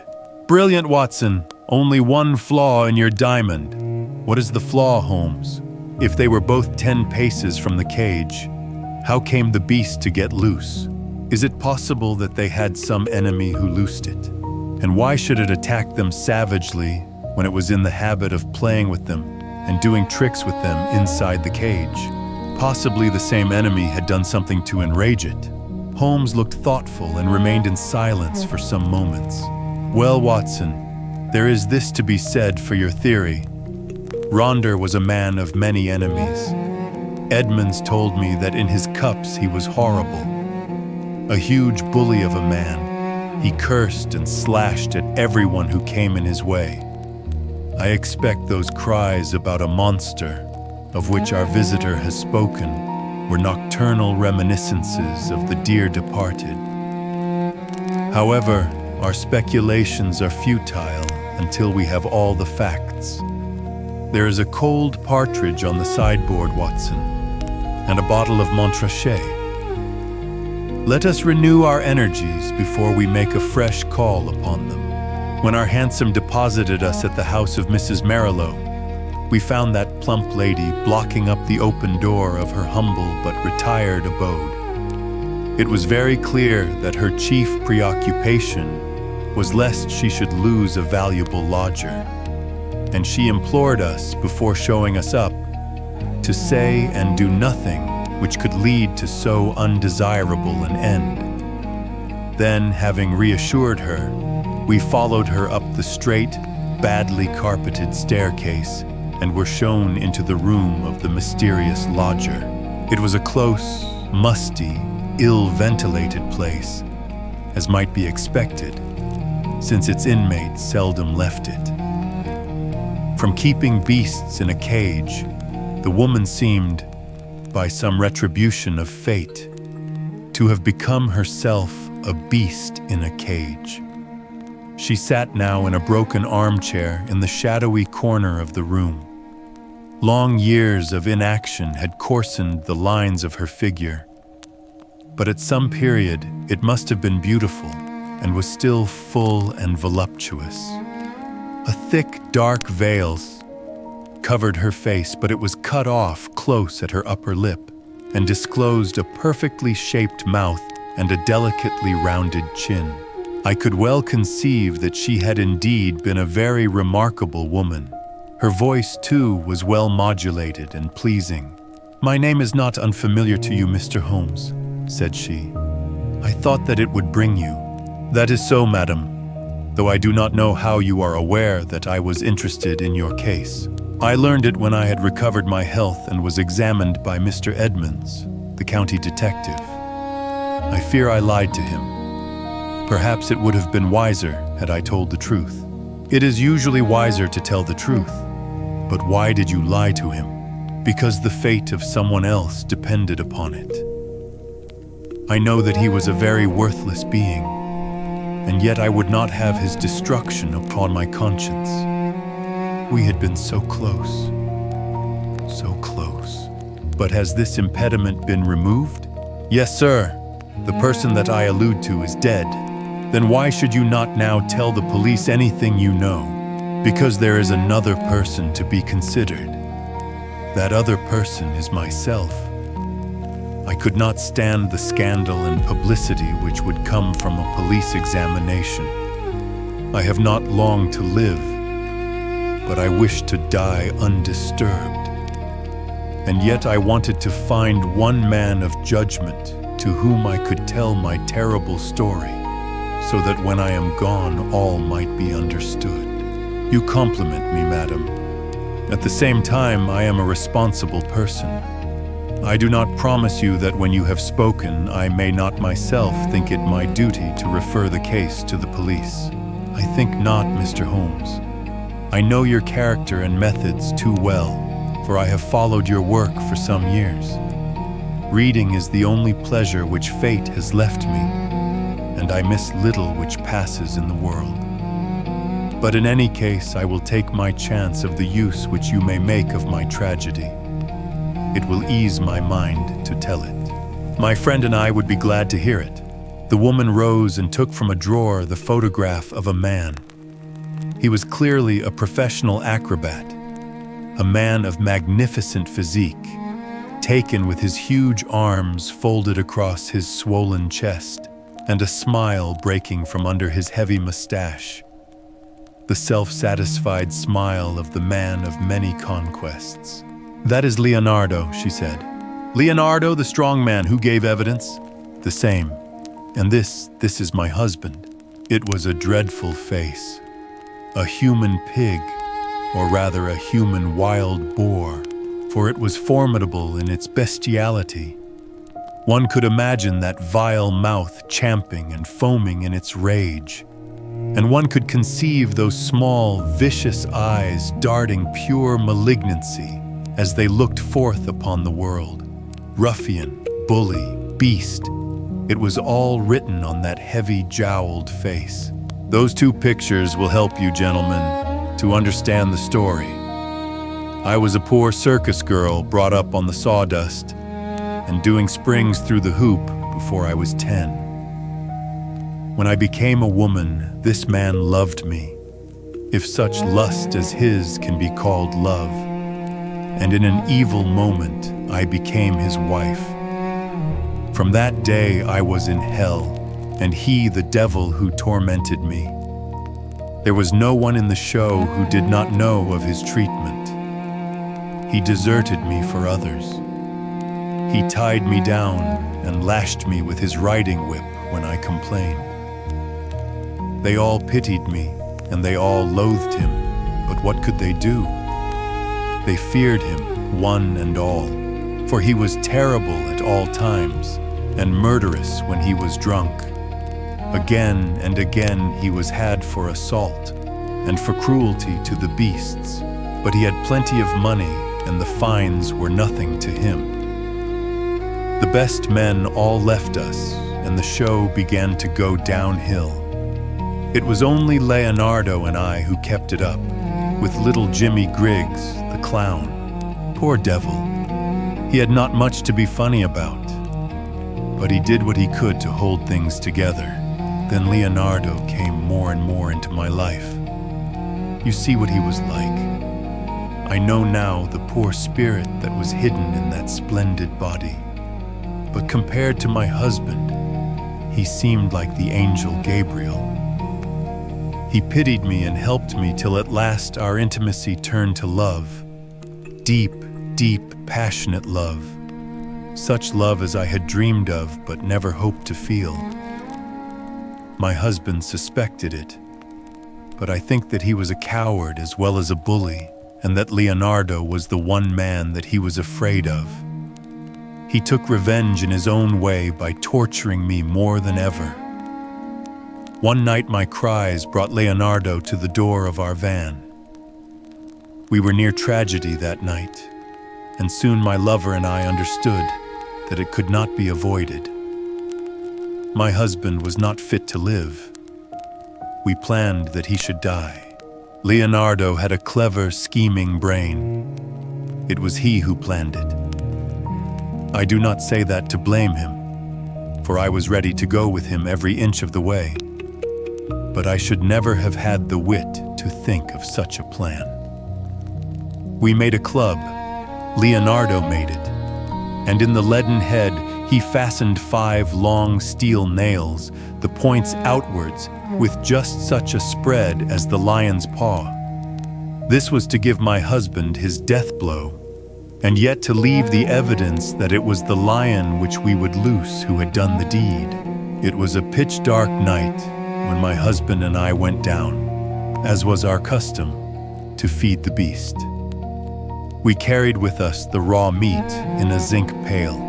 Brilliant, Watson! Only one flaw in your diamond." What is the flaw, Holmes? If they were both 10 paces from the cage, how came the beast to get loose? Is it possible that they had some enemy who loosed it? And why should it attack them savagely when it was in the habit of playing with them and doing tricks with them inside the cage? Possibly the same enemy had done something to enrage it. Holmes looked thoughtful and remained in silence for some moments. "Well, Watson, there is this to be said for your theory. Ronder was a man of many enemies. Edmonds told me that in his cups he was horrible. A huge bully of a man, he cursed and slashed at everyone who came in his way. I expect those cries about a monster, of which our visitor has spoken, were nocturnal reminiscences of the dear departed. However, our speculations are futile until we have all the facts. There is a cold partridge on the sideboard, Watson, and a bottle of Montrachet. Let us renew our energies before we make a fresh call upon them. When our hansom deposited us at the house of Mrs. Marilow, we found that plump lady blocking up the open door of her humble but retired abode. It was very clear that her chief preoccupation was lest she should lose a valuable lodger, and she implored us, before showing us up, to say and do nothing which could lead to so undesirable an end. Then, having reassured her, we followed her up the straight, badly carpeted staircase and were shown into the room of the mysterious lodger. It was a close, musty, ill-ventilated place, as might be expected, since its inmates seldom left it. From keeping beasts in a cage, the woman seemed, by some retribution of fate, to have become herself a beast in a cage. She sat now in a broken armchair in the shadowy corner of the room. Long years of inaction had coarsened the lines of her figure, but at some period it must have been beautiful and was still full and voluptuous. A thick, dark veil covered her face, but it was cut off close at her upper lip and disclosed a perfectly shaped mouth and a delicately rounded chin. I could well conceive that she had indeed been a very remarkable woman. Her voice, too, was well modulated and pleasing. "My name is not unfamiliar to you, Mr. Holmes," said she. "I thought that it would bring you." "That is so, madam, though I do not know how you are aware that I was interested in your case. I learned it when I had recovered my health and was examined by Mr. Edmonds, the county detective. I fear I lied to him. Perhaps it would have been wiser had I told the truth. It is usually wiser to tell the truth. But why did you lie to him? Because the fate of someone else depended upon it. I know that he was a very worthless being, and yet I would not have his destruction upon my conscience. We had been so close, so close. But has this impediment been removed? Yes, sir. The person that I allude to is dead. Then why should you not now tell the police anything you know? Because there is another person to be considered. That other person is myself. I could not stand the scandal and publicity which would come from a police examination. I have not long to live, but I wish to die undisturbed. And yet I wanted to find one man of judgment to whom I could tell my terrible story, so that when I am gone all might be understood. You compliment me, madam. At the same time, I am a responsible person. I do not promise you that when you have spoken, I may not myself think it my duty to refer the case to the police. I think not, Mr. Holmes. I know your character and methods too well, for I have followed your work for some years. Reading is the only pleasure which fate has left me, and I miss little which passes in the world. But in any case, I will take my chance of the use which you may make of my tragedy. It will ease my mind to tell it. My friend and I would be glad to hear it. The woman rose and took from a drawer the photograph of a man. He was clearly a professional acrobat, a man of magnificent physique, taken with his huge arms folded across his swollen chest and a smile breaking from under his heavy mustache. The self-satisfied smile of the man of many conquests. "That is Leonardo," she said. "Leonardo, the strong man who gave evidence?" "The same. And this is my husband." It was a dreadful face. A human pig, or rather a human wild boar, for it was formidable in its bestiality. One could imagine that vile mouth champing and foaming in its rage, and one could conceive those small, vicious eyes darting pure malignancy as they looked forth upon the world. Ruffian, bully, beast, it was all written on that heavy-jowled face. Those two pictures will help you, gentlemen, to understand the story. I was a poor circus girl brought up on the sawdust and doing springs through the hoop before I was 10. When I became a woman, this man loved me, if such lust as his can be called love, and in an evil moment I became his wife. From that day I was in hell, and he the devil who tormented me. There was no one in the show who did not know of his treatment. He deserted me for others. He tied me down and lashed me with his riding whip when I complained. They all pitied me, and they all loathed him, but what could they do? They feared him, one and all, for he was terrible at all times, and murderous when he was drunk. Again and again he was had for assault, and for cruelty to the beasts, but he had plenty of money, and the fines were nothing to him. The best men all left us, and the show began to go downhill. It was only Leonardo and I who kept it up, with little Jimmy Griggs, the clown. Poor devil. He had not much to be funny about, but he did what he could to hold things together. Then Leonardo came more and more into my life. You see what he was like. I know now the poor spirit that was hidden in that splendid body. But compared to my husband, he seemed like the angel Gabriel. He pitied me and helped me till at last our intimacy turned to love. Deep, deep, passionate love. Such love as I had dreamed of but never hoped to feel. My husband suspected it, but I think that he was a coward as well as a bully, and that Leonardo was the one man that he was afraid of. He took revenge in his own way by torturing me more than ever. One night my cries brought Leonardo to the door of our van. We were near tragedy that night, and soon my lover and I understood that it could not be avoided. My husband was not fit to live. We planned that he should die. Leonardo had a clever, scheming brain. It was he who planned it. I do not say that to blame him, for I was ready to go with him every inch of the way. But I should never have had the wit to think of such a plan. We made a club. Leonardo made it. And in the leaden head, he fastened 5 long steel nails, the points outwards, with just such a spread as the lion's paw. This was to give my husband his death blow, and yet to leave the evidence that it was the lion which we would loose who had done the deed. It was a pitch-dark night when my husband and I went down, as was our custom, to feed the beast. We carried with us the raw meat in a zinc pail.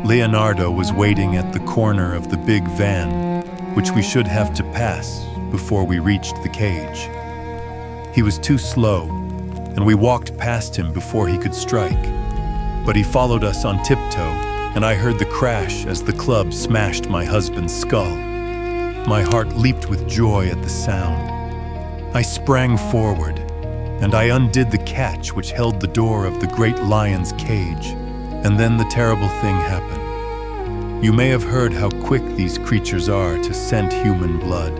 Leonardo was waiting at the corner of the big van, which we should have to pass before we reached the cage. He was too slow, and we walked past him before he could strike. But he followed us on tiptoe, and I heard the crash as the club smashed my husband's skull. My heart leaped with joy at the sound. I sprang forward, and I undid the catch which held the door of the great lion's cage, and then the terrible thing happened. You may have heard how quick these creatures are to scent human blood,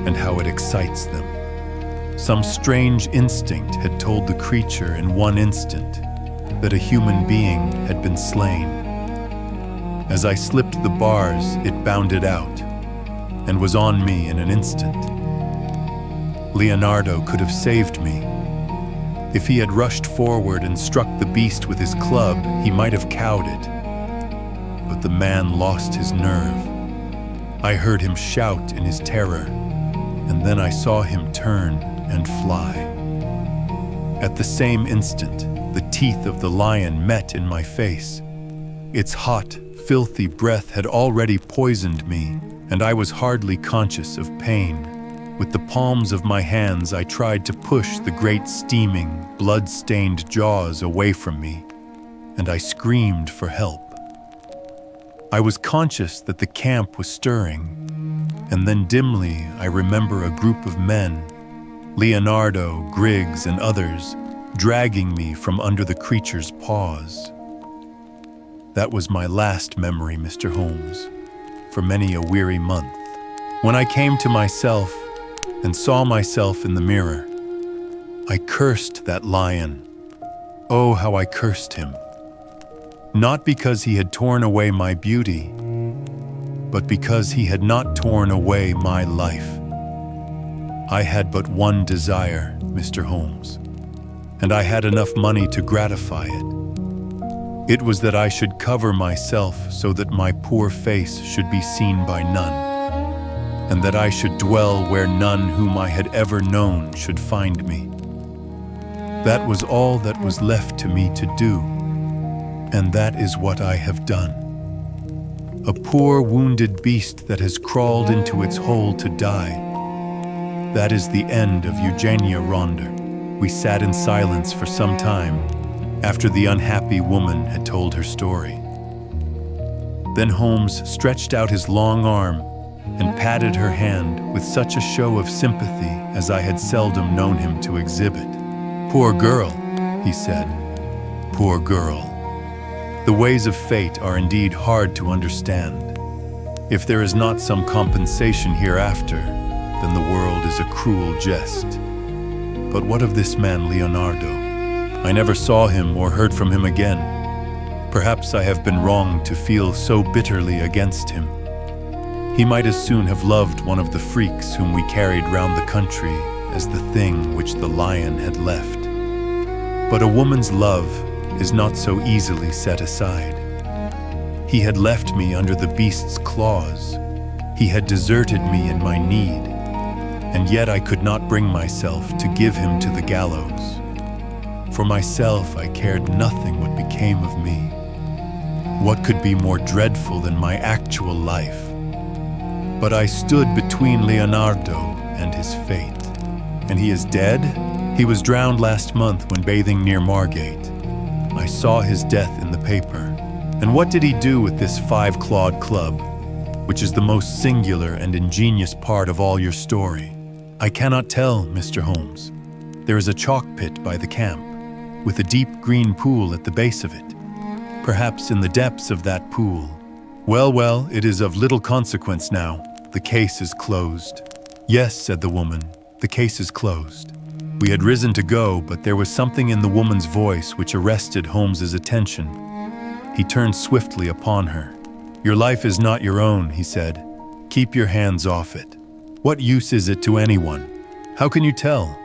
and how it excites them. Some strange instinct had told the creature in one instant that a human being had been slain. As I slipped the bars, it bounded out, and was on me in an instant. Leonardo could have saved me. If he had rushed forward and struck the beast with his club, he might have cowed it. But the man lost his nerve. I heard him shout in his terror, and then I saw him turn and fly. At the same instant, the teeth of the lion met in my face. Its hot, filthy breath had already poisoned me, and I was hardly conscious of pain. With the palms of my hands, I tried to push the great steaming, blood-stained jaws away from me, and I screamed for help. I was conscious that the camp was stirring, and then dimly I remember a group of men, Leonardo, Griggs, and others, dragging me from under the creature's paws. That was my last memory, Mr. Holmes, for many a weary month. When I came to myself and saw myself in the mirror, I cursed that lion. Oh, how I cursed him. Not because he had torn away my beauty, but because he had not torn away my life. I had but one desire, Mr. Holmes, and I had enough money to gratify it. It was that I should cover myself so that my poor face should be seen by none, and that I should dwell where none whom I had ever known should find me. That was all that was left to me to do, and that is what I have done. A poor wounded beast that has crawled into its hole to die. That is the end of Eugenia Ronder. We sat in silence for some time after the unhappy woman had told her story. Then Holmes stretched out his long arm and patted her hand with such a show of sympathy as I had seldom known him to exhibit. "Poor girl," he said. "Poor girl. The ways of fate are indeed hard to understand. If there is not some compensation hereafter, then the world is a cruel jest. But what of this man Leonardo? I never saw him or heard from him again. Perhaps I have been wrong to feel so bitterly against him. He might as soon have loved one of the freaks whom we carried round the country as the thing which the lion had left. But a woman's love is not so easily set aside. He had left me under the beast's claws. He had deserted me in my need, and yet I could not bring myself to give him to the gallows. For myself, I cared nothing what became of me. What could be more dreadful than my actual life? But I stood between Leonardo and his fate. And he is dead? He was drowned last month when bathing near Margate. I saw his death in the paper. And what did he do with this 5-clawed club, which is the most singular and ingenious part of all your story? I cannot tell, Mr. Holmes. There is a chalk pit by the camp, with a deep green pool at the base of it. Perhaps in the depths of that pool. Well, it is of little consequence now. The case is closed. Yes, said the woman, the case is closed. We had risen to go, but there was something in the woman's voice which arrested Holmes's attention. He turned swiftly upon her. Your life is not your own, he said. Keep your hands off it. What use is it to anyone? How can you tell?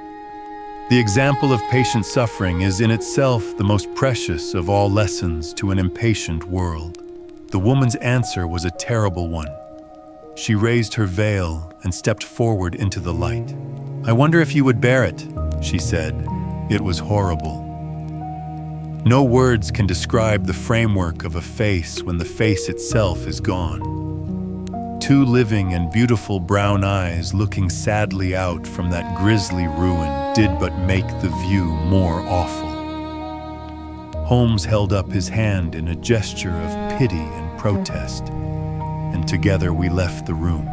The example of patient suffering is in itself the most precious of all lessons to an impatient world. The woman's answer was a terrible one. She raised her veil and stepped forward into the light. I wonder if you would bear it, she said. It was horrible. No words can describe the framework of a face when the face itself is gone. Two living and beautiful brown eyes looking sadly out from that grisly ruin did but make the view more awful. Holmes held up his hand in a gesture of pity and protest, and together we left the room.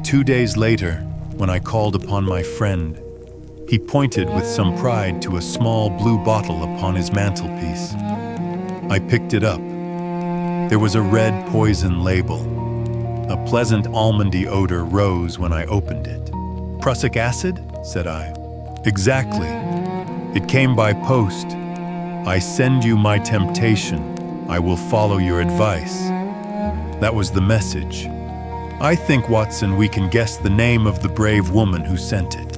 2 days later, when I called upon my friend, He pointed with some pride to a small blue bottle upon his mantelpiece. I picked it up. There was a red poison label. A pleasant almondy odor rose when I opened it. "Prussic acid?" said I. "Exactly. It came by post. I send you my temptation. I will follow your advice." That was the message. I think, Watson, we can guess the name of the brave woman who sent it.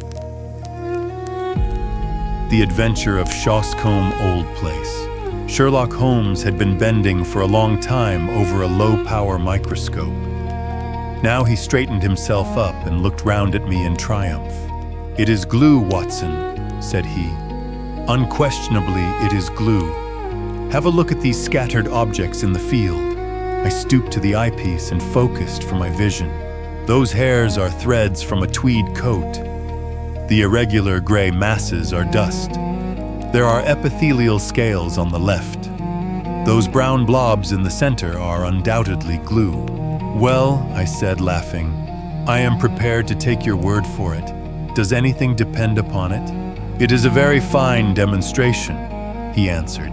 The Adventure of Shoscombe Old Place. Sherlock Holmes had been bending for a long time over a low-power microscope. Now he straightened himself up and looked round at me in triumph. "It is glue, Watson," said he. "Unquestionably, it is glue. Have a look at these scattered objects in the field." I stooped to the eyepiece and focused for my vision. "Those hairs are threads from a tweed coat. The irregular gray masses are dust. There are epithelial scales on the left. Those brown blobs in the center are undoubtedly glue." "Well," I said, laughing, "I am prepared to take your word for it. Does anything depend upon it?" "It is a very fine demonstration," he answered.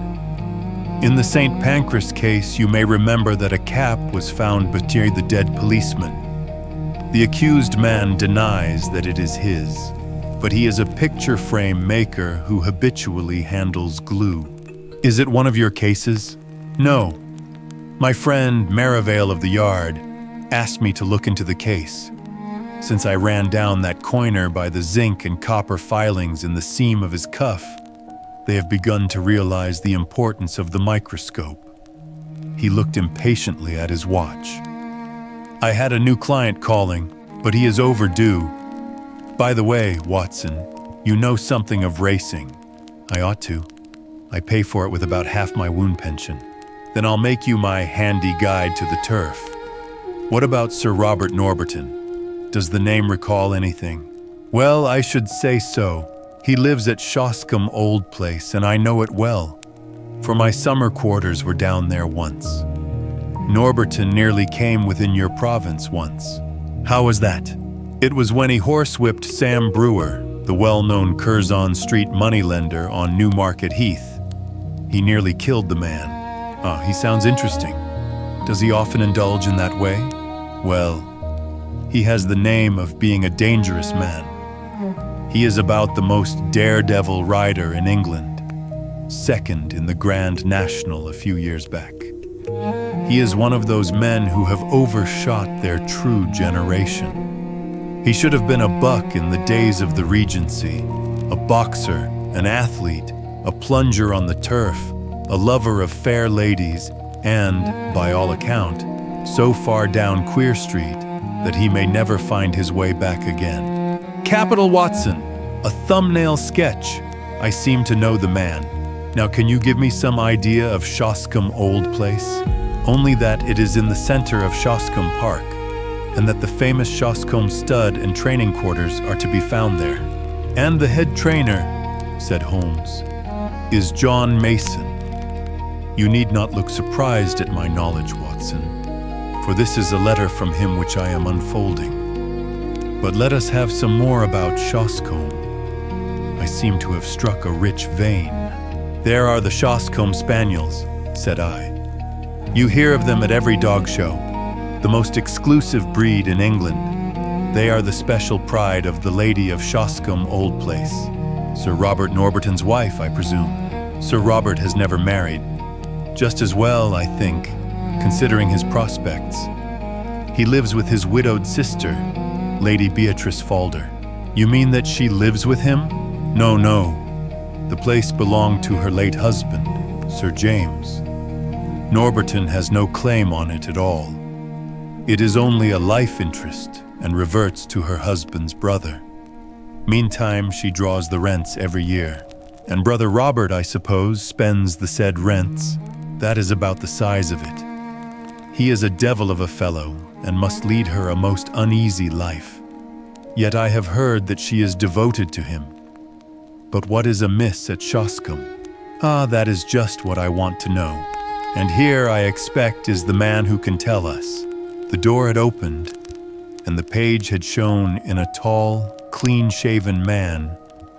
"In the St. Pancras case, you may remember that a cap was found beneath the dead policeman. The accused man denies that it is his, but he is a picture frame maker who habitually handles glue." "Is it one of your cases?" "No. My friend Merivale of the Yard asked me to look into the case. Since I ran down that coiner by the zinc and copper filings in the seam of his cuff, they have begun to realize the importance of the microscope." He looked impatiently at his watch. "I had a new client calling, but he is overdue. By the way, Watson, you know something of racing." "I ought to. I pay for it with about half my wound pension." "Then I'll make you my handy guide to the turf. What about Sir Robert Norberton? Does the name recall anything?" "Well, I should say so. He lives at Shoscombe Old Place, and I know it well, for my summer quarters were down there once. Norberton nearly came within your province once." "How was that?" "It was when he horsewhipped Sam Brewer, the well-known Curzon Street moneylender on Newmarket Heath. He nearly killed the man." "Ah, he sounds interesting. Does he often indulge in that way?" "Well, he has the name of being a dangerous man. He is about the most daredevil rider in England, second in the Grand National a few years back. He is one of those men who have overshot their true generation. He should have been a buck in the days of the Regency, a boxer, an athlete, a plunger on the turf, a lover of fair ladies, and, by all account, so far down Queer Street that he may never find his way back again." "Capital, Watson! A thumbnail sketch! I seem to know the man. Now can you give me some idea of Shoscombe Old Place?" "Only that it is in the center of Shoscombe Park, and that the famous Shoscombe stud and training quarters are to be found there." "And the head trainer," said Holmes, "is John Mason. You need not look surprised at my knowledge, Watson, for this is a letter from him which I am unfolding. But let us have some more about Shoscombe. I seem to have struck a rich vein." "There are the Shoscombe Spaniels," said I. "You hear of them at every dog show, the most exclusive breed in England. They are the special pride of the Lady of Shoscombe Old Place. Sir Robert Norberton's wife, I presume." "Sir Robert has never married." "Just as well, I think, considering his prospects. He lives with his widowed sister, Lady Beatrice Falder." "You mean that she lives with him?" No. The place belonged to her late husband, Sir James. Norberton has no claim on it at all. It is only a life interest and reverts to her husband's brother. Meantime, she draws the rents every year. And Brother Robert, I suppose, spends the said rents. That is about the size of it. He is a devil of a fellow and must lead her a most uneasy life. Yet I have heard that she is devoted to him. But what is amiss at Shoscombe? Ah, that is just what I want to know. And here, I expect, is the man who can tell us." The door had opened, and the page had shown in a tall, clean-shaven man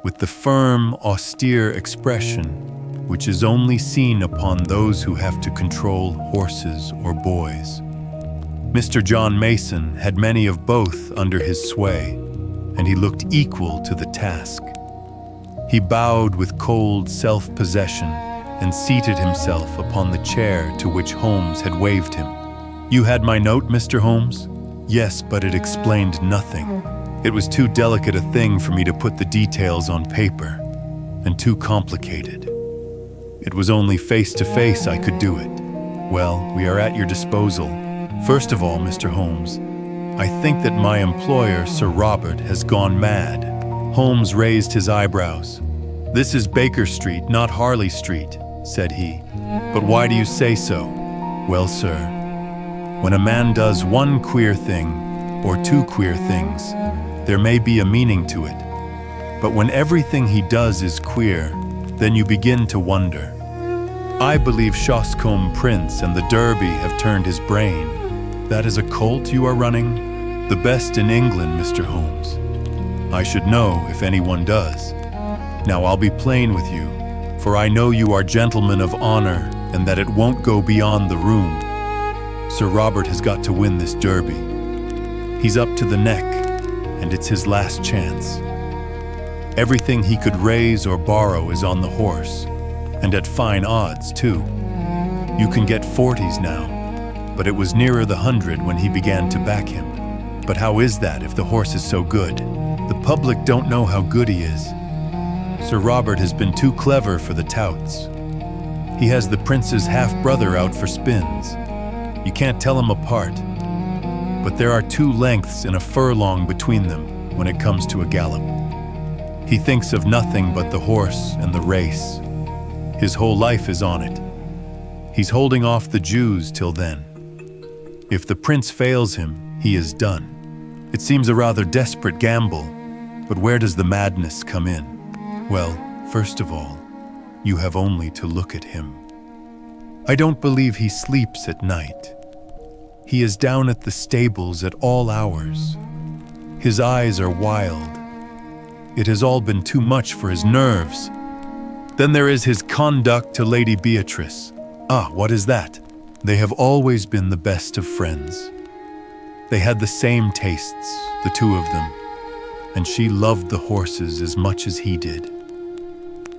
with the firm, austere expression which is only seen upon those who have to control horses or boys. Mr. John Mason had many of both under his sway, and he looked equal to the task. He bowed with cold self-possession and seated himself upon the chair to which Holmes had waved him. "You had my note, Mr. Holmes?" "Yes, but it explained nothing. It was too delicate a thing for me to put the details on paper, and too complicated. It was only face-to-face I could do it." "Well, we are at your disposal. First of all, Mr. Holmes, I think that my employer, Sir Robert, has gone mad." Holmes raised his eyebrows. "This is Baker Street, not Harley Street," said he. "But why do you say so?" "Well, sir, when a man does one queer thing, or two queer things, there may be a meaning to it. But when everything he does is queer, then you begin to wonder. I believe Shoscombe Prince and the Derby have turned his brain. That is a colt you are running? The best in England, Mr. Holmes. I should know if anyone does. Now I'll be plain with you, for I know you are gentlemen of honor and that it won't go beyond the room. Sir Robert has got to win this Derby. He's up to the neck, and it's his last chance. Everything he could raise or borrow is on the horse, and at fine odds, too. You can get 40s now, but it was nearer the 100 when he began to back him. But how is that if the horse is so good? The public don't know how good he is. Sir Robert has been too clever for the touts. He has the prince's half-brother out for spins. You can't tell them apart. But there are 2 lengths and a furlong between them when it comes to a gallop. He thinks of nothing but the horse and the race. His whole life is on it. He's holding off the Jews till then. If the prince fails him, he is done. It seems a rather desperate gamble, but where does the madness come in? Well, first of all, you have only to look at him. I don't believe he sleeps at night. He is down at the stables at all hours. His eyes are wild. It has all been too much for his nerves. Then there is his conduct to Lady Beatrice. Ah, what is that? They have always been the best of friends. They had the same tastes, the 2 of them, and she loved the horses as much as he did.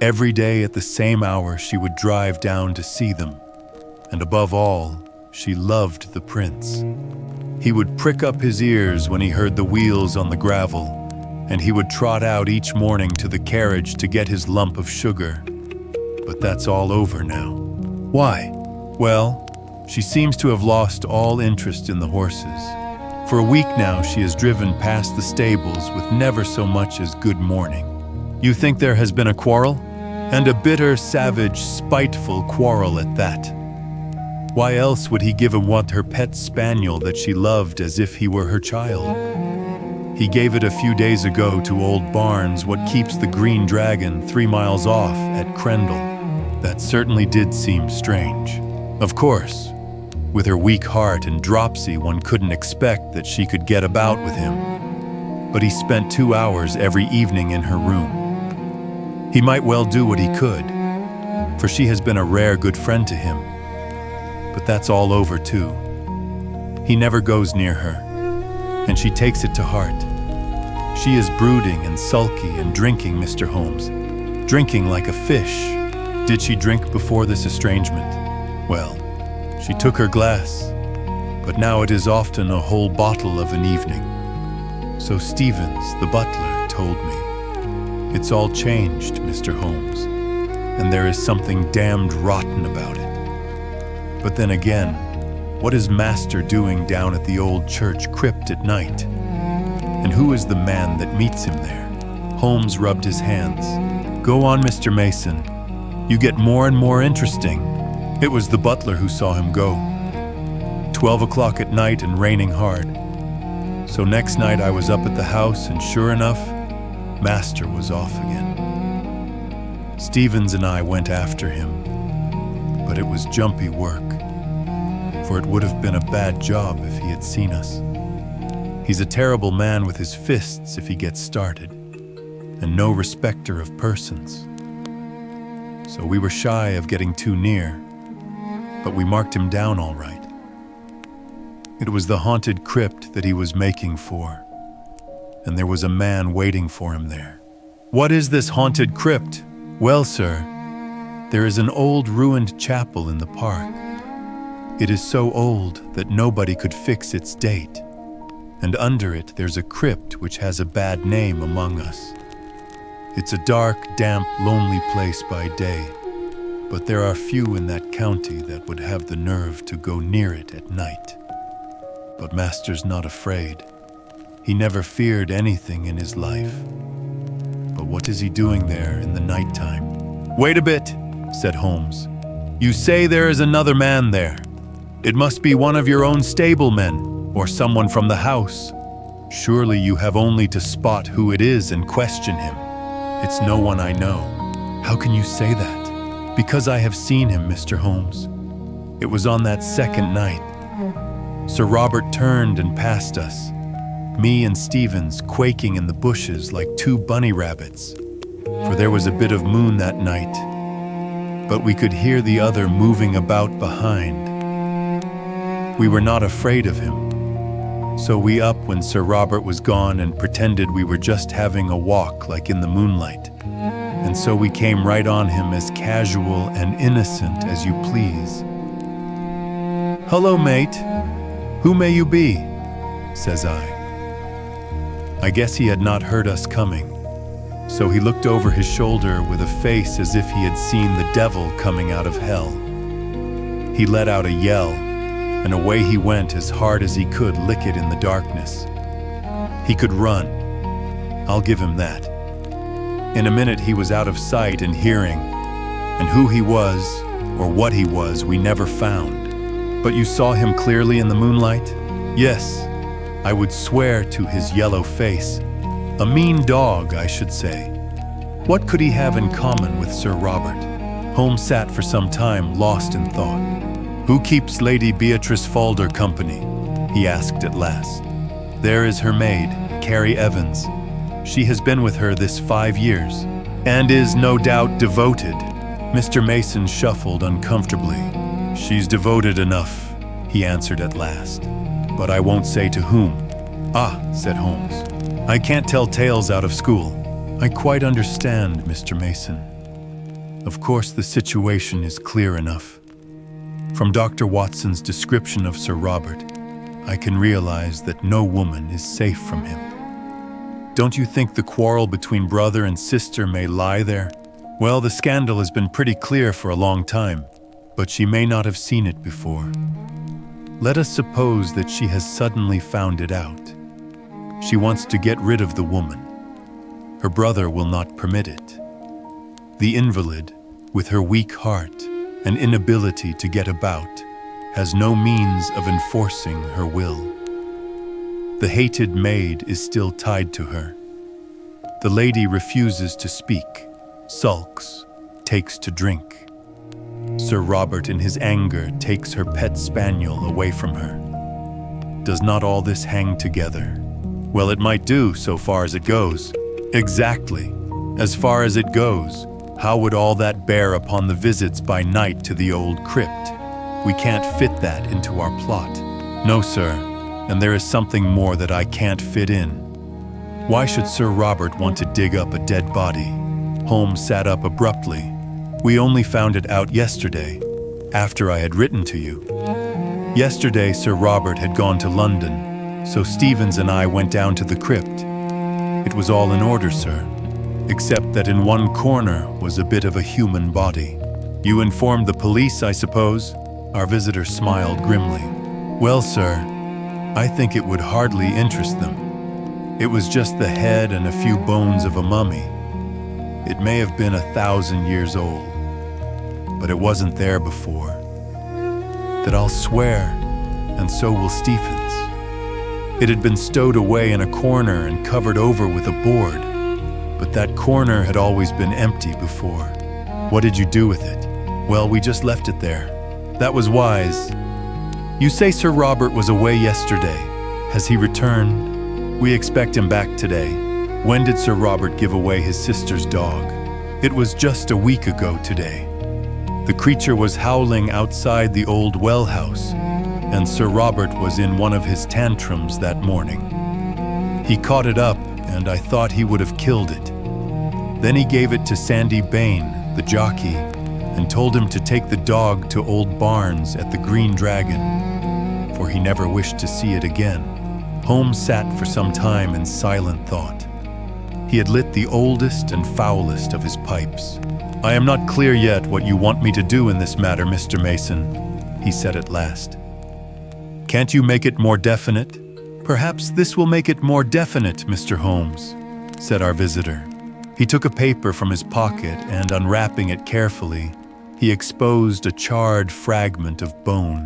Every day at the same hour she would drive down to see them, and above all, she loved the prince. He would prick up his ears when he heard the wheels on the gravel, and he would trot out each morning to the carriage to get his lump of sugar. But that's all over now. Why? Well, she seems to have lost all interest in the horses. For a week now she has driven past the stables with never so much as good morning. You think there has been a quarrel? And a bitter, savage, spiteful quarrel at that. Why else would he give away her pet spaniel that she loved as if he were her child? He gave it a few days ago to old Barnes, what keeps the Green Dragon 3 miles off at Crendell. That certainly did seem strange. Of course, with her weak heart and dropsy, one couldn't expect that she could get about with him. But he spent 2 hours every evening in her room. He might well do what he could, for she has been a rare good friend to him. But that's all over too. He never goes near her, and she takes it to heart. She is brooding and sulky and drinking, Mr. Holmes. Drinking like a fish. Did she drink before this estrangement? Well, she took her glass, but now it is often a whole bottle of an evening. So Stevens, the butler, told me. It's all changed, Mr. Holmes, and there is something damned rotten about it. But then again, what is Master doing down at the old church crypt at night? And who is the man that meets him there? Holmes rubbed his hands. Go on, Mr. Mason. You get more and more interesting. It was the butler who saw him go. 12 o'clock at night and raining hard. So next night I was up at the house, and sure enough, Master was off again. Stevens and I went after him, but it was jumpy work, for it would have been a bad job if he had seen us. He's a terrible man with his fists if he gets started. and no respecter of persons. So we were shy of getting too near, but we marked him down all right. It was the haunted crypt that he was making for, and there was a man waiting for him there. "What is this haunted crypt?" "Well, sir, there is an old ruined chapel in the park. It is so old that nobody could fix its date, and under it there's a crypt which has a bad name among us. It's a dark, damp, lonely place by day, but there are few in that county that would have the nerve to go near it at night. But master's not afraid. He never feared anything in his life. But what is he doing there in the nighttime?" "Wait a bit," said Holmes. "You say there is another man there. It must be one of your own stablemen, or someone from the house. Surely you have only to spot who it is and question him." "It's no one I know." "How can you say that?" "Because I have seen him, Mr. Holmes. It was on that second night. Sir Robert turned and passed us, me and Stevens quaking in the bushes like two bunny rabbits, for there was a bit of moon that night, but we could hear the other moving about behind. We were not afraid of him, so we up when Sir Robert was gone and pretended we were just having a walk like in the moonlight, and so we came right on him as casual and innocent as you please. 'Hello, mate. Who may you be?' says I. I guess he had not heard us coming, so he looked over his shoulder with a face as if he had seen the devil coming out of hell. He let out a yell, and away he went as hard as he could lick it in the darkness. He could run. I'll give him that. In a minute he was out of sight and hearing, and who he was, or what he was, we never found. But you saw him clearly in the moonlight?" "Yes, I would swear to his yellow face. A mean dog, I should say." "What could he have in common with Sir Robert?" Holmes sat for some time lost in thought. "Who keeps Lady Beatrice Falder company?" he asked at last. "There is her maid, Carrie Evans. She has been with her this 5 years, and is no doubt devoted." Mr. Mason shuffled uncomfortably. "She's devoted enough," he answered at last, "but I won't say to whom." "Ah," said Holmes, "I can't tell tales out of school." "I quite understand, Mr. Mason. Of course the situation is clear enough. From Dr. Watson's description of Sir Robert, I can realize that no woman is safe from him. Don't you think the quarrel between brother and sister may lie there? Well, the scandal has been pretty clear for a long time, but she may not have seen it before. Let us suppose that she has suddenly found it out. She wants to get rid of the woman. Her brother will not permit it. The invalid, with her weak heart and inability to get about, has no means of enforcing her will. The hated maid is still tied to her. The lady refuses to speak, sulks, takes to drink. Sir Robert, in his anger, takes her pet spaniel away from her. Does not all this hang together? Well, it might do, so far as it goes. Exactly. As far as it goes, how would all that bear upon the visits by night to the old crypt? We can't fit that into our plot. No, sir, and there is something more that I can't fit in. Why should Sir Robert want to dig up a dead body? Holmes sat up abruptly. We only found it out yesterday, after I had written to you. Yesterday, Sir Robert had gone to London, so Stevens and I went down to the crypt. It was all in order, sir, except that in one corner was a bit of a human body. You informed the police, I suppose? Our visitor smiled grimly. Well, sir, I think it would hardly interest them. It was just the head and a few bones of a mummy. It may have been 1,000 years old, but it wasn't there before. That I'll swear, and so will Stephens. It had been stowed away in a corner and covered over with a board, but that corner had always been empty before. What did you do with it? Well, we just left it there. That was wise. You say Sir Robert was away yesterday. Has he returned? We expect him back today. When did Sir Robert give away his sister's dog? It was just a week ago today. The creature was howling outside the old well house, and Sir Robert was in one of his tantrums that morning. He caught it up, and I thought he would have killed it. Then he gave it to Sandy Bain, the jockey, and told him to take the dog to Old Barnes at the Green Dragon, for he never wished to see it again. Holmes sat for some time in silent thought. He had lit the oldest and foulest of his pipes. "I am not clear yet what you want me to do in this matter, Mr. Mason," he said at last. "Can't you make it more definite?" "Perhaps this will make it more definite, Mr. Holmes," said our visitor. He took a paper from his pocket and, unwrapping it carefully, he exposed a charred fragment of bone.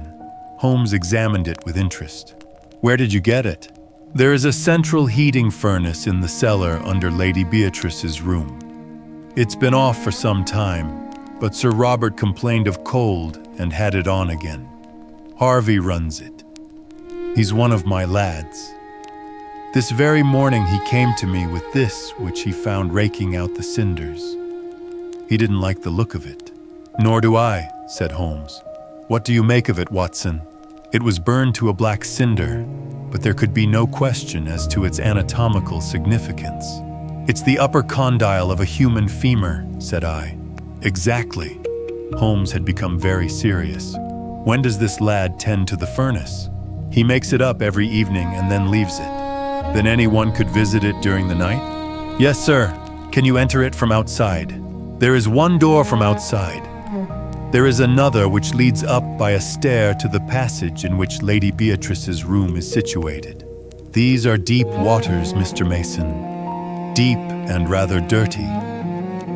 Holmes examined it with interest. "Where did you get it?" "There is a central heating furnace in the cellar under Lady Beatrice's room. It's been off for some time, but Sir Robert complained of cold and had it on again. Harvey runs it. He's one of my lads. This very morning he came to me with this, which he found raking out the cinders. He didn't like the look of it." "Nor do I," said Holmes. "What do you make of it, Watson?" "It was burned to a black cinder, but there could be no question as to its anatomical significance." "It's the upper condyle of a human femur," said I. "Exactly." Holmes had become very serious. "When does this lad tend to the furnace?" "He makes it up every evening and then leaves it." "Then anyone could visit it during the night?" "Yes, sir. Can you enter it from outside?" "There is one door from outside. There is another which leads up by a stair to the passage in which Lady Beatrice's room is situated. These are deep waters, Mr. Mason. Deep and rather dirty.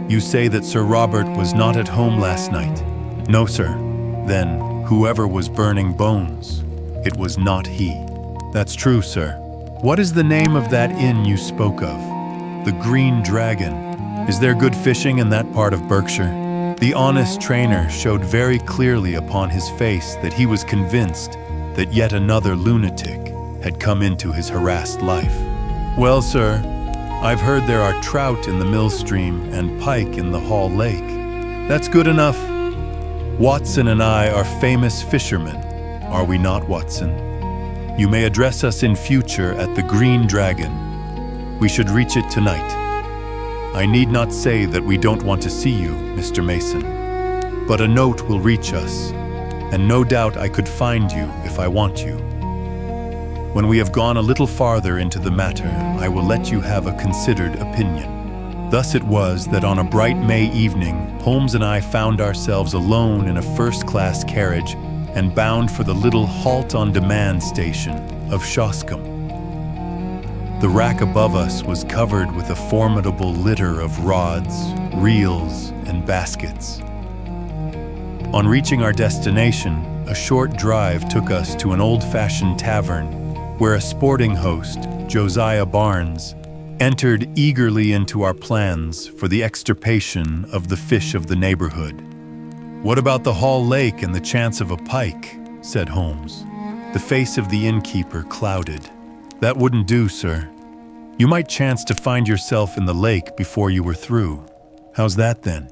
You say that Sir Robert was not at home last night?" "No, sir." "Then, whoever was burning bones, it was not he." "That's true, sir. What is the name of that inn you spoke of?" "The Green Dragon." "Is there good fishing in that part of Berkshire?" The honest trainer showed very clearly upon his face that he was convinced that yet another lunatic had come into his harassed life. "Well, sir, I've heard there are trout in the mill stream and pike in the Hall Lake." "That's good enough. Watson and I are famous fishermen, are we not, Watson? You may address us in future at the Green Dragon. We should reach it tonight. I need not say that we don't want to see you, Mr. Mason, but a note will reach us, and no doubt I could find you if I want you. When we have gone a little farther into the matter, I will let you have a considered opinion." Thus it was that on a bright May evening, Holmes and I found ourselves alone in a first-class carriage and bound for the little halt-on-demand station of Shoscombe. The rack above us was covered with a formidable litter of rods, reels, and baskets. On reaching our destination, a short drive took us to an old-fashioned tavern where a sporting host, Josiah Barnes, entered eagerly into our plans for the extirpation of the fish of the neighborhood. "What about the Hall Lake and the chance of a pike?" said Holmes. The face of the innkeeper clouded. "That wouldn't do, sir. You might chance to find yourself in the lake before you were through." "How's that, then?"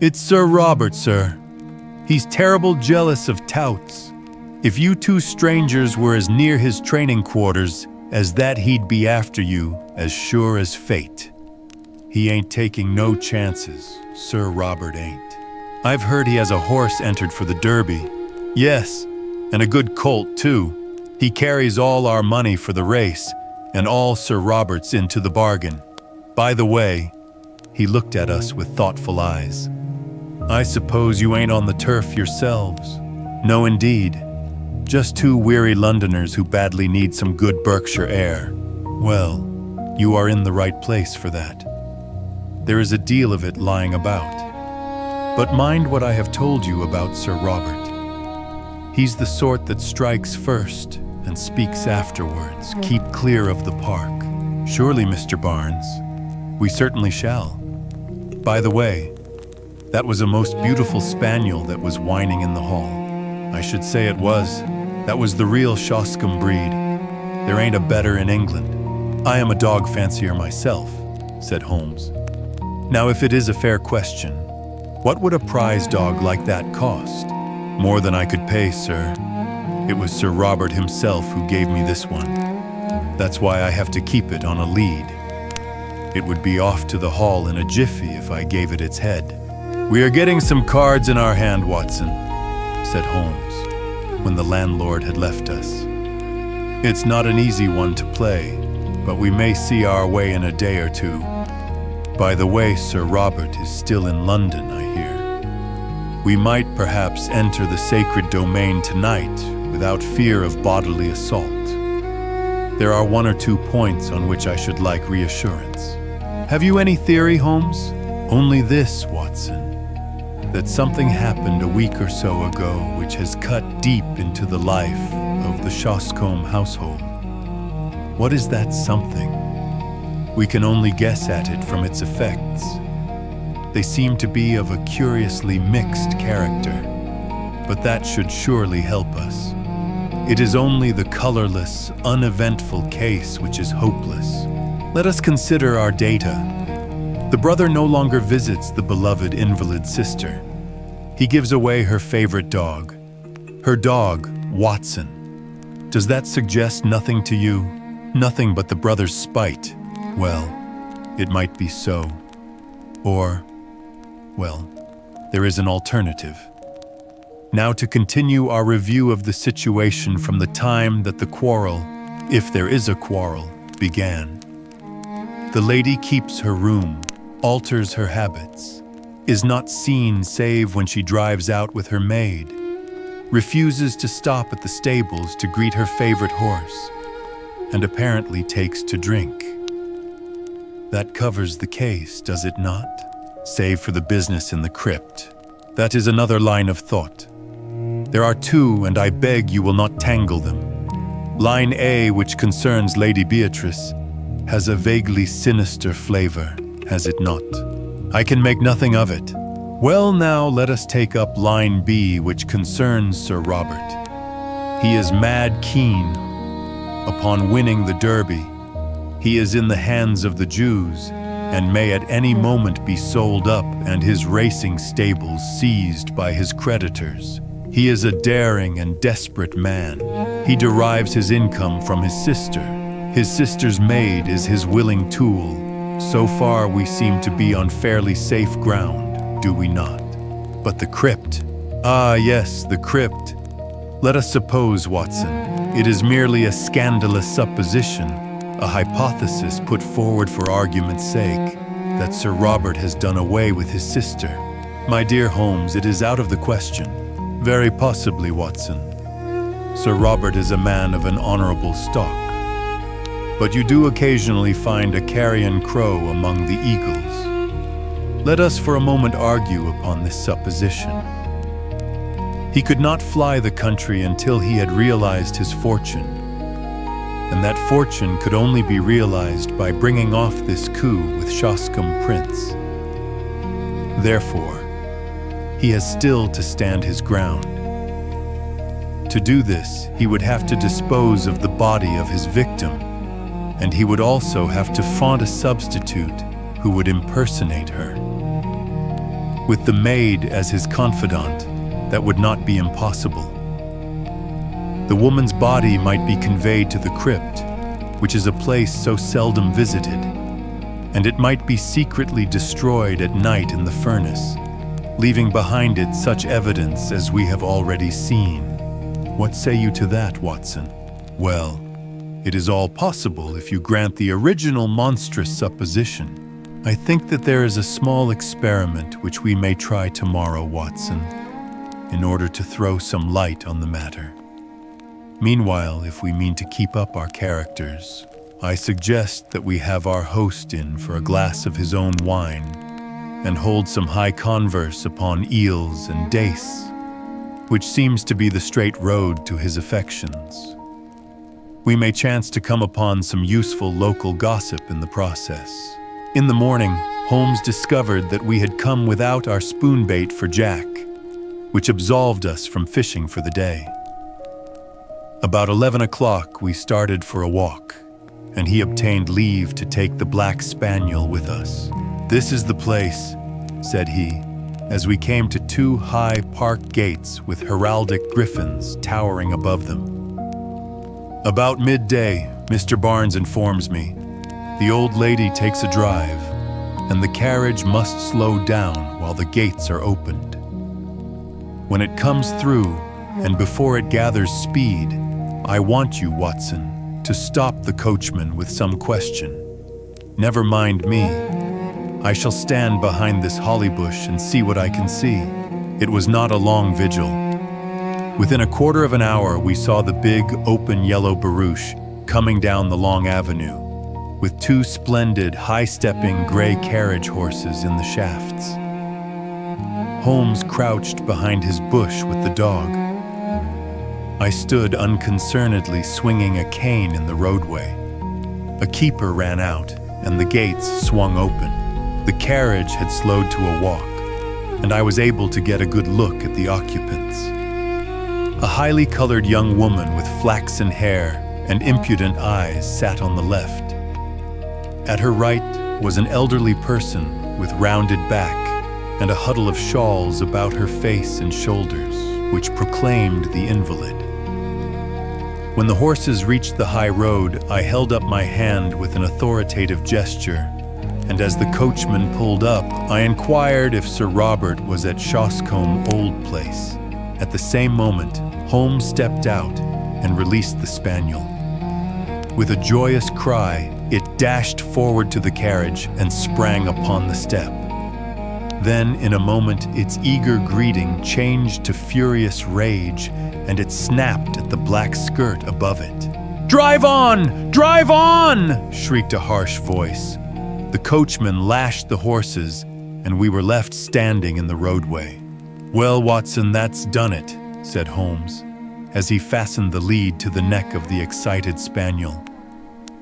"It's Sir Robert, sir. He's terrible jealous of touts. If you two strangers were as near his training quarters as that, he'd be after you as sure as fate. He ain't taking no chances, Sir Robert ain't. I've heard he has a horse entered for the Derby." "Yes, and a good colt, too. He carries all our money for the race, and all Sir Robert's into the bargain. By the way," he looked at us with thoughtful eyes, "I suppose you ain't on the turf yourselves?" "No, indeed. Just two weary Londoners who badly need some good Berkshire air." "Well, you are in the right place for that. There is a deal of it lying about. But mind what I have told you about Sir Robert. He's the sort that strikes first and speaks afterwards. Keep clear of the park." "Surely, Mr. Barnes. We certainly shall. By the way, that was a most beautiful spaniel that was whining in the hall." "I should say it was. That was the real Shoscombe breed. There ain't a better in England. I am a dog fancier myself." said Holmes. "Now, if it is a fair question, what would a prize dog like that cost?" "More than I could pay, sir. It was Sir Robert himself who gave me this one. That's why I have to keep it on a lead. It would be off to the hall in a jiffy if I gave it its head." "We are getting some cards in our hand, Watson," said Holmes, when the landlord had left us. "It's not an easy one to play, but we may see our way in a day or two. By the way, Sir Robert is still in London, I hear. We might perhaps enter the sacred domain tonight without fear of bodily assault. There are one or two points on which I should like reassurance." "Have you any theory, Holmes?" "Only this, Watson, that something happened a week or so ago which has cut deep into the life of the Shoscombe household." "What is that something?" "We can only guess at it from its effects. They seem to be of a curiously mixed character, but that should surely help us. It is only the colorless, uneventful case which is hopeless. Let us consider our data. The brother no longer visits the beloved invalid sister. He gives away her favorite dog. Her dog, Watson. Does that suggest nothing to you? Nothing but the brother's spite. Well, it might be so. Or, well, there is an alternative. Now to continue our review of the situation from the time that the quarrel, if there is a quarrel, began. The lady keeps her room, alters her habits, is not seen save when she drives out with her maid, refuses to stop at the stables to greet her favorite horse, and apparently takes to drink. That covers the case, does it not? Save for the business in the crypt. That is another line of thought. There are two, and I beg you will not tangle them. Line A, which concerns Lady Beatrice, has a vaguely sinister flavor, has it not? I can make nothing of it. Well, now let us take up line B, which concerns Sir Robert. He is mad keen upon winning the Derby. He is in the hands of the Jews, and may at any moment be sold up and his racing stables seized by his creditors. He is a daring and desperate man. He derives his income from his sister. His sister's maid is his willing tool. So far we seem to be on fairly safe ground, do we not? But the crypt. Ah, yes, the crypt. Let us suppose, Watson, it is merely a scandalous supposition, a hypothesis put forward for argument's sake, that Sir Robert has done away with his sister. My dear Holmes, it is out of the question. Very possibly, Watson. Sir Robert is a man of an honorable stock. But you do occasionally find a carrion crow among the eagles. Let us for a moment argue upon this supposition. He could not fly the country until he had realized his fortune, and that fortune could only be realized by bringing off this coup with Shoscombe Prince. Therefore, he has still to stand his ground. To do this, he would have to dispose of the body of his victim, and he would also have to find a substitute who would impersonate her. With the maid as his confidant, that would not be impossible. The woman's body might be conveyed to the crypt, which is a place so seldom visited, and it might be secretly destroyed at night in the furnace, leaving behind it such evidence as we have already seen. What say you to that, Watson? Well, it is all possible if you grant the original monstrous supposition. I think that there is a small experiment which we may try tomorrow, Watson, in order to throw some light on the matter. Meanwhile, if we mean to keep up our characters, I suggest that we have our host in for a glass of his own wine and hold some high converse upon eels and dace, which seems to be the straight road to his affections. We may chance to come upon some useful local gossip in the process. In the morning, Holmes discovered that we had come without our spoon bait for Jack, which absolved us from fishing for the day. About 11 o'clock, we started for a walk, and he obtained leave to take the black spaniel with us. "This is the place," said he, as we came to two high park gates with heraldic griffins towering above them. About midday, Mr. Barnes informs me, the old lady takes a drive, and the carriage must slow down while the gates are opened. When it comes through, and before it gathers speed, I want you, Watson, to stop the coachman with some question. Never mind me. I shall stand behind this holly bush and see what I can see. It was not a long vigil. Within a quarter of an hour, we saw the big, open yellow barouche coming down the long avenue, with two splendid, high-stepping gray carriage horses in the shafts. Holmes crouched behind his bush with the dog. I stood unconcernedly swinging a cane in the roadway. A keeper ran out, and the gates swung open. The carriage had slowed to a walk, and I was able to get a good look at the occupants. A highly colored young woman with flaxen hair and impudent eyes sat on the left. At her right was an elderly person with rounded back and a huddle of shawls about her face and shoulders, which proclaimed the invalid. When the horses reached the high road, I held up my hand with an authoritative gesture, and as the coachman pulled up, I inquired if Sir Robert was at Shoscombe Old Place. At the same moment, Holmes stepped out and released the spaniel. With a joyous cry, it dashed forward to the carriage and sprang upon the step. Then, in a moment, its eager greeting changed to furious rage, and it snapped at the black skirt above it. "Drive on! Drive on!" shrieked a harsh voice. The coachman lashed the horses, and we were left standing in the roadway. "Well, Watson, that's done it," said Holmes, as he fastened the lead to the neck of the excited spaniel.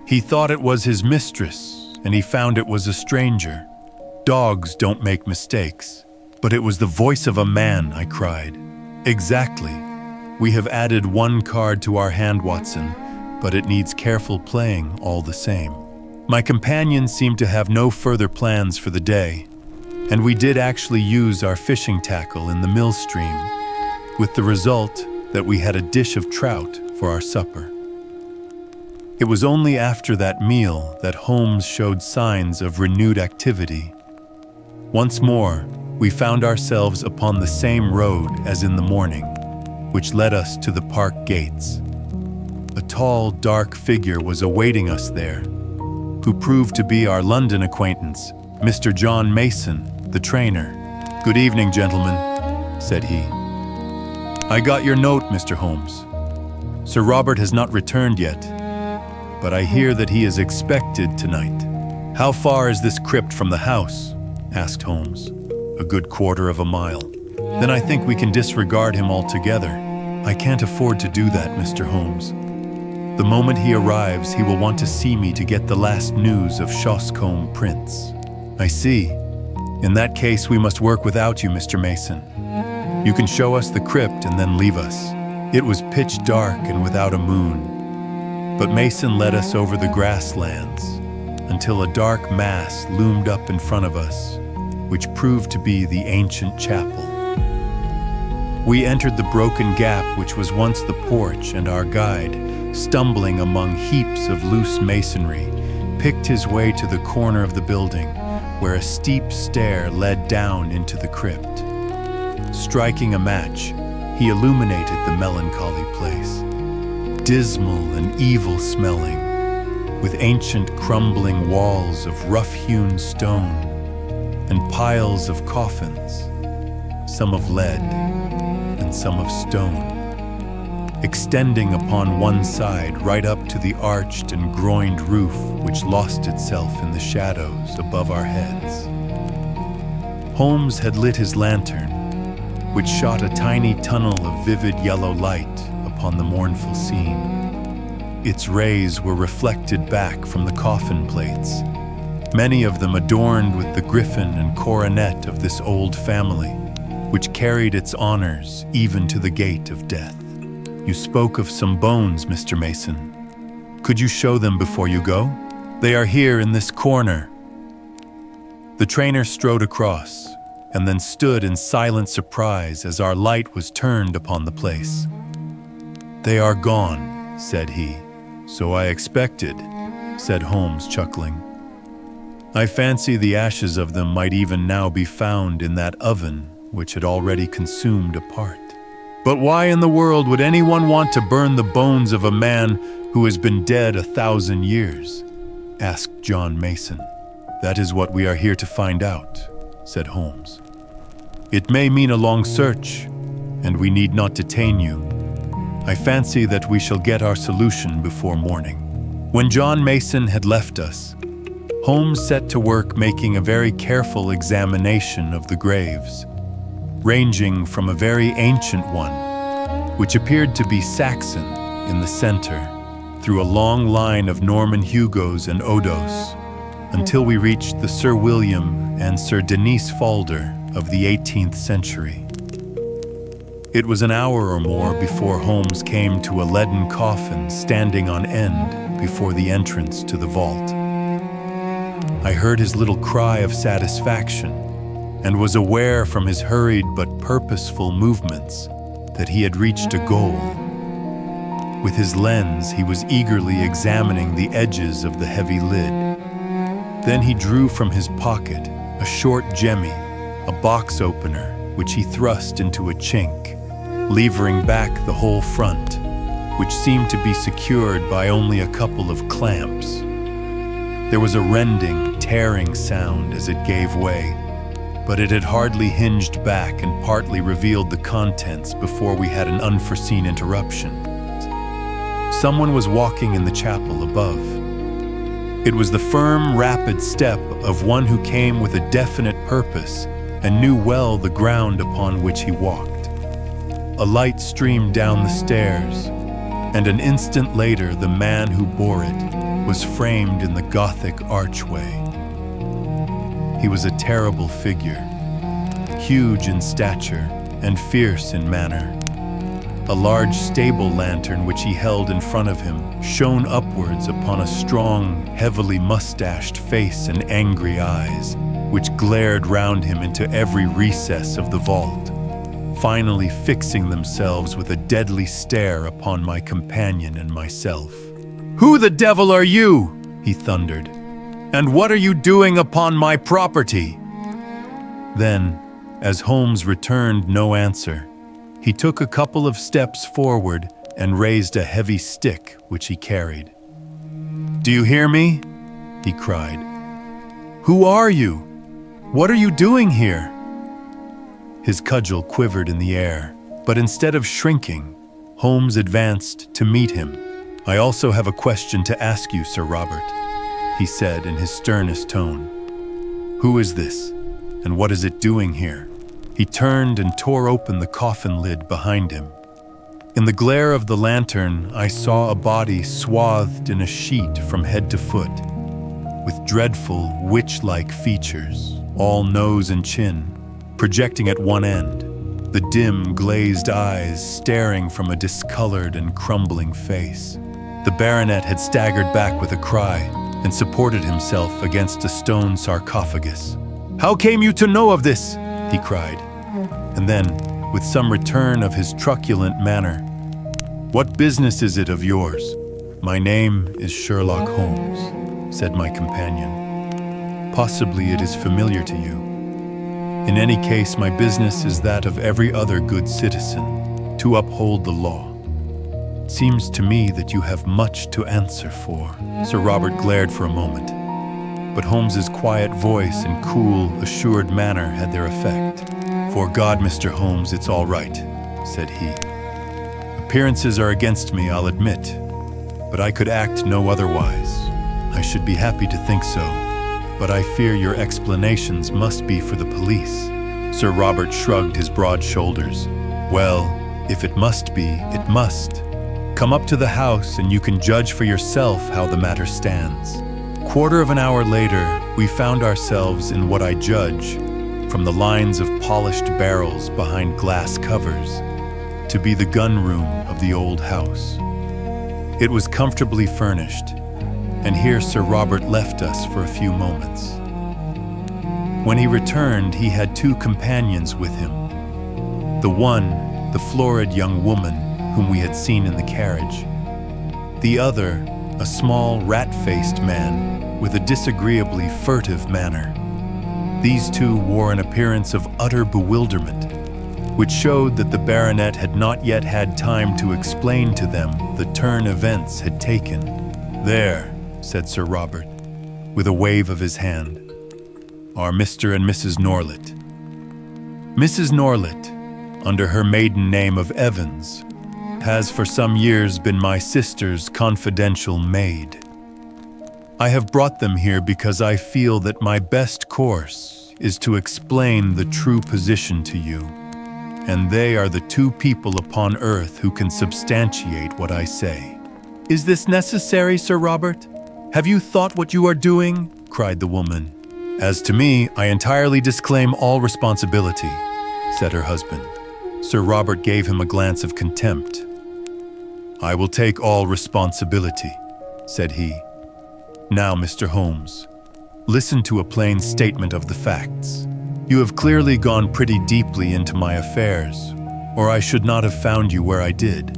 He thought it was his mistress, and he found it was a stranger. "Dogs don't make mistakes." "But it was the voice of a man," I cried. "Exactly. We have added one card to our hand, Watson, but it needs careful playing all the same." My companion seemed to have no further plans for the day, and we did actually use our fishing tackle in the mill stream, with the result that we had a dish of trout for our supper. It was only after that meal that Holmes showed signs of renewed activity. Once more, we found ourselves upon the same road as in the morning, which led us to the park gates. A tall, dark figure was awaiting us there, who proved to be our London acquaintance, Mr. John Mason, the trainer. "Good evening, gentlemen," said he. "I got your note, Mr. Holmes. Sir Robert has not returned yet, but I hear that he is expected tonight." "How far is this crypt from the house?" asked Holmes. "A good quarter of a mile." "Then I think we can disregard him altogether." "I can't afford to do that, Mr. Holmes. The moment he arrives, he will want to see me to get the last news of Shoscombe Prince." "I see. In that case, we must work without you, Mr. Mason. You can show us the crypt and then leave us." It was pitch dark and without a moon, but Mason led us over the grasslands until a dark mass loomed up in front of us, which proved to be the ancient chapel. We entered the broken gap which was once the porch, and our guide, stumbling among heaps of loose masonry, picked his way to the corner of the building, where a steep stair led down into the crypt. Striking a match, he illuminated the melancholy place, dismal and evil-smelling, with ancient crumbling walls of rough-hewn stone and piles of coffins, some of lead and some of stone, extending upon one side right up to the arched and groined roof which lost itself in the shadows above our heads. Holmes had lit his lantern, which shot a tiny tunnel of vivid yellow light upon the mournful scene. Its rays were reflected back from the coffin plates, many of them adorned with the griffin and coronet of this old family, which carried its honors even to the gate of death. "You spoke of some bones, Mr. Mason. Could you show them before you go? They are here in this corner." The trainer strode across and then stood in silent surprise as our light was turned upon the place. "They are gone," said he. "So I expected," said Holmes, chuckling. "I fancy the ashes of them might even now be found in that oven which had already consumed a part. But why in the world would anyone want to burn the bones of a man who has been dead 1,000 years?" asked John Mason. "That is what we are here to find out," said Holmes. "It may mean a long search, and we need not detain you. I fancy that we shall get our solution before morning." When John Mason had left us, Holmes set to work making a very careful examination of the graves, ranging from a very ancient one, which appeared to be Saxon, in the center, through a long line of Norman Hugos and Odos, until we reached the Sir William and Sir Denis Falder of the 18th century. It was an hour or more before Holmes came to a leaden coffin standing on end before the entrance to the vault. I heard his little cry of satisfaction and was aware from his hurried but purposeful movements that he had reached a goal. With his lens, he was eagerly examining the edges of the heavy lid. Then he drew from his pocket a short jemmy, a box opener, which he thrust into a chink, levering back the whole front, which seemed to be secured by only a couple of clamps. There was a rending, tearing sound as it gave way, but it had hardly hinged back and partly revealed the contents before we had an unforeseen interruption. Someone was walking in the chapel above. It was the firm, rapid step of one who came with a definite purpose and knew well the ground upon which he walked. A light streamed down the stairs, and an instant later the man who bore it was framed in the Gothic archway. He was a terrible figure, huge in stature and fierce in manner. A large stable lantern which he held in front of him shone upwards upon a strong, heavily mustached face and angry eyes, which glared round him into every recess of the vault, finally fixing themselves with a deadly stare upon my companion and myself. "Who the devil are you?" he thundered. "And what are you doing upon my property?" Then, as Holmes returned no answer, he took a couple of steps forward and raised a heavy stick which he carried. "Do you hear me?" he cried. "Who are you? What are you doing here?" His cudgel quivered in the air, but instead of shrinking, Holmes advanced to meet him. "I also have a question to ask you, Sir Robert," he said in his sternest tone. "Who is this, and what is it doing here?" He turned and tore open the coffin lid behind him. In the glare of the lantern, I saw a body swathed in a sheet from head to foot, with dreadful, witch-like features, all nose and chin, projecting at one end, the dim, glazed eyes staring from a discolored and crumbling face. The baronet had staggered back with a cry and supported himself against a stone sarcophagus. "How came you to know of this?" he cried. And then, with some return of his truculent manner, "What business is it of yours?" "My name is Sherlock Holmes," said my companion. "Possibly it is familiar to you. In any case, my business is that of every other good citizen, to uphold the law. It seems to me that you have much to answer for." Sir Robert glared for a moment, but Holmes's quiet voice and cool, assured manner had their effect. "For God, Mr. Holmes, it's all right," said he. "Appearances are against me, I'll admit, but I could act no otherwise. I should be happy to think so, but I fear your explanations must be for the police." Sir Robert shrugged his broad shoulders. "Well, if it must be, it must. Come up to the house and you can judge for yourself how the matter stands." Quarter of an hour later, we found ourselves in what I judge, from the lines of polished barrels behind glass covers, to be the gun room of the old house. It was comfortably furnished, and here Sir Robert left us for a few moments. When he returned, he had two companions with him. The one, the florid young woman whom we had seen in the carriage. The other, a small, rat-faced man with a disagreeably furtive manner. These two wore an appearance of utter bewilderment, which showed that the baronet had not yet had time to explain to them the turn events had taken. "There," said Sir Robert, with a wave of his hand, "are Mr. and Mrs. Norlett. Mrs. Norlett, under her maiden name of Evans, has for some years been my sister's confidential maid. I have brought them here because I feel that my best course is to explain the true position to you, and they are the two people upon earth who can substantiate what I say." "Is this necessary, Sir Robert? Have you thought what you are doing?" cried the woman. "As to me, I entirely disclaim all responsibility," said her husband. Sir Robert gave him a glance of contempt. "I will take all responsibility," said he. "Now, Mr. Holmes, listen to a plain statement of the facts. You have clearly gone pretty deeply into my affairs, or I should not have found you where I did.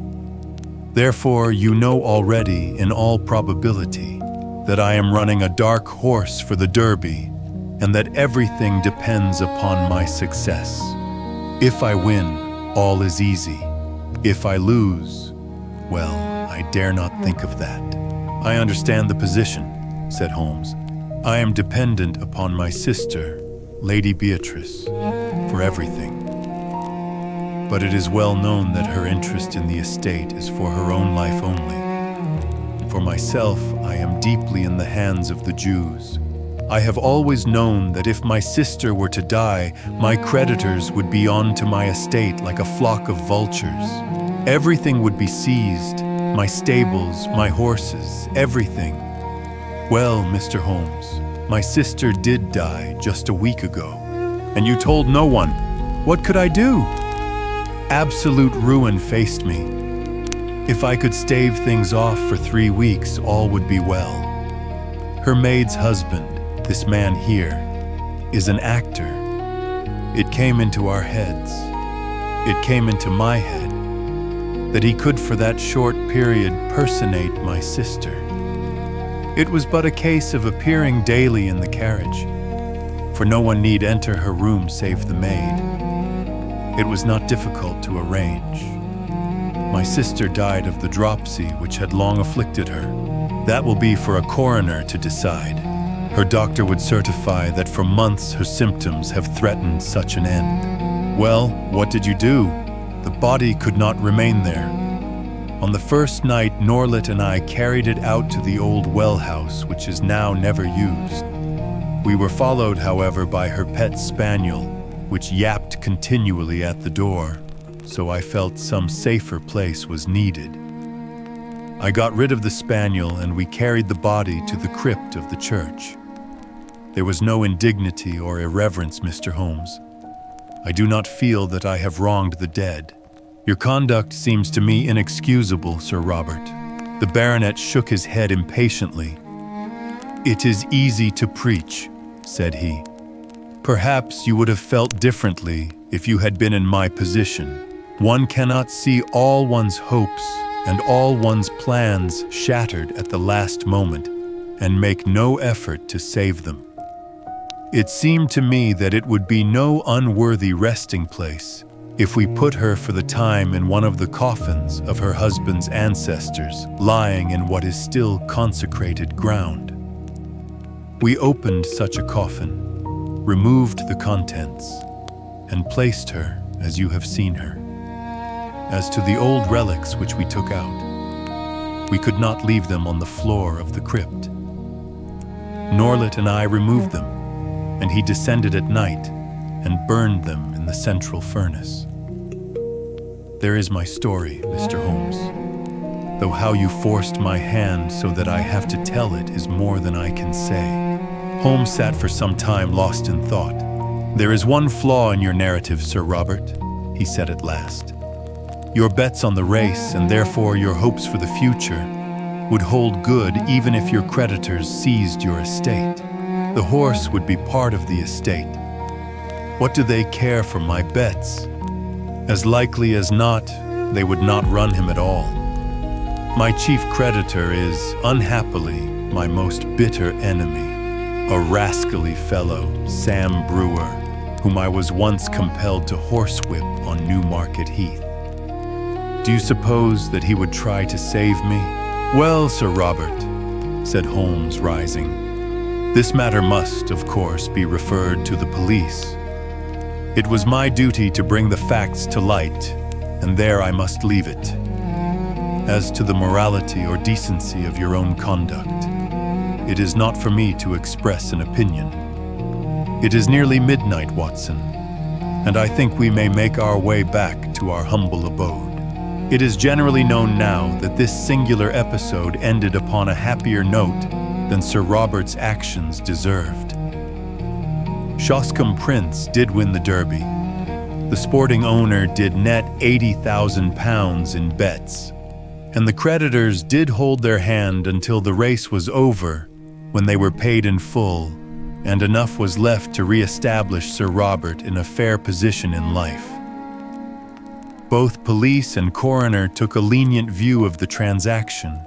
Therefore, you know already, in all probability, that I am running a dark horse for the Derby, and that everything depends upon my success. If I win, all is easy. If I lose, well, I dare not think of that." "I understand the position," said Holmes. "I am dependent upon my sister, Lady Beatrice, for everything. But it is well known that her interest in the estate is for her own life only. For myself, I am deeply in the hands of the Jews. I have always known that if my sister were to die, my creditors would be on to my estate like a flock of vultures. Everything would be seized, my stables, my horses, everything. Well, Mr. Holmes, my sister did die just a week ago, and you told no one. What could I do? Absolute ruin faced me. If I could stave things off for 3 weeks, all would be well. Her maid's husband, this man here, is an actor. It came into our heads, it came into my head, that he could for that short period personate my sister. It was but a case of appearing daily in the carriage, for no one need enter her room save the maid. It was not difficult to arrange. My sister died of the dropsy which had long afflicted her. That will be for a coroner to decide. Her doctor would certify that for months her symptoms have threatened such an end. Well, what did you do? The body could not remain there. On the first night, Norlett and I carried it out to the old well house, which is now never used. We were followed, however, by her pet spaniel, which yapped continually at the door, so I felt some safer place was needed. I got rid of the spaniel, and we carried the body to the crypt of the church. There was no indignity or irreverence, Mr. Holmes. I do not feel that I have wronged the dead. Your conduct seems to me inexcusable, Sir Robert. The baronet shook his head impatiently. "It is easy to preach," said he. "Perhaps you would have felt differently if you had been in my position. One cannot see all one's hopes and all one's plans shattered at the last moment and make no effort to save them. It seemed to me that it would be no unworthy resting place if we put her for the time in one of the coffins of her husband's ancestors, lying in what is still consecrated ground. We opened such a coffin, removed the contents, and placed her as you have seen her. As to the old relics which we took out, we could not leave them on the floor of the crypt. Norlett and I removed them, and he descended at night and burned them in the central furnace. There is my story, Mr. Holmes, though how you forced my hand so that I have to tell it is more than I can say." Holmes sat for some time lost in thought. "There is one flaw in your narrative, Sir Robert," he said at last. "Your bets on the race, and therefore your hopes for the future, would hold good even if your creditors seized your estate. The horse would be part of the estate. What do they care for my bets? As likely as not, they would not run him at all. My chief creditor is, unhappily, my most bitter enemy, a rascally fellow, Sam Brewer, whom I was once compelled to horsewhip on Newmarket Heath. Do you suppose that he would try to save me? Well, Sir Robert, said Holmes, rising, this matter must, of course, be referred to the police. It was my duty to bring the facts to light, and there I must leave it. As to the morality or decency of your own conduct, it is not for me to express an opinion. It is nearly midnight, Watson, and I think we may make our way back to our humble abode. It is generally known now that this singular episode ended upon a happier note than Sir Robert's actions deserved. Shoscombe Prince did win the Derby. The sporting owner did net £80,000 in bets, and the creditors did hold their hand until the race was over, when they were paid in full, and enough was left to re-establish Sir Robert in a fair position in life. Both police and coroner took a lenient view of the transaction,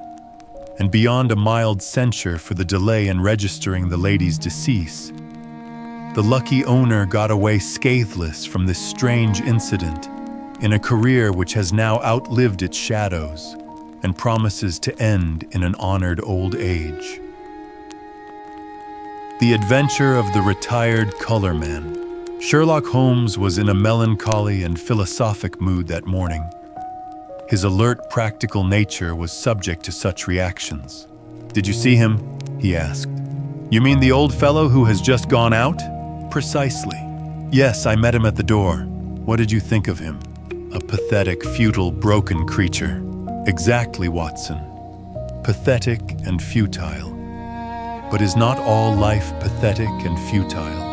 and beyond a mild censure for the delay in registering the lady's decease, the lucky owner got away scatheless from this strange incident in a career which has now outlived its shadows and promises to end in an honored old age. The Adventure of the Retired Colourman. Sherlock Holmes was in a melancholy and philosophic mood that morning. His alert, practical nature was subject to such reactions. "Did you see him?" he asked. "You mean the old fellow who has just gone out?" "Precisely. Yes, I met him at the door. What did you think of him?" "A pathetic, futile, broken creature." "Exactly, Watson. Pathetic and futile. But is not all life pathetic and futile?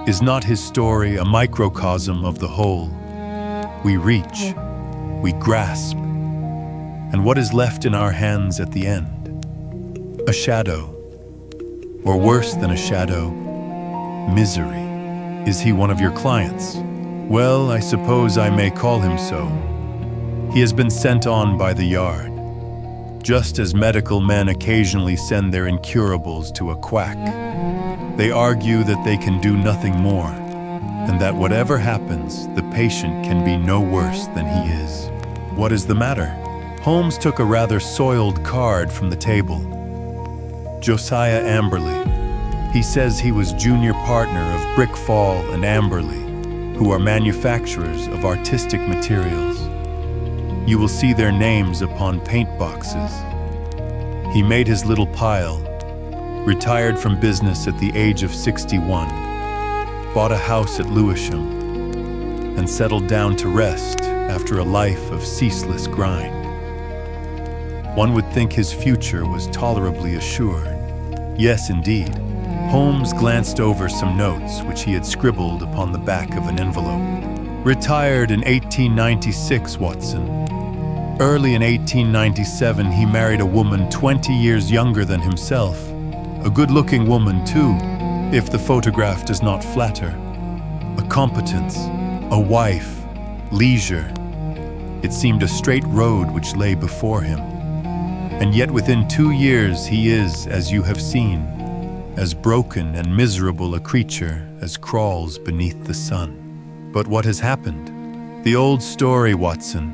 Is not his story a microcosm of the whole? We reach, we grasp, and what is left in our hands at the end? A shadow, or worse than a shadow, misery. Is he one of your clients?" "Well, I suppose I may call him so. He has been sent on by the yard, just as medical men occasionally send their incurables to a quack. They argue that they can do nothing more, and that whatever happens, the patient can be no worse than he is." "What is the matter?" Holmes took a rather soiled card from the table. "Josiah Amberley. He says he was junior partner of Brickfall and Amberley, who are manufacturers of artistic materials. You will see their names upon paint boxes. He made his little pile, retired from business at the age of 61, bought a house at Lewisham, and settled down to rest after a life of ceaseless grind. One would think his future was tolerably assured. Yes, indeed." Holmes glanced over some notes which he had scribbled upon the back of an envelope. "Retired in 1896, Watson. Early in 1897, he married a woman 20 years younger than himself. A good-looking woman, too, if the photograph does not flatter. A competence, a wife, leisure. It seemed a straight road which lay before him. And yet within 2 years he is, as you have seen, as broken and miserable a creature as crawls beneath the sun. But what has happened? The old story, Watson.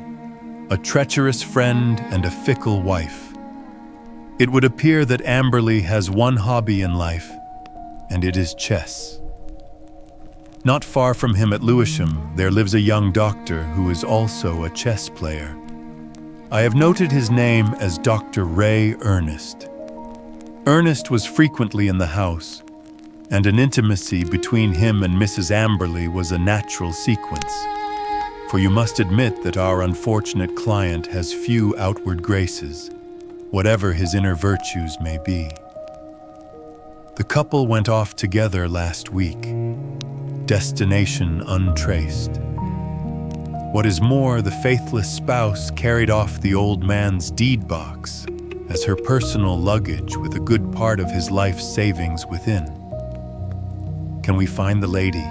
A treacherous friend and a fickle wife. It would appear that Amberley has one hobby in life, and it is chess. Not far from him at Lewisham, there lives a young doctor who is also a chess player. I have noted his name as Dr. Ray Ernest. Ernest was frequently in the house, and an intimacy between him and Mrs. Amberley was a natural sequence. For you must admit that our unfortunate client has few outward graces, whatever his inner virtues may be. The couple went off together last week, destination untraced. What is more, the faithless spouse carried off the old man's deed box, as her personal luggage with a good part of his life savings within. Can we find the lady?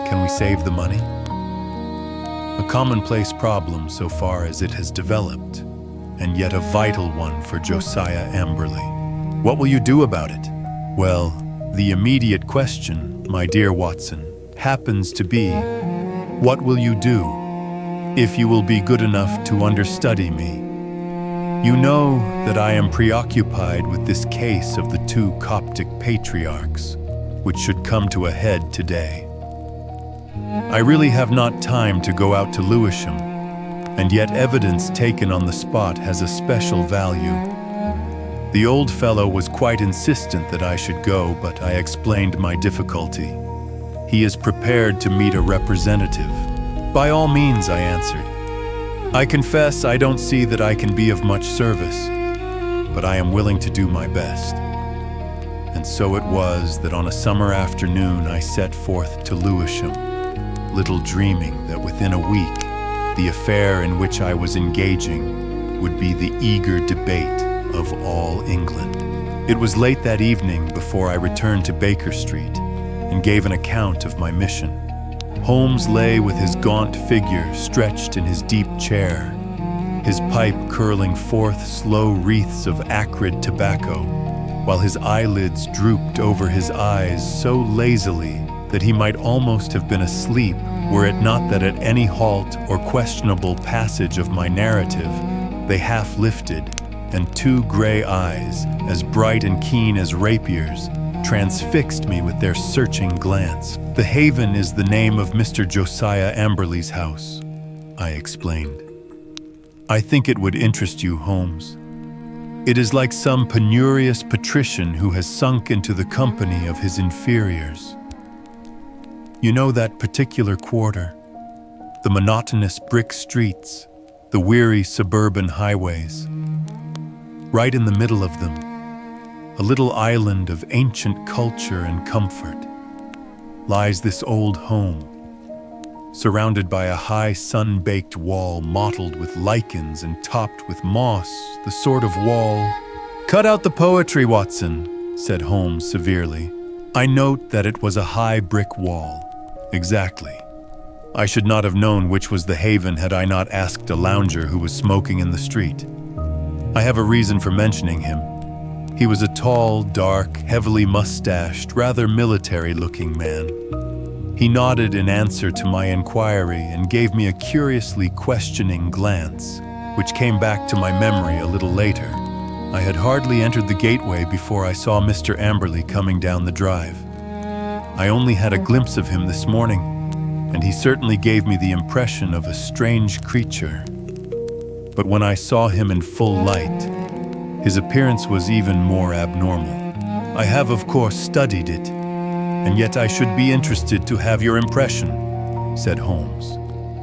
Can we save the money? A commonplace problem so far as it has developed, and yet a vital one for Josiah Amberley. What will you do about it? Well, the immediate question, my dear Watson, happens to be, what will you do if you will be good enough to understudy me? You know that I am preoccupied with this case of the two Coptic patriarchs, which should come to a head today. I really have not time to go out to Lewisham, and yet evidence taken on the spot has a special value. The old fellow was quite insistent that I should go, but I explained my difficulty. He is prepared to meet a representative. By all means, I answered. I confess I don't see that I can be of much service, but I am willing to do my best. And so it was that on a summer afternoon I set forth to Lewisham, little dreaming that within a week the affair in which I was engaging would be the eager debate of all England. It was late that evening before I returned to Baker Street and gave an account of my mission. Holmes lay with his gaunt figure stretched in his deep chair, his pipe curling forth slow wreaths of acrid tobacco, while his eyelids drooped over his eyes so lazily that he might almost have been asleep were it not that at any halt or questionable passage of my narrative, they half lifted, and two gray eyes, as bright and keen as rapiers, transfixed me with their searching glance. The Haven is the name of Mr. Josiah Amberley's house, I explained. I think it would interest you, Holmes. It is like some penurious patrician who has sunk into the company of his inferiors. You know that particular quarter, the monotonous brick streets, the weary suburban highways. Right in the middle of them, a little island of ancient culture and comfort, lies this old home, surrounded by a high sun-baked wall mottled with lichens and topped with moss, the sort of wall— "Cut out the poetry, Watson," said Holmes severely. "I note that it was a high brick wall." Exactly. I should not have known which was the Haven had I not asked a lounger who was smoking in the street. I have a reason for mentioning him. He was a tall, dark, heavily mustached, rather military-looking man. He nodded in answer to my inquiry and gave me a curiously questioning glance, which came back to my memory a little later. I had hardly entered the gateway before I saw Mr. Amberley coming down the drive. I only had a glimpse of him this morning, and he certainly gave me the impression of a strange creature. But when I saw him in full light, his appearance was even more abnormal. I have, of course, studied it, and yet I should be interested to have your impression, said Holmes.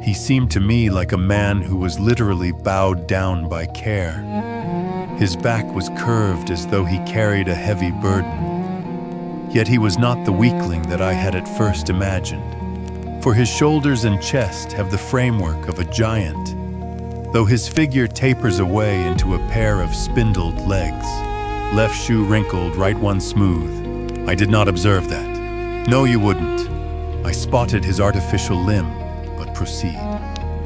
He seemed to me like a man who was literally bowed down by care. His back was curved as though he carried a heavy burden. Yet he was not the weakling that I had at first imagined, for his shoulders and chest have the framework of a giant, though his figure tapers away into a pair of spindled legs, left shoe wrinkled, right one smooth. I did not observe that. No, you wouldn't. I spotted his artificial limb, but proceed.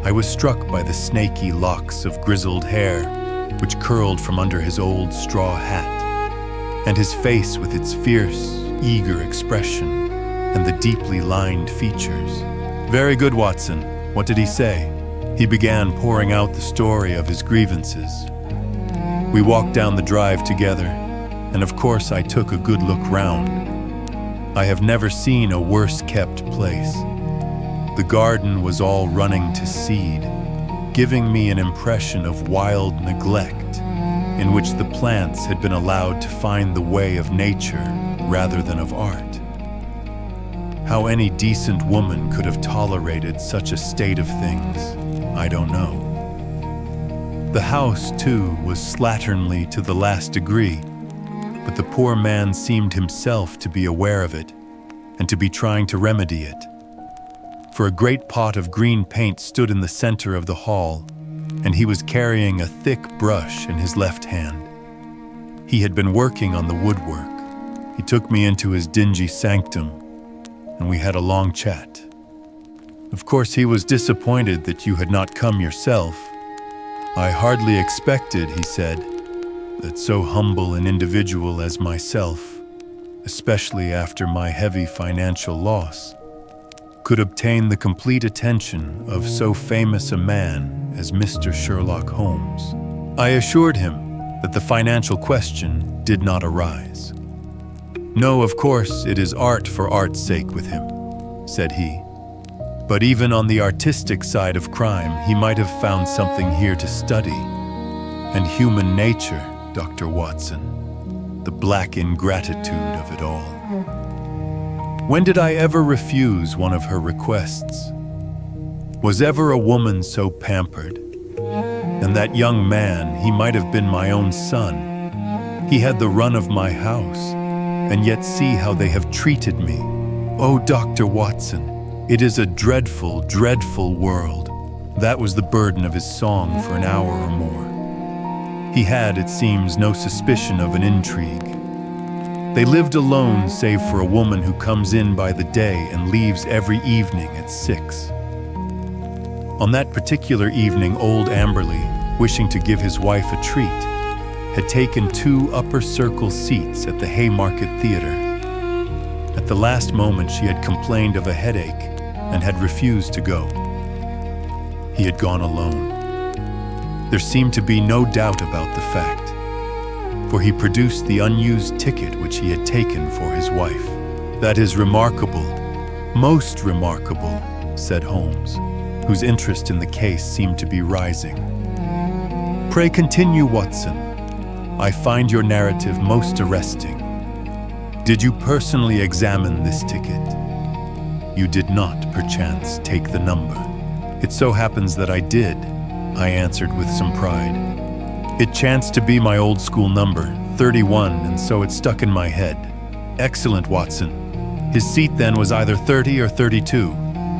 I was struck by the snaky locks of grizzled hair which curled from under his old straw hat, and his face with its fierce, eager expression and the deeply lined features. Very good, Watson. What did he say? He began pouring out the story of his grievances. We walked down the drive together, and of course I took a good look round. I have never seen a worse-kept place. The garden was all running to seed, giving me an impression of wild neglect, in which the plants had been allowed to find the way of nature rather than of art. How any decent woman could have tolerated such a state of things, I don't know. The house, too, was slatternly to the last degree, but the poor man seemed himself to be aware of it and to be trying to remedy it. For a great pot of green paint stood in the center of the hall, and he was carrying a thick brush in his left hand. He had been working on the woodwork. He took me into his dingy sanctum, and we had a long chat. Of course, he was disappointed that you had not come yourself. I hardly expected, he said, that so humble an individual as myself, especially after my heavy financial loss, could obtain the complete attention of so famous a man as Mr. Sherlock Holmes. I assured him that the financial question did not arise. No, of course, it is art for art's sake with him, said he. But even on the artistic side of crime, he might have found something here to study. And human nature, Dr. Watson, the black ingratitude of it all. When did I ever refuse one of her requests? Was ever a woman so pampered? And that young man, he might have been my own son. He had the run of my house, and yet see how they have treated me. Oh, Dr. Watson, it is a dreadful, dreadful world. That was the burden of his song for an hour or more. He had, it seems, no suspicion of an intrigue. They lived alone save for a woman who comes in by the day and leaves every evening at 6. On that particular evening, old Amberley, wishing to give his wife a treat, had taken 2 upper circle seats at the Haymarket Theatre. At the last moment she had complained of a headache and had refused to go. He had gone alone. There seemed to be no doubt about the fact, for he produced the unused ticket which he had taken for his wife. That is remarkable, most remarkable, said Holmes, whose interest in the case seemed to be rising. Pray continue, Watson. I find your narrative most arresting. Did you personally examine this ticket? You did not, perchance, take the number. It so happens that I did, I answered with some pride. It chanced to be my old school number, 31, and so it stuck in my head. Excellent, Watson. His seat then was either 30 or 32.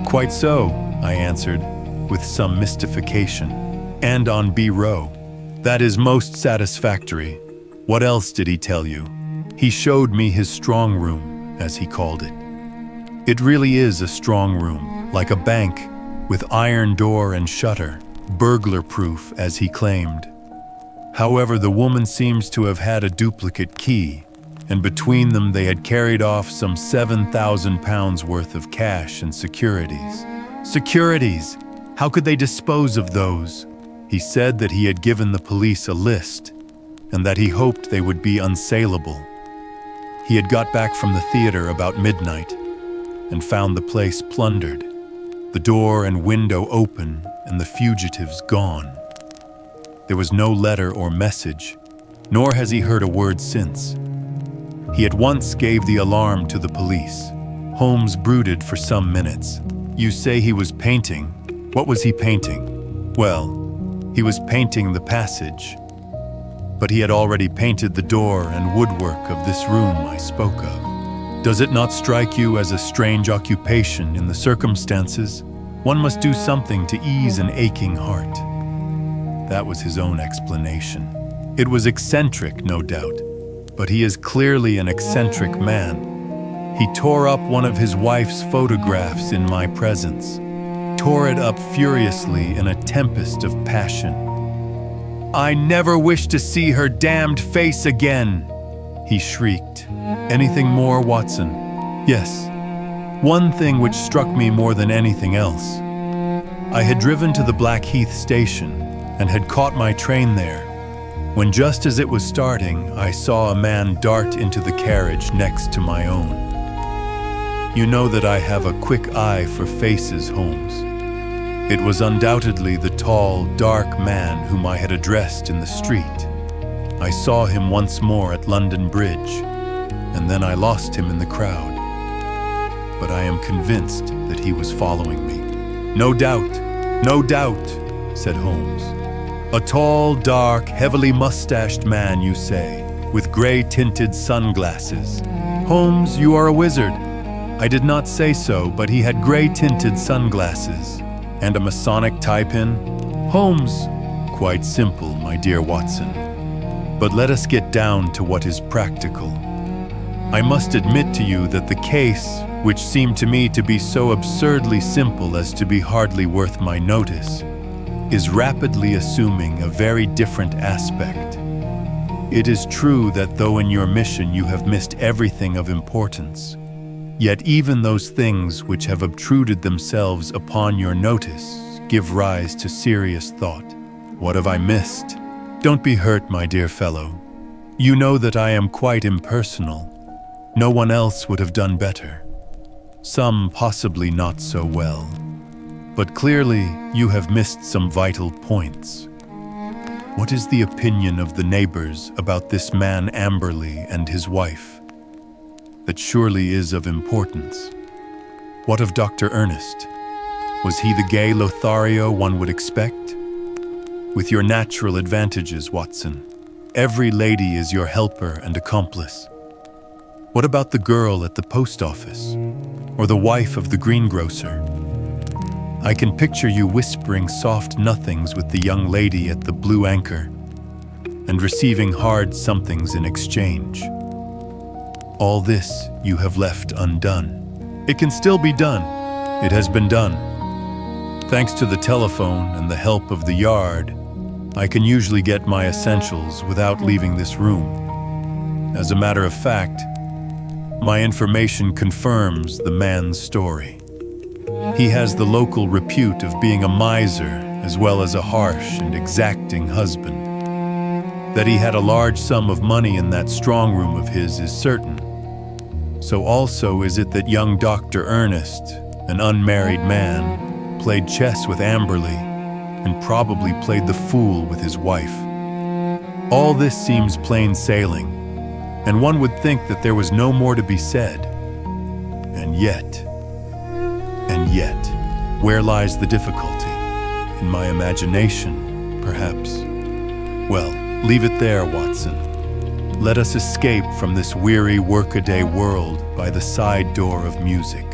Quite so, I answered, with some mystification. And on B row. That is most satisfactory. What else did he tell you? He showed me his strong room, as he called it. It really is a strong room, like a bank, with iron door and shutter, burglar-proof, as he claimed. However, the woman seems to have had a duplicate key, and between them they had carried off some £7,000 worth of cash and securities. Securities! How could they dispose of those? He said that he had given the police a list, and that he hoped they would be unsaleable. He had got back from the theater about midnight, and found the place plundered, the door and window open, and the fugitives gone. There was no letter or message, nor has he heard a word since. He at once gave the alarm to the police. Holmes brooded for some minutes. You say he was painting. What was he painting? Well, he was painting the passage, but he had already painted the door and woodwork of this room I spoke of. Does it not strike you as a strange occupation in the circumstances? One must do something to ease an aching heart. That was his own explanation. It was eccentric, no doubt, but he is clearly an eccentric man. He tore up one of his wife's photographs in my presence, tore it up furiously in a tempest of passion. I never wish to see her damned face again, he shrieked. Anything more, Watson? Yes. One thing which struck me more than anything else. I had driven to the Blackheath station and had caught my train there, when just as it was starting, I saw a man dart into the carriage next to my own. You know that I have a quick eye for faces, Holmes. It was undoubtedly the tall, dark man whom I had addressed in the street. I saw him once more at London Bridge, and then I lost him in the crowd. But I am convinced that he was following me. No doubt, said Holmes. A tall, dark, heavily mustached man, you say, with gray-tinted sunglasses. Holmes, you are a wizard. I did not say so, but he had gray-tinted sunglasses. And a Masonic tie-pin? Holmes, quite simple, my dear Watson. But let us get down to what is practical. I must admit to you that the case, which seemed to me to be so absurdly simple as to be hardly worth my notice, is rapidly assuming a very different aspect. It is true that though in your mission you have missed everything of importance, yet even those things which have obtruded themselves upon your notice give rise to serious thought. What have I missed? Don't be hurt, my dear fellow. You know that I am quite impersonal. No one else would have done better. Some possibly not so well. But clearly, you have missed some vital points. What is the opinion of the neighbors about this man Amberley and his wife? That surely is of importance. What of Dr. Ernest? Was he the gay Lothario one would expect? With your natural advantages, Watson, every lady is your helper and accomplice. What about the girl at the post office? Or the wife of the greengrocer? I can picture you whispering soft nothings with the young lady at the Blue Anchor and receiving hard somethings in exchange. All this you have left undone. It can still be done. It has been done. Thanks to the telephone and the help of the yard, I can usually get my essentials without leaving this room. As a matter of fact, my information confirms the man's story. He has the local repute of being a miser as well as a harsh and exacting husband. That he had a large sum of money in that strong room of his is certain. So also is it that young Dr. Ernest, an unmarried man, played chess with Amberley and probably played the fool with his wife. All this seems plain sailing, and one would think that there was no more to be said. And yet, where lies the difficulty? In my imagination, perhaps. Well, leave it there, Watson. Let us escape from this weary workaday world by the side door of music.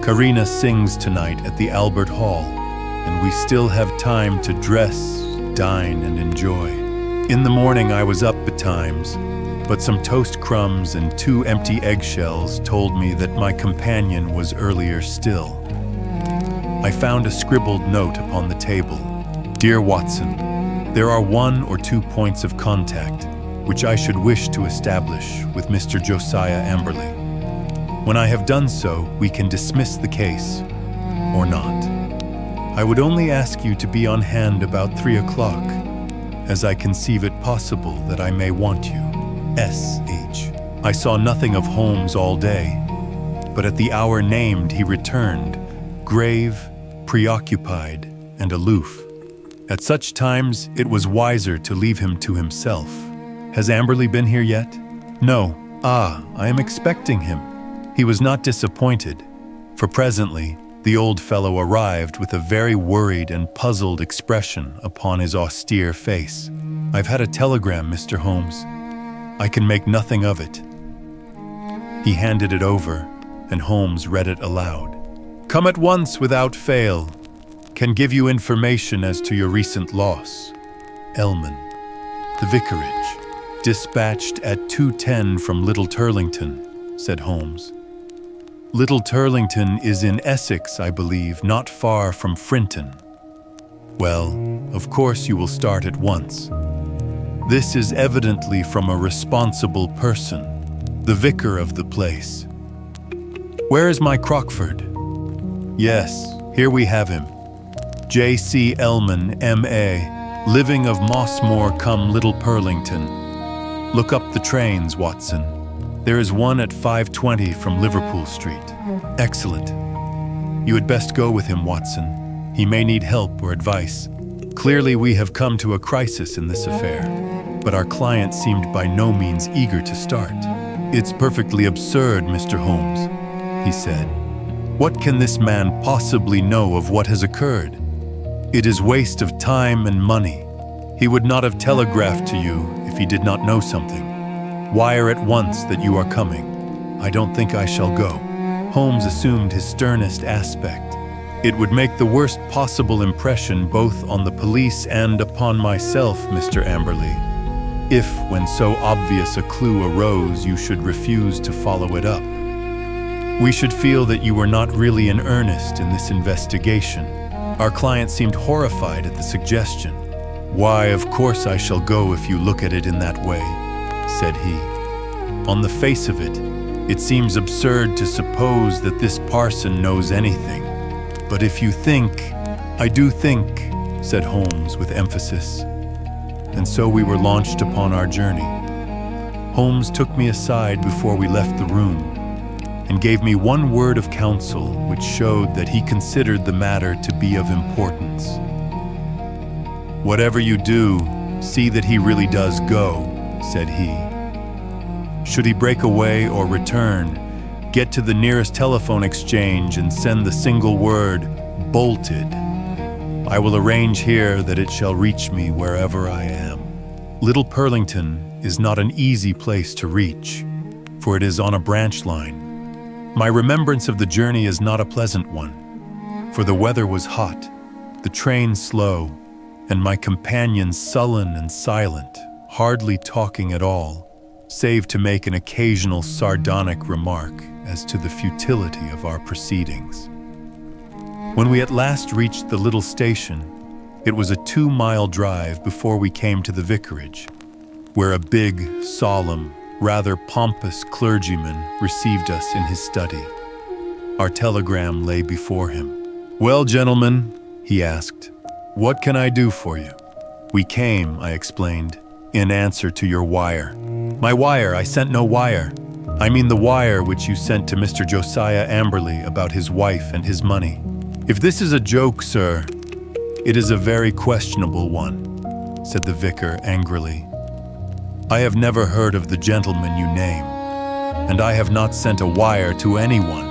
Karina sings tonight at the Albert Hall, and we still have time to dress, dine, and enjoy. In the morning I was up betimes, but some toast crumbs and 2 empty eggshells told me that my companion was earlier still. I found a scribbled note upon the table. Dear Watson, there are 1 or 2 points of contact which I should wish to establish with Mr. Josiah Amberley. When I have done so, we can dismiss the case, or not. I would only ask you to be on hand about 3 o'clock, as I conceive it possible that I may want you. S.H. I saw nothing of Holmes all day, but at the hour named he returned, grave, preoccupied, and aloof. At such times, it was wiser to leave him to himself. Has Amberley been here yet? No. I am expecting him. He was not disappointed, for presently the old fellow arrived with a very worried and puzzled expression upon his austere face. I've had a telegram, Mr. Holmes. I can make nothing of it. He handed it over, and Holmes read it aloud. Come at once without fail. Can give you information as to your recent loss. Elman. The vicarage. Dispatched at 2:10 from Little Turlington, said Holmes. Little Turlington is in Essex, I believe, not far from Frinton. Well, of course you will start at once. This is evidently from a responsible person, the vicar of the place. Where is my Crockford? Yes, here we have him. J.C. Elman, M.A., living of Mossmore come Little Purlington. Look up the trains, Watson. There is one at 5:20 from Liverpool Street. Excellent. You had best go with him, Watson. He may need help or advice. Clearly we have come to a crisis in this affair, but our client seemed by no means eager to start. It's perfectly absurd, Mr. Holmes, he said. What can this man possibly know of what has occurred? It is waste of time and money. He would not have telegraphed to you if he did not know something. Wire at once that you are coming. I don't think I shall go. Holmes assumed his sternest aspect, It would make the worst possible impression both on the police and upon myself, Mr. Amberley, if, when so obvious a clue arose, you should refuse to follow it up. We should feel that you were not really in earnest in this investigation. Our client seemed horrified at the suggestion. "Why, of course I shall go if you look at it in that way," said he. "On the face of it, it seems absurd to suppose that this parson knows anything. But if you think—" "I do think," said Holmes with emphasis. And so we were launched upon our journey. Holmes took me aside before we left the room and gave me one word of counsel which showed that he considered the matter to be of importance. "Whatever you do, see that he really does go," said he. "Should he break away or return, get to the nearest telephone exchange and send the single word, 'bolted.' I will arrange here that it shall reach me wherever I am." Little Purlington is not an easy place to reach, for it is on a branch line. My remembrance of the journey is not a pleasant one, for the weather was hot, the train slow, and my companions sullen and silent, hardly talking at all, save to make an occasional sardonic remark as to the futility of our proceedings. When we at last reached the little station, it was a 2-mile drive before we came to the vicarage, where a big, solemn, rather pompous clergyman received us in his study. Our telegram lay before him. "Well, gentlemen," he asked, "what can I do for you?" "We came," I explained, "in answer to your wire." "My wire? I sent no wire. I mean the wire which you sent to Mr. Josiah Amberley about his wife and his money." "If this is a joke, sir, it is a very questionable one," said the vicar angrily. "I have never heard of the gentleman you name, and I have not sent a wire to anyone."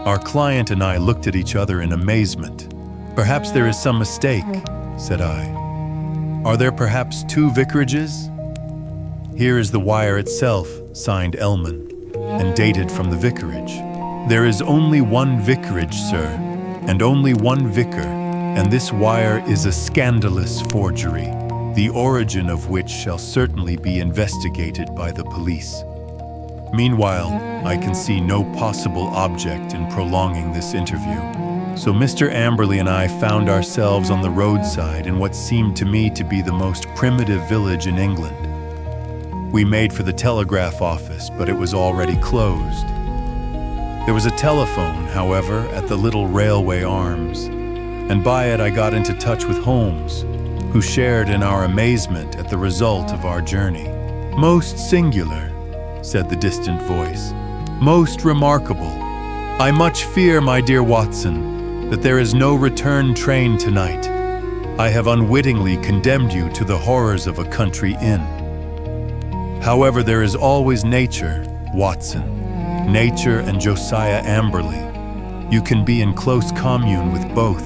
Our client and I looked at each other in amazement. "Perhaps there is some mistake," said I. "Are there perhaps 2 vicarages?" "Here is the wire itself, signed Elman, and dated from the vicarage." "There is only one vicarage, sir, and only one vicar, and this wire is a scandalous forgery, the origin of which shall certainly be investigated by the police. Meanwhile, I can see no possible object in prolonging this interview." So Mr. Amberley and I found ourselves on the roadside in what seemed to me to be the most primitive village in England. We made for the telegraph office, but it was already closed. There was a telephone, however, at the little railway arms, and by it I got into touch with Holmes, who shared in our amazement at the result of our journey. "Most singular," said the distant voice. "Most remarkable. I much fear, my dear Watson, that there is no return train tonight. I have unwittingly condemned you to the horrors of a country inn. However, there is always nature, Watson. Nature and Josiah Amberley. You can be in close commune with both."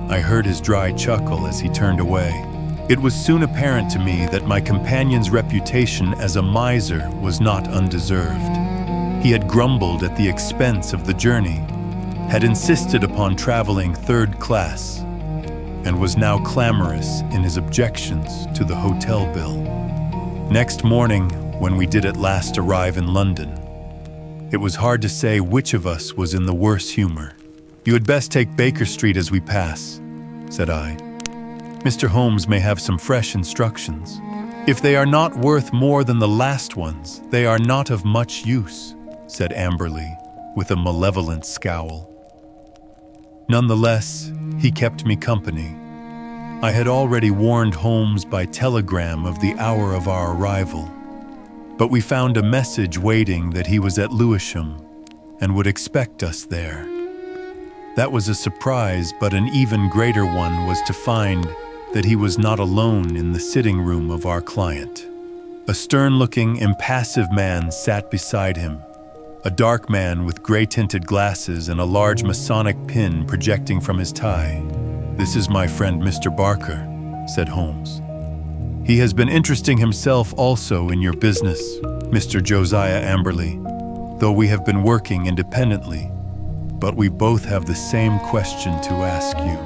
I heard his dry chuckle as he turned away. It was soon apparent to me that my companion's reputation as a miser was not undeserved. He had grumbled at the expense of the journey, had insisted upon traveling 3rd class, and was now clamorous in his objections to the hotel bill. Next morning, when we did at last arrive in London, it was hard to say which of us was in the worse humor. "You had best take Baker Street as we pass," said I. "Mr. Holmes may have some fresh instructions. If they are not worth more than the last ones, they are not of much use," said Amberley, with a malevolent scowl. Nonetheless, he kept me company. I had already warned Holmes by telegram of the hour of our arrival, but we found a message waiting that he was at Lewisham and would expect us there. That was a surprise, but an even greater one was to find that he was not alone in the sitting room of our client. A stern-looking, impassive man sat beside him, a dark man with gray-tinted glasses and a large Masonic pin projecting from his tie. "This is my friend Mr. Barker," said Holmes. "He has been interesting himself also in your business, Mr. Josiah Amberley, though we have been working independently. but we both have the same question to ask you."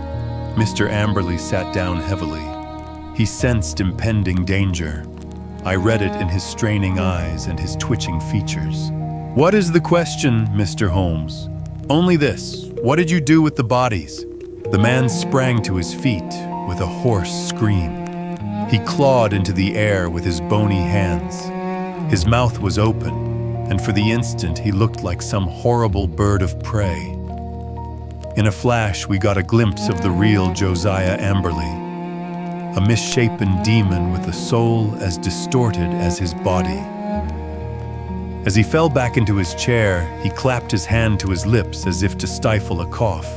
Mr. Amberley sat down heavily. He sensed impending danger. I read it in his straining eyes and his twitching features. "What is the question, Mr. Holmes?" "Only this. What did you do with the bodies?" The man sprang to his feet with a hoarse scream. He clawed into the air with his bony hands. His mouth was open, and for the instant he looked like some horrible bird of prey. In a flash, we got a glimpse of the real Josiah Amberley, a misshapen demon with a soul as distorted as his body. As he fell back into his chair, he clapped his hand to his lips as if to stifle a cough.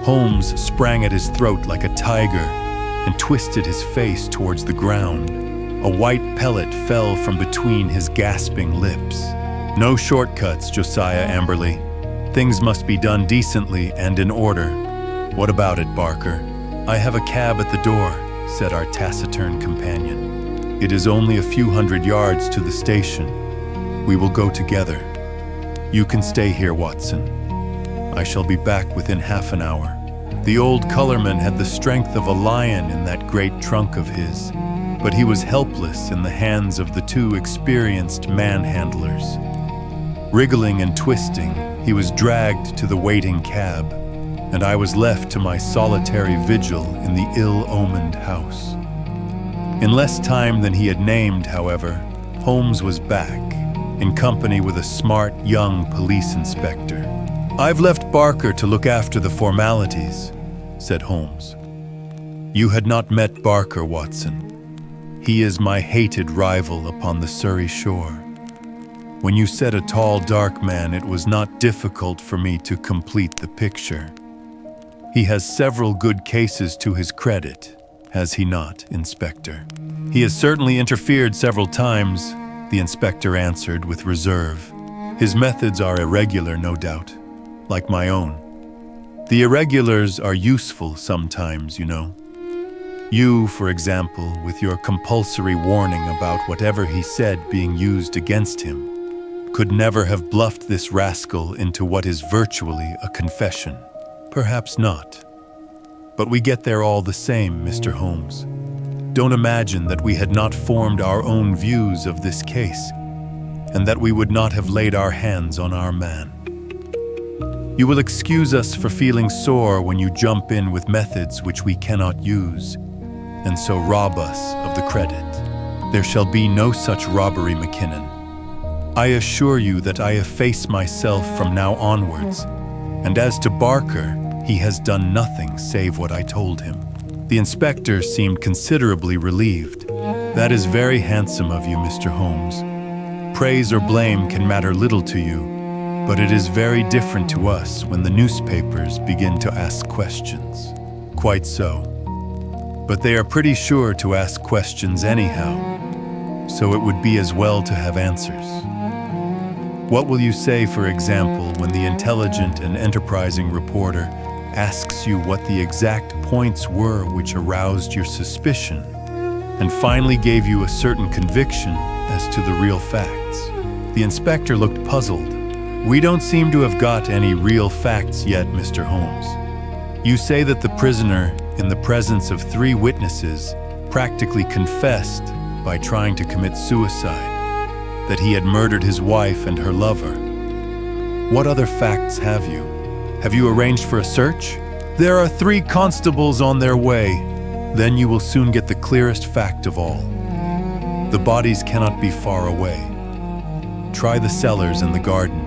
Holmes sprang at his throat like a tiger and twisted his face towards the ground. A white pellet fell from between his gasping lips. "No shortcuts, Josiah Amberley. Things must be done decently and in order." "What about it, Barker?" "I have a cab at the door," said our taciturn companion. "It is only a few hundred yards to the station. We will go together. You can stay here, Watson. I shall be back within half an hour." The old Colourman had the strength of a lion in that great trunk of his, but he was helpless in the hands of the two experienced manhandlers. Wriggling and twisting, he was dragged to the waiting cab, and I was left to my solitary vigil in the ill-omened house. In less time than he had named, however, Holmes was back, in company with a smart young police inspector. "I've left Barker to look after the formalities," said Holmes. "You had not met Barker, Watson. He is my hated rival upon the Surrey shore. When you said a tall, dark man, it was not difficult for me to complete the picture. He has several good cases to his credit, has he not, Inspector?" "He has certainly interfered several times," the inspector answered with reserve. "His methods are irregular, no doubt, like my own. The irregulars are useful sometimes, you know. You, for example, with your compulsory warning about whatever he said being used against him, could never have bluffed this rascal into what is virtually a confession. Perhaps not. But we get there all the same, Mr. Holmes. Don't imagine that we had not formed our own views of this case, and that we would not have laid our hands on our man. You will excuse us for feeling sore when you jump in with methods which we cannot use, and so rob us of the credit. There shall be no such robbery, McKinnon. I assure you that I efface myself from now onwards, and as to Barker, he has done nothing save what I told him." The inspector seemed considerably relieved. "That is very handsome of you, Mr. Holmes. Praise or blame can matter little to you, but it is very different to us when the newspapers begin to ask questions." "Quite so. But they are pretty sure to ask questions anyhow, so it would be as well to have answers. What will you say, for example, when the intelligent and enterprising reporter asks you what the exact points were which aroused your suspicion and finally gave you a certain conviction as to the real facts?" The inspector looked puzzled. "We don't seem to have got any real facts yet, Mr. Holmes. You say that the prisoner, in the presence of 3 witnesses, practically confessed by trying to commit suicide, that he had murdered his wife and her lover. What other facts have you? Have you arranged for a search?" "There are 3 constables on their way." "Then you will soon get the clearest fact of all. The bodies cannot be far away. Try the cellars and the garden.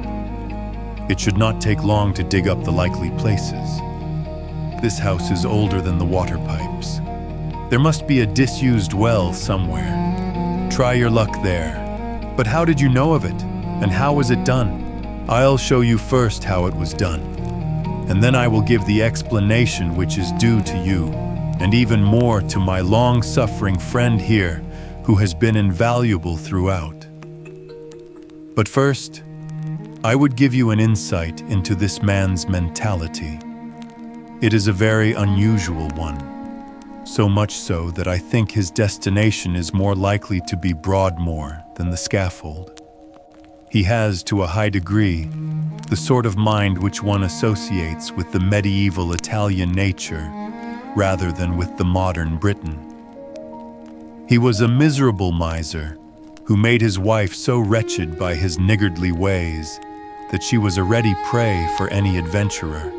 It should not take long to dig up the likely places. This house is older than the water pipes. There must be a disused well somewhere. Try your luck there. But how did you know of it? And how was it done?" "I'll show you first how it was done, and then I will give the explanation which is due to you, and even more to my long-suffering friend here, who has been invaluable throughout. But first, I would give you an insight into this man's mentality. It is a very unusual one, so much so that I think his destination is more likely to be Broadmoor than the scaffold. He has, to a high degree, the sort of mind which one associates with the medieval Italian nature rather than with the modern Briton. He was a miserable miser who made his wife so wretched by his niggardly ways that she was a ready prey for any adventurer.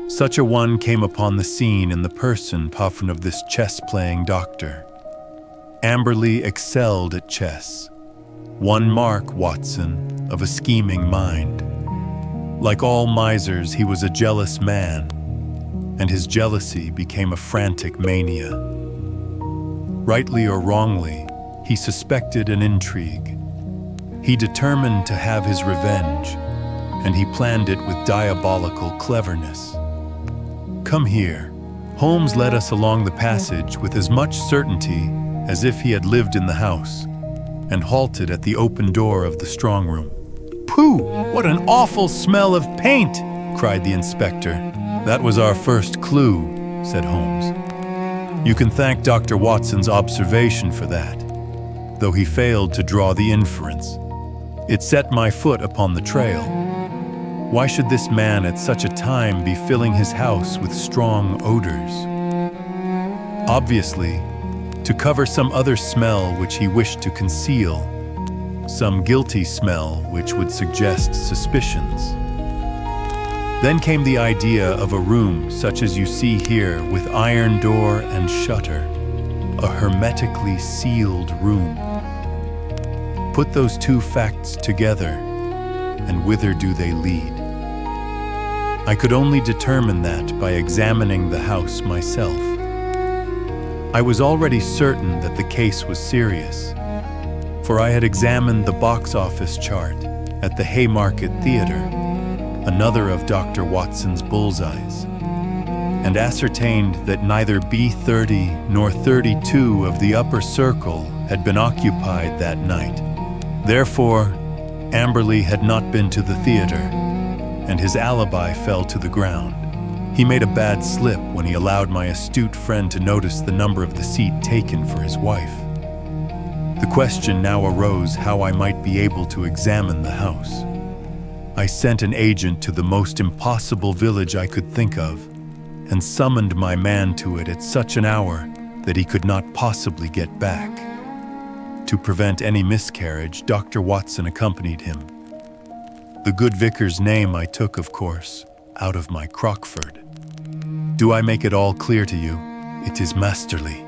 Such a one came upon the scene in the person often of this chess-playing doctor. Amberley excelled at chess. One mark, Watson, of a scheming mind. Like all misers, he was a jealous man, and his jealousy became a frantic mania. Rightly or wrongly, he suspected an intrigue. He determined to have his revenge, and he planned it with diabolical cleverness. "Come here." Holmes led us along the passage with as much certainty as if he had lived in the house, and halted at the open door of the strong room. "Pooh! What an awful smell of paint!" cried the inspector. "That was our first clue," said Holmes. "You can thank Dr. Watson's observation for that, though he failed to draw the inference. It set my foot upon the trail. Why should this man at such a time be filling his house with strong odors? Obviously, to cover some other smell which he wished to conceal, some guilty smell which would suggest suspicions. Then came the idea of a room such as you see here, with iron door and shutter, a hermetically sealed room. Put those two facts together, and whither do they lead? I could only determine that by examining the house myself. I was already certain that the case was serious, for I had examined the box office chart at the Haymarket Theatre, another of Dr. Watson's bullseyes, and ascertained that neither B30 nor 32 of the upper circle had been occupied that night. Therefore, Amberley had not been to the theatre, and his alibi fell to the ground. He made a bad slip when he allowed my astute friend to notice the number of the seat taken for his wife. The question now arose how I might be able to examine the house. I sent an agent to the most impossible village I could think of, and summoned my man to it at such an hour that he could not possibly get back. To prevent any miscarriage, Dr. Watson accompanied him. The good vicar's name I took, of course, out of my Crockford. "Do I make it all clear to you? It is masterly,"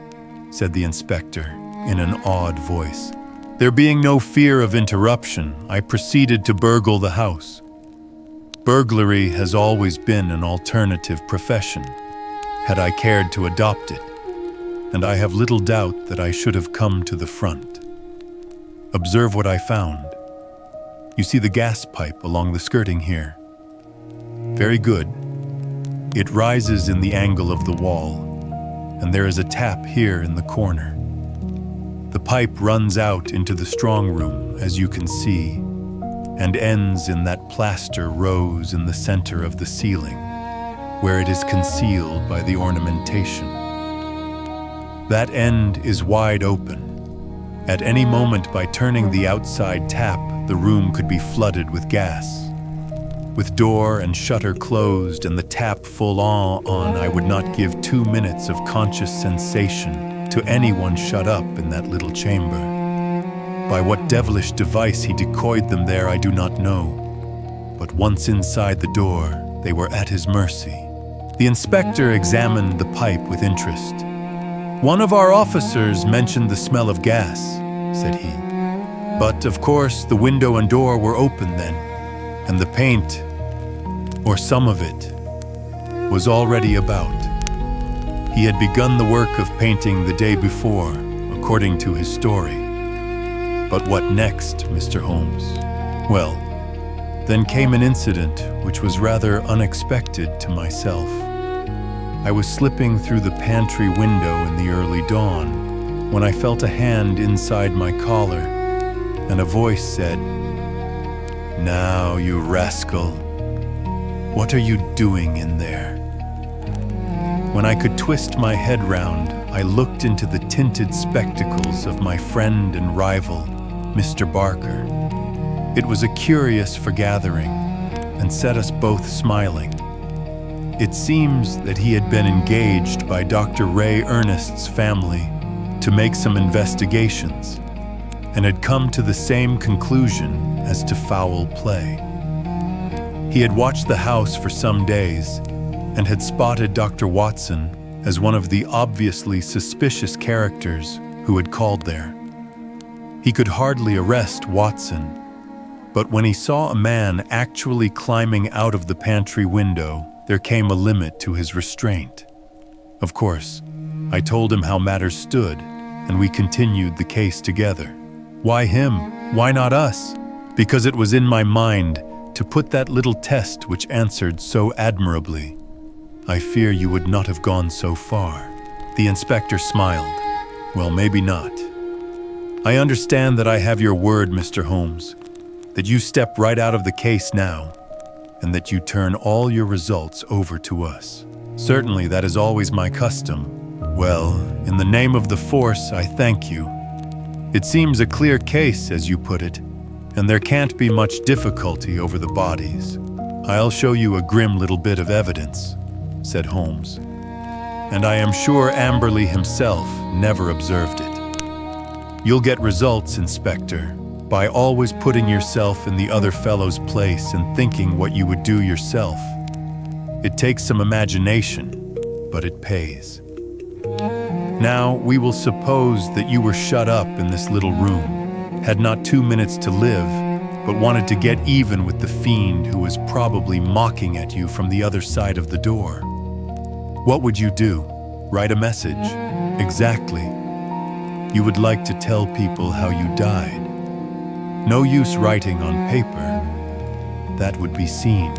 said the inspector in an awed voice. There being no fear of interruption, I proceeded to burgle the house. Burglary has always been an alternative profession, had I cared to adopt it, and I have little doubt that I should have come to the front. Observe what I found. You see the gas pipe along the skirting here? Very good. It rises in the angle of the wall, and there is a tap here in the corner. The pipe runs out into the strong room, as you can see, and ends in that plaster rose in the center of the ceiling, where it is concealed by the ornamentation. That end is wide open. At any moment, by turning the outside tap, the room could be flooded with gas. With door and shutter closed and the tap full on, I would not give 2 minutes of conscious sensation to anyone shut up in that little chamber. By what devilish device he decoyed them there, I do not know. But once inside the door, they were at his mercy. The inspector examined the pipe with interest. "One of our officers mentioned the smell of gas," said he. "But, of course, the window and door were open then, and the paint, or some of it, was already about. He had begun the work of painting the day before, according to his story. But what next, Mr. Holmes? Well, then came an incident which was rather unexpected to myself. I was slipping through the pantry window in the early dawn when I felt a hand inside my collar, and a voice said, 'Now, you rascal, what are you doing in there?' When I could twist my head round, I looked into the tinted spectacles of my friend and rival, Mr. Barker. It was a curious forgathering and set us both smiling. It seems that he had been engaged by Dr. Ray Ernest's family to make some investigations and had come to the same conclusion as to foul play. He had watched the house for some days and had spotted Dr. Watson as one of the obviously suspicious characters who had called there. He could hardly arrest Watson, but when he saw a man actually climbing out of the pantry window, there came a limit to his restraint. Of course, I told him how matters stood, and we continued the case together. Why him? Why not us? Because it was in my mind to put that little test which answered so admirably. I fear you would not have gone so far. The inspector smiled. Well, maybe not. I understand that I have your word, Mr. Holmes, that you step right out of the case now, and that you turn all your results over to us. Certainly, that is always my custom. Well, in the name of the force, I thank you. It seems a clear case, as you put it, and there can't be much difficulty over the bodies. I'll show you a grim little bit of evidence, said Holmes. And I am sure Amberley himself never observed it. You'll get results, Inspector, by always putting yourself in the other fellow's place and thinking what you would do yourself. It takes some imagination, but it pays. Now, we will suppose that you were shut up in this little room, had not 2 minutes to live, but wanted to get even with the fiend who was probably mocking at you from the other side of the door. What would you do? Write a message? Exactly. You would like to tell people how you died. No use writing on paper. That would be seen.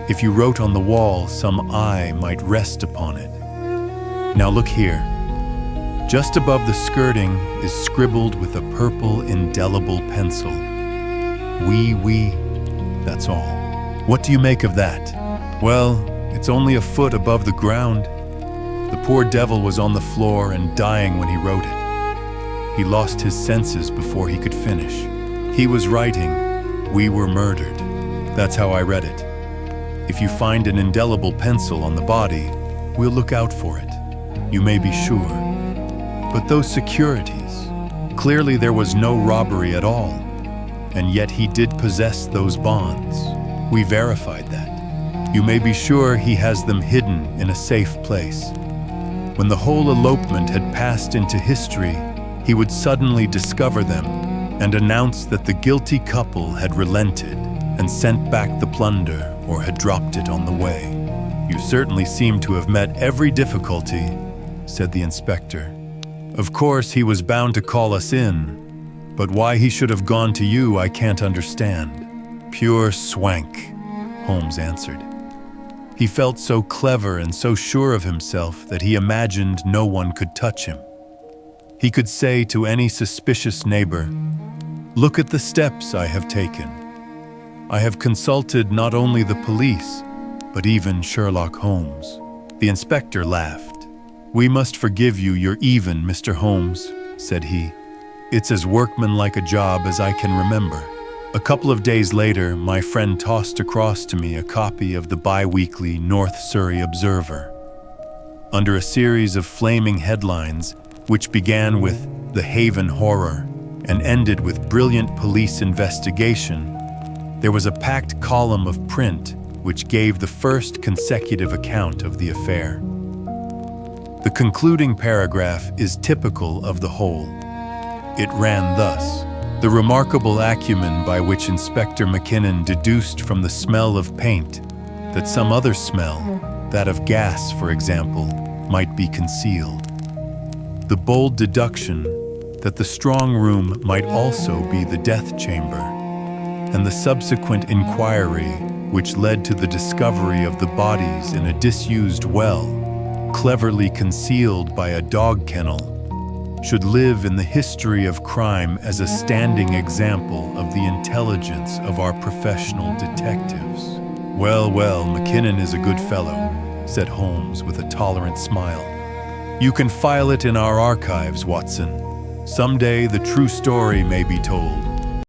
If you wrote on the wall, some eye might rest upon it. Now look here. Just above the skirting is scribbled with a purple indelible pencil. Oui, that's all. What do you make of that? Well, it's only a foot above the ground. The poor devil was on the floor and dying when he wrote it. He lost his senses before he could finish. He was writing, "We were murdered." That's how I read it. If you find an indelible pencil on the body, we'll look out for it. You may be sure. But those securities, clearly there was no robbery at all, and yet he did possess those bonds. We verified that. You may be sure he has them hidden in a safe place. When the whole elopement had passed into history, he would suddenly discover them and announce that the guilty couple had relented and sent back the plunder or had dropped it on the way. You certainly seem to have met every difficulty, said the inspector. Of course, he was bound to call us in, but why he should have gone to you, I can't understand. Pure swank, Holmes answered. He felt so clever and so sure of himself that he imagined no one could touch him. He could say to any suspicious neighbor, "Look at the steps I have taken. I have consulted not only the police, but even Sherlock Holmes." The inspector laughed. "We must forgive you, you're even, Mr. Holmes," said he. "It's as workmanlike a job as I can remember." A couple of days later, my friend tossed across to me a copy of the bi-weekly North Surrey Observer. Under a series of flaming headlines, which began with "The Haven Horror" and ended with "Brilliant Police Investigation," there was a packed column of print which gave the first consecutive account of the affair. The concluding paragraph is typical of the whole. It ran thus: "The remarkable acumen by which Inspector McKinnon deduced from the smell of paint that some other smell, that of gas, for example, might be concealed. The bold deduction that the strong room might also be the death chamber, and the subsequent inquiry which led to the discovery of the bodies in a disused well, cleverly concealed by a dog kennel, should live in the history of crime as a standing example of the intelligence of our professional detectives." Well, McKinnon is a good fellow," said Holmes with a tolerant smile. "You can file it in our archives, Watson. Someday the true story may be told.